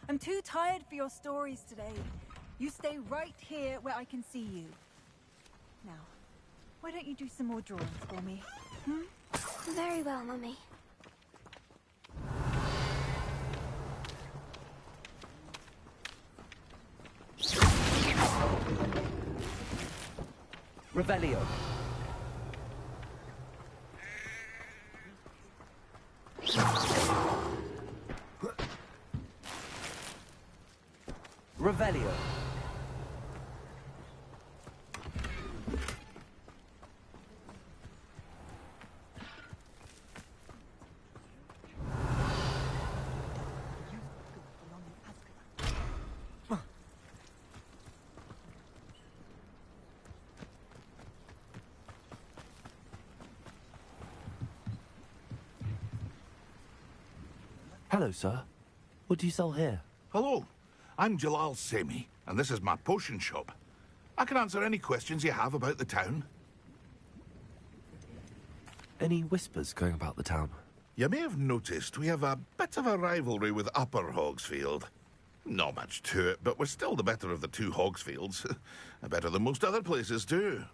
Speaker 11: I'm too tired for your stories today. You stay right here where I can see you. Now, why don't you do some more drawings for me?
Speaker 14: Very well, Mummy.
Speaker 11: Revelio.
Speaker 19: Revelio.
Speaker 9: Hello, sir. What do you sell here?
Speaker 8: Hello, I'm Jalal Semi, and this is my potion shop. I can answer any questions you have about the town.
Speaker 9: Any whispers going about the town?
Speaker 8: You may have noticed we have a bit of a rivalry with Upper Hogsfield. Not much to it, but we're still the better of the two Hogsfields. Better than most other places, too.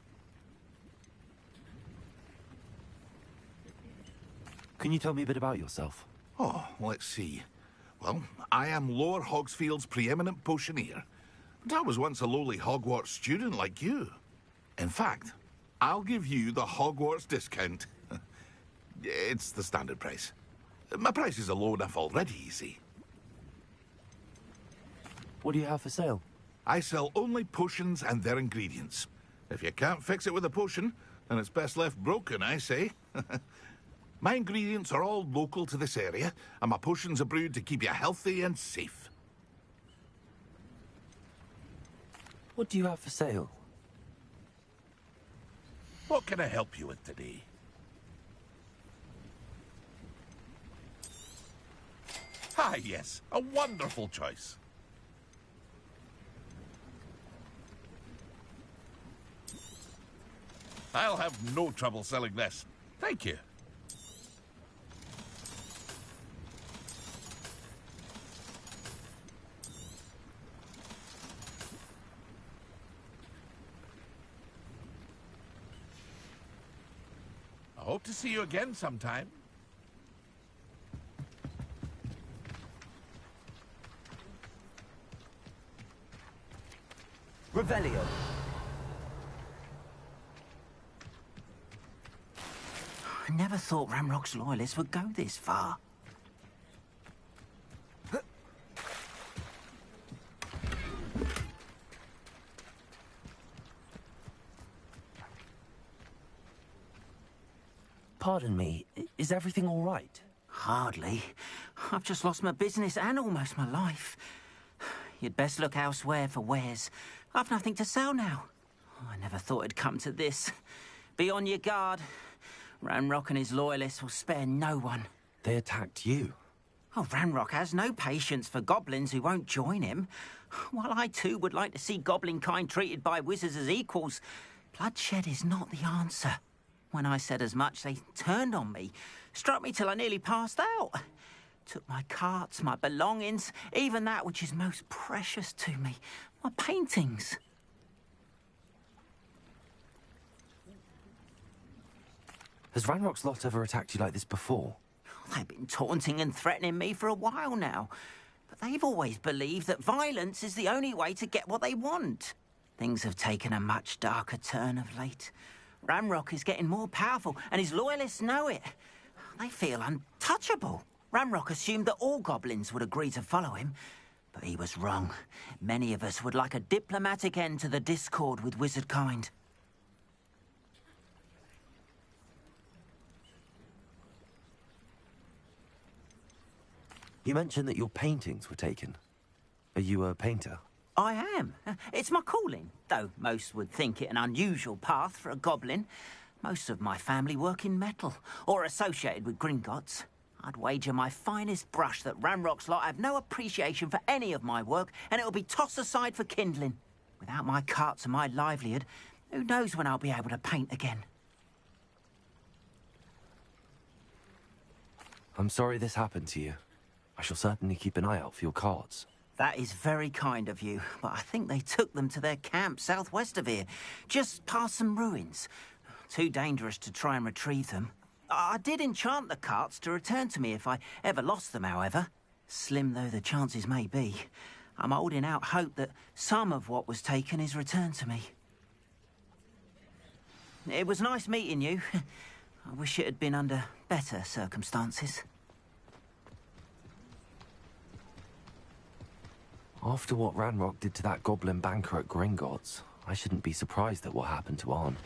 Speaker 9: Can you tell me a bit about yourself?
Speaker 8: Oh, let's see. Well, I am Lower Hogsfield's preeminent potioneer. But I was once a lowly Hogwarts student like you. In fact, I'll give you the Hogwarts discount. It's the standard price. My prices are low enough already, you see.
Speaker 9: What do you have for sale?
Speaker 8: I sell only potions and their ingredients. If you can't fix it with a potion, then it's best left broken, I say. My ingredients are all local to this area, and my potions are brewed to keep you healthy and safe.
Speaker 9: What do you have for sale?
Speaker 8: What can I help you with today? Ah, yes, a wonderful choice. I'll have no trouble selling this. Thank you. I hope to see you again sometime.
Speaker 19: Revelio.
Speaker 20: I never thought Ramrock's loyalists would go this far.
Speaker 9: Pardon me, is everything all right?
Speaker 20: Hardly. I've just lost my business and almost my life. You'd best look elsewhere for wares. I've nothing to sell now. I never thought it'd come to this. Be on your guard. Ranrock and his loyalists will spare no one.
Speaker 9: They attacked you?
Speaker 20: Oh, Ranrock has no patience for goblins who won't join him. While I too would like to see goblin kind treated by wizards as equals, bloodshed is not the answer. When I said as much, they turned on me, struck me till I nearly passed out. Took my carts, my belongings, even that which is most precious to me, my paintings.
Speaker 1: Has Ranrock's lot ever attacked you like this before?
Speaker 20: They've been taunting and threatening me for a while now. But they've always believed that violence is the only way to get what they want. Things have taken a much darker turn of late. Ranrock is getting more powerful, and his loyalists know it. They feel untouchable. Ranrock assumed that all goblins would agree to follow him, but he was wrong. Many of us would like a diplomatic end to the discord with wizardkind.
Speaker 1: You mentioned that your paintings were taken. Are you a painter?
Speaker 20: I am. It's my calling, though most would think it an unusual path for a goblin. Most of my family work in metal, or associated with Gringotts. I'd wager my finest brush that Ranrock's lot have no appreciation for any of my work, and it'll be tossed aside for kindling. Without my carts and my livelihood, who knows when I'll be able to paint again?
Speaker 1: I'm sorry this happened to you. I shall certainly keep an eye out for your cards.
Speaker 20: That is very kind of you, but I think they took them to their camp southwest of here, just past some ruins. Too dangerous to try and retrieve them. I did enchant the carts to return to me if I ever lost them, however. Slim though the chances may be, I'm holding out hope that some of what was taken is returned to me. It was nice meeting you. I wish it had been under better circumstances.
Speaker 1: After what Ranrock did to that goblin banker at Gringotts, I shouldn't be surprised at what happened to Arn.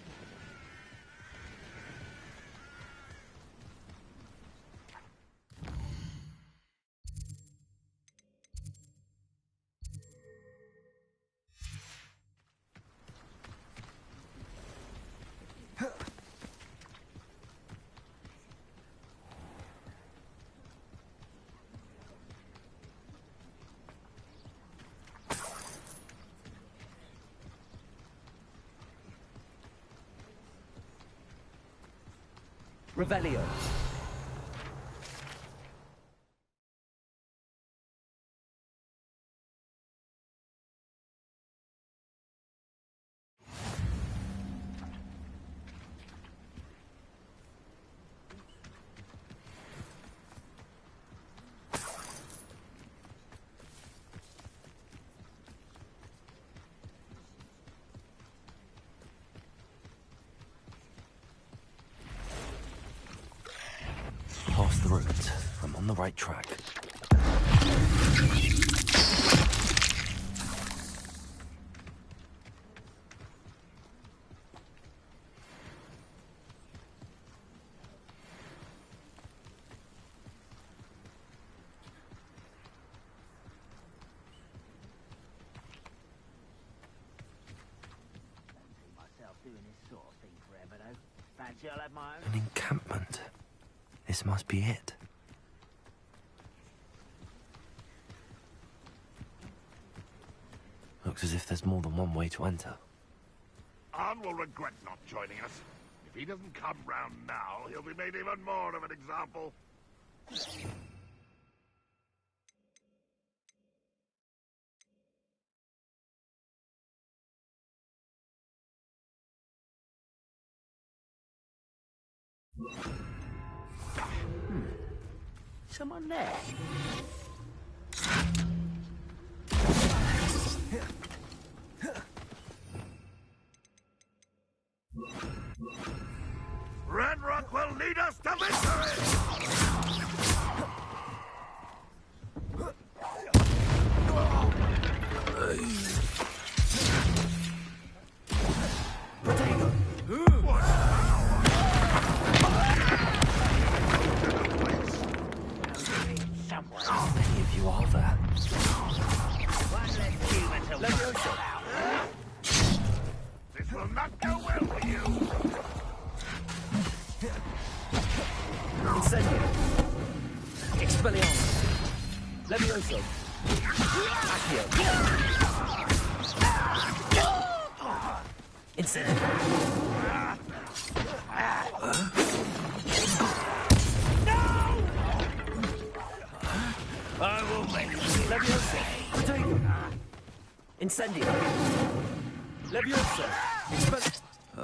Speaker 17: Revelio.
Speaker 1: Past the ruins. I'm on the right track. An encampment. This must be it. Looks as if there's more than one way to enter.
Speaker 8: Arn will regret not joining us. If he doesn't come round now, he'll be made even more of an example.
Speaker 20: Someone there?
Speaker 8: Ranrock will lead us to victory!
Speaker 1: Potato! How many of you are there?
Speaker 8: This will not go well for you!
Speaker 17: Incendio. Expelliarmus. Levioso. Accio. Incendio.
Speaker 9: I will make Leviosa. Potato. Incendio. Leviosa.
Speaker 8: I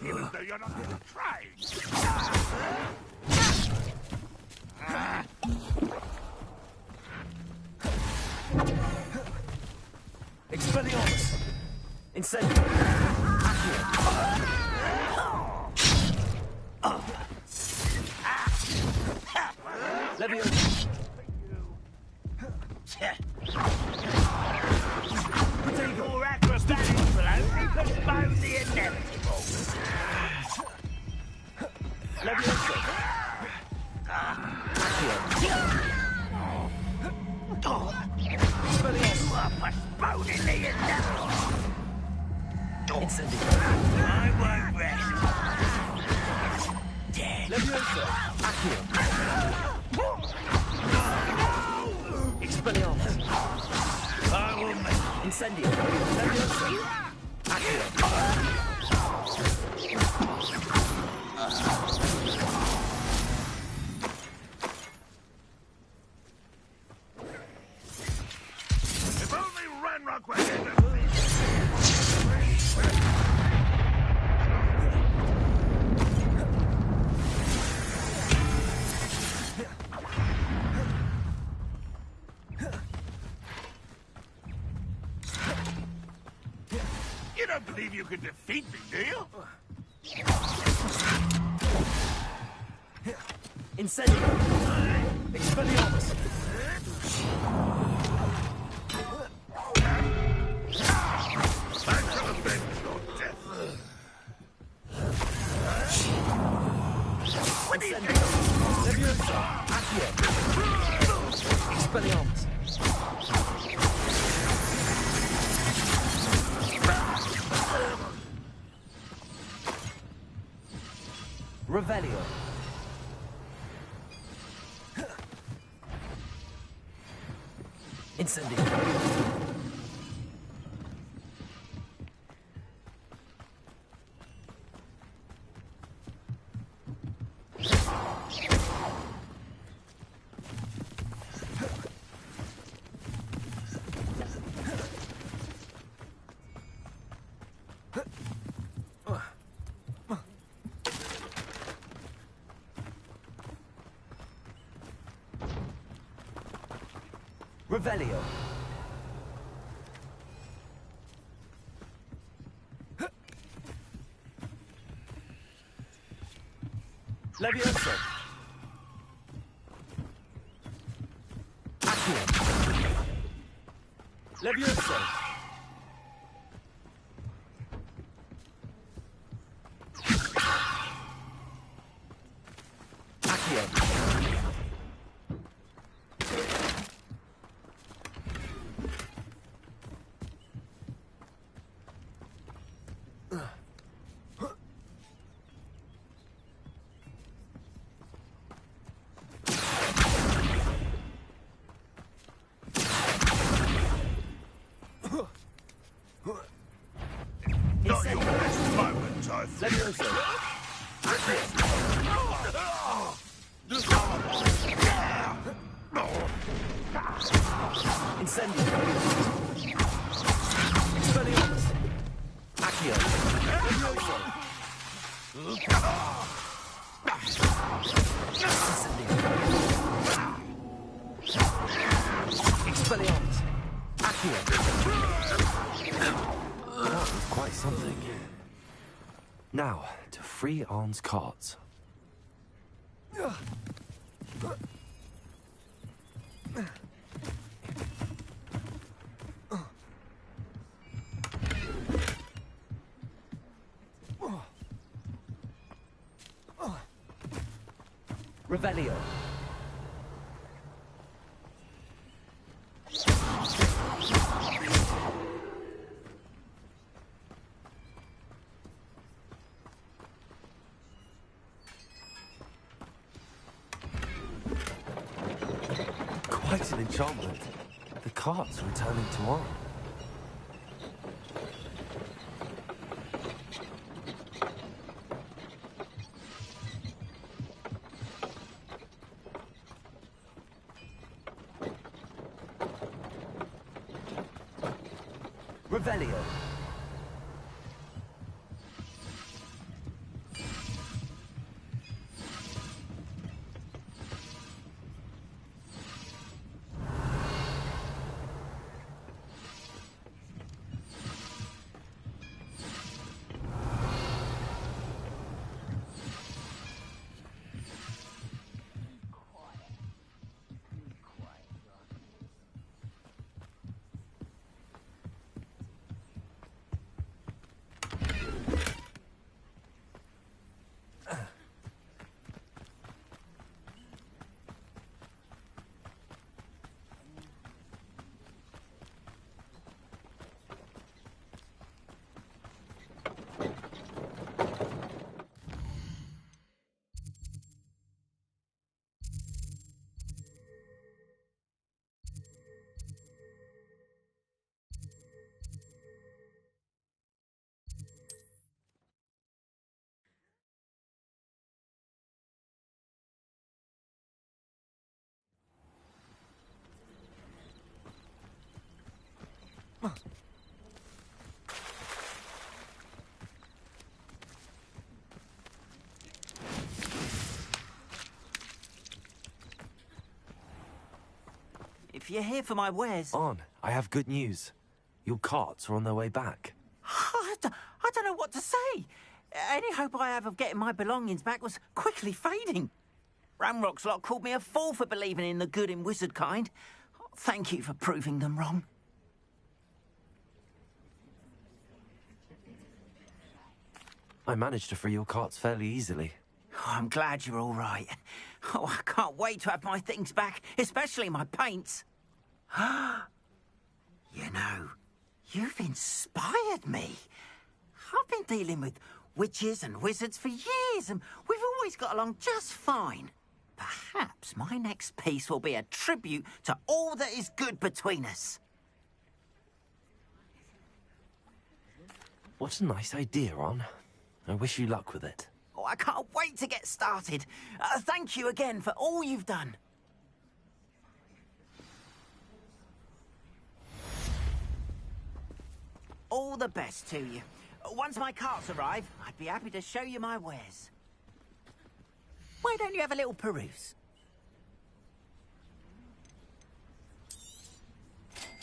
Speaker 8: feel as though you're not even trying.
Speaker 9: Expelliarmus. Incendio. Accio. Leviosa.
Speaker 6: Your acrobatics will only postpone the inevitable.
Speaker 9: Leviosa. Accio.
Speaker 6: You are postponing the inevitable.
Speaker 9: Incendio.
Speaker 6: I won't rest.
Speaker 9: Leviosa. Accio. Expelliarmus. I will make Incendio. Leviosa. Accio.
Speaker 8: If only Ranrock were here to You don't believe you can defeat me, do you?
Speaker 9: Incendio. Expelliarmus.
Speaker 8: I shall avenge your death. What do you think?
Speaker 9: Leviosa. Accio. Expelliarmus. Revelio. Incendio. Revelio. Leviosa. Accio. Leviosa. Accio.
Speaker 8: Not your best moment, I think.
Speaker 9: Leviosa. Incendio. Expelliarmus. Accio. Leviosa. Incendio. Expelliarmus. Accio. That was quite something. Now, to free Arn's cards. Revelio. Quite an enchantment. The cart's returning tomorrow. Revelio.
Speaker 20: If you're here for my wares...
Speaker 9: On, I have good news. Your carts are on their way back.
Speaker 20: I don't know what to say. Any hope I have of getting my belongings back was quickly fading. Ramrock's lot called me a fool for believing in the good in wizard kind. Thank you for proving them wrong.
Speaker 9: I managed to free your carts fairly easily.
Speaker 20: Oh, I'm glad you're all right. Oh, I can't wait to have my things back, especially my paints. You know, you've inspired me. I've been dealing with witches and wizards for years, and we've always got along just fine. Perhaps my next piece will be a tribute to all that is good between us.
Speaker 9: What a nice idea, Ron. I wish you luck with it.
Speaker 20: Oh, I can't wait to get started. Thank you again for all you've done. All the best to you. Once my carts arrive, I'd be happy to show you my wares. Why don't you have a little peruse?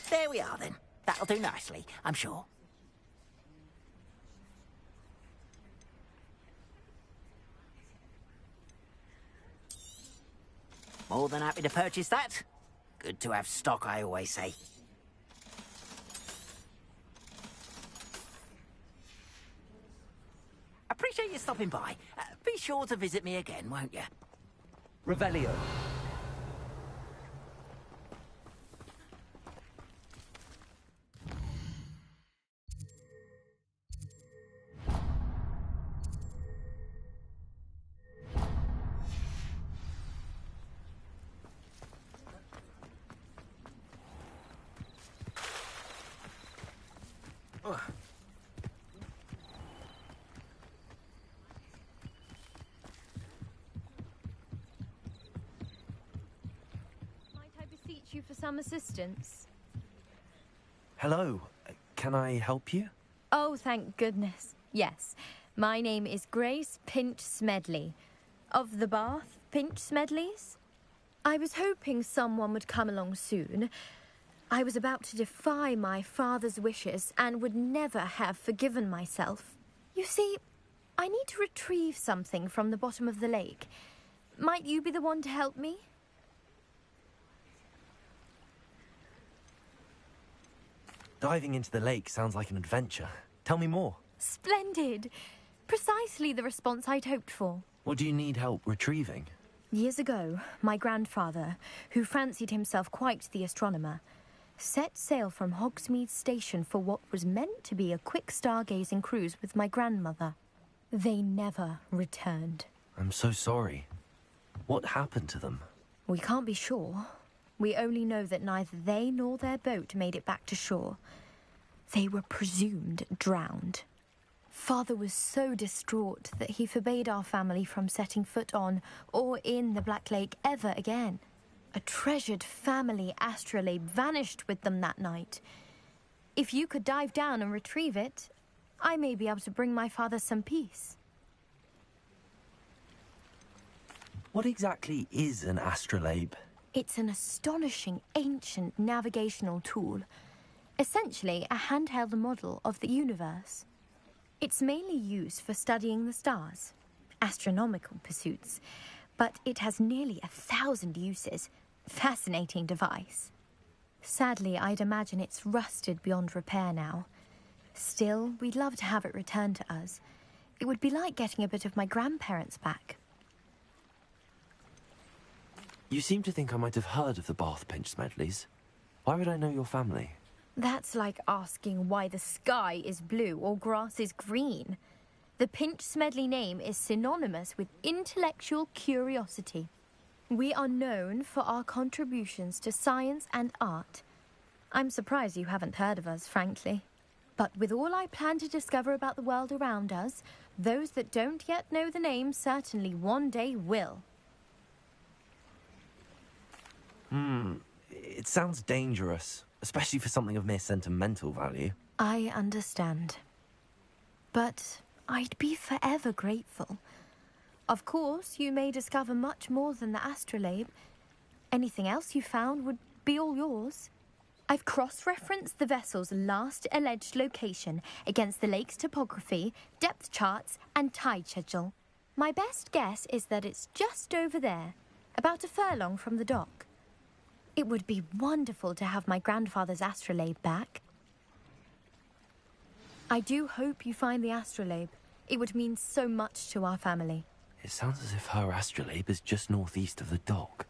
Speaker 20: There we are, then. That'll do nicely, I'm sure. More than happy to purchase that. Good to have stock, I always say. Appreciate you stopping by. Be sure to visit me again, won't you?
Speaker 9: Revelio.
Speaker 2: You for some assistance?
Speaker 9: Hello. Can I help you?
Speaker 2: Oh, thank goodness. Yes. My name is Grace Pinch Smedley. Of the Bath Pinch Smedleys. I was hoping someone would come along soon. I was about to defy my father's wishes and would never have forgiven myself. You see, I need to retrieve something from the bottom of the lake. Might you be the one to help me?
Speaker 9: Diving into the lake sounds like an adventure. Tell me more.
Speaker 2: Splendid! Precisely the response I'd hoped for.
Speaker 9: What do you need help retrieving?
Speaker 2: Years ago, my grandfather, who fancied himself quite the astronomer, set sail from Hogsmeade Station for what was meant to be a quick stargazing cruise with my grandmother. They never returned.
Speaker 9: I'm so sorry. What happened to them?
Speaker 2: We can't be sure. We only know that neither they nor their boat made it back to shore. They were presumed drowned. Father was so distraught that he forbade our family from setting foot on or in the Black Lake ever again. A treasured family astrolabe vanished with them that night. If you could dive down and retrieve it, I may be able to bring my father some peace.
Speaker 1: What exactly is an astrolabe?
Speaker 2: It's an astonishing ancient navigational tool. Essentially, a handheld model of the universe. It's mainly used for studying the stars, astronomical pursuits, but it has nearly 1,000 uses. Fascinating device. Sadly, I'd imagine it's rusted beyond repair now. Still, we'd love to have it returned to us. It would be like getting a bit of my grandparents back.
Speaker 1: You seem to think I might have heard of the Bath Pinch Smedleys. Why would I know your family?
Speaker 2: That's like asking why the sky is blue or grass is green. The Pinch Smedley name is synonymous with intellectual curiosity. We are known for our contributions to science and art. I'm surprised you haven't heard of us, frankly. But with all I plan to discover about the world around us, those that don't yet know the name certainly one day will.
Speaker 1: It sounds dangerous, especially for something of mere sentimental value.
Speaker 2: I understand. But I'd be forever grateful. Of course, you may discover much more than the astrolabe. Anything else you found would be all yours. I've cross-referenced the vessel's last alleged location against the lake's topography, depth charts, and tide schedule. My best guess is that it's just over there, about a furlong from the dock. It would be wonderful to have my grandfather's astrolabe back. I do hope you find the astrolabe. It would mean so much to our family.
Speaker 1: It sounds as if her astrolabe is just northeast of the dock.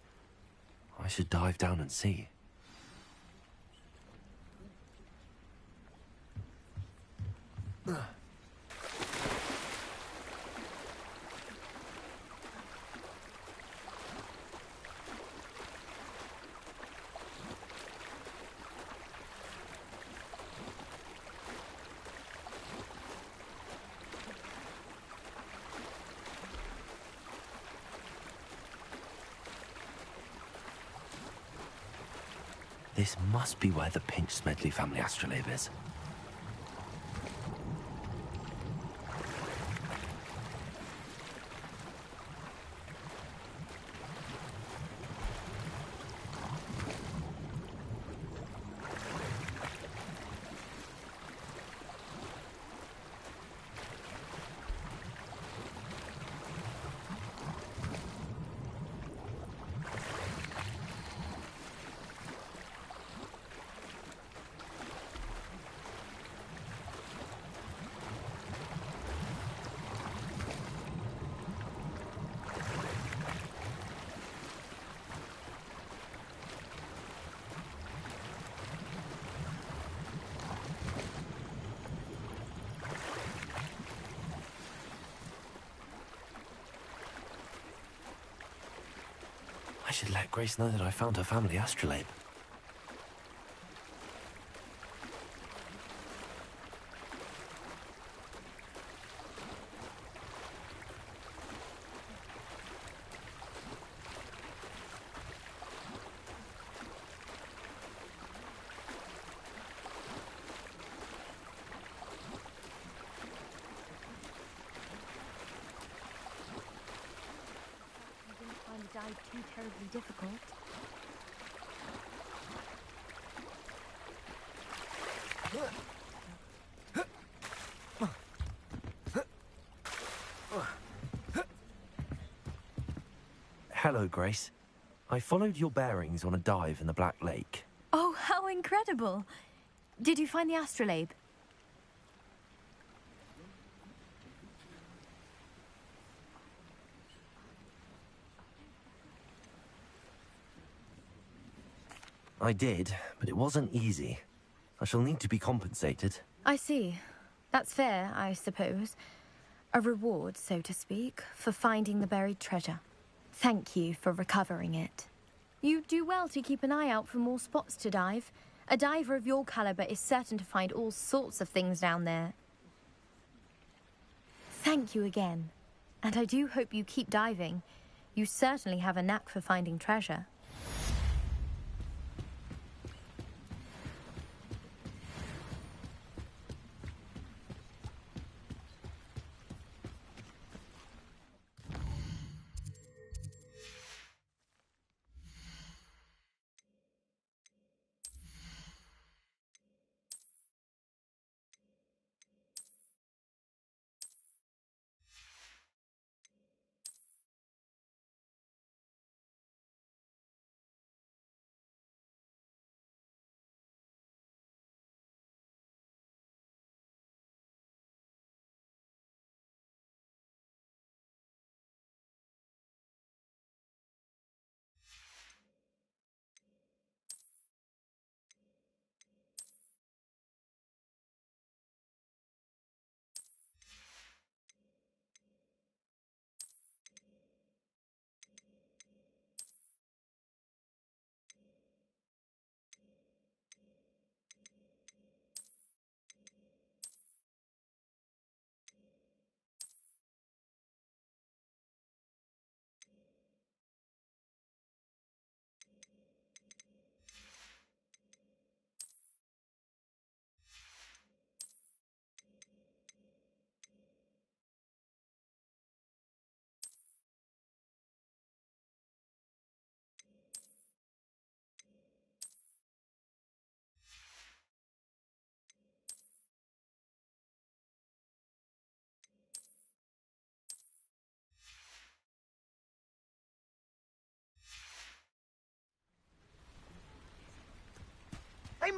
Speaker 1: I should dive down and see. This must be where the Pinch Smedley family astrolabe is. I should let Grace know that I found her family astrolabe.
Speaker 2: Too terribly difficult.
Speaker 1: Hello, Grace. I followed your bearings on a dive in the Black Lake.
Speaker 2: Oh, how incredible! Did you find the astrolabe?
Speaker 1: I did, but it wasn't easy. I shall need to be compensated.
Speaker 2: I see. That's fair, I suppose. A reward, so to speak, for finding the buried treasure. Thank you for recovering it. You do well to keep an eye out for more spots to dive. A diver of your caliber is certain to find all sorts of things down there. Thank you again. And I do hope you keep diving. You certainly have a knack for finding treasure.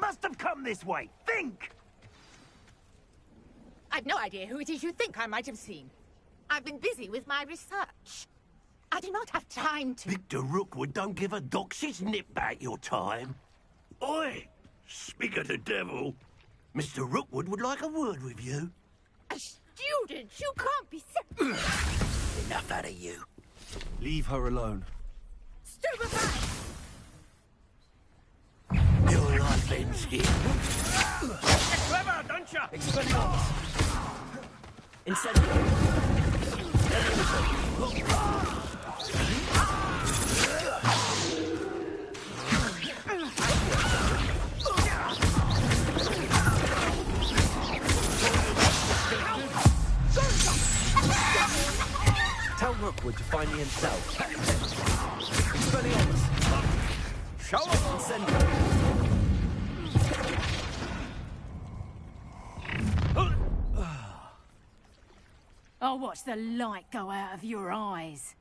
Speaker 19: must have come this way. Think!
Speaker 6: I've no idea who it is you think I might have seen. I've been busy with my research. I do not have time to...
Speaker 19: Victor Rookwood don't give a doxy's nip back your time. Oi! Speak of the devil. Mr. Rookwood would like a word with you.
Speaker 6: A student? You can't be...
Speaker 19: Enough out of you.
Speaker 9: Leave her alone.
Speaker 6: Stupefy!
Speaker 19: Your life ends here.
Speaker 6: Clever, don't you?
Speaker 9: Tell Rookwood to find me himself.
Speaker 19: Show up and send him.
Speaker 11: I'll watch the light go out of your eyes.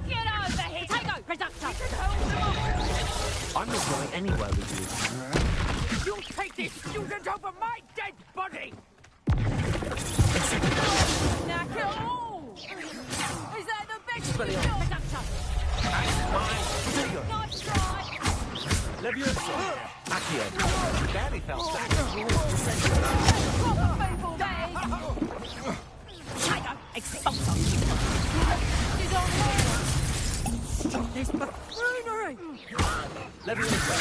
Speaker 6: Get over here! Potato! Reductor!
Speaker 9: I'm not going anywhere with
Speaker 6: You'll take this student over my dead body!
Speaker 11: Knock it all! Is that the big student?
Speaker 6: Reductor!
Speaker 11: Nice try!
Speaker 9: Leviosa! Accio! Barely fell back.
Speaker 11: Proper people, that is!
Speaker 6: Potato! Expulsor!
Speaker 11: He's on here!
Speaker 6: Stop this buffoonery!
Speaker 9: Leviosa!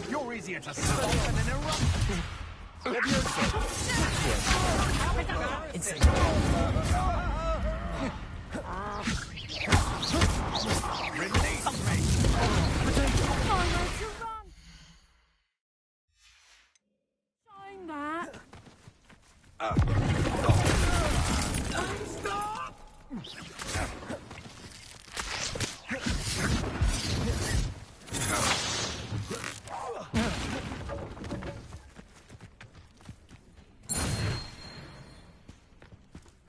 Speaker 19: You're easier to stop than an eruption.
Speaker 11: Shine that!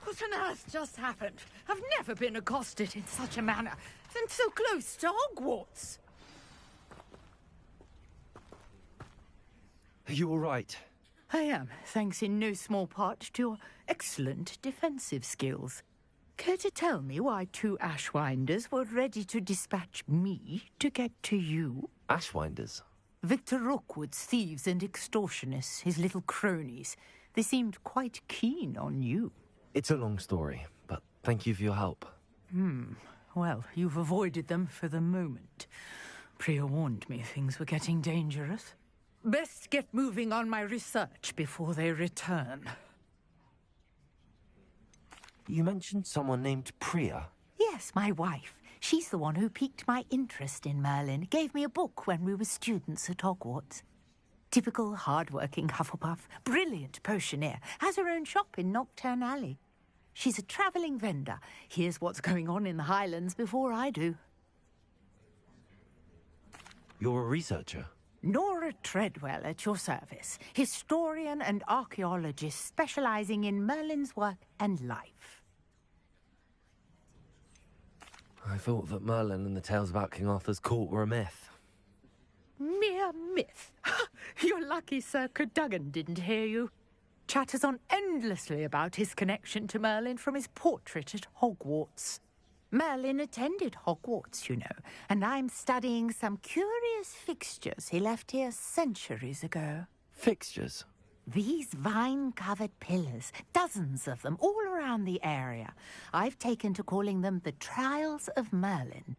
Speaker 6: What on earth just happened? I've never been accosted in such a manner, and so close to Hogwarts.
Speaker 9: Are you all right?
Speaker 6: I am, thanks in no small part to your excellent defensive skills. Care to tell me why two Ashwinders were ready to dispatch me to get to you?
Speaker 9: Ashwinders?
Speaker 6: Victor Rookwood's thieves and extortionists, his little cronies. They seemed quite keen on you.
Speaker 9: It's a long story, but thank you for your help.
Speaker 6: Well, you've avoided them for the moment. Priya warned me things were getting dangerous. Best get moving on my research before they return.
Speaker 9: You mentioned someone named Priya.
Speaker 6: Yes, my wife. She's the one who piqued my interest in Merlin. Gave me a book when we were students at Hogwarts. Typical hard-working Hufflepuff, brilliant potioneer, has her own shop in Nocturne Alley. She's a travelling vendor. Hears what's going on in the Highlands before I do.
Speaker 9: You're a researcher?
Speaker 6: Nora Treadwell at your service, historian and archaeologist specialising in Merlin's work and life.
Speaker 9: I thought that Merlin and the tales about King Arthur's court were a myth.
Speaker 6: Mere myth. You're lucky Sir Cadogan didn't hear you. Chatters on endlessly about his connection to Merlin from his portrait at Hogwarts. Merlin attended Hogwarts, you know, and I'm studying some curious fixtures he left here centuries ago.
Speaker 9: Fixtures?
Speaker 6: These vine-covered pillars, dozens of them, all around the area. I've taken to calling them the Trials of Merlin.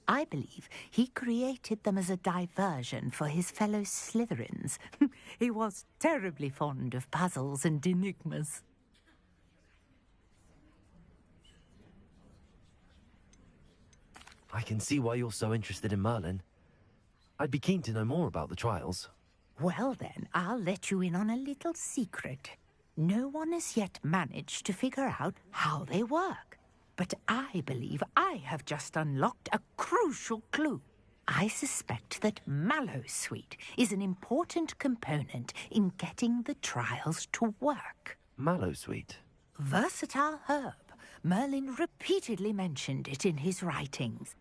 Speaker 6: I believe he created them as a diversion for his fellow Slytherins. He was terribly fond of puzzles and enigmas.
Speaker 9: I can see why you're so interested in Merlin. I'd be keen to know more about the trials.
Speaker 6: Well then, I'll let you in on a little secret. No one has yet managed to figure out how they work. But I believe I have just unlocked a crucial clue. I suspect that mallowsweet is an important component in getting the trials to work.
Speaker 9: Mallowsweet?
Speaker 6: Versatile herb. Merlin repeatedly mentioned it in his writings.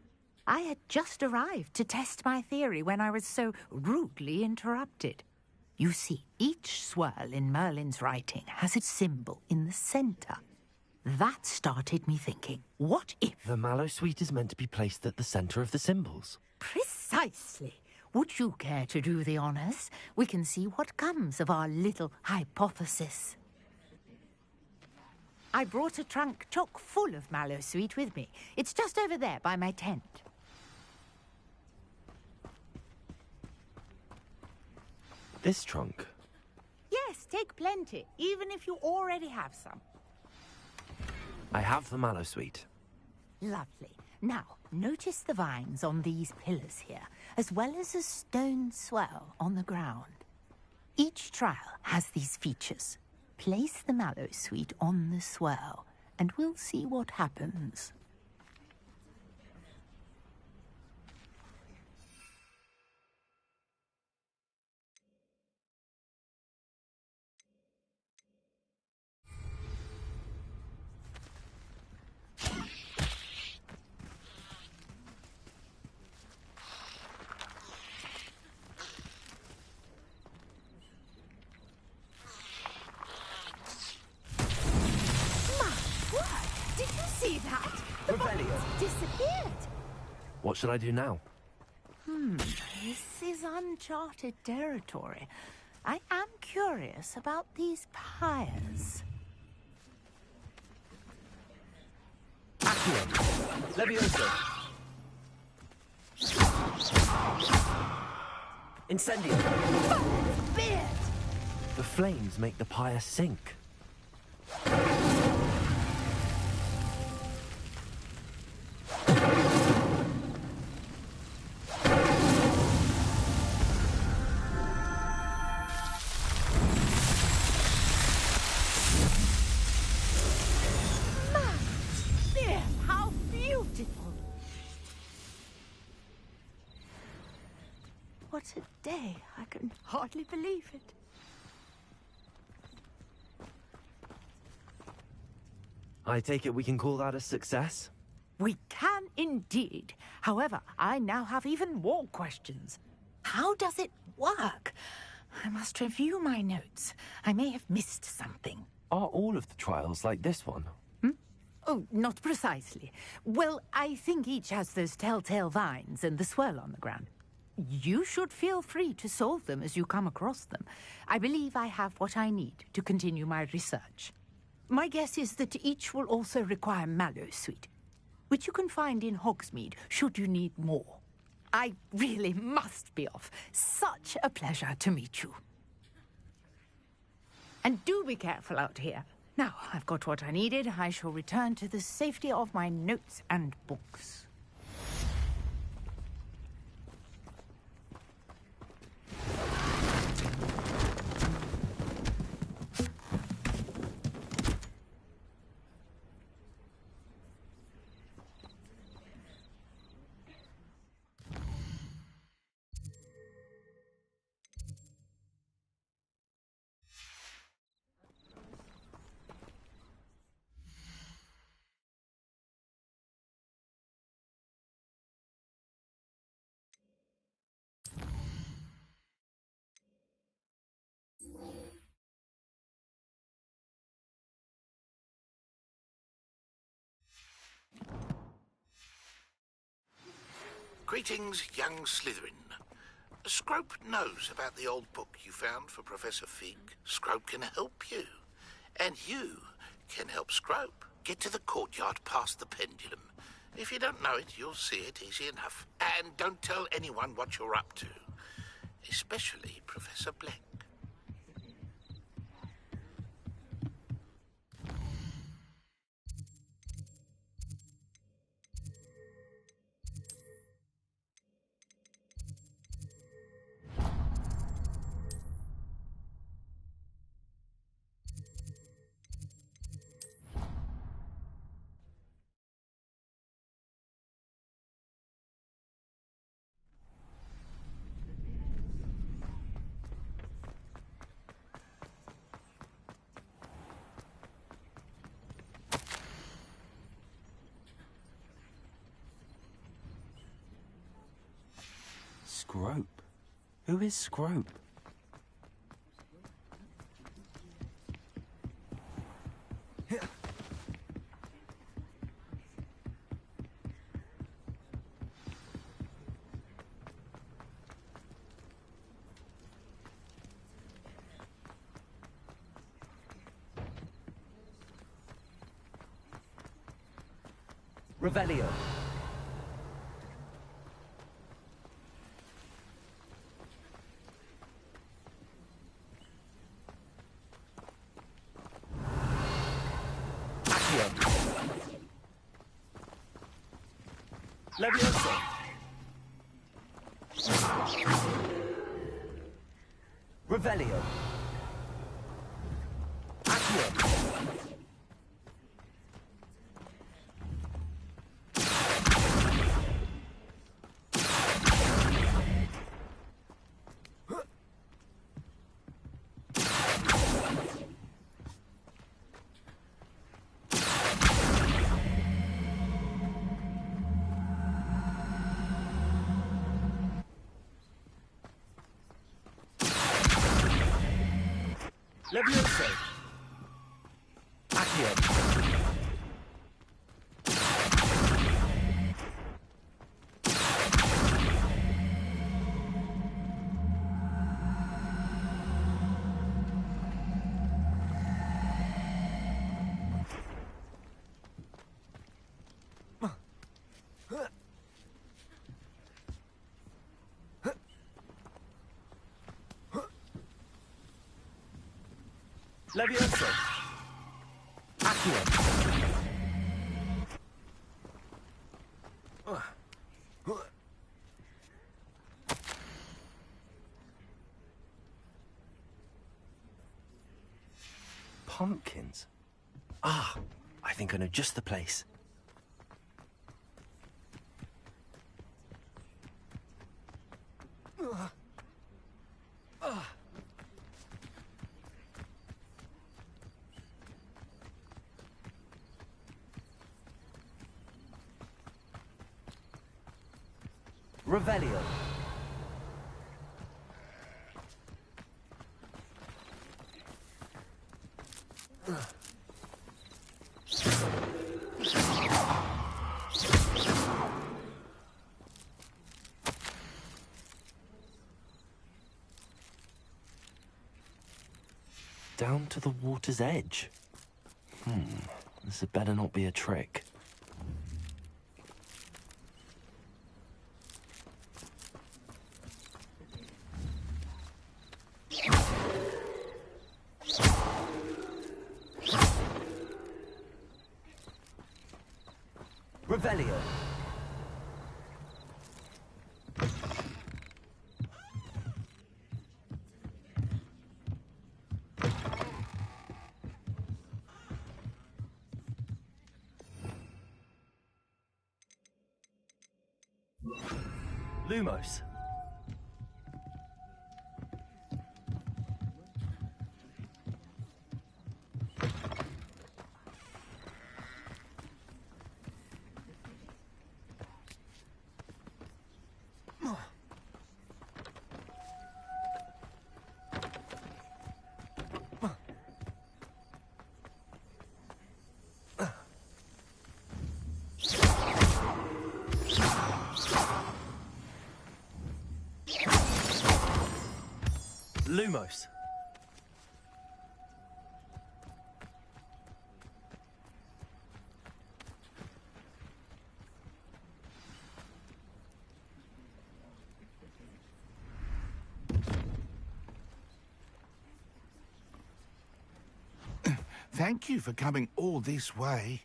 Speaker 6: I had just arrived to test my theory when I was so rudely interrupted. You see, each swirl in Merlin's writing has its symbol in the center. That started me thinking, what if...
Speaker 9: The mallowsweet is meant to be placed at the center of the symbols.
Speaker 6: Precisely. Would you care to do the honors? We can see what comes of our little hypothesis. I brought a trunk chock full of mallowsweet with me. It's just over there by my tent.
Speaker 9: This trunk?
Speaker 6: Yes, take plenty, even if you already have some.
Speaker 9: I have the mallowsweet.
Speaker 6: Lovely. Now, notice the vines on these pillars here, as well as a stone swell on the ground. Each trial has these features. Place the mallowsweet on the swell, and we'll see what happens. Disappeared.
Speaker 9: What should I do now?
Speaker 6: This is uncharted territory. I am curious about these pyres.
Speaker 9: Accio! Levioso! Incendio!
Speaker 6: Beard!
Speaker 9: The flames make the pyre sink.
Speaker 6: What a day. I can hardly believe it.
Speaker 9: I take it we can call that a success?
Speaker 6: We can indeed. However, I now have even more questions. How does it work? I must review my notes. I may have missed something.
Speaker 9: Are all of the trials like this one?
Speaker 6: Oh, not precisely. Well, I think each has those telltale vines and the swirl on the ground. You should feel free to solve them as you come across them. I believe I have what I need to continue my research. My guess is that each will also require mallowsweet, which you can find in Hogsmeade should you need more. I really must be off. Such a pleasure to meet you. And do be careful out here. Now, I've got what I needed. I shall return to the safety of my notes and books.
Speaker 8: Greetings, young Slytherin. Scrope knows about the old book you found for Professor Fig. Scrope can help you. And you can help Scrope. Get to the courtyard past the pendulum. If you don't know it, you'll see it easy enough. And don't tell anyone what you're up to. Especially Professor Black.
Speaker 1: Scrope? Who is Scrope?
Speaker 9: Revelio. Accio. Levioso. Revelio. Accio. Levioso. Accio. Levioso. Accio. Pumpkins? Ah, I think I know just the place. Revelio. Down to the water's edge. This had better not be a trick. Revelio. Lumos. Lumos.
Speaker 8: Thank you for coming all this way.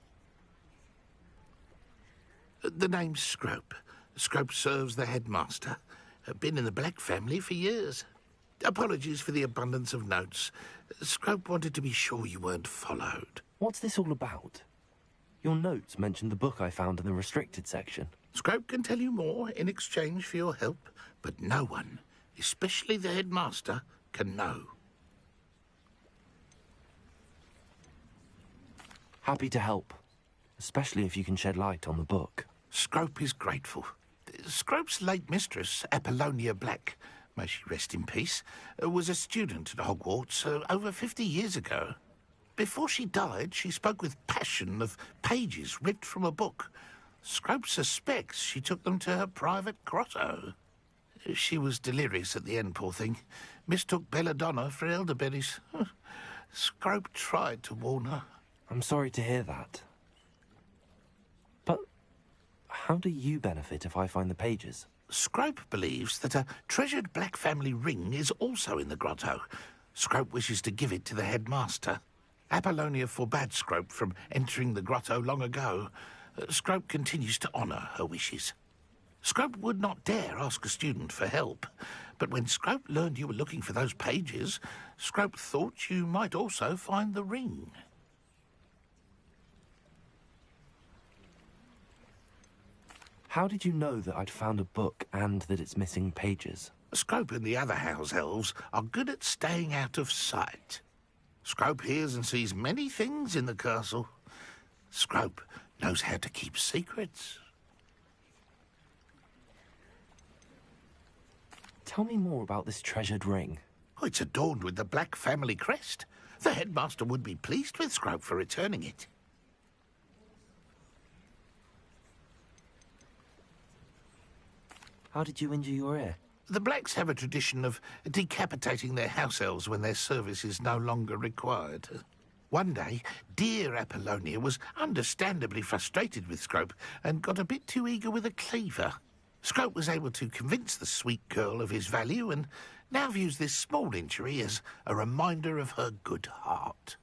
Speaker 8: The name's Scrope. Scrope serves the headmaster. Been in the Black family for years. Apologies for the abundance of notes. Scrope wanted to be sure you weren't followed.
Speaker 1: What's this all about? Your notes mentioned the book I found in the restricted section.
Speaker 8: Scrope can tell you more in exchange for your help, but no one, especially the headmaster, can know.
Speaker 1: Happy to help, especially if you can shed light on the book.
Speaker 8: Scrope is grateful. Scrope's late mistress, Apollonia Black, may she rest in peace, was a student at Hogwarts over 50 years ago. Before she died, she spoke with passion of pages ripped from a book. Scrope suspects she took them to her private grotto. She was delirious at the end, poor thing. Mistook belladonna for elderberries. Scrope tried to warn her.
Speaker 9: I'm sorry to hear that. But how do you benefit if I find the pages?
Speaker 8: Scrope believes that a treasured black family ring is also in the grotto. Scrope wishes to give it to the headmaster. Apollonia forbade Scrope from entering the grotto long ago. Scrope continues to honour her wishes. Scrope would not dare ask a student for help, but when Scrope learned you were looking for those pages, Scrope thought you might also find the ring.
Speaker 9: How did you know that I'd found a book and that it's missing pages?
Speaker 8: Scrope and the other house elves are good at staying out of sight. Scrope hears and sees many things in the castle. Scrope knows how to keep secrets.
Speaker 9: Tell me more about this treasured ring.
Speaker 8: Oh, it's adorned with the black family crest. The headmaster would be pleased with Scrope for returning it.
Speaker 9: How did you injure your ear?
Speaker 8: The Blacks have a tradition of decapitating their house elves when their service is no longer required. One day, dear Apollonia was understandably frustrated with Scrope and got a bit too eager with a cleaver. Scrope was able to convince the sweet girl of his value and now views this small injury as a reminder of her good heart.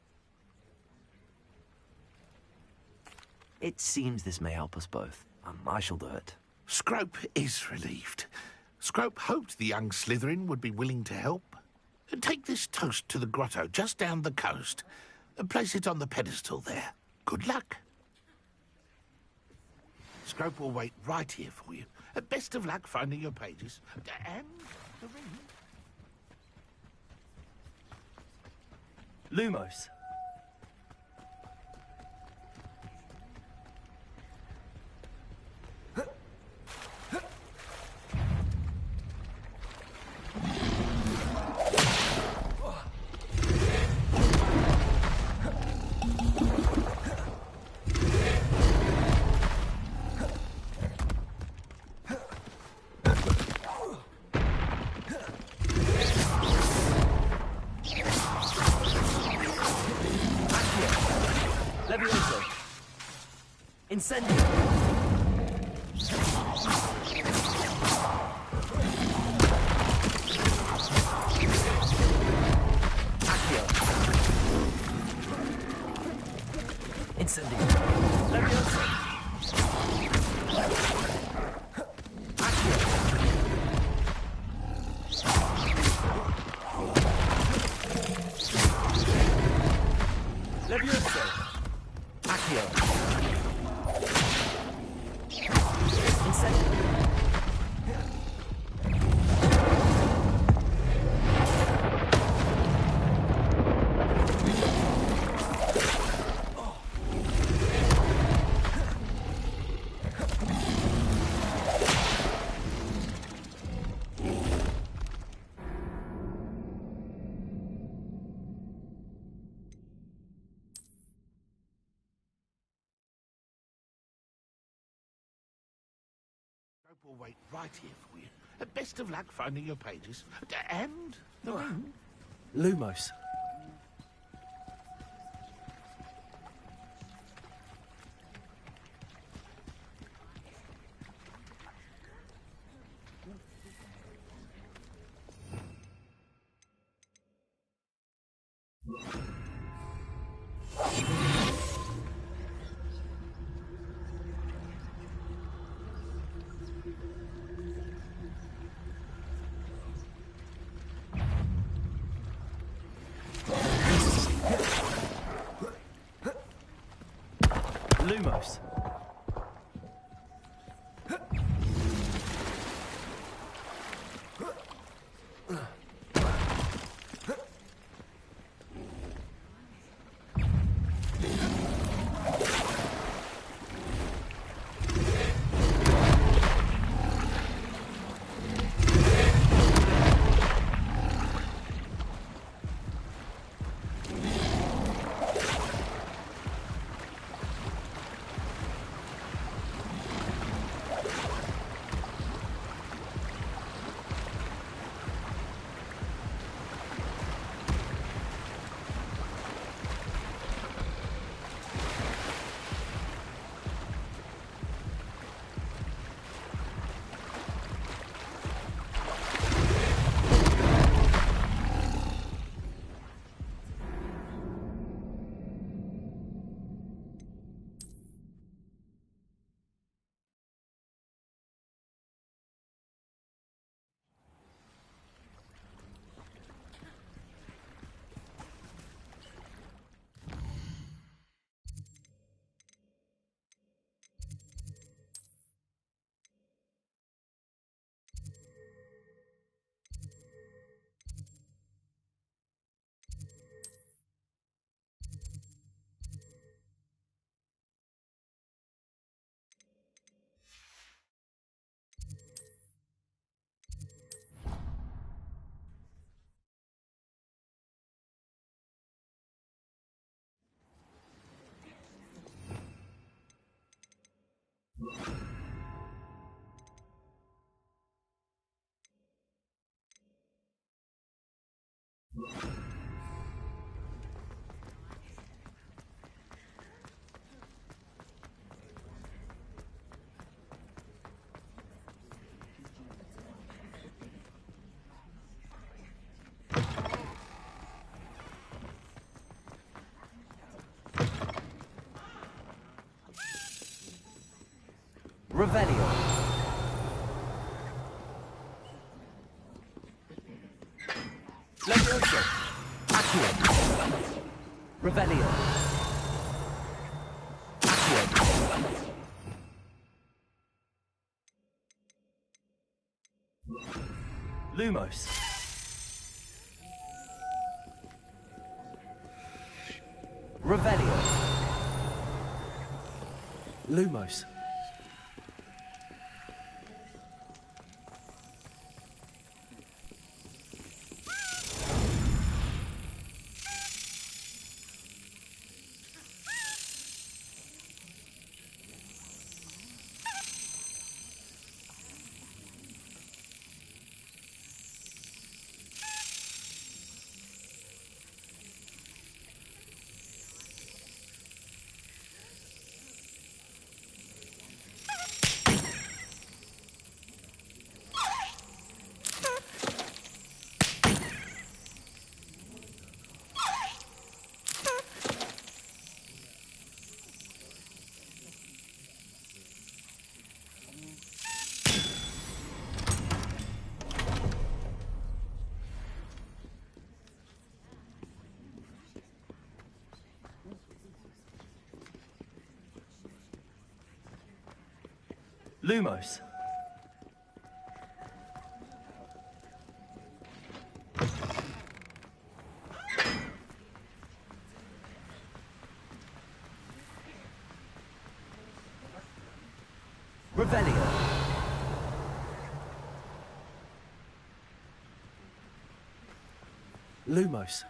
Speaker 9: It seems this may help us both. I shall do it.
Speaker 8: Scrope is relieved. Scrope hoped the young Slytherin would be willing to help. Take this toast to the grotto just down the coast and place it on the pedestal there. Good luck. Scrope will wait right here for you. Best of luck finding your pages. And the ring.
Speaker 9: Lumos. Incendio! Accio! Incendio! Levioso! Accio! Levioso! Accio!
Speaker 8: Will wait right here for you. Best of luck finding your pages. And the ring.
Speaker 9: Lumos. Lumos.
Speaker 1: Revelio. Levioso. Accio. Revelio. Accio. Lumos. Revelio. Lumos. Lumos. Revelio. Lumos.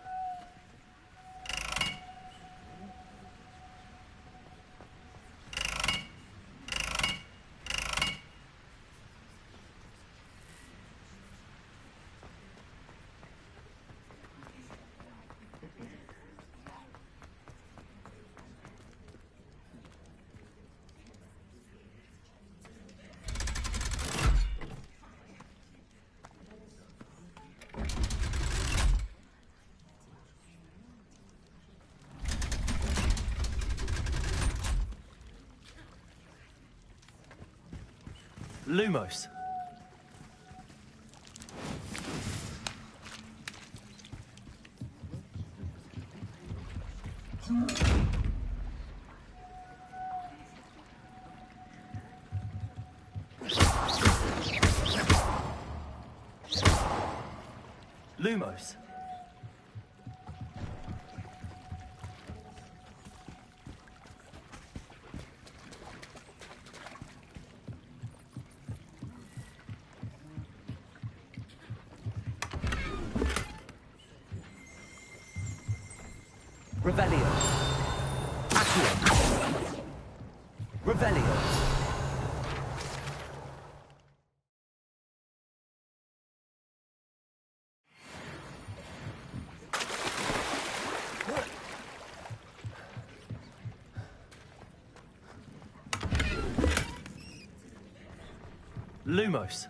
Speaker 1: Lumos. Lumos. Revelio. Accio. Revelio. Lumos.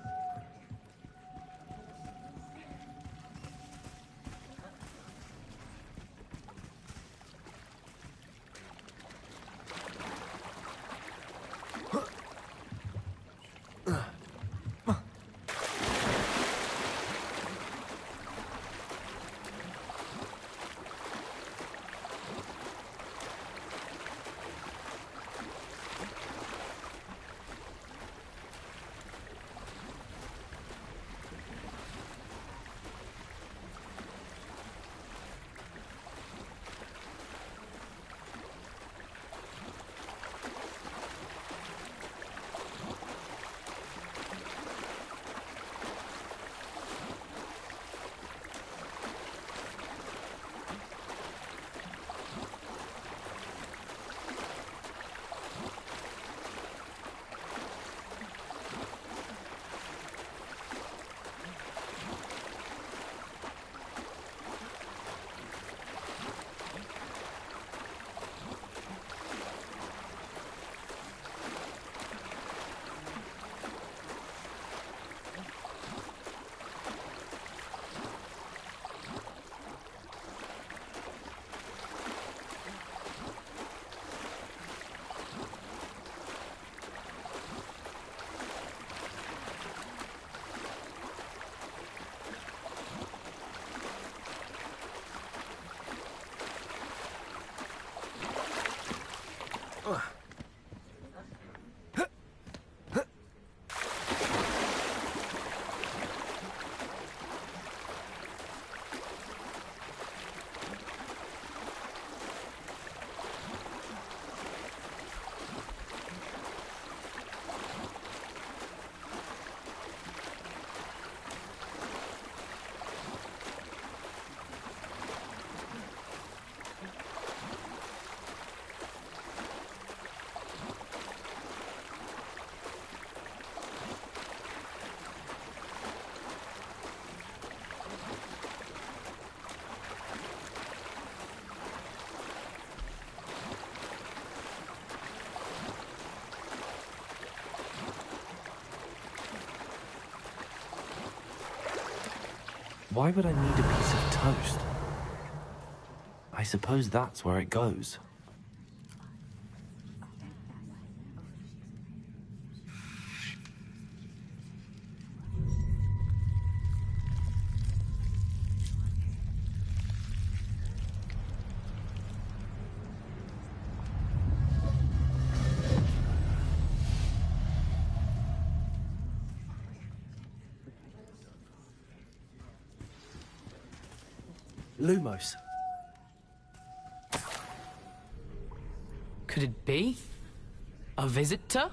Speaker 1: Why would I need a piece of toast? I suppose that's where it goes.
Speaker 3: Lumos.
Speaker 5: Could it be? A visitor?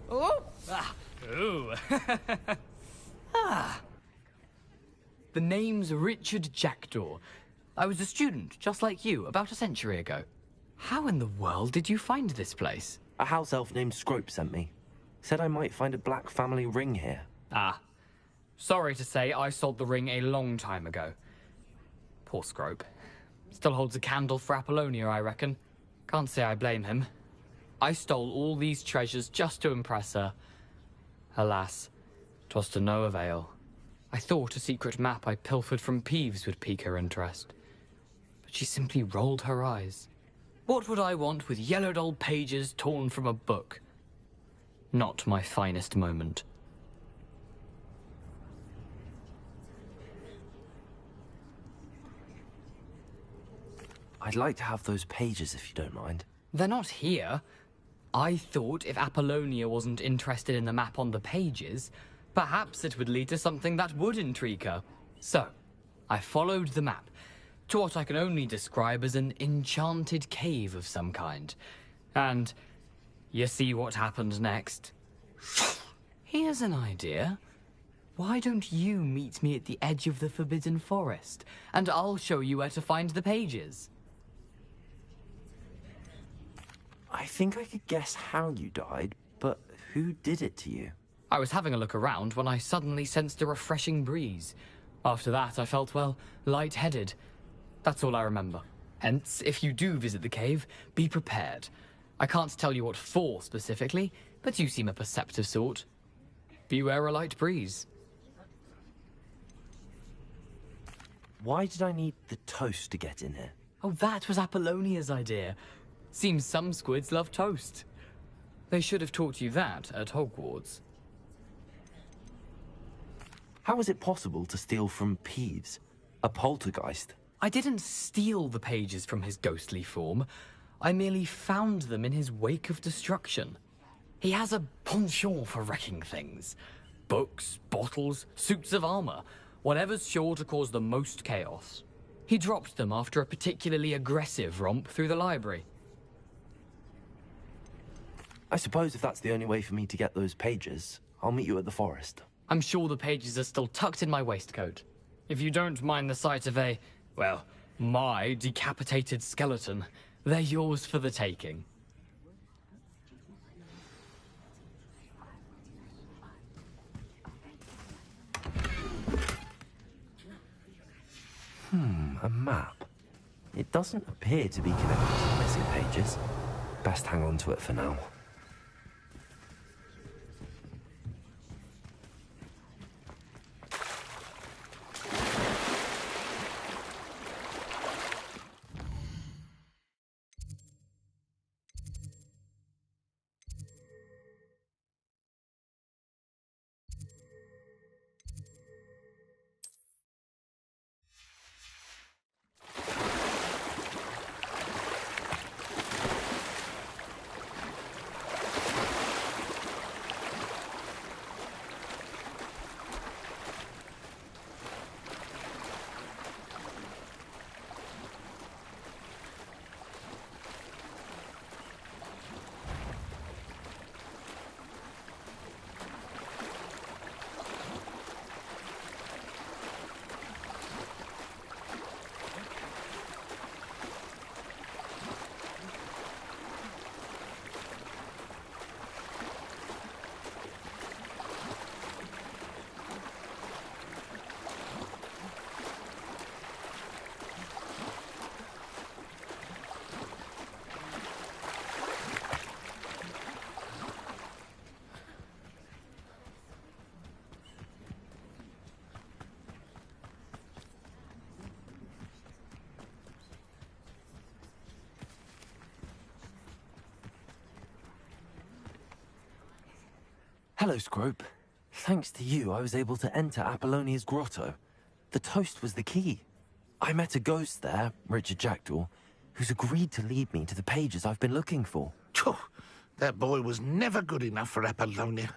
Speaker 5: Oh! Ah! Ooh! Ah! The name's Richard Jackdaw. I was a student, just like you, about a century ago. How in the world did you find this place?
Speaker 1: A house elf named Scrope sent me. Said I might find a black family ring here.
Speaker 5: Ah. Sorry to say, I sold the ring a long time ago. Poor Scrope. Still holds a candle for Apollonia, I reckon. Can't say I blame him. I stole all these treasures just to impress her. Alas, 'twas to no avail. I thought a secret map I pilfered from Peeves would pique her interest. But she simply rolled her eyes. What would I want with yellowed old pages torn from a book? Not my finest moment.
Speaker 1: I'd like to have those pages if you don't mind.
Speaker 5: They're not here. I thought if Apollonia wasn't interested in the map on the pages, perhaps it would lead to something that would intrigue her. So, I followed the map to what I can only describe as an enchanted cave of some kind. And you see what happened next. Here's an idea. Why don't you meet me at the edge of the Forbidden Forest, and I'll show you where to find the pages.
Speaker 1: I think I could guess how you died, but who did it to you?
Speaker 5: I was having a look around when I suddenly sensed a refreshing breeze. After that, I felt, well, lightheaded. That's all I remember. Hence, if you do visit the cave, be prepared. I can't tell you what for specifically, but you seem a perceptive sort. Beware a light breeze.
Speaker 1: Why did I need the toast to get in here?
Speaker 5: Oh, that was Apollonia's idea. Seems some squids love toast. They should have taught you that at Hogwarts.
Speaker 1: How is it possible to steal from Peeves, a poltergeist?
Speaker 5: I didn't steal the pages from his ghostly form. I merely found them in his wake of destruction. He has a penchant for wrecking things. Books, bottles, suits of armor, whatever's sure to cause the most chaos. He dropped them after a particularly aggressive romp through the library.
Speaker 1: I suppose if that's the only way for me to get those pages, I'll meet you at the forest.
Speaker 5: I'm sure the pages are still tucked in my waistcoat. If you don't mind the sight of a, well, my decapitated skeleton, they're yours for the taking.
Speaker 1: A map. It doesn't appear to be connected to the missing pages. Best hang on to it for now. Hello, Scrope. Thanks to you, I was able to enter Apollonia's grotto. The toast was the key. I met a ghost there, Richard Jackdaw, who's agreed to lead me to the pages I've been looking for.
Speaker 8: Phew, that boy was never good enough for Apollonia.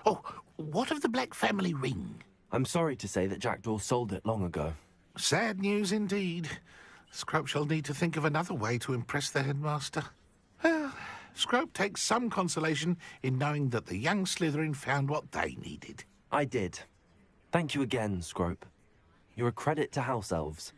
Speaker 8: Oh, what of the Black family ring?
Speaker 1: I'm sorry to say that Jackdaw sold it long ago.
Speaker 8: Sad news indeed. Scrope shall need to think of another way to impress the headmaster. Well, Scrope takes some consolation in knowing that the young Slytherin found what they needed.
Speaker 1: I did. Thank you again, Scrope. You're a credit to House Elves.